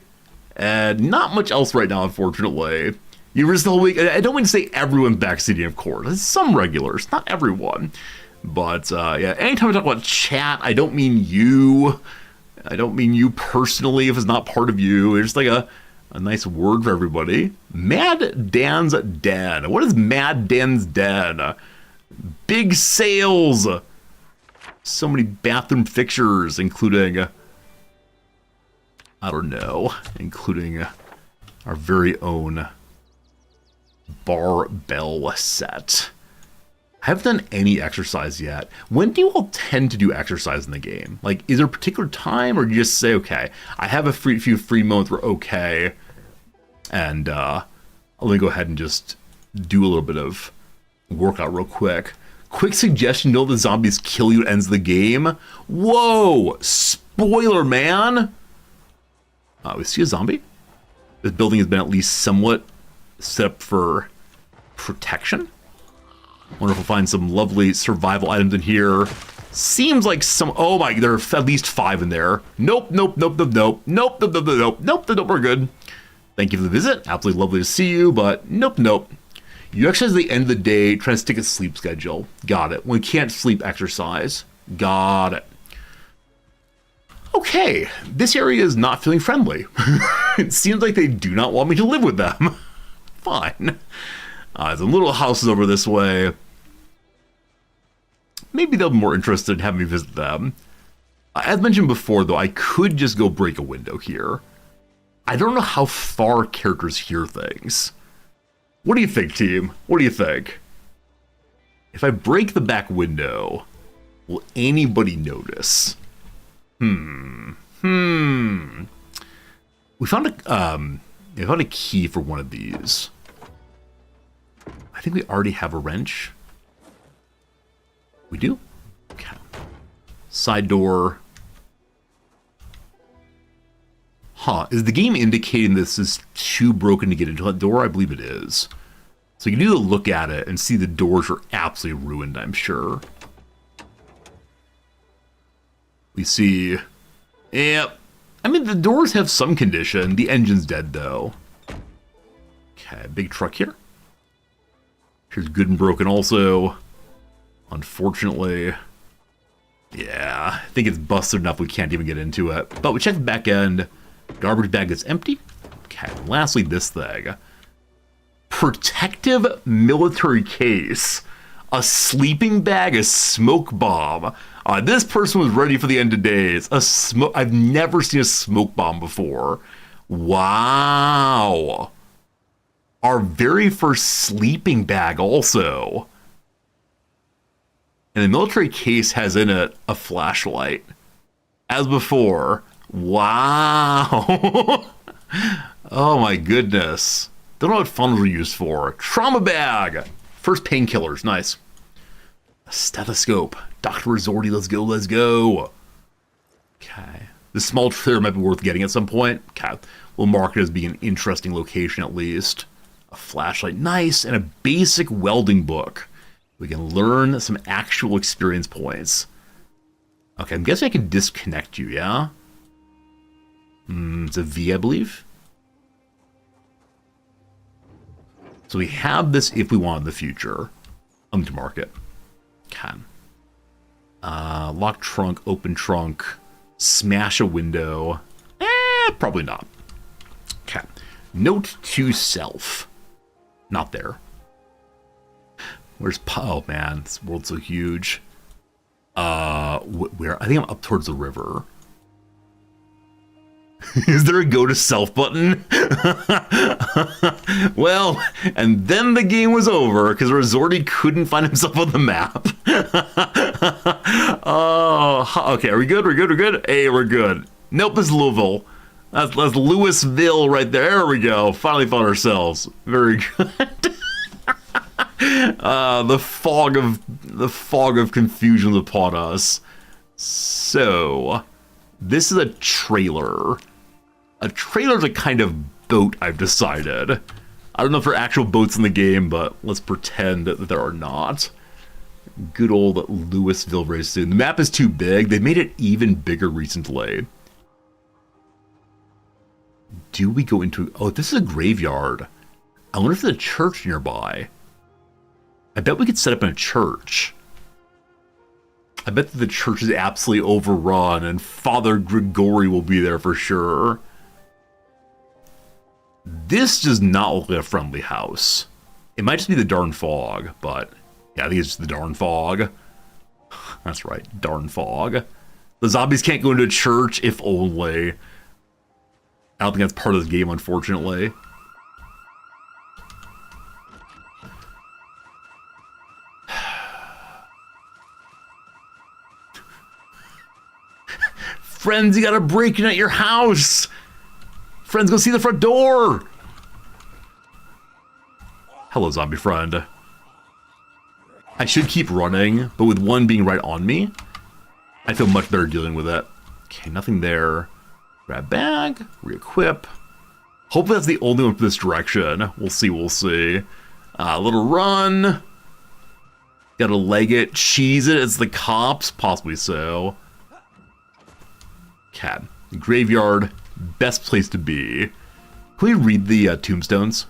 A: and not much else right now, unfortunately. You risk the whole week. I don't mean to say everyone's backseating, of course. There's some regulars, not everyone. But, yeah, anytime I talk about chat, I don't mean you. I don't mean you personally if it's not part of you. It's just like a nice word for everybody. Mad Dan's Den. What is Mad Dan's Den? Big sales. So many bathroom fixtures, including, I don't know, including our very own barbell set. I haven't done any exercise yet. When do you all tend to do exercise in the game? Like, is there a particular time, or do you just say, okay, I have a few free moments, we're okay, and let me go ahead and just do a little bit of workout real quick. Quick suggestion, know the zombies kill you, ends the game. Whoa! Spoiler, man! We see a zombie. This building has been at least somewhat set up for protection. Wonder if we'll find some lovely survival items in here. Seems like some, oh my, there are at least 5 in there. Nope, we're good. Thank you for the visit. Absolutely lovely to see you, but nope. You exercise at the end of the day, trying to stick a sleep schedule. Got it. When we can't sleep, exercise. Got it. Okay, this area is not feeling friendly. It seems like they do not want me to live with them. Fine. There's some little houses over this way. Maybe they'll be more interested in having me visit them. As mentioned before, though, I could just go break a window here. I don't know how far characters hear things. What do you think, team? What do you think? If I break the back window, will anybody notice? We found a key for one of these. I think we already have a wrench. We do? Okay. Side door. Huh, is the game indicating this is too broken to get into that door? I believe it is. So you need to look at it and see the doors are absolutely ruined, I'm sure. We see... Yep. I mean, the doors have some condition. The engine's dead, though. Okay, big truck here. Here's good and broken also. Unfortunately. Yeah, I think it's busted enough we can't even get into it. But we check the back end. Garbage bag is empty. Okay, lastly, this thing. Protective military case. A sleeping bag, a smoke bomb. This person was ready for the end of days. I've never seen a smoke bomb before. Wow. Our very first sleeping bag also. And the military case has in it a flashlight. As before. Wow. Oh my goodness. Don't know what funds were used for. Trauma bag. First painkillers. Nice. A stethoscope. Dr. Resorti, let's go. Okay. This small trailer might be worth getting at some point. Okay. We'll mark it as being an interesting location at least. A flashlight. Nice. And a basic welding book. We can learn some actual experience points. Okay, I'm guessing I can disconnect you, yeah? It's a V, I believe. So we have this if we want in the future. I'm to mark it. Okay. Lock trunk, open trunk, smash a window. Probably not. Okay. Note to self. Not there. Where's oh man, this world's so huge. Where? I think I'm up towards the river. Is there a go to self button? Well, and then the game was over because Resorty couldn't find himself on the map. Oh, okay. Are we good? We're good. We're good. Hey, we're good. Nope, it's Louisville. That's Louisville right there. There we go. Finally found ourselves. Very good. The fog of confusion upon us. So, this is a trailer. A trailer's a kind of boat, I've decided. I don't know if there are actual boats in the game, but let's pretend that there are not. Good old Louisville very soon. The map is too big. They made it even bigger recently. Do we go into... Oh, this is a graveyard. I wonder if there's a church nearby. I bet we could set up in a church. I bet that the church is absolutely overrun and Father Grigori will be there for sure. This does not look like a friendly house. It might just be the darn fog, but yeah, I think it's the darn fog. That's right, darn fog. The zombies can't go into a church, if only. I don't think that's part of the game, unfortunately. Friends, you gotta break in at your house! Friends, go see the front door! Hello, zombie friend. I should keep running, but with one being right on me, I feel much better dealing with it. Okay, nothing there. Grab bag, re-equip. Hopefully that's the only one for this direction. We'll see, we'll see. A little run. Gotta leg it, cheese it, it's the cops, possibly so. Cat. Graveyard, best place to be. Can we read the tombstones?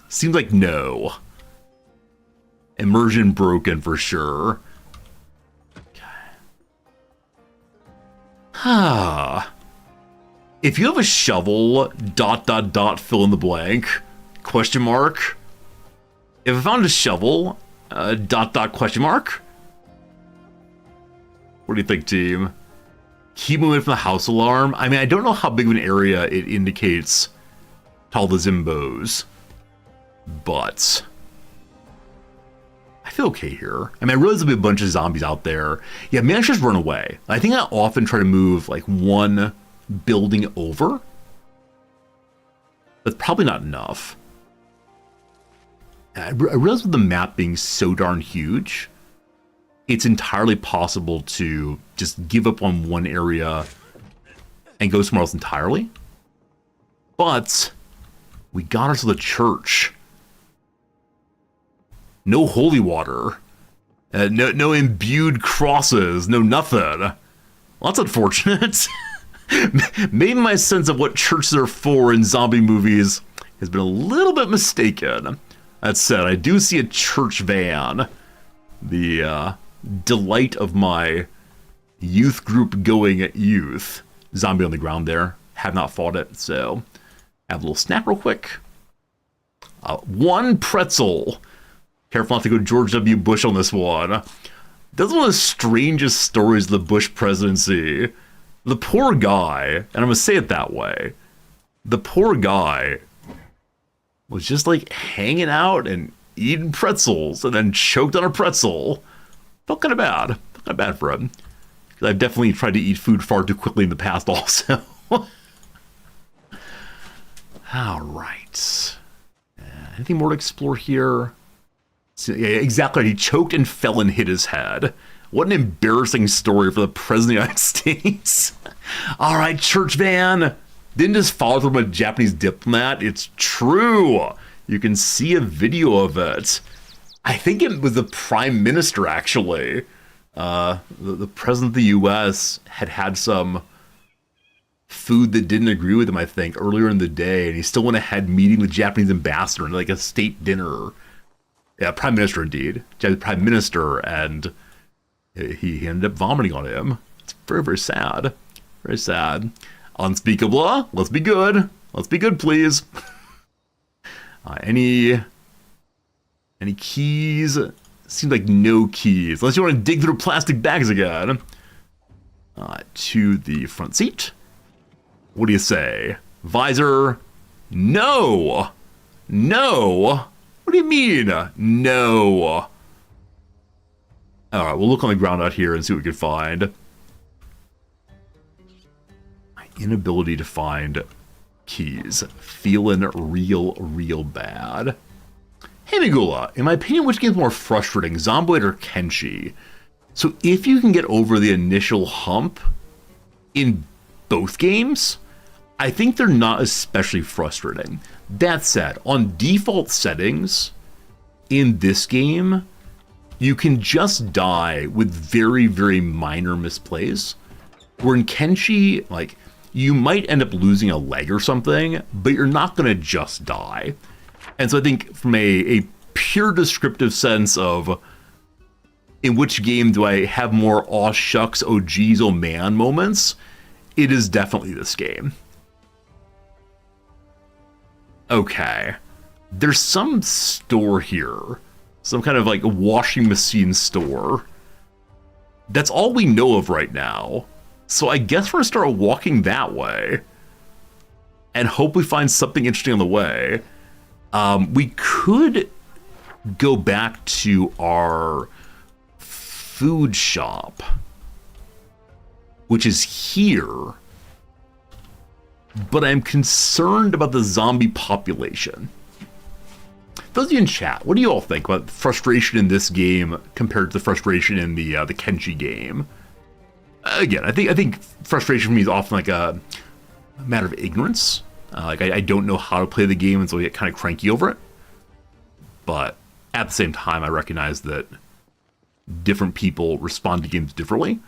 A: Seems like no. Immersion broken for sure. Ah. If you have a shovel, ... fill in the blank, question mark. If I found a shovel, ... question mark. What do you think, team? Keep moving from the house alarm. I mean, I don't know how big of an area it indicates to all the Zimbos, but I feel okay here. I mean, I realize there'll be a bunch of zombies out there. Yeah, maybe I should just run away. I think I often try to move like one building over. That's probably not enough. I realize with the map being so darn huge, it's entirely possible to just give up on one area and go somewhere else entirely. But we got ourselves a church. No holy water. No imbued crosses. No nothing. Well, that's unfortunate. Maybe my sense of what churches are for in zombie movies has been a little bit mistaken. That said, I do see a church van. The delight of my youth group going youth. Zombie on the ground there. Have not fought it, so have a little snack real quick. One pretzel. Careful not to go George W. Bush on this one. That's one of the strangest stories of the Bush presidency. The poor guy, and I'm gonna say it that way, the poor guy was just like hanging out and eating pretzels and then choked on a pretzel. Felt kind of bad. Felt kind of bad for him. I've definitely tried to eat food far too quickly in the past also. All right. Anything more to explore here? So, yeah, exactly. He choked and fell and hit his head. What an embarrassing story for the President of the United States. All right, church van. Didn't just follow through a Japanese diplomat. It's true. You can see a video of it. I think it was the Prime Minister, actually. The President of the U.S. had some food that didn't agree with him, I think, earlier in the day, and he still went ahead meeting the Japanese ambassador in like a state dinner. Yeah, Prime Minister indeed. Prime Minister, and he ended up vomiting on him. It's very, very sad. Very sad. Unspeakable. Let's be good. Let's be good, please. Any keys? Seems like no keys. Unless you want to dig through plastic bags again. To the front seat. What do you say? Visor? No! No! What do you mean? No! Alright, we'll look on the ground out here and see what we can find. My inability to find keys. Feeling real bad. Hey Megula, in my opinion, which game's more frustrating, Zomboid or Kenshi? So if you can get over the initial hump in both games, I think they're not especially frustrating. That said, on default settings, in this game, you can just die with very minor misplays. Where in Kenshi, like, you might end up losing a leg or something, but you're not going to just die. And so I think from a pure descriptive sense of in which game do I have more aw shucks, oh geez, oh man moments, it is definitely this game. Okay. There's some store here. Some kind of like washing machine store. That's all we know of right now. So I guess we're gonna start walking that way. And hope we find something interesting on the way. We could go back to our food shop, which is here, but I'm concerned about the zombie population. Those of you in chat, what do you all think about frustration in this game compared to the frustration in the Kenshi game? Again, I think frustration for me is often like a matter of ignorance. Like I don't know how to play the game, and so I get kind of cranky over it. But at the same time, I recognize that different people respond to games differently.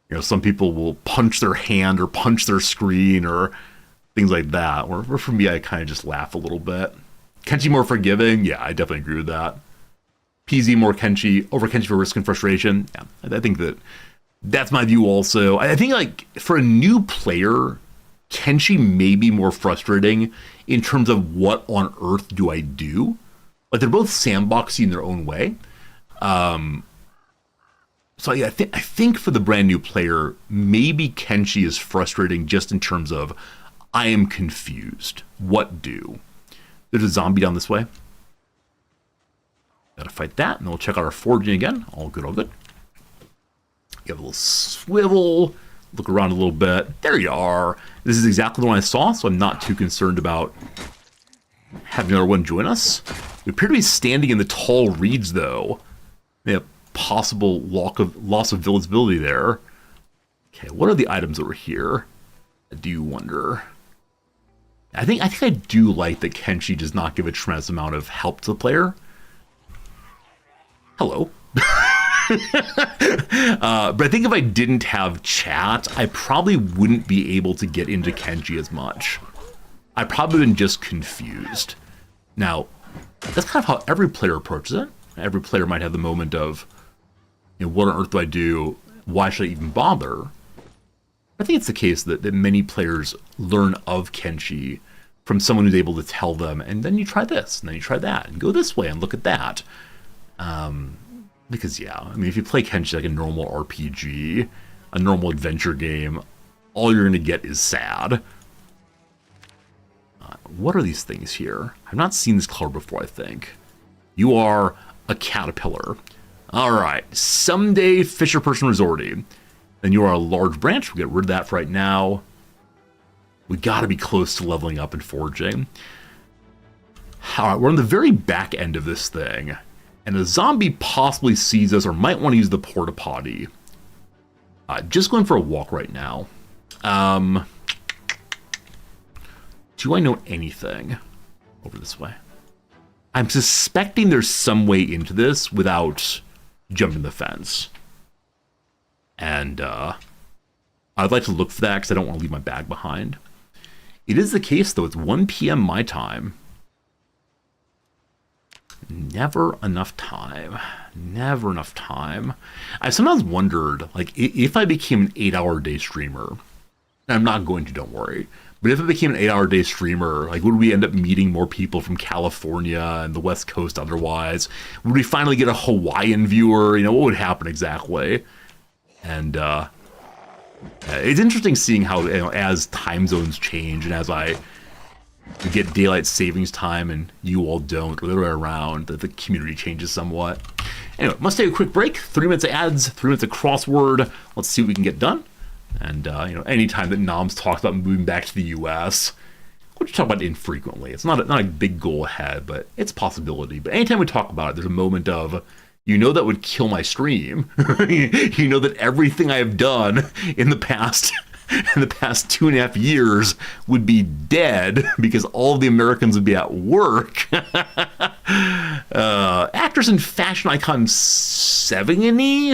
A: You know, some people will punch their hand or punch their screen or things like that. Or for me, I kind of just laugh a little bit. Kenshi more forgiving? Yeah, I definitely agree with that. PZ more Kenshi, over Kenshi for risk and frustration? Yeah, I think that's my view also. I think like for a new player, Kenshi may be more frustrating in terms of what on earth do I do? Like they're both sandboxy in their own way. So yeah, I think for the brand new player, maybe Kenshi is frustrating just in terms of I am confused. What do? There's a zombie down this way. Gotta fight that, and then we'll check out our foraging again. All good, all good. You have a little swivel. Look around a little bit. There you are. This is exactly the one I saw, so I'm not too concerned about having another one join us. We appear to be standing in the tall reeds, though. They have possible loss of visibility there. Okay, what are the items over here? I do wonder. I think I do like that Kenshi does not give a tremendous amount of help to the player. Hello. But I think if I didn't have chat, I probably wouldn't be able to get into Kenshi as much. I'd probably been just confused. Now, that's kind of how every player approaches it. Every player might have the moment of, you know, what on earth do I do? Why should I even bother? I think it's the case that many players learn of Kenshi from someone who's able to tell them, and then you try this, and then you try that, and go this way, and look at that. Because, yeah, I mean, if you play Kenshi like a normal RPG, a normal adventure game, all you're going to get is sad. What are these things here? I've not seen this color before, I think. You are a caterpillar. All right, someday Fisher Person Resorty. Then you are a large branch. We'll get rid of that for right now. We got to be close to leveling up and foraging. All right, we're on the very back end of this thing. And a zombie possibly sees us or might want to use the porta potty. Just going for a walk right now. Do I know anything over this way? I'm suspecting there's some way into this without jumping the fence. And I'd like to look for that because I don't want to leave my bag behind. It is the case, though. It's 1 p.m. my time. Never enough time. Never enough time. I've sometimes wondered, like, if I became an 8-hour day streamer, I'm not going to, don't worry. But if it became an 8-hour-a-day streamer, like, would we end up meeting more people from California and the West Coast otherwise? Would we finally get a Hawaiian viewer? You know, what would happen exactly? And it's interesting seeing how, you know, as time zones change and as I get daylight savings time and you all don't, or the other way around, that the community changes somewhat. Anyway, must take a quick break. 3 minutes of ads, 3 minutes of crossword. Let's see what we can get done. And, you know, anytime that Noms talks about moving back to the U.S., which we talk about infrequently. It's not a big goal ahead, but it's a possibility. But anytime we talk about it, there's a moment of, you know, that would kill my stream. You know that everything I have done in the past 2.5 years would be dead because all of the Americans would be at work. Actress and fashion icon Savigny,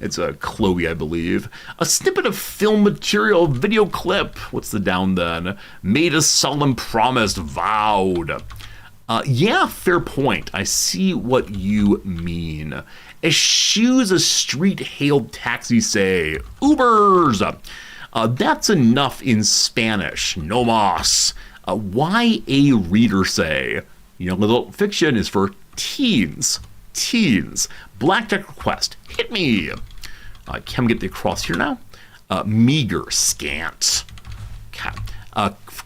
A: it's a Chloe, I believe. A snippet of film material, video clip. What's the down then? Made a solemn promise, vowed. Yeah, fair point. I see what you mean. Eschews a street-hailed taxi say, Ubers! That's enough in Spanish, no mas. Why a reader say? Young adult fiction is for teens. Blackjack request, hit me. Can we get the across here now? Meager, scant. Okay.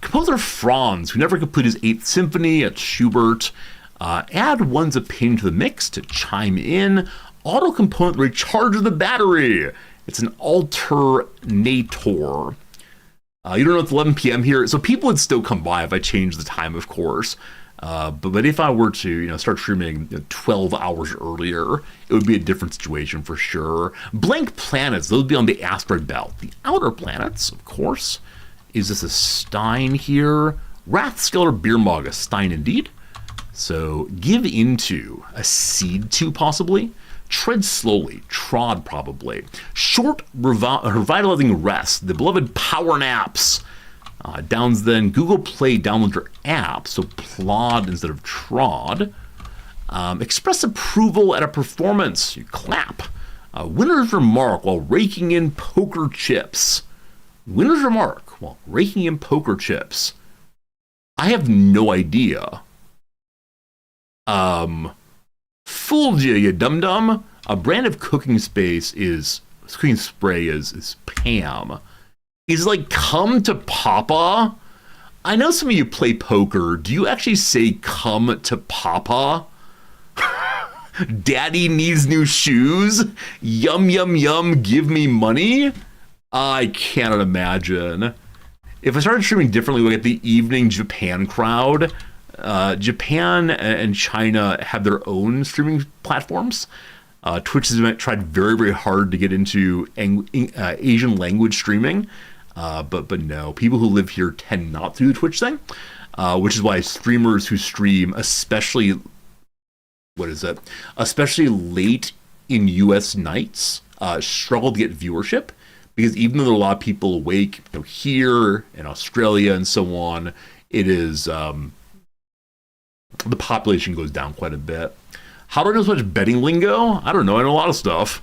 A: Composer Franz, who never completed his 8th Symphony at Schubert, add one's opinion to the mix to chime in. Auto component recharges the battery. It's an alternator. You don't know it's 11 p.m. here, so people would still come by if I changed the time, of course. But if I were to, you know, start streaming 12 hours earlier, it would be a different situation for sure. Blank planets, those would be on the asteroid belt. The outer planets, of course. Is this a Stein here? Rathskeller beer mug, a Stein indeed. So give into, a seed to possibly. Tread slowly, trod probably. Short revitalizing rest, the beloved power naps. Downs then, Google Play download your app, so plod instead of trod. Express approval at a performance, you clap. Winner's remark while raking in poker chips. Winner's remark while raking in poker chips. I have no idea. Fooled you dum-dum. A brand of cooking spray is Pam. Is like, come to Papa? I know some of you play poker. Do you actually say come to Papa? Daddy needs new shoes? Yum, yum, yum, give me money? I cannot imagine. If I started streaming differently, we get the evening Japan crowd. Japan and China have their own streaming platforms. Twitch has tried very, very hard to get into Asian language streaming. But no, people who live here tend not to do the Twitch thing, which is why streamers who stream, especially late in U.S. nights, struggle to get viewership, because even though there are a lot of people awake, you know, here in Australia and so on, it is the population goes down quite a bit. How do I know so much betting lingo? I don't know. I know a lot of stuff.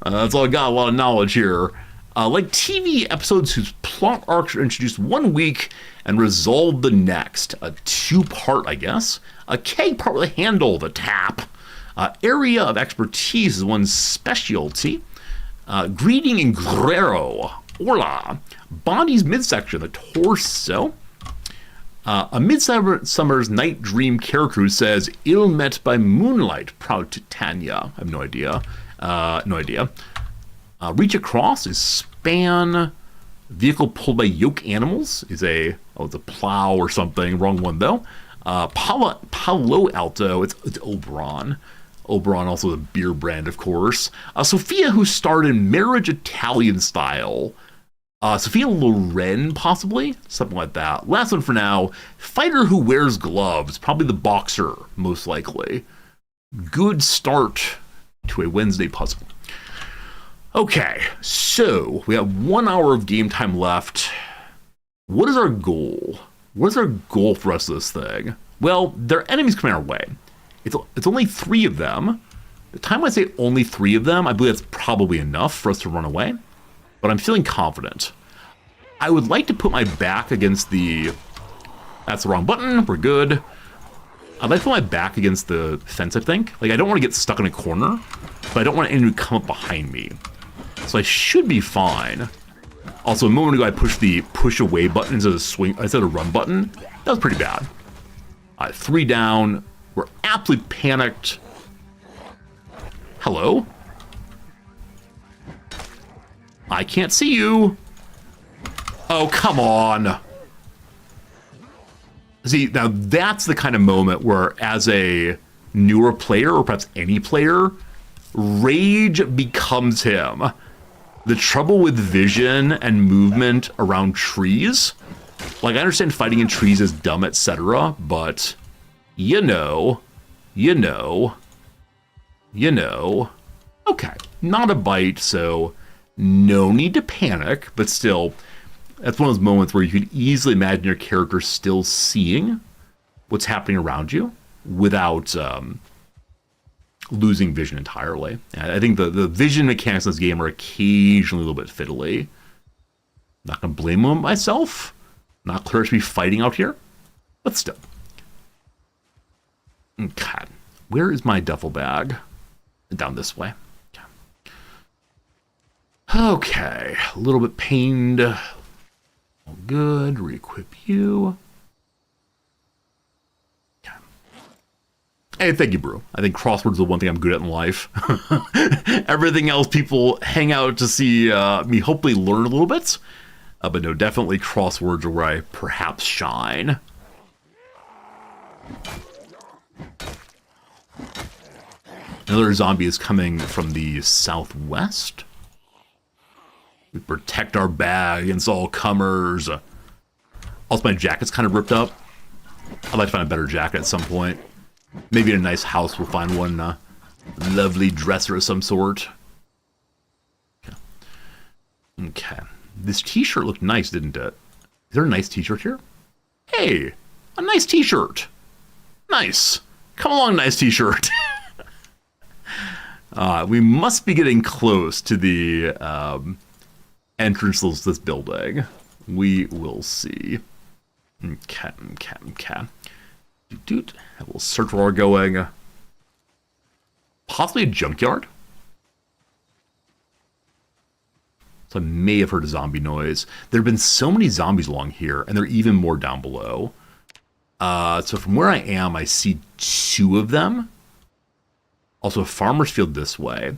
A: That's all I got. A lot of knowledge here. Like TV episodes whose plot arcs are introduced one week and resolved the next. A 2-part, I guess. A keg part with a handle, the tap. Area of expertise is one's specialty. Greeting in Guerrero, hola. Body's midsection, the torso. A Midsummer's Night Dream character who says, ill met by moonlight, proud Titania. I have no idea. Reach across is span. Vehicle pulled by yoke animals is it's a plow or something. Wrong one though. Palo Alto, it's Oberon. Oberon, also a beer brand, of course. Sophia, who starred in Marriage Italian Style. Sophia Loren, possibly? Something like that. Last one for now. Fighter who wears gloves. Probably the boxer, most likely. Good start to a Wednesday puzzle. Okay, so we have 1 hour of game time left. What is our goal? What is our goal for us of this thing? Well, there are enemies coming our way. It's only 3 of them. The time I say only 3 of them, I believe that's probably enough for us to run away. But I'm feeling confident. I would like to put my back against the... That's the wrong button. We're good. I'd like to put my back against the fence, I think. Like, I don't want to get stuck in a corner, but I don't want anyone to come up behind me. So I should be fine. Also, a moment ago, I pushed the push away button instead of the run button. That was pretty bad. 3 down. We're absolutely panicked. Hello? I can't see you. Oh, come on. See, now that's the kind of moment where, as a newer player, or perhaps any player, rage becomes him. The trouble with vision and movement around trees, like, I understand fighting in trees is dumb, etc., but you know. Okay, not a bite, so no need to panic, but still, that's one of those moments where you can easily imagine your character still seeing what's happening around you without losing vision entirely. And I think the vision mechanics in this game are occasionally a little bit fiddly. Not going to blame myself. Not clear to be fighting out here, but still. Okay, where is my duffel bag? Down this way. Okay, a little bit pained. All good, re-equip you. Okay. Hey, thank you, Brew. I think crosswords is the one thing I'm good at in life. Everything else, people hang out to see me hopefully learn a little bit. But no, definitely crosswords are where I perhaps shine. Another zombie is coming from the southwest. We protect our bag against all comers. Also, my jacket's kind of ripped up. I'd like to find a better jacket at some point. Maybe in a nice house we'll find one lovely dresser of some sort. Okay. This t-shirt looked nice, didn't it? Is there a nice t-shirt here? Hey, a nice t-shirt. Nice. Come along, nice t-shirt. We must be getting close to the entrance to this building. We will see. Okay. We'll search where we're going. Possibly a junkyard? So I may have heard a zombie noise. There have been so many zombies along here, and there are even more down below. So from where I am, I see 2 of them. Also, a farmer's field this way.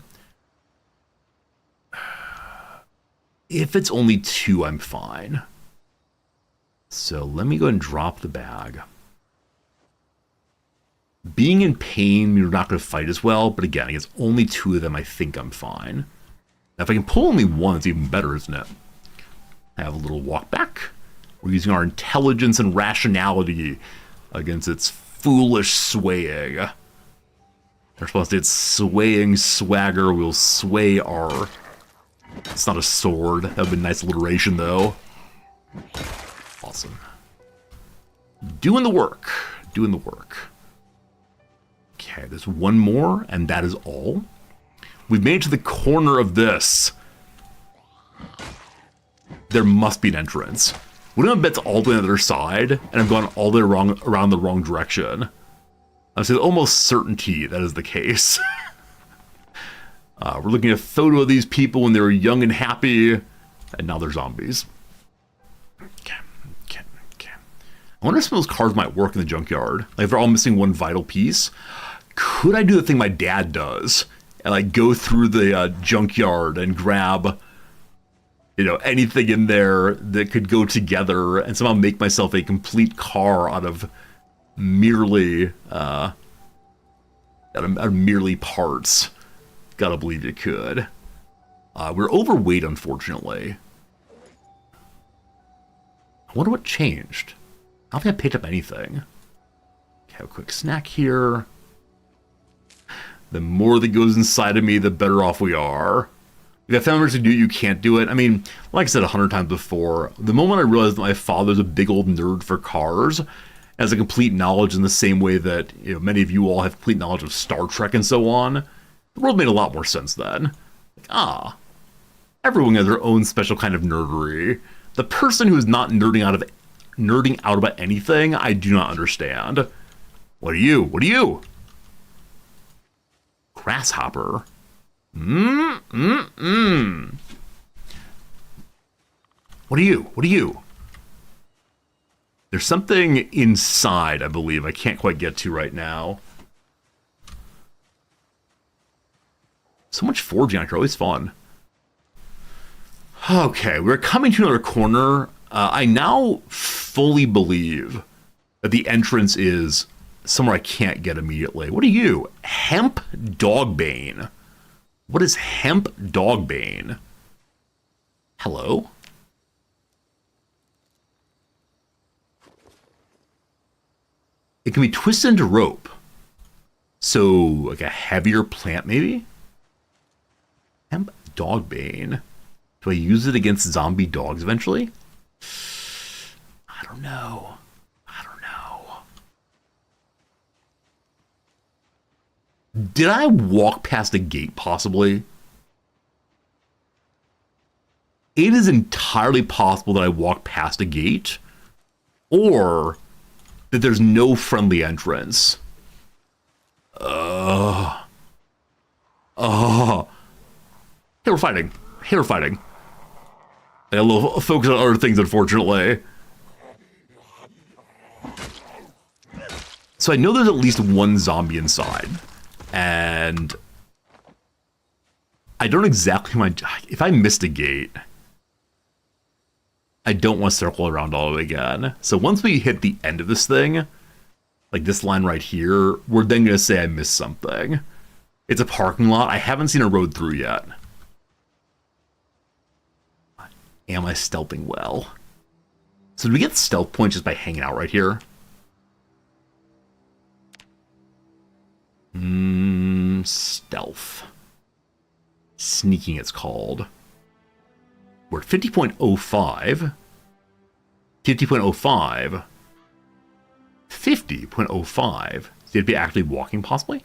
A: If it's only 2, I'm fine. So let me go and drop the bag. Being in pain, you're not going to fight as well, but again, it's only 2 of them, I think I'm fine. Now, if I can pull only 1, it's even better, isn't it? I have a little walk back. We're using our intelligence and rationality against its foolish swaying. In response to its swaying swagger, we'll sway our... It's not a sword. That would be a nice alliteration, though. Awesome. Doing the work. Okay, there's 1 more, and that is all. We've made it to the corner of this. There must be an entrance. What if I bet all the way on the other side, and I've gone all the way around the wrong direction? I'm saying almost certainty that is the case. We're looking at a photo of these people when they were young and happy, and now they're zombies. Okay. I wonder if some of those cars might work in the junkyard. Like, if they're all missing 1 vital piece, could I do the thing my dad does? And, like, go through the junkyard and grab, anything in there that could go together and somehow make myself a complete car out of merely parts. Gotta believe you could. We're overweight, unfortunately. I wonder what changed. I don't think I picked up anything. Okay, a quick snack here. The more that goes inside of me, the better off we are. If I found ways to do it, you can't do it. I mean, like I said 100 times before, the moment I realized that my father's a big old nerd for cars, has a complete knowledge in the same way that many of you all have complete knowledge of Star Trek and so on, the world made a lot more sense then. Everyone has their own special kind of nerdery The person who is not nerding out about anything, I do not understand. What are you? What are you? Grasshopper. What are you? What are you? There's something inside, I believe. I can't quite get to right now. So much forging on here, always fun. Okay, we're coming to another corner. I now fully believe that the entrance is somewhere I can't get immediately. What are you? Hemp Dogbane. What is Hemp Dogbane? Hello? It can be twisted into rope. So, like a heavier plant, maybe? Hemp Dogbane. Do I use it against zombie dogs eventually? I don't know. I don't know. Did I walk past a gate, possibly? It is entirely possible that I walked past a gate, or that there's no friendly entrance. Hey, we're fighting. Hey, we're fighting. I got a little focus on other things, unfortunately. So I know there's at least one zombie inside. And I don't exactly if I missed a gate, I don't want to circle around all the way again. So once we hit the end of this thing, like this line right here, we're then going to say I missed something. It's a parking lot. I haven't seen a road through yet. Am I stealthing well? So do we get stealth points just by hanging out right here? Stealth. Sneaking, it's called. We're at 50.05. 50.05. 50.05. So you'd be actually walking, possibly?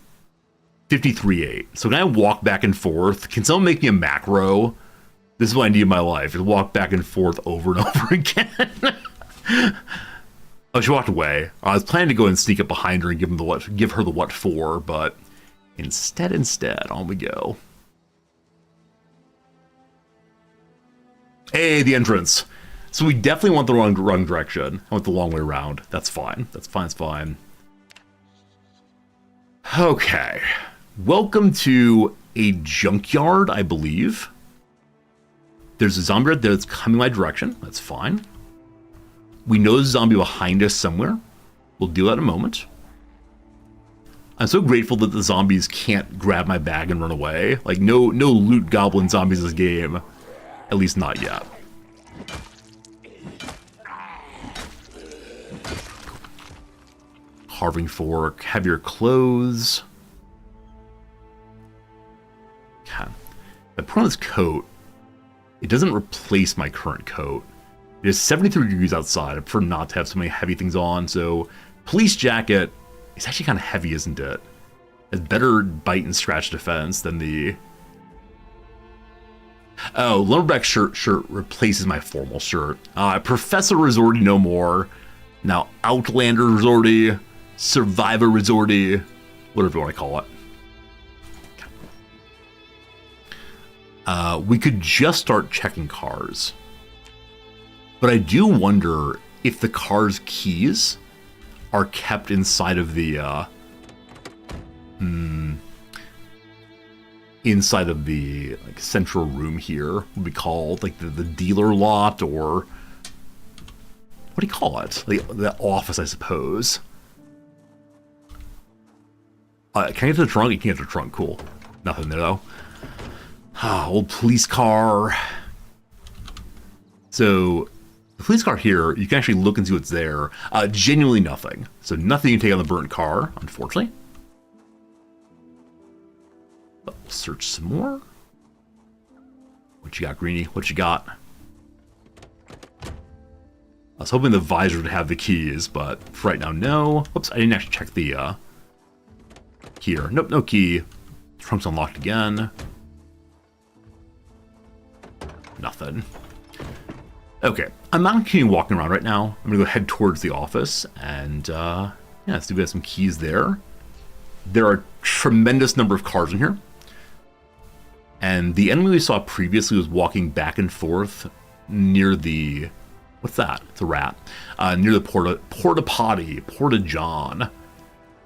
A: 53.8. So can I walk back and forth? Can someone make me a macro? This is what I need in my life, is walk back and forth over and over again. Oh, she walked away. I was planning to go and sneak up behind her and give her the what for, but instead, on we go. Hey, the entrance. So we definitely want the wrong direction. I want the long way around. That's fine. That's fine. It's fine. Okay. Welcome to a junkyard, I believe. There's a zombie right there that's coming my direction. That's fine. We know there's a zombie behind us somewhere. We'll deal that in a moment. I'm so grateful that the zombies can't grab my bag and run away. Like, no loot goblin zombies in this game. At least not yet. Carving fork, heavier clothes. Okay. I put on this coat. It doesn't replace my current coat. It is 73 degrees outside. I prefer not to have so many heavy things on. So, police jacket is actually kind of heavy, isn't it? It's better bite and scratch defense than the... Oh, lumberback shirt replaces my formal shirt. Professor Resorty no more. Now Outlander Resorty, Survivor Resorty, whatever you want to call it. We could just start checking cars. But I do wonder if the car's keys are kept inside of the like central room here. Would be called like the dealer lot, or what do you call it? The office, I suppose. Can I get to the trunk? You can't get to the trunk. Cool. Nothing there though. Old police car. So the police car here, you can actually look and see what's there. Genuinely nothing. So nothing you can take on the burnt car, unfortunately. But we'll search some more. What you got, Greenie? What you got? I was hoping the visor would have the keys, but for right now, no. Whoops, I didn't actually check the, here. Nope, no key. Trunk's unlocked again. Nothing. Okay, I'm not continuing walking around right now. I'm gonna go head towards the office, and yeah, let's do we have some keys there. There are a tremendous number of cars in here, and the enemy we saw previously was walking back and forth near the, what's that? It's a rat. Near the porta potty, porta john.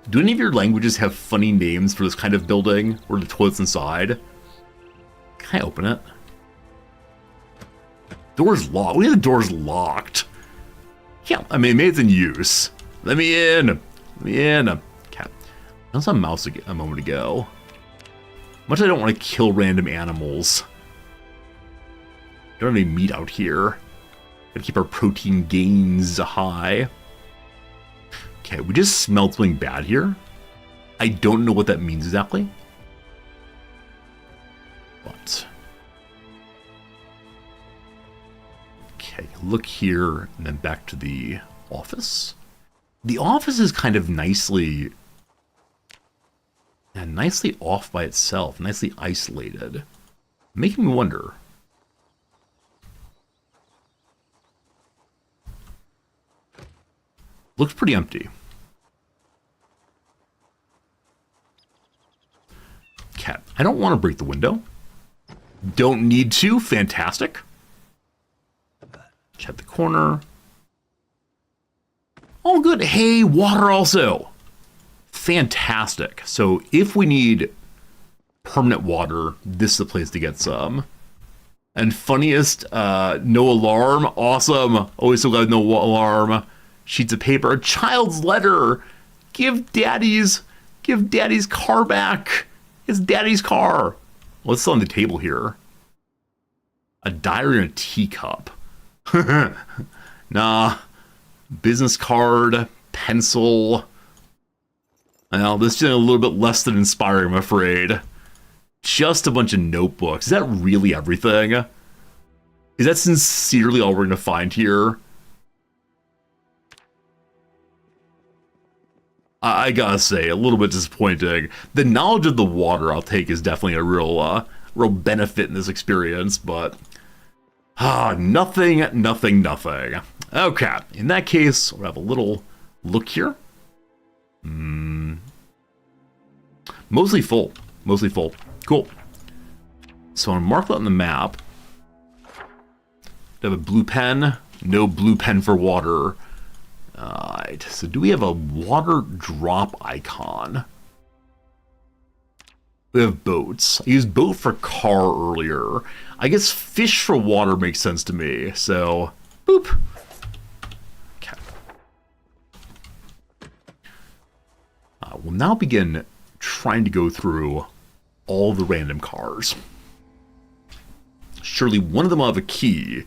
A: Do any of your languages have funny names for this kind of building where the toilet's inside? Can I open it? Door's locked. We have the doors locked. Yeah, I mean, maybe it's in use. Let me in. Let me in. Okay. I saw a mouse a moment ago. Much I don't want to kill random animals. Don't have any meat out here. Gotta keep our protein gains high. Okay, we just smelled something bad here. I don't know what that means exactly. But okay, look here and then back to the office. The office is kind of nicely off by itself, nicely isolated. Making me wonder. Looks pretty empty. Okay, I don't want to break the window. Don't need to. Fantastic. Check the corner. All good. Hey, water also. Fantastic. So if we need permanent water, this is the place to get some. And funniest, no alarm. Awesome. Always so glad no alarm. Sheets of paper. A child's letter. Give daddy's car back. It's daddy's car. What's on the table here? A diary and a teacup. Nah. Business card. Pencil. Well, this is a little bit less than inspiring, I'm afraid. Just a bunch of notebooks. Is that really everything? Is that sincerely all we're going to find here? I gotta say, a little bit disappointing. The knowledge of the water I'll take is definitely a real benefit in this experience, but nothing. Okay, in that case, we'll have a little look here. Mostly full. Cool. So I'm gonna mark that on the map. I have a blue pen. No blue pen for water. Alright, so do we have a water drop icon? We have boats. I used boat for car earlier. I guess fish for water makes sense to me, so boop. Okay. We'll now begin trying to go through all the random cars. Surely one of them will have a key,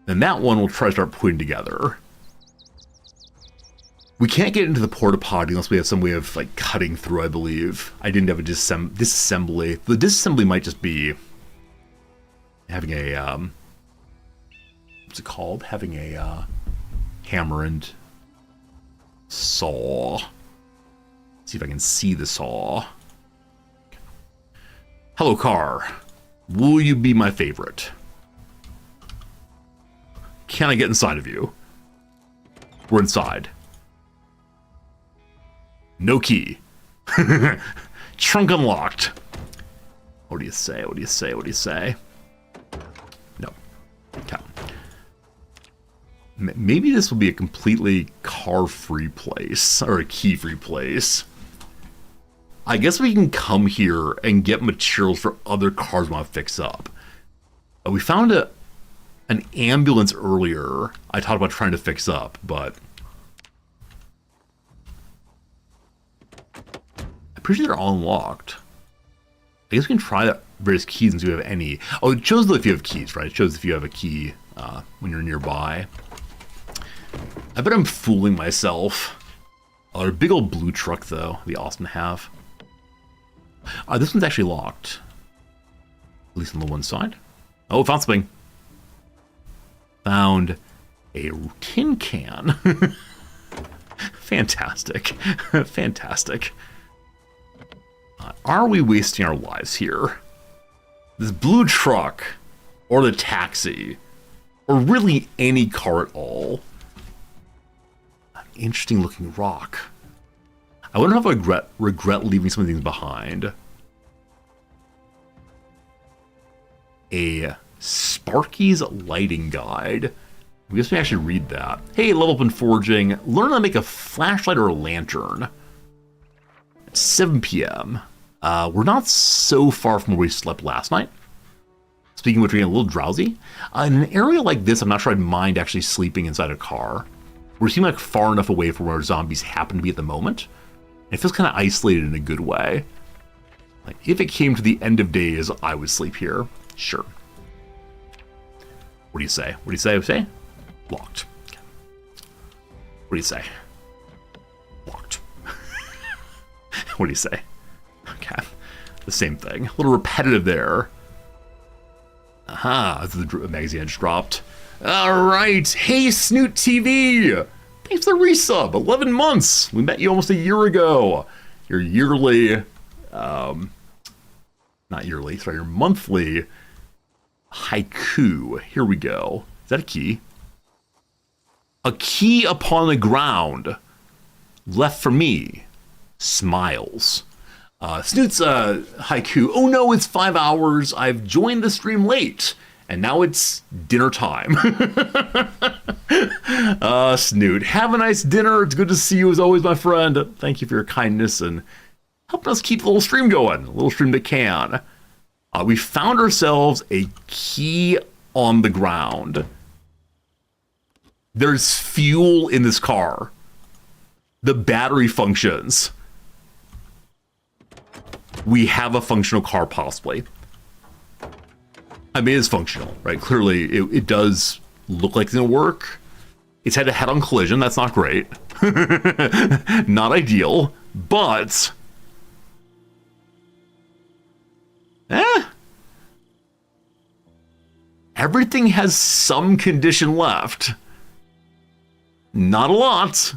A: and that one we'll try to start putting together. We can't get into the porta potty unless we have some way of like cutting through, I believe. I didn't have a disassembly. The disassembly might just be having a what's it called? Having a hammer and saw. See if I can see the saw. Hello, car. Will you be my favorite? Can I get inside of you? We're inside. No key. Trunk unlocked. What do you say? No. Okay. Maybe this will be a completely car-free place, or a key-free place. I guess we can come here and get materials for other cars we want to fix up. We found an ambulance earlier I talked about trying to fix up, but I'm pretty sure they're all unlocked. I guess we can try various keys and see if we have any. Oh, it shows if you have keys, right? It shows if you have a key when you're nearby. I bet I'm fooling myself. Oh, a big old blue truck, though. It'd be awesome to have. This one's actually locked. At least on the one side. Oh, found something. Found a tin can. Fantastic. Fantastic. Are we wasting our lives here? This blue truck, or the taxi, or really any car at all. An interesting looking rock. I wonder if I regret leaving some of these behind. A Sparky's lighting guide. I guess we actually read that. Hey, level up in forging. Learn how to make a flashlight or a lantern. It's 7 p.m. We're not so far from where we slept last night. Speaking of which, we're getting a little drowsy. In an area like this, I'm not sure I'd mind actually sleeping inside a car. We're seeming like far enough away from where zombies happen to be at the moment. It feels kind of isolated in a good way. Like, if it came to the end of days, I would sleep here. Sure. What do you say? What do you say? Say? Locked. Okay. What do you say? Locked. What do you say? Okay. The same thing. A little repetitive there. Aha. The magazine just dropped. All right. Hey, Snoot TV. Thanks for the resub. 11 months. We met you almost a year ago. Your yearly, not yearly, sorry, your monthly haiku. Here we go. Is that a key? A key upon the ground. Left for me. Smiles. Snoot's haiku. Oh no, it's 5 hours. I've joined the stream late. And now it's dinner time. Snoot, have a nice dinner. It's good to see you as always, my friend. Thank you for your kindness and helping us keep the little stream going. A little stream that can. We found ourselves a key on the ground. There's fuel in this car. The battery functions. We have a functional car, possibly. I mean, it's functional, right? Clearly, it does look like it's going to work. It's had a head-on collision. That's not great. Not ideal, but... everything has some condition left. Not a lot,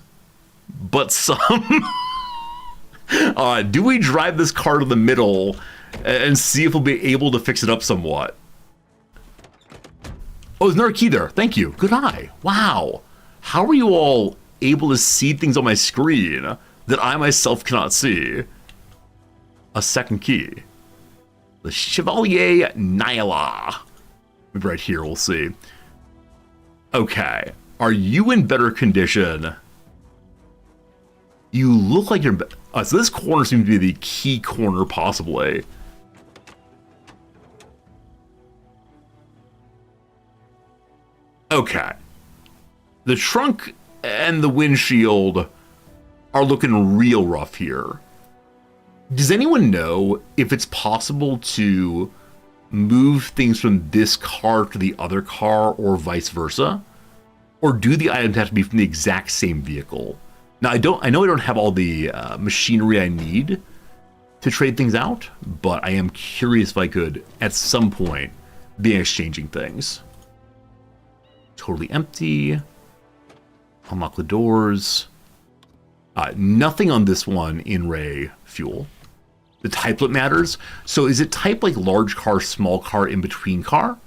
A: but some. Do we drive this car to the middle and see if we'll be able to fix it up somewhat? Oh, there's another key there. Thank you. Good eye. Wow. How are you all able to see things on my screen that I myself cannot see? A second key. The Chevalier Nyla. Maybe right here, we'll see. Okay. Are you in better condition? You look like you're... so this corner seems to be the key corner, possibly. Okay. The trunk and the windshield are looking real rough here. Does anyone know if it's possible to move things from this car to the other car or vice versa? Or do the items have to be from the exact same vehicle? Now, I know I don't have all the machinery I need to trade things out, but I am curious if I could, at some point, be exchanging things. Totally empty. Unlock the doors. Nothing on this one in Ray fuel. The type that matters. So is it type like large car, small car, in between car?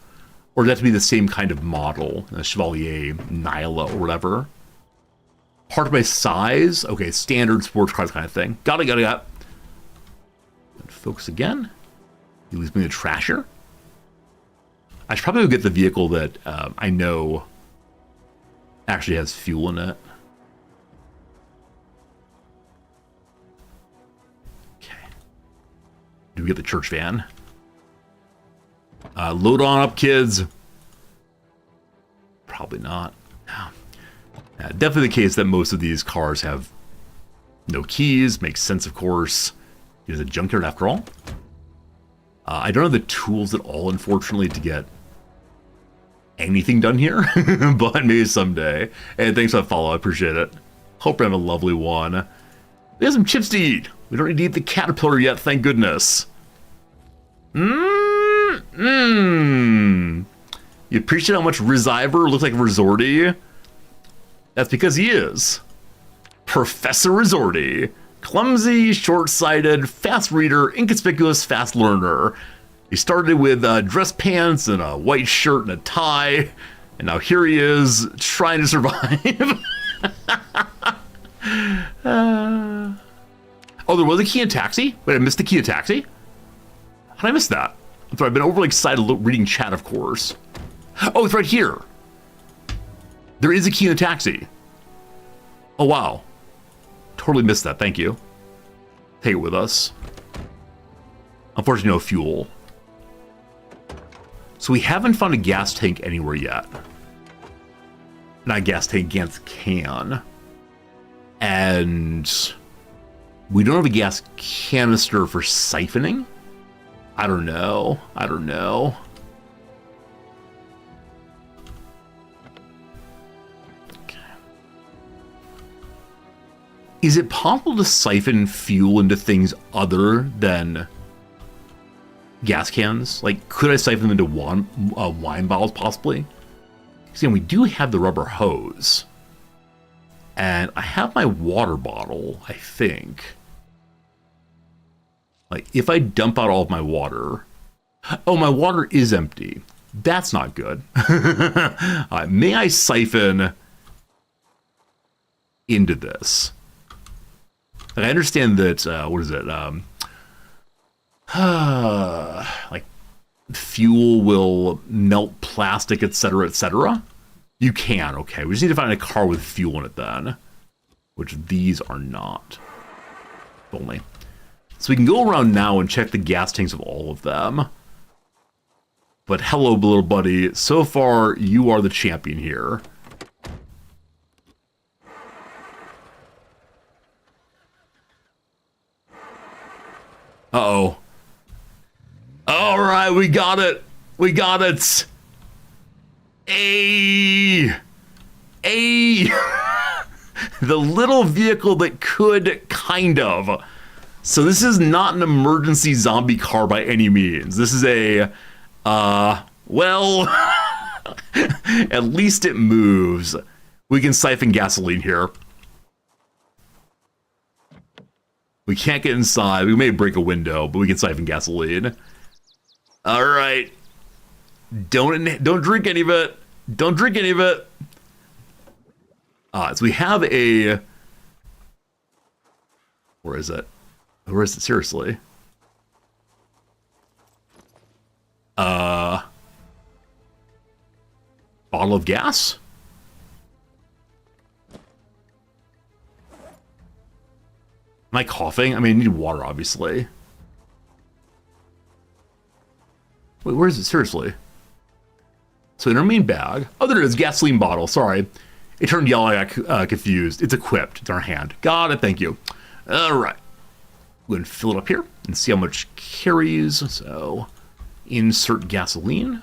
A: Or does that have to be the same kind of model? A Chevalier, Nyla, or whatever? Part by size? Okay, standard sports cars kind of thing. Got it. Focus again. He leaves me the trasher. I should probably go get the vehicle that I know actually has fuel in it. Okay. Do we get the church van? Load on up, kids. Probably not. No. Definitely the case that most of these cars have no keys. Makes sense, of course. It is a junkyard after all. I don't have the tools at all, unfortunately, to get anything done here, but maybe someday. And thanks for that follow, I appreciate it. Hope you have a lovely one. We have some chips to eat. We don't need to eat the caterpillar yet, thank goodness. You appreciate how much Riziver looks like Resorty? That's because he is. Professor Resorty. Clumsy, short-sighted, fast reader, inconspicuous, fast learner. He started with dress pants and a white shirt and a tie. And now here he is, trying to survive. Oh, there was a key in taxi? Wait, I missed the key in taxi? How did I miss that? I'm sorry, I've been overly excited reading chat, of course. Oh, it's right here. There is a key in the taxi. Oh, wow. Totally missed that, thank you. Take it with us. Unfortunately, no fuel. So we haven't found a gas tank anywhere yet. Not a gas tank, gas can. And we don't have a gas canister for siphoning? I don't know. I don't know. Okay. Is it possible to siphon fuel into things other than gas cans? Like, could I siphon them into wine bottles, possibly? See, we do have the rubber hose. And I have my water bottle, I think. Like, if I dump out all of my water... Oh, my water is empty. That's not good. May I siphon into this? Like, I understand that, what is it? Like, fuel will melt plastic, etc., etc. You can, okay. We just need to find a car with fuel in it then. Which these are not. If only. So we can go around now and check the gas tanks of all of them. But hello, little buddy. So far, you are the champion here. Uh-oh. All right, we got it. We got it. Hey. The little vehicle that could, kind of. So this is not an emergency zombie car by any means. This is a, well, at least it moves. We can siphon gasoline here. We can't get inside. We may break a window, but we can siphon gasoline. All right. Don't drink any of it. Don't drink any of it. So we have a... Where is it? Where is it? Seriously. Bottle of gas? Am I coughing? I mean, I need water, obviously. Wait, where is it? Seriously. So in our main bag... Oh, there it is. Gasoline bottle. Sorry. It turned yellow. I got confused. It's equipped. It's in our hand. Got it. Thank you. All right. We're going to fill it up here and see how much carries. So insert gasoline.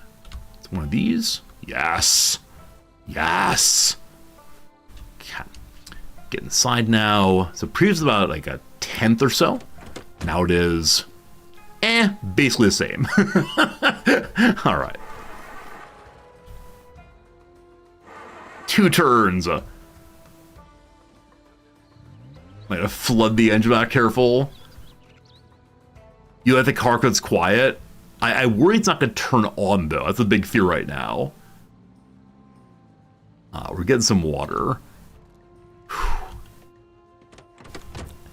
A: It's one of these. Yes. Yes. Okay. Get inside now. So previously about like a tenth or so. Now it is basically the same. All right. 2 turns. Might have flood the engine, not careful. You let the car because it's quiet. I worry it's not going to turn on, though. That's a big fear right now. We're getting some water.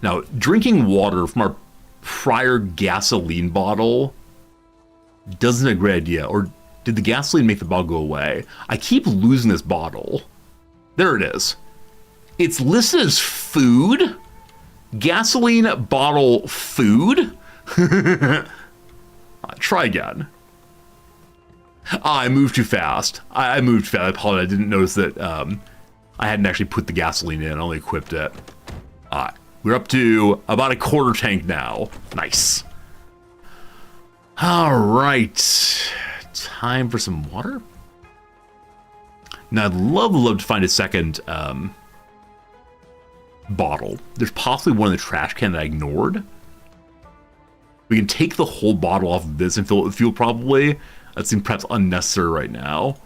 A: Now, drinking water from our prior gasoline bottle doesn't a great idea. Or did the gasoline make the bottle go away? I keep losing this bottle. There it is. It's listed as food. Gasoline bottle food. Try again. I moved too fast. I moved fast. I apologize. I didn't notice that I hadn't actually put the gasoline in. I only equipped it. We're up to about a quarter tank now. Nice. All right. Time for some water. Now, I'd love to find a second bottle. There's possibly one in the trash can that I ignored. We can take the whole bottle off of this and fill it with fuel, probably. That seems perhaps unnecessary right now.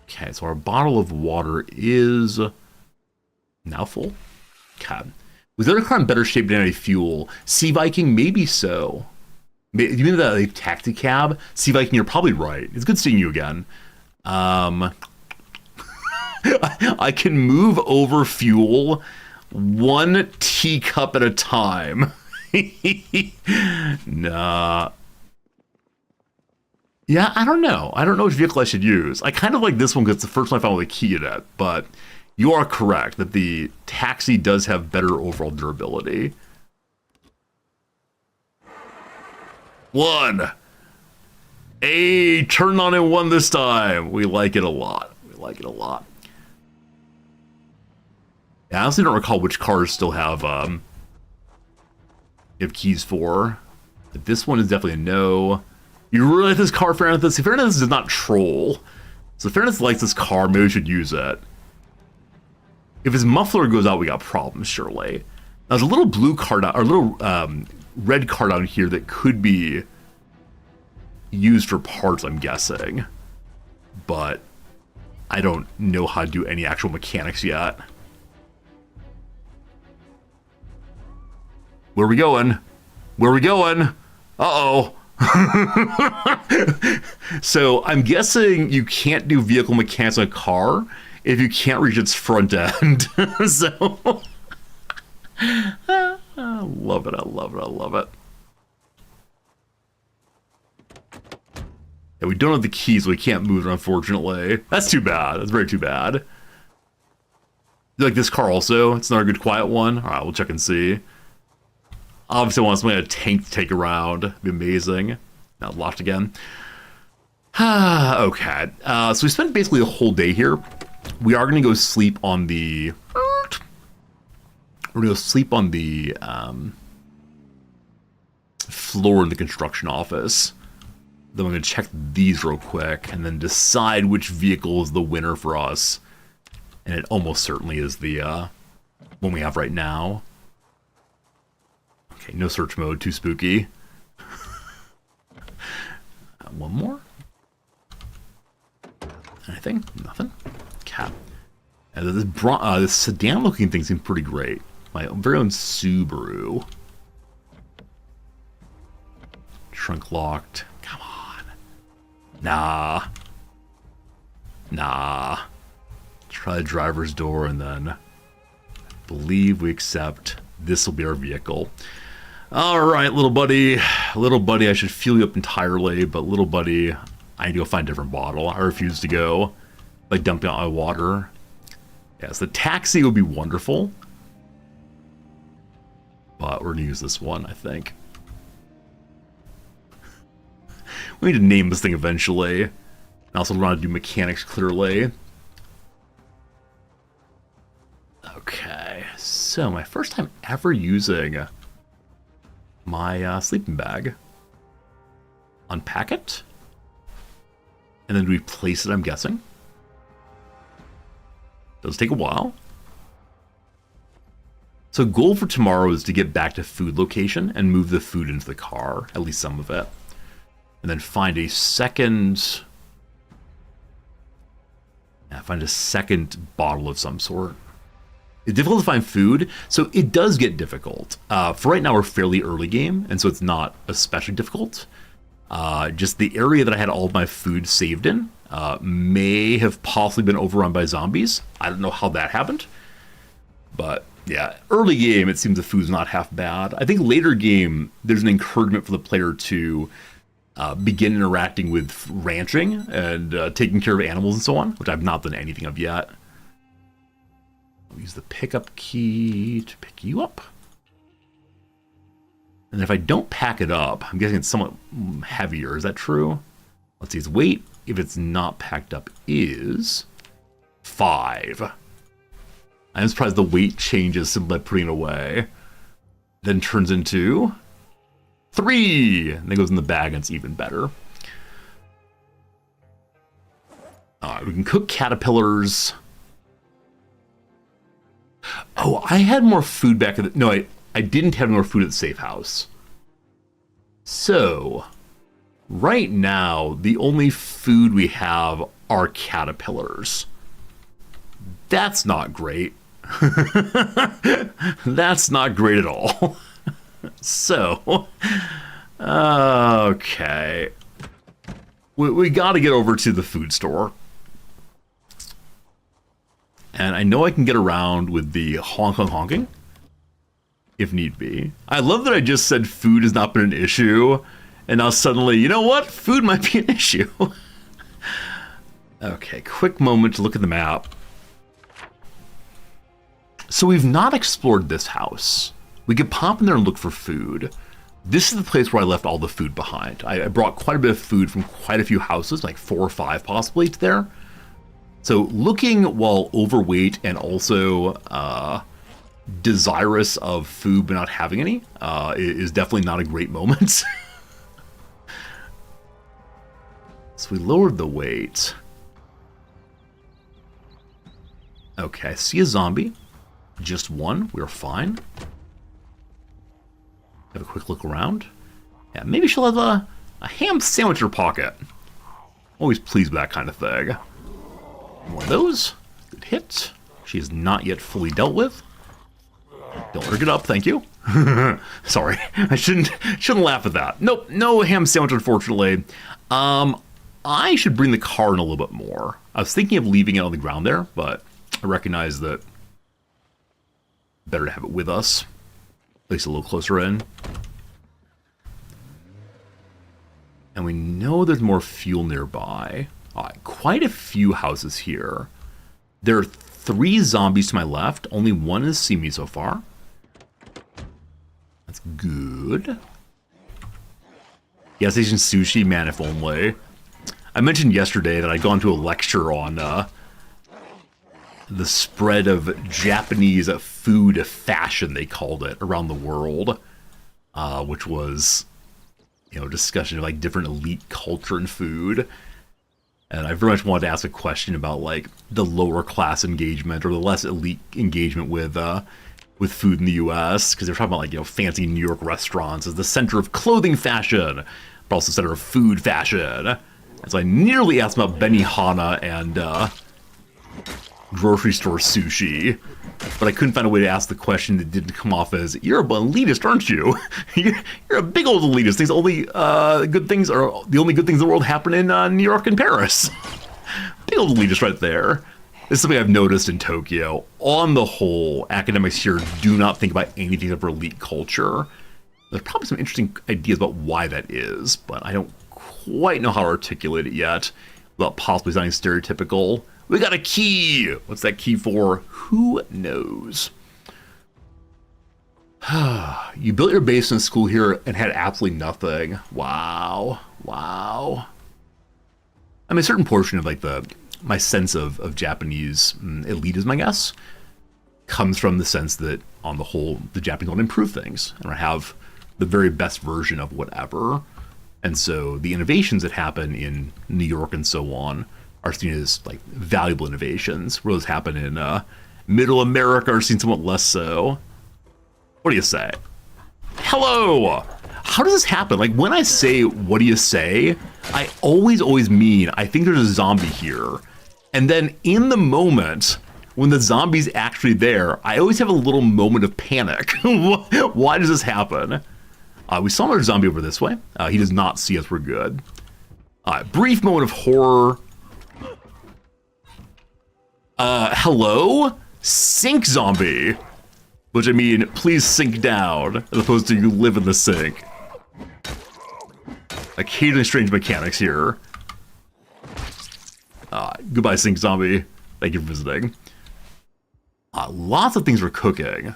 A: Okay, so our bottle of water is now full. Okay. Was the other car in better shape than any fuel? Sea Viking, maybe so. You mean that like, taxi cab? Sea Viking, you're probably right. It's good seeing you again. I can move over fuel 1 teacup at a time. Nah. Yeah, I don't know. I don't know which vehicle I should use. I kind of like this one because it's the first one I found with a key in it, but you are correct that the taxi does have better overall durability. 1. Hey, turn on in 1 this time. We like it a lot. We like it a lot. Yeah, I honestly don't recall which cars still have keys for. But this one is definitely a no. You really like this car, Fairness? See, Fairness does not troll. So Fairness likes this car, maybe we should use it. If his muffler goes out, we got problems, surely. Now, there's a little blue car down, or a little red car down here that could be used for parts, I'm guessing. But I don't know how to do any actual mechanics yet. Where are we going? Where are we going? Uh-oh. So I'm guessing you can't do vehicle mechanics on a car if you can't reach its front end. So I love it. I love it. I love it. Yeah, we don't have the keys, so we can't move it, unfortunately. That's too bad. That's very too bad. You like this car also? It's not a good quiet one. All right, we'll check and see. Obviously, I want somebody a tank to take around. It'd be amazing. Now locked again. Okay. So we spent basically the whole day here. We are going to go sleep on the... We're going to go sleep on the floor in the construction office. Then we're going to check these real quick and then decide which vehicle is the winner for us. And it almost certainly is the one we have right now. Okay, no search mode, too spooky. One more? Anything? Nothing? Cap. And this sedan-looking thing seems pretty great. My very own Subaru. Trunk locked. Come on. Nah. Nah. Try the driver's door and then I believe we accept this will be our vehicle. All right, little buddy. Little buddy, I should fuel you up entirely, but little buddy, I need to go find a different bottle. I refuse to go. Like dumping out my water. Yes, the taxi would be wonderful. But we're going to use this one, I think. We need to name this thing eventually. And also want to do mechanics clearly. Okay, so my first time ever using my sleeping bag. Unpack it. And then replace it, I'm guessing. Does take a while. So goal for tomorrow is to get back to food location and move the food into the car, at least some of it. And then find a second... Yeah, find a second bottle of some sort. It's difficult to find food, so it does get difficult. For right now, we're fairly early game, and so it's not especially difficult. Just the area that I had all of my food saved in may have possibly been overrun by zombies. I don't know how that happened. But yeah, early game, it seems the food's not half bad. I think later game, there's an encouragement for the player to begin interacting with ranching and taking care of animals and so on, which I've not done anything of yet. I'll use the pickup key to pick you up. And if I don't pack it up, I'm guessing it's somewhat heavier. Is that true? Let's see, its weight, if it's not packed up, is 5. I'm surprised the weight changes simply by putting it away. Then turns into 3. And then goes in the bag and it's even better. Alright, we can cook caterpillars. Oh, I had more food back at the... No, I didn't have more food at the safe house. So, right now, the only food we have are caterpillars. That's not great. That's not great at all. So, okay. We got to get over to the food store. And I know I can get around with the honking if need be. I love that I just said food has not been an issue, and now suddenly, you know what? Food might be an issue. Okay, quick moment to look at the map. So we've not explored this house. We could pop in there and look for food. This is the place where I left all the food behind. I brought quite a bit of food from quite a few houses, like 4 or 5 possibly to there. So looking while overweight and also desirous of food but not having any is definitely not a great moment. So we lowered the weight. Okay, I see a zombie. Just one, we're fine. Have a quick look around. Yeah, maybe she'll have a ham sandwich in her pocket. Always pleased with that kind of thing. One of those. Good hit. She is not yet fully dealt with. Don't let her get up, thank you. Sorry, I shouldn't laugh at that. Nope, no ham sandwich, unfortunately. I should bring the car in a little bit more. I was thinking of leaving it on the ground there, but I recognize that better to have it with us. At least a little closer in. And we know there's more fuel nearby. Quite a few houses here. There are 3 zombies to my left. Only one has seen me so far. That's good. Gas station sushi, man, if only. I mentioned yesterday that I'd gone to a lecture on the spread of Japanese food fashion, they called it, around the world, which was, a discussion of like different elite culture and food. And I very much wanted to ask a question about like the lower class engagement or the less elite engagement with food in the U.S. because they're talking about like fancy New York restaurants as the center of clothing fashion, but also center of food fashion. And so I nearly asked about Benihana and grocery store sushi, but I couldn't find a way to ask the question that didn't come off as, you're an elitist, aren't you? You're a big old elitist. The only good things in the world happen in New York and Paris. Big old elitist right there. This is something I've noticed in Tokyo. On the whole, academics here do not think about anything except for elite culture. There's probably some interesting ideas about why that is, but I don't quite know how to articulate it yet without possibly sounding stereotypical. We got a key! What's that key for? Who knows? You built your base in school here and had absolutely nothing. Wow. Wow. I mean, a certain portion of like my sense of Japanese elitism, I guess, comes from the sense that on the whole, the Japanese want to improve things and have the very best version of whatever. And so the innovations that happen in New York and so on are seen as like valuable innovations. Where those happen in Middle America are seen somewhat less so. What do you say? Hello! How does this happen? Like when I say, what do you say? I always mean, I think there's a zombie here. And then in the moment, when the zombie's actually there, I always have a little moment of panic. Why does this happen? We saw another zombie over this way. He does not see us, we're good. Brief moment of horror. Hello? Sink zombie. Which I mean, please sink down, as opposed to you live in the sink. Occasionally strange mechanics here. Goodbye, sink zombie. Thank you for visiting. Lots of things for cooking.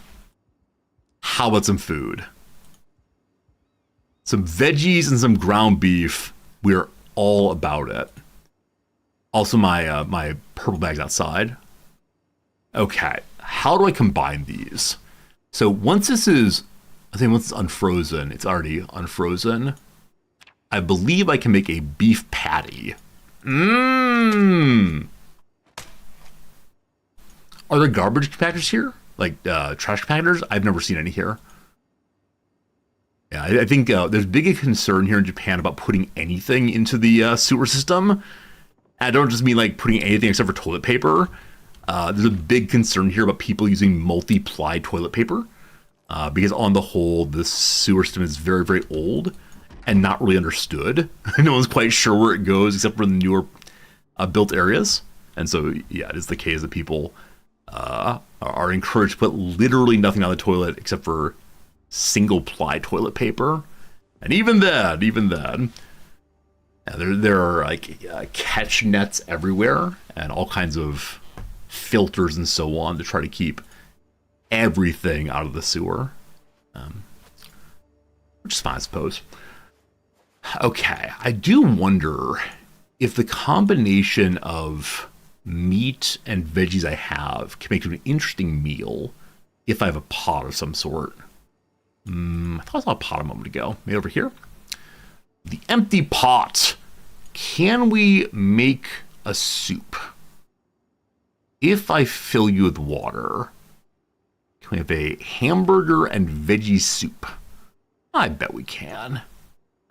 A: How about some food? Some veggies and some ground beef. We're all about it. Also, my purple bag's outside. Okay, how do I combine these? So once this is, I think once it's unfrozen, it's already unfrozen. I believe I can make a beef patty. Are there garbage compactors here? Like trash compactors? I've never seen any here. Yeah, I think there's big a concern here in Japan about putting anything into the sewer system. I don't just mean like putting anything except for toilet paper. There's a big concern here about people using multi-ply toilet paper because on the whole, the sewer system is very, very old and not really understood. No one's quite sure where it goes except for the newer built areas. And so, yeah, it is the case that people are encouraged to put literally nothing on the toilet except for single-ply toilet paper. And even then, there are like catch nets everywhere and all kinds of filters and so on to try to keep everything out of the sewer. Which is fine, I suppose. Okay, I do wonder if the combination of meat and veggies I have can make it an interesting meal if I have a pot of some sort. I thought I saw a pot a moment ago. Maybe over here? The empty pot. Can we make a soup? If I fill you with water, can we have a hamburger and veggie soup? I bet we can.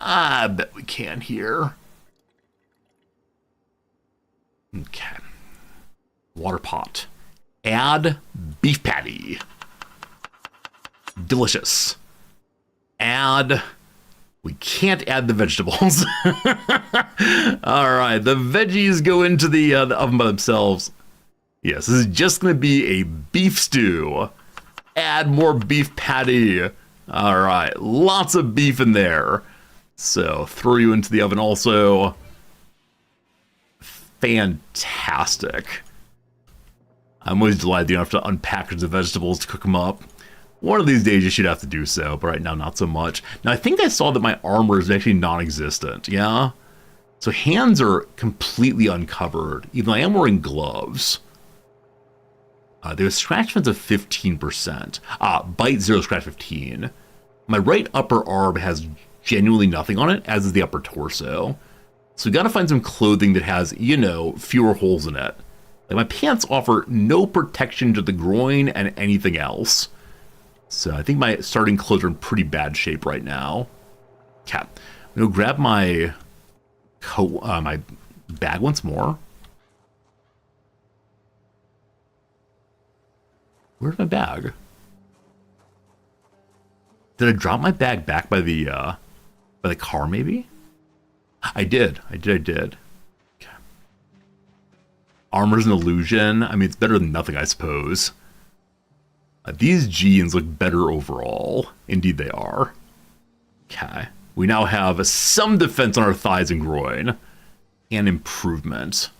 A: I bet we can here. Okay. Water pot. Add beef patty. Delicious. Add... We can't add the vegetables. All right, the veggies go into the oven by themselves. Yes, this is just going to be a beef stew. Add more beef patty. All right, lots of beef in there. So throw you into the oven also. Fantastic. I'm always delighted you don't have to unpackage the vegetables to cook them up. One of these days you should have to do so, but right now not so much. Now I think I saw that my armor is actually non-existent, yeah? So hands are completely uncovered, even though I am wearing gloves. There's scratch defense of 15%. Bite 0, scratch 15. My right upper arm has genuinely nothing on it, as is the upper torso. So we gotta find some clothing that has, you know, fewer holes in it. Like my pants offer no protection to the groin and anything else. So I think my starting clothes are in pretty bad shape right now. Okay, I'm gonna grab my my bag once more. Where's my bag? Did I drop my bag back by the car? Maybe. I did. Okay. Armor's an illusion. I mean, it's better than nothing, I suppose. These jeans look better overall. Indeed they are. Okay. We now have some defense on our thighs and groin. And improvement.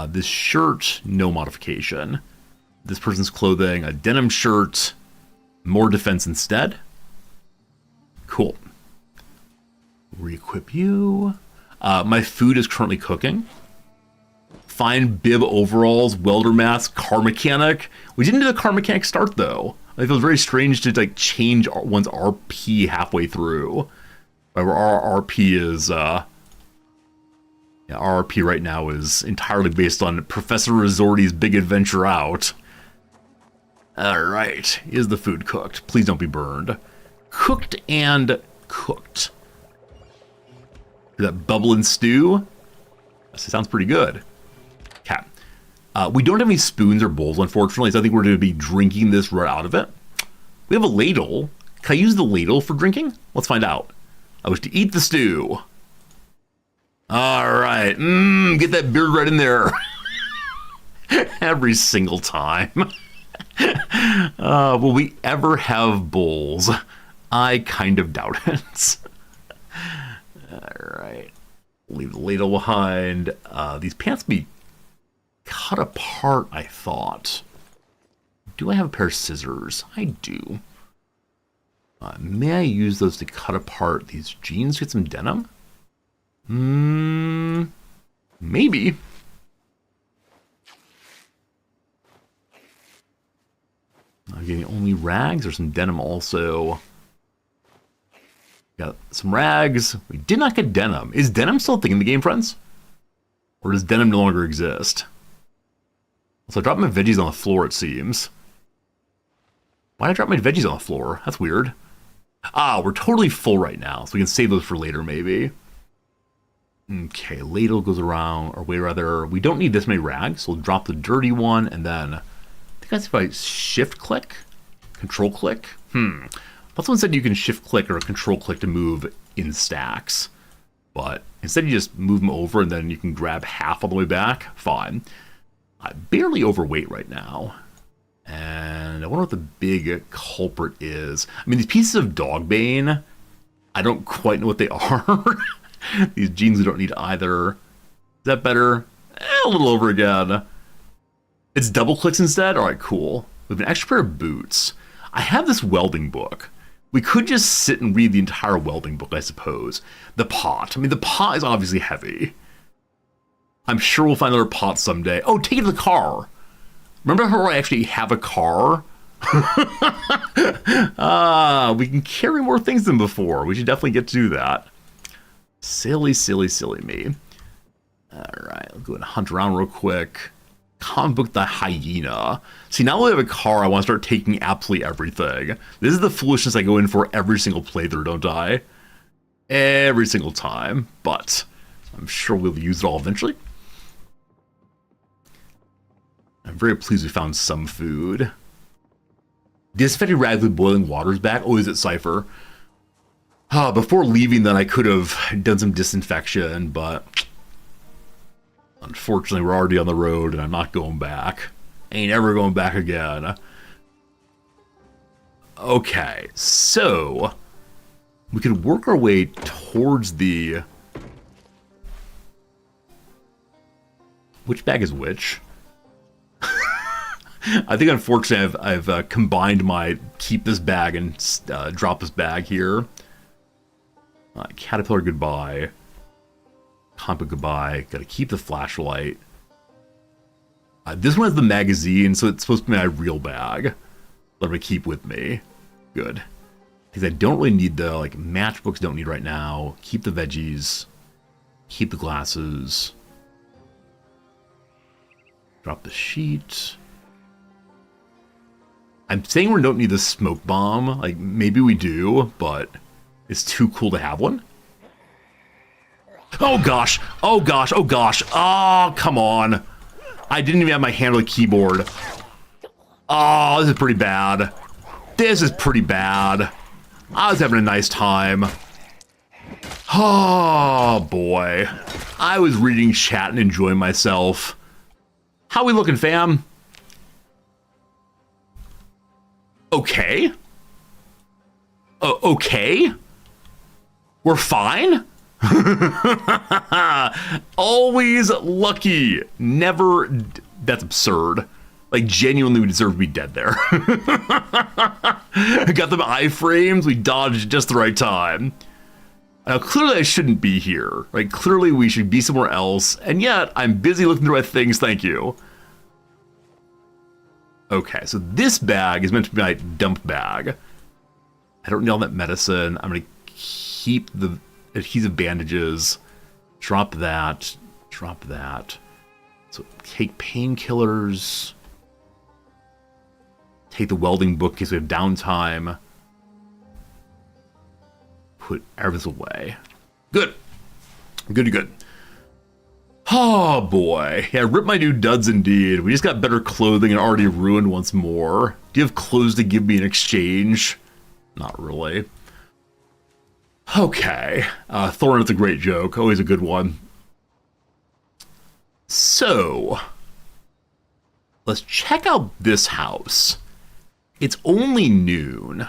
A: This shirt, no modification. This person's clothing, a denim shirt. More defense instead. Cool. Re-equip you. My food is currently cooking. Fine bib overalls, welder mask, car mechanic. We didn't do the car mechanic start though. It feels very strange to like change one's RP halfway through. Our RP is our RP right now is entirely based on Professor Resorty's Big Adventure Out. All right, is the food cooked? Please don't be burned. Cooked and cooked. That bubble and stew. That sounds pretty good. Okay. We don't have any spoons or bowls, unfortunately, so I think we're going to be drinking this right out of it. We have a ladle. Can I use the ladle for drinking? Let's find out. I wish to eat the stew. All right. Get that beard right in there. Every single time. Will we ever have bowls? I kind of doubt it. All right. Leave the ladle behind. These pants be cut apart, I thought. Do I have a pair of scissors? I do. May I use those to cut apart these jeans? Get some denim? Maybe. I'm getting only rags or some denim also. Got some rags. We did not get denim. Is denim still a thing in the game, friends? Or does denim no longer exist? So I dropped my veggies on the floor, it seems. Why did I drop my veggies on the floor? That's weird. We're totally full right now, so we can save those for later, maybe. Okay, ladle goes around, or wait, rather, we don't need this many rags, so we'll drop the dirty one, and then, I think that's if I shift click? Control click? But someone said you can shift click or control click to move in stacks. But instead you just move them over and then you can grab half on the way back. Fine. I'm barely overweight right now. And I wonder what the big culprit is. I mean, these pieces of dog bane, I don't quite know what they are. These jeans we don't need either. Is that better? A little over again. It's double clicks instead? Alright, cool. We have an extra pair of boots. I have this welding book. We could just sit and read the entire welding book, I suppose. The pot. I mean, the pot is obviously heavy. I'm sure we'll find another pot someday. Oh, take it to the car. Remember how I actually have a car? We can carry more things than before. We should definitely get to do that. Silly, silly, silly me. Alright, I'll go and hunt around real quick. Comic book the hyena. See, now that I have a car, I want to start taking absolutely everything. This is the foolishness I go in for every single playthrough, don't I? Every single time. But I'm sure we'll use it all eventually. I'm very pleased we found some food. Disinfecting rags with boiling water is back. Oh, is it Cypher? Before leaving, then I could have done some disinfection, but unfortunately, we're already on the road, and I'm not going back. Ain't ever going back again. Okay, so we could work our way towards the... Which bag is which? I think, unfortunately, I've combined my keep this bag and drop this bag here. Caterpillar, goodbye. Comic goodbye. Gotta keep the flashlight. This one has the magazine, so it's supposed to be my real bag. Let me keep with me. Good. Because I don't really need the, like, matchbooks don't need right now. Keep the veggies. Keep the glasses. Drop the sheet. I'm saying we don't need the smoke bomb. Like, maybe we do, but it's too cool to have one. Oh gosh, oh gosh, oh gosh. Oh, come on. I didn't even have my hand on the keyboard. Oh, this is pretty bad. This is pretty bad. I was having a nice time. Oh, boy. I was reading chat and enjoying myself. How we looking, fam? Okay. Okay. We're fine? Always lucky. Never... That's absurd. Like, genuinely, we deserve to be dead there. Got them iframes. We dodged just the right time. Now, clearly, I shouldn't be here. Like, clearly, we should be somewhere else. And yet, I'm busy looking through my things. Thank you. Okay, so this bag is meant to be my dump bag. I don't need all that medicine. I'm going to keep the adhesive bandages. Drop that. Drop that. So take painkillers. Take the welding book in case we have downtime. Put everything away. Good. Good, good. Oh, boy. Yeah, rip my new duds indeed. We just got better clothing and already ruined once more. Do you have clothes to give me in exchange? Not really. Okay. Thorin, it's a great joke. Always a good one. So, let's check out this house. It's only noon.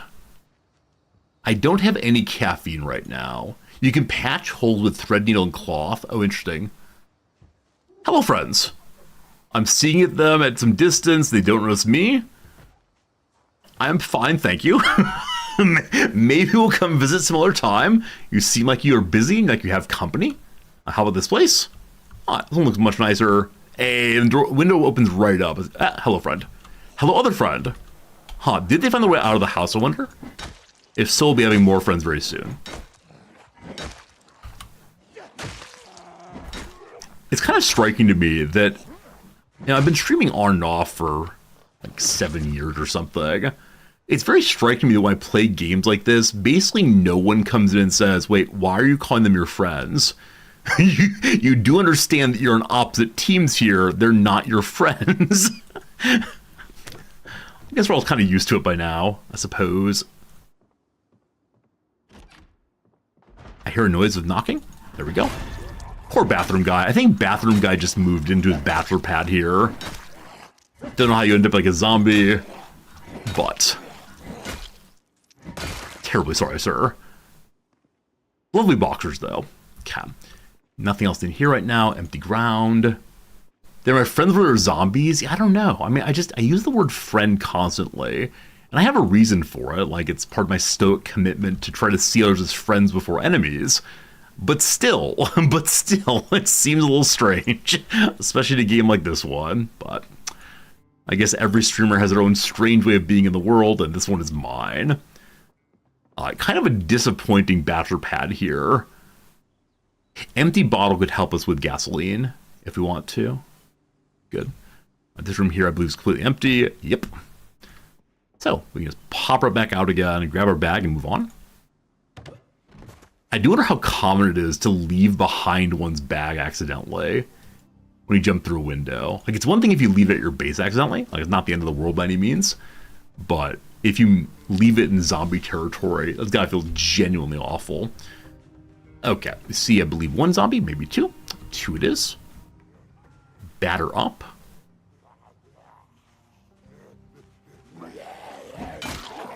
A: I don't have any caffeine right now. You can patch holes with thread, needle, and cloth. Oh, interesting. Hello, friends. I'm seeing them at some distance. They don't notice me. I'm fine, thank you. Maybe we'll come visit some other time. You seem like you're busy, like you have company. How about this place? Oh, this one looks much nicer. Hey, the door, window opens right up. Hello, friend. Hello, other friend. Huh, did they find their way out of the house, I wonder? If so, we'll be having more friends very soon. It's kind of striking to me that, you know, I've been streaming on and off for like 7 years or something. It's very striking to me that when I play games like this, basically no one comes in and says, wait, why are you calling them your friends? you do understand that you're on opposite teams here. They're not your friends. I guess we're all kind of used to it by now, I suppose. I hear a noise of knocking. There we go. Poor bathroom guy. I think bathroom guy just moved into his bachelor pad here. Don't know how you end up like a zombie, but terribly sorry, sir. Lovely boxers, though. Okay. Nothing else in here right now. Empty ground. They're my friends were zombies? Yeah, I don't know. I mean, I use the word friend constantly, and I have a reason for it. Like, it's part of my stoic commitment to try to see others as friends before enemies. But still, it seems a little strange, especially in a game like this one. But I guess every streamer has their own strange way of being in the world, and this one is mine. Kind of a disappointing batcher pad here. Empty bottle could help us with gasoline if we want to. Good. This room here, I believe, is completely empty. Yep. So we can just pop right back out again and grab our bag and move on. I do wonder how common it is to leave behind one's bag accidentally when you jump through a window. Like, it's one thing if you leave it at your base accidentally. Like, it's not the end of the world by any means. But if you leave it in zombie territory, that's gotta feel genuinely awful. Okay, we see, I believe, one zombie, maybe two. Two it is. Batter up.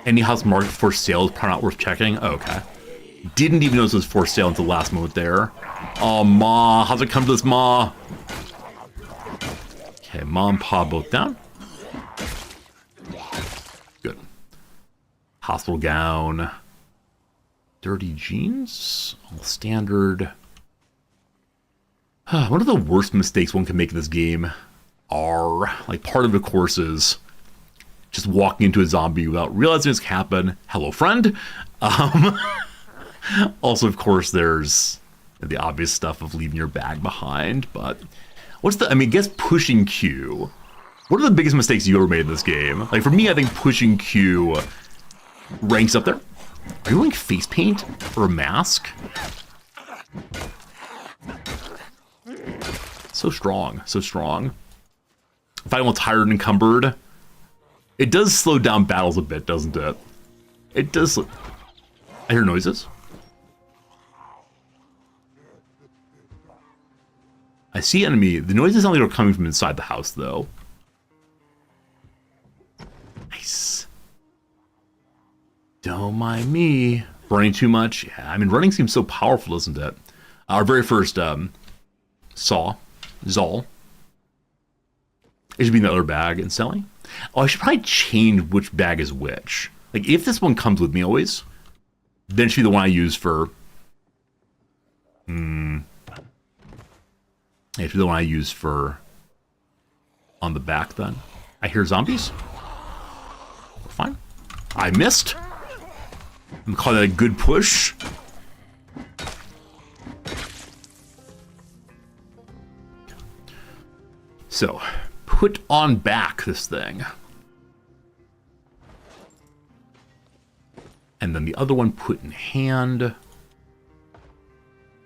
A: Any house marked for sale is probably not worth checking. Oh, okay. Didn't even notice it was for sale until the last moment there. Oh, Ma. How's it come to this, Ma? Okay, Ma and Pa both down. Good. Hospital gown. Dirty jeans. All standard. One of the worst mistakes one can make in this game are, like, part of the course is just walking into a zombie without realizing it's happened. Hello, friend. Also, of course, there's the obvious stuff of leaving your bag behind, but I guess pushing Q. What are the biggest mistakes you ever made in this game? Like, for me, I think pushing Q ranks up there. Are you wearing face paint or a mask? So strong, so strong. If I'm all tired and encumbered, it does slow down battles a bit, doesn't it? It does. I hear noises. I see enemy. The noises sound like they're coming from inside the house, though. Nice. Don't mind me. Running too much? Yeah, I mean, running seems so powerful, doesn't it? Our very first Zol. It should be in the other bag and selling. Oh, I should probably change which bag is which. Like, if this one comes with me always, then it should be the one I use for... It should be the one I use for... on the back, then. I hear zombies. We're fine. I missed. I'm calling that a good push. So, put on back this thing. And then the other one put in hand.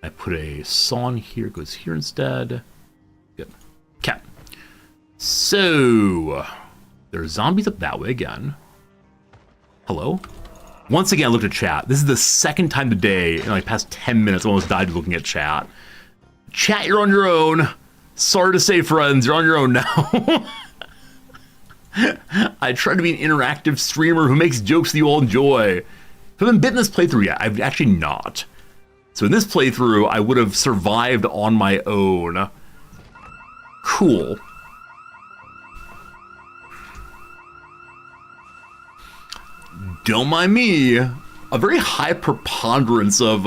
A: I put a saw in here, goes here instead. Good. Okay. So, there's zombies up that way again. Hello? Once again, I looked at chat. This is the second time today in like past 10 minutes I almost died looking at chat. Chat, you're on your own. Sorry to say, friends, you're on your own now. I try to be an interactive streamer who makes jokes that you all enjoy. I haven't been in this playthrough yet. I've actually not. So in this playthrough, I would have survived on my own. Cool. Don't mind me. A very high preponderance of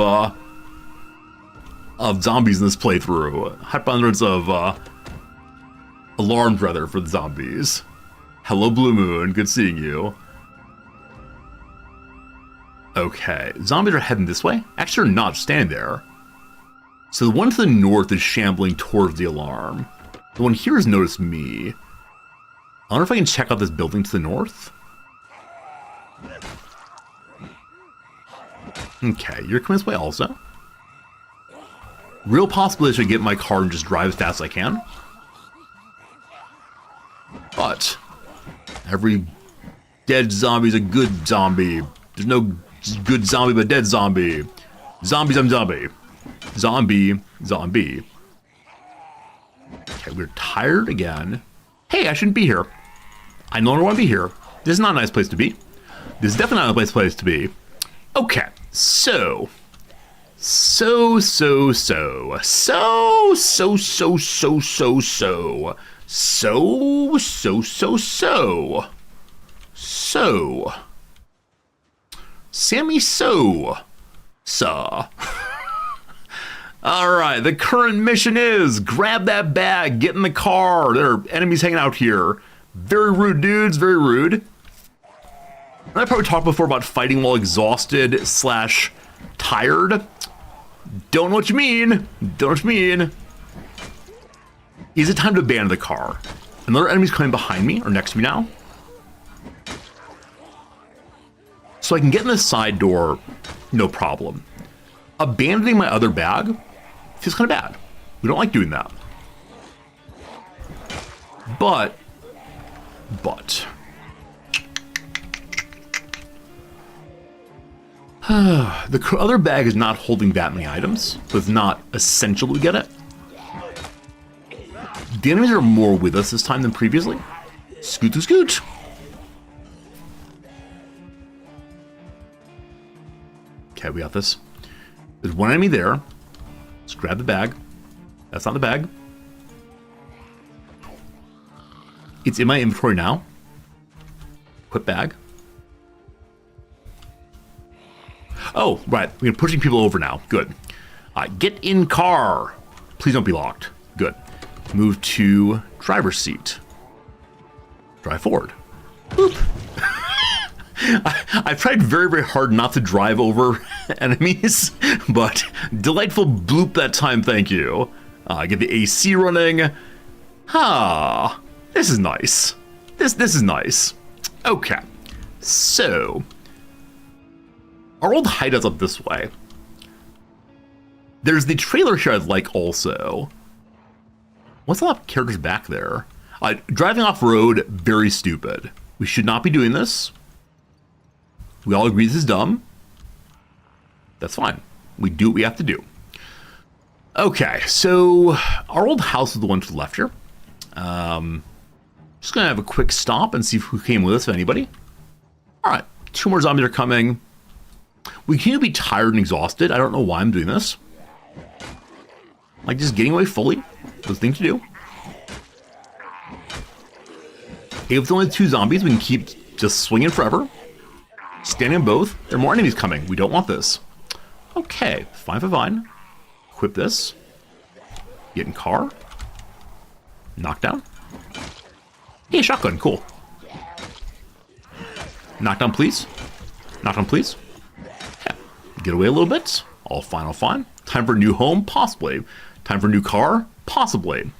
A: zombies in this playthrough. High preponderance of alarms, rather, for the zombies. Hello, Blue Moon. Good seeing you. Okay, zombies are heading this way. Actually, they're not standing there. So the one to the north is shambling towards the alarm. The one here has noticed me. I wonder if I can check out this building to the north. Okay, you're coming this way also. Real possibility I should get in my car and just drive as fast as I can. But every dead zombie is a good zombie. There's no good zombie but dead zombie. Zombie, zombie, zombie. Zombie, zombie. Okay, we're tired again. Hey, I shouldn't be here. I no longer want to be here. This is not a nice place to be. This is definitely not a nice place to be. Okay, so. So. Sammy saw. Alright, the current mission is grab that bag, get in the car. There are enemies hanging out here. Very rude dudes, very rude. And I probably talked before about fighting while exhausted / tired. Don't know what you mean. Don't know what you mean. Is it time to abandon the car? Another enemy's coming behind me or next to me now. So I can get in the side door, no problem. Abandoning my other bag feels kind of bad. We don't like doing that. But. The other bag is not holding that many items, so it's not essential to get it. The enemies are more with us this time than previously. Scoot. Okay, we got this. There's one enemy there. Let's grab the bag. That's not the bag. It's in my inventory now. Equip bag. Oh, right. We're pushing people over now. Good. Get in car. Please don't be locked. Good. Move to driver's seat. Drive forward. Boop. I've tried very, very hard not to drive over enemies, but delightful bloop that time, thank you. Get the AC running. This is nice. This is nice. Okay, so our old hideout's up this way. There's the trailer here I'd like also. What's a lot of characters back there? Driving off-road, very stupid. We should not be doing this. We all agree this is dumb. That's fine. We do what we have to do. Okay, so our old house is the one to the left here. Just gonna have a quick stop and see who came with us, if anybody. All right, 2 more zombies are coming. We continue to be tired and exhausted. I don't know why I'm doing this. Like just getting away fully. Was the thing to do. If it's only 2 zombies, we can keep just swinging forever. Standing on both. There are more enemies coming. We don't want this. Okay, fine. Equip this. Get in car. Knockdown. Hey, shotgun, cool. Knockdown, please. Knockdown, please. Okay. Get away a little bit. All fine. Time for a new home? Possibly. Time for a new car? Possibly.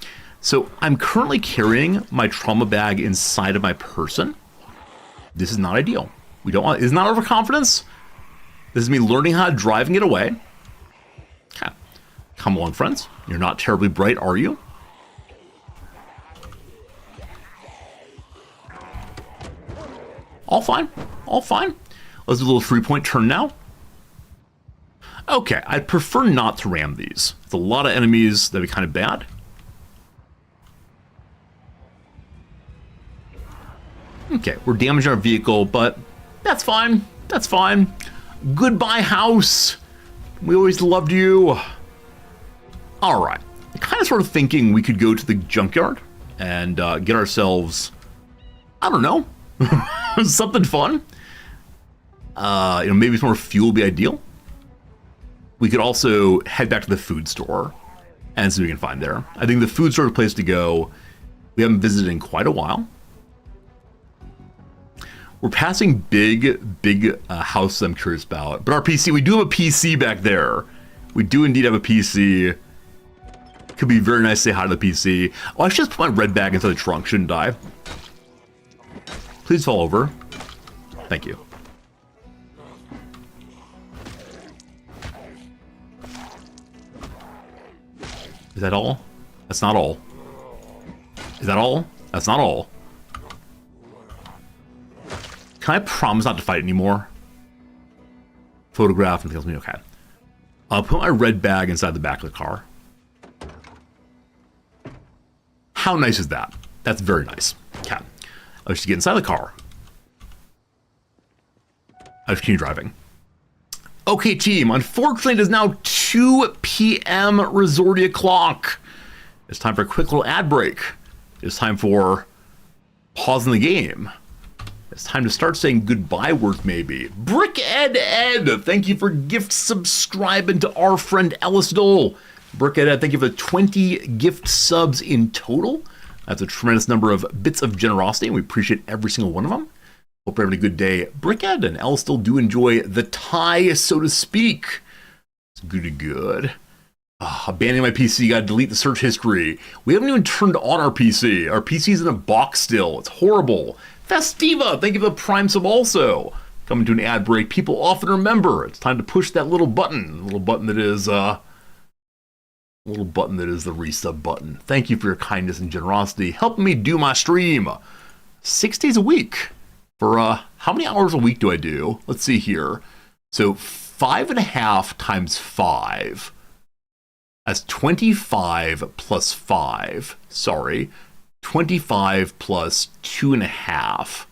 A: So I'm currently carrying my trauma bag inside of my person. This is not ideal. We don't want, it's not overconfidence. This is me learning how to drive and get away. Okay. Come along, friends. You're not terribly bright, are you? All fine. Let's do a little 3-point turn now. Okay, I'd prefer not to ram these. It's a lot of enemies. That'd be kind of bad. Okay, we're damaging our vehicle, but that's fine. Goodbye, house. We always loved you. All right. I'm kind of sort of thinking we could go to the junkyard and get ourselves, I don't know, something fun. Maybe some more fuel would be ideal. We could also head back to the food store and see what we can find there. I think the food store is a place to go. We haven't visited in quite a while. We're passing big house I'm curious about. But our PC, we do have a PC back there. We do indeed have a PC. Could be very nice to say hi to the PC. Oh, I should just put my red bag inside the trunk, shouldn't I? Please fall over. Thank you. Is that all? That's not all. Is that all? That's not all. Can I promise not to fight anymore? Photograph and tells me, okay. I'll put my red bag inside the back of the car. How nice is that? That's very nice. Okay. I should get inside the car. I just continue driving. Okay, team. Unfortunately, it is now 2 p.m. Resorty o'clock. It's time for a quick little ad break. It's time for pausing the game. It's time to start saying goodbye words, maybe. Brick Ed, thank you for gift subscribing to our friend Ellis Dole. Brick Ed, thank you for the 20 gift subs in total. That's a tremendous number of bits of generosity, and we appreciate every single one of them. Hope you're having a good day. Brick Ed and Ellis still do enjoy the tie, so to speak. It's good. Abandoning my PC, gotta delete the search history. We haven't even turned on our PC. Our PC's in a box still. It's horrible. Festiva, thank you for the Prime sub also. Coming to an ad break. People often remember it's time to push that little button. The little button that is the resub button. Thank you for your kindness and generosity, helping me do my stream 6 days a week. For how many hours a week do I do? Let's see here. So 5.5 times 5. That's 25 plus 5. Sorry. 25 plus 2.5.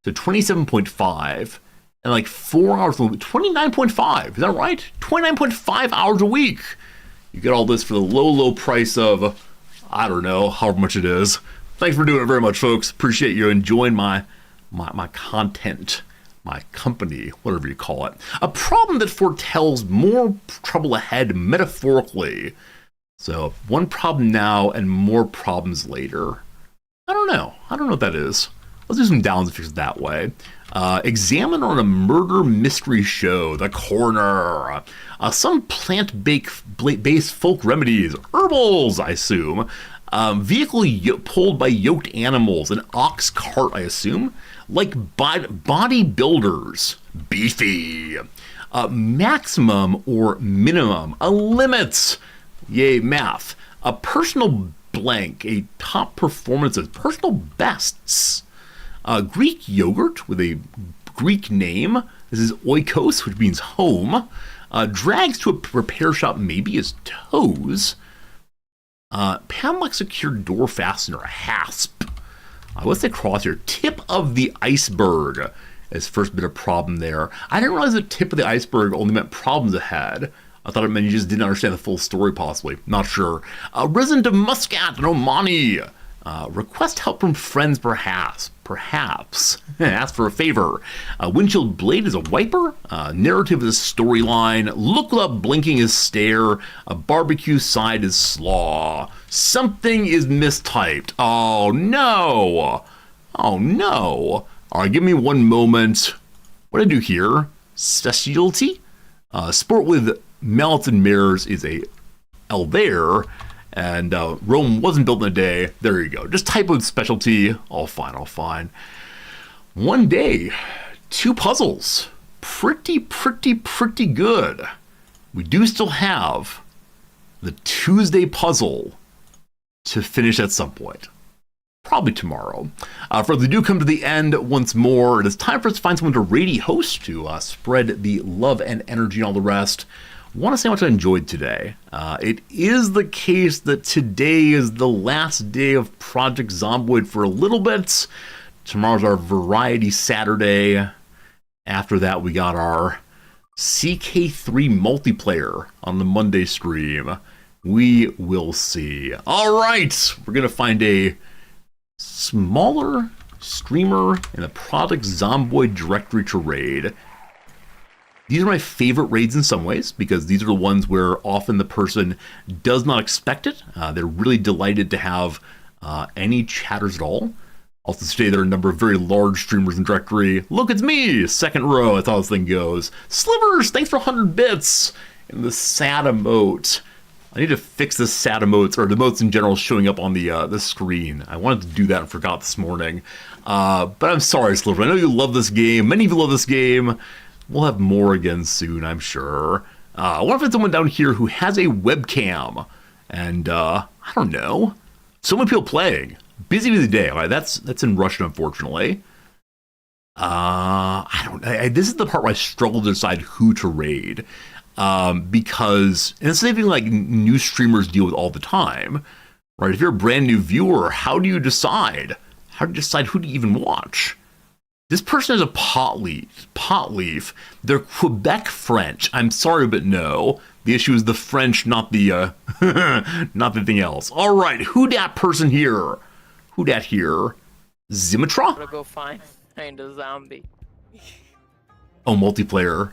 A: So 27.5. And like 4 hours a week. 29.5. Is that right? 29.5 hours a week. You get all this for the low price of, I don't know, however much it is. Thanks for doing it very much, folks. Appreciate you enjoying my content, my company, whatever you call it. A problem that foretells more trouble ahead metaphorically. So one problem now and more problems later. I don't know what that is. Let's do some downs and fix it that way. Examiner on a murder mystery show, The Coroner. Some plant-based folk remedies, herbals, I assume. Vehicle pulled by yoked animals, an ox cart, I assume. Like bodybuilders, beefy. Maximum or minimum, a limit. Yay, math. A personal blank, a top performance of personal bests. Greek yogurt with a Greek name. This is oikos, which means home. Drags to a repair shop, maybe as toes. Padlock secured door fastener, a hasp. What's the cross here? Tip of the iceberg is first bit of problem there. I didn't realize the tip of the iceberg only meant problems ahead. I thought it meant you just didn't understand the full story, possibly. Not sure. Resident of Muscat and Omani. Request help from friends, perhaps. Ask for a favor. Windshield blade is a wiper. Narrative is a storyline. Look up blinking is stare. A barbecue side is slaw. Something is mistyped. Oh no. All right, give me one moment. What did I do here? Specialty? Sport with mallets and mirrors is a L there. And Rome wasn't built in a day. There you go. Just type of specialty. All fine. One day, 2 puzzles. Pretty good. We do still have the Tuesday puzzle to finish at some point. Probably tomorrow. For the do come to the end once more, it is time for us to find someone to radio host to spread the love and energy and all the rest. Want to say how much I enjoyed today. It is the case that today is the last day of Project Zomboid for a little bit. Tomorrow's our Variety Saturday. After that, we got our CK3 multiplayer on the Monday stream. We will see. All right, we're going to find a smaller streamer in the Project Zomboid directory to raid. These are my favorite raids in some ways, because these are the ones where often the person does not expect it. They're really delighted to have any chatters at all. Also today there are a number of very large streamers in the directory. Look, it's me! Second row, that's how this thing goes. Slivers, thanks for 100 bits! And the sad emote. I need to fix the sad emotes, or the emotes in general showing up on the screen. I wanted to do that and forgot this morning. But I'm sorry, Sliver. I know you love this game. Many of you love this game. We'll have more again soon, I'm sure. I wonder if it's someone down here who has a webcam. And, I don't know. So many people playing. Busy day. All right, that's in Russian, unfortunately. I don't know. This is the part where I struggle to decide who to raid. Because, and it's something like new streamers deal with all the time. Right? If you're a brand new viewer, how do you decide? How do you decide who to even watch? This person is a pot leaf. Pot leaf. They're Quebec French. I'm sorry, but no. The issue is the French, not the not the thing else. All right, who dat person here? Who dat here? Zimatra?
B: I'm gonna go find a zombie.
A: Oh, multiplayer.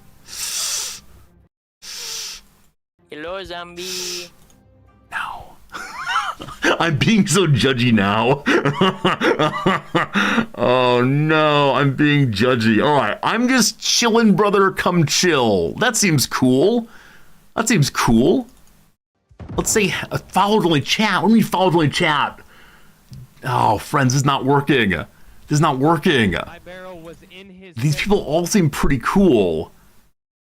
B: Hello, zombie.
A: No. I'm being so judgy now. Oh no, I'm being judgy. All right, I'm just chillin', brother. Come chill. That seems cool. That seems cool. Let's say followed only chat. What do you mean followed only chat? Oh, friends, this is not working. This is not working. These people all seem pretty cool.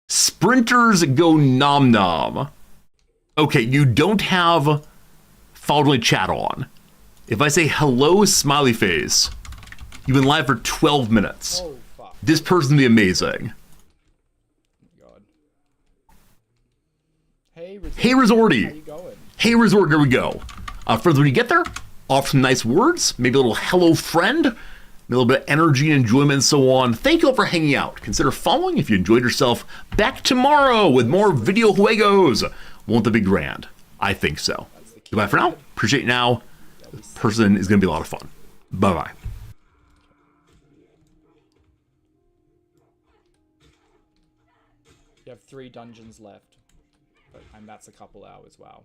A: Sprinters go nom nom. Okay, you don't have followed only chat on. If I say hello, smiley face, you've been live for 12 minutes.
C: Oh, fuck.
A: This person's gonna be amazing.
C: God. Hey, Resorty.
A: Hey, Resorty.
C: How you going?
A: Hey, Resort, here we go. Friends, when you get there, offer some nice words, maybe a little hello friend, maybe a little bit of energy and enjoyment and so on. Thank you all for hanging out. Consider following if you enjoyed yourself. Back tomorrow with more video juegos. Won't that be grand? I think so. Goodbye for now. Appreciate it now. Person is going to be a lot of fun. Bye-bye.
C: You have 3 dungeons left, and that's a couple hours. Wow.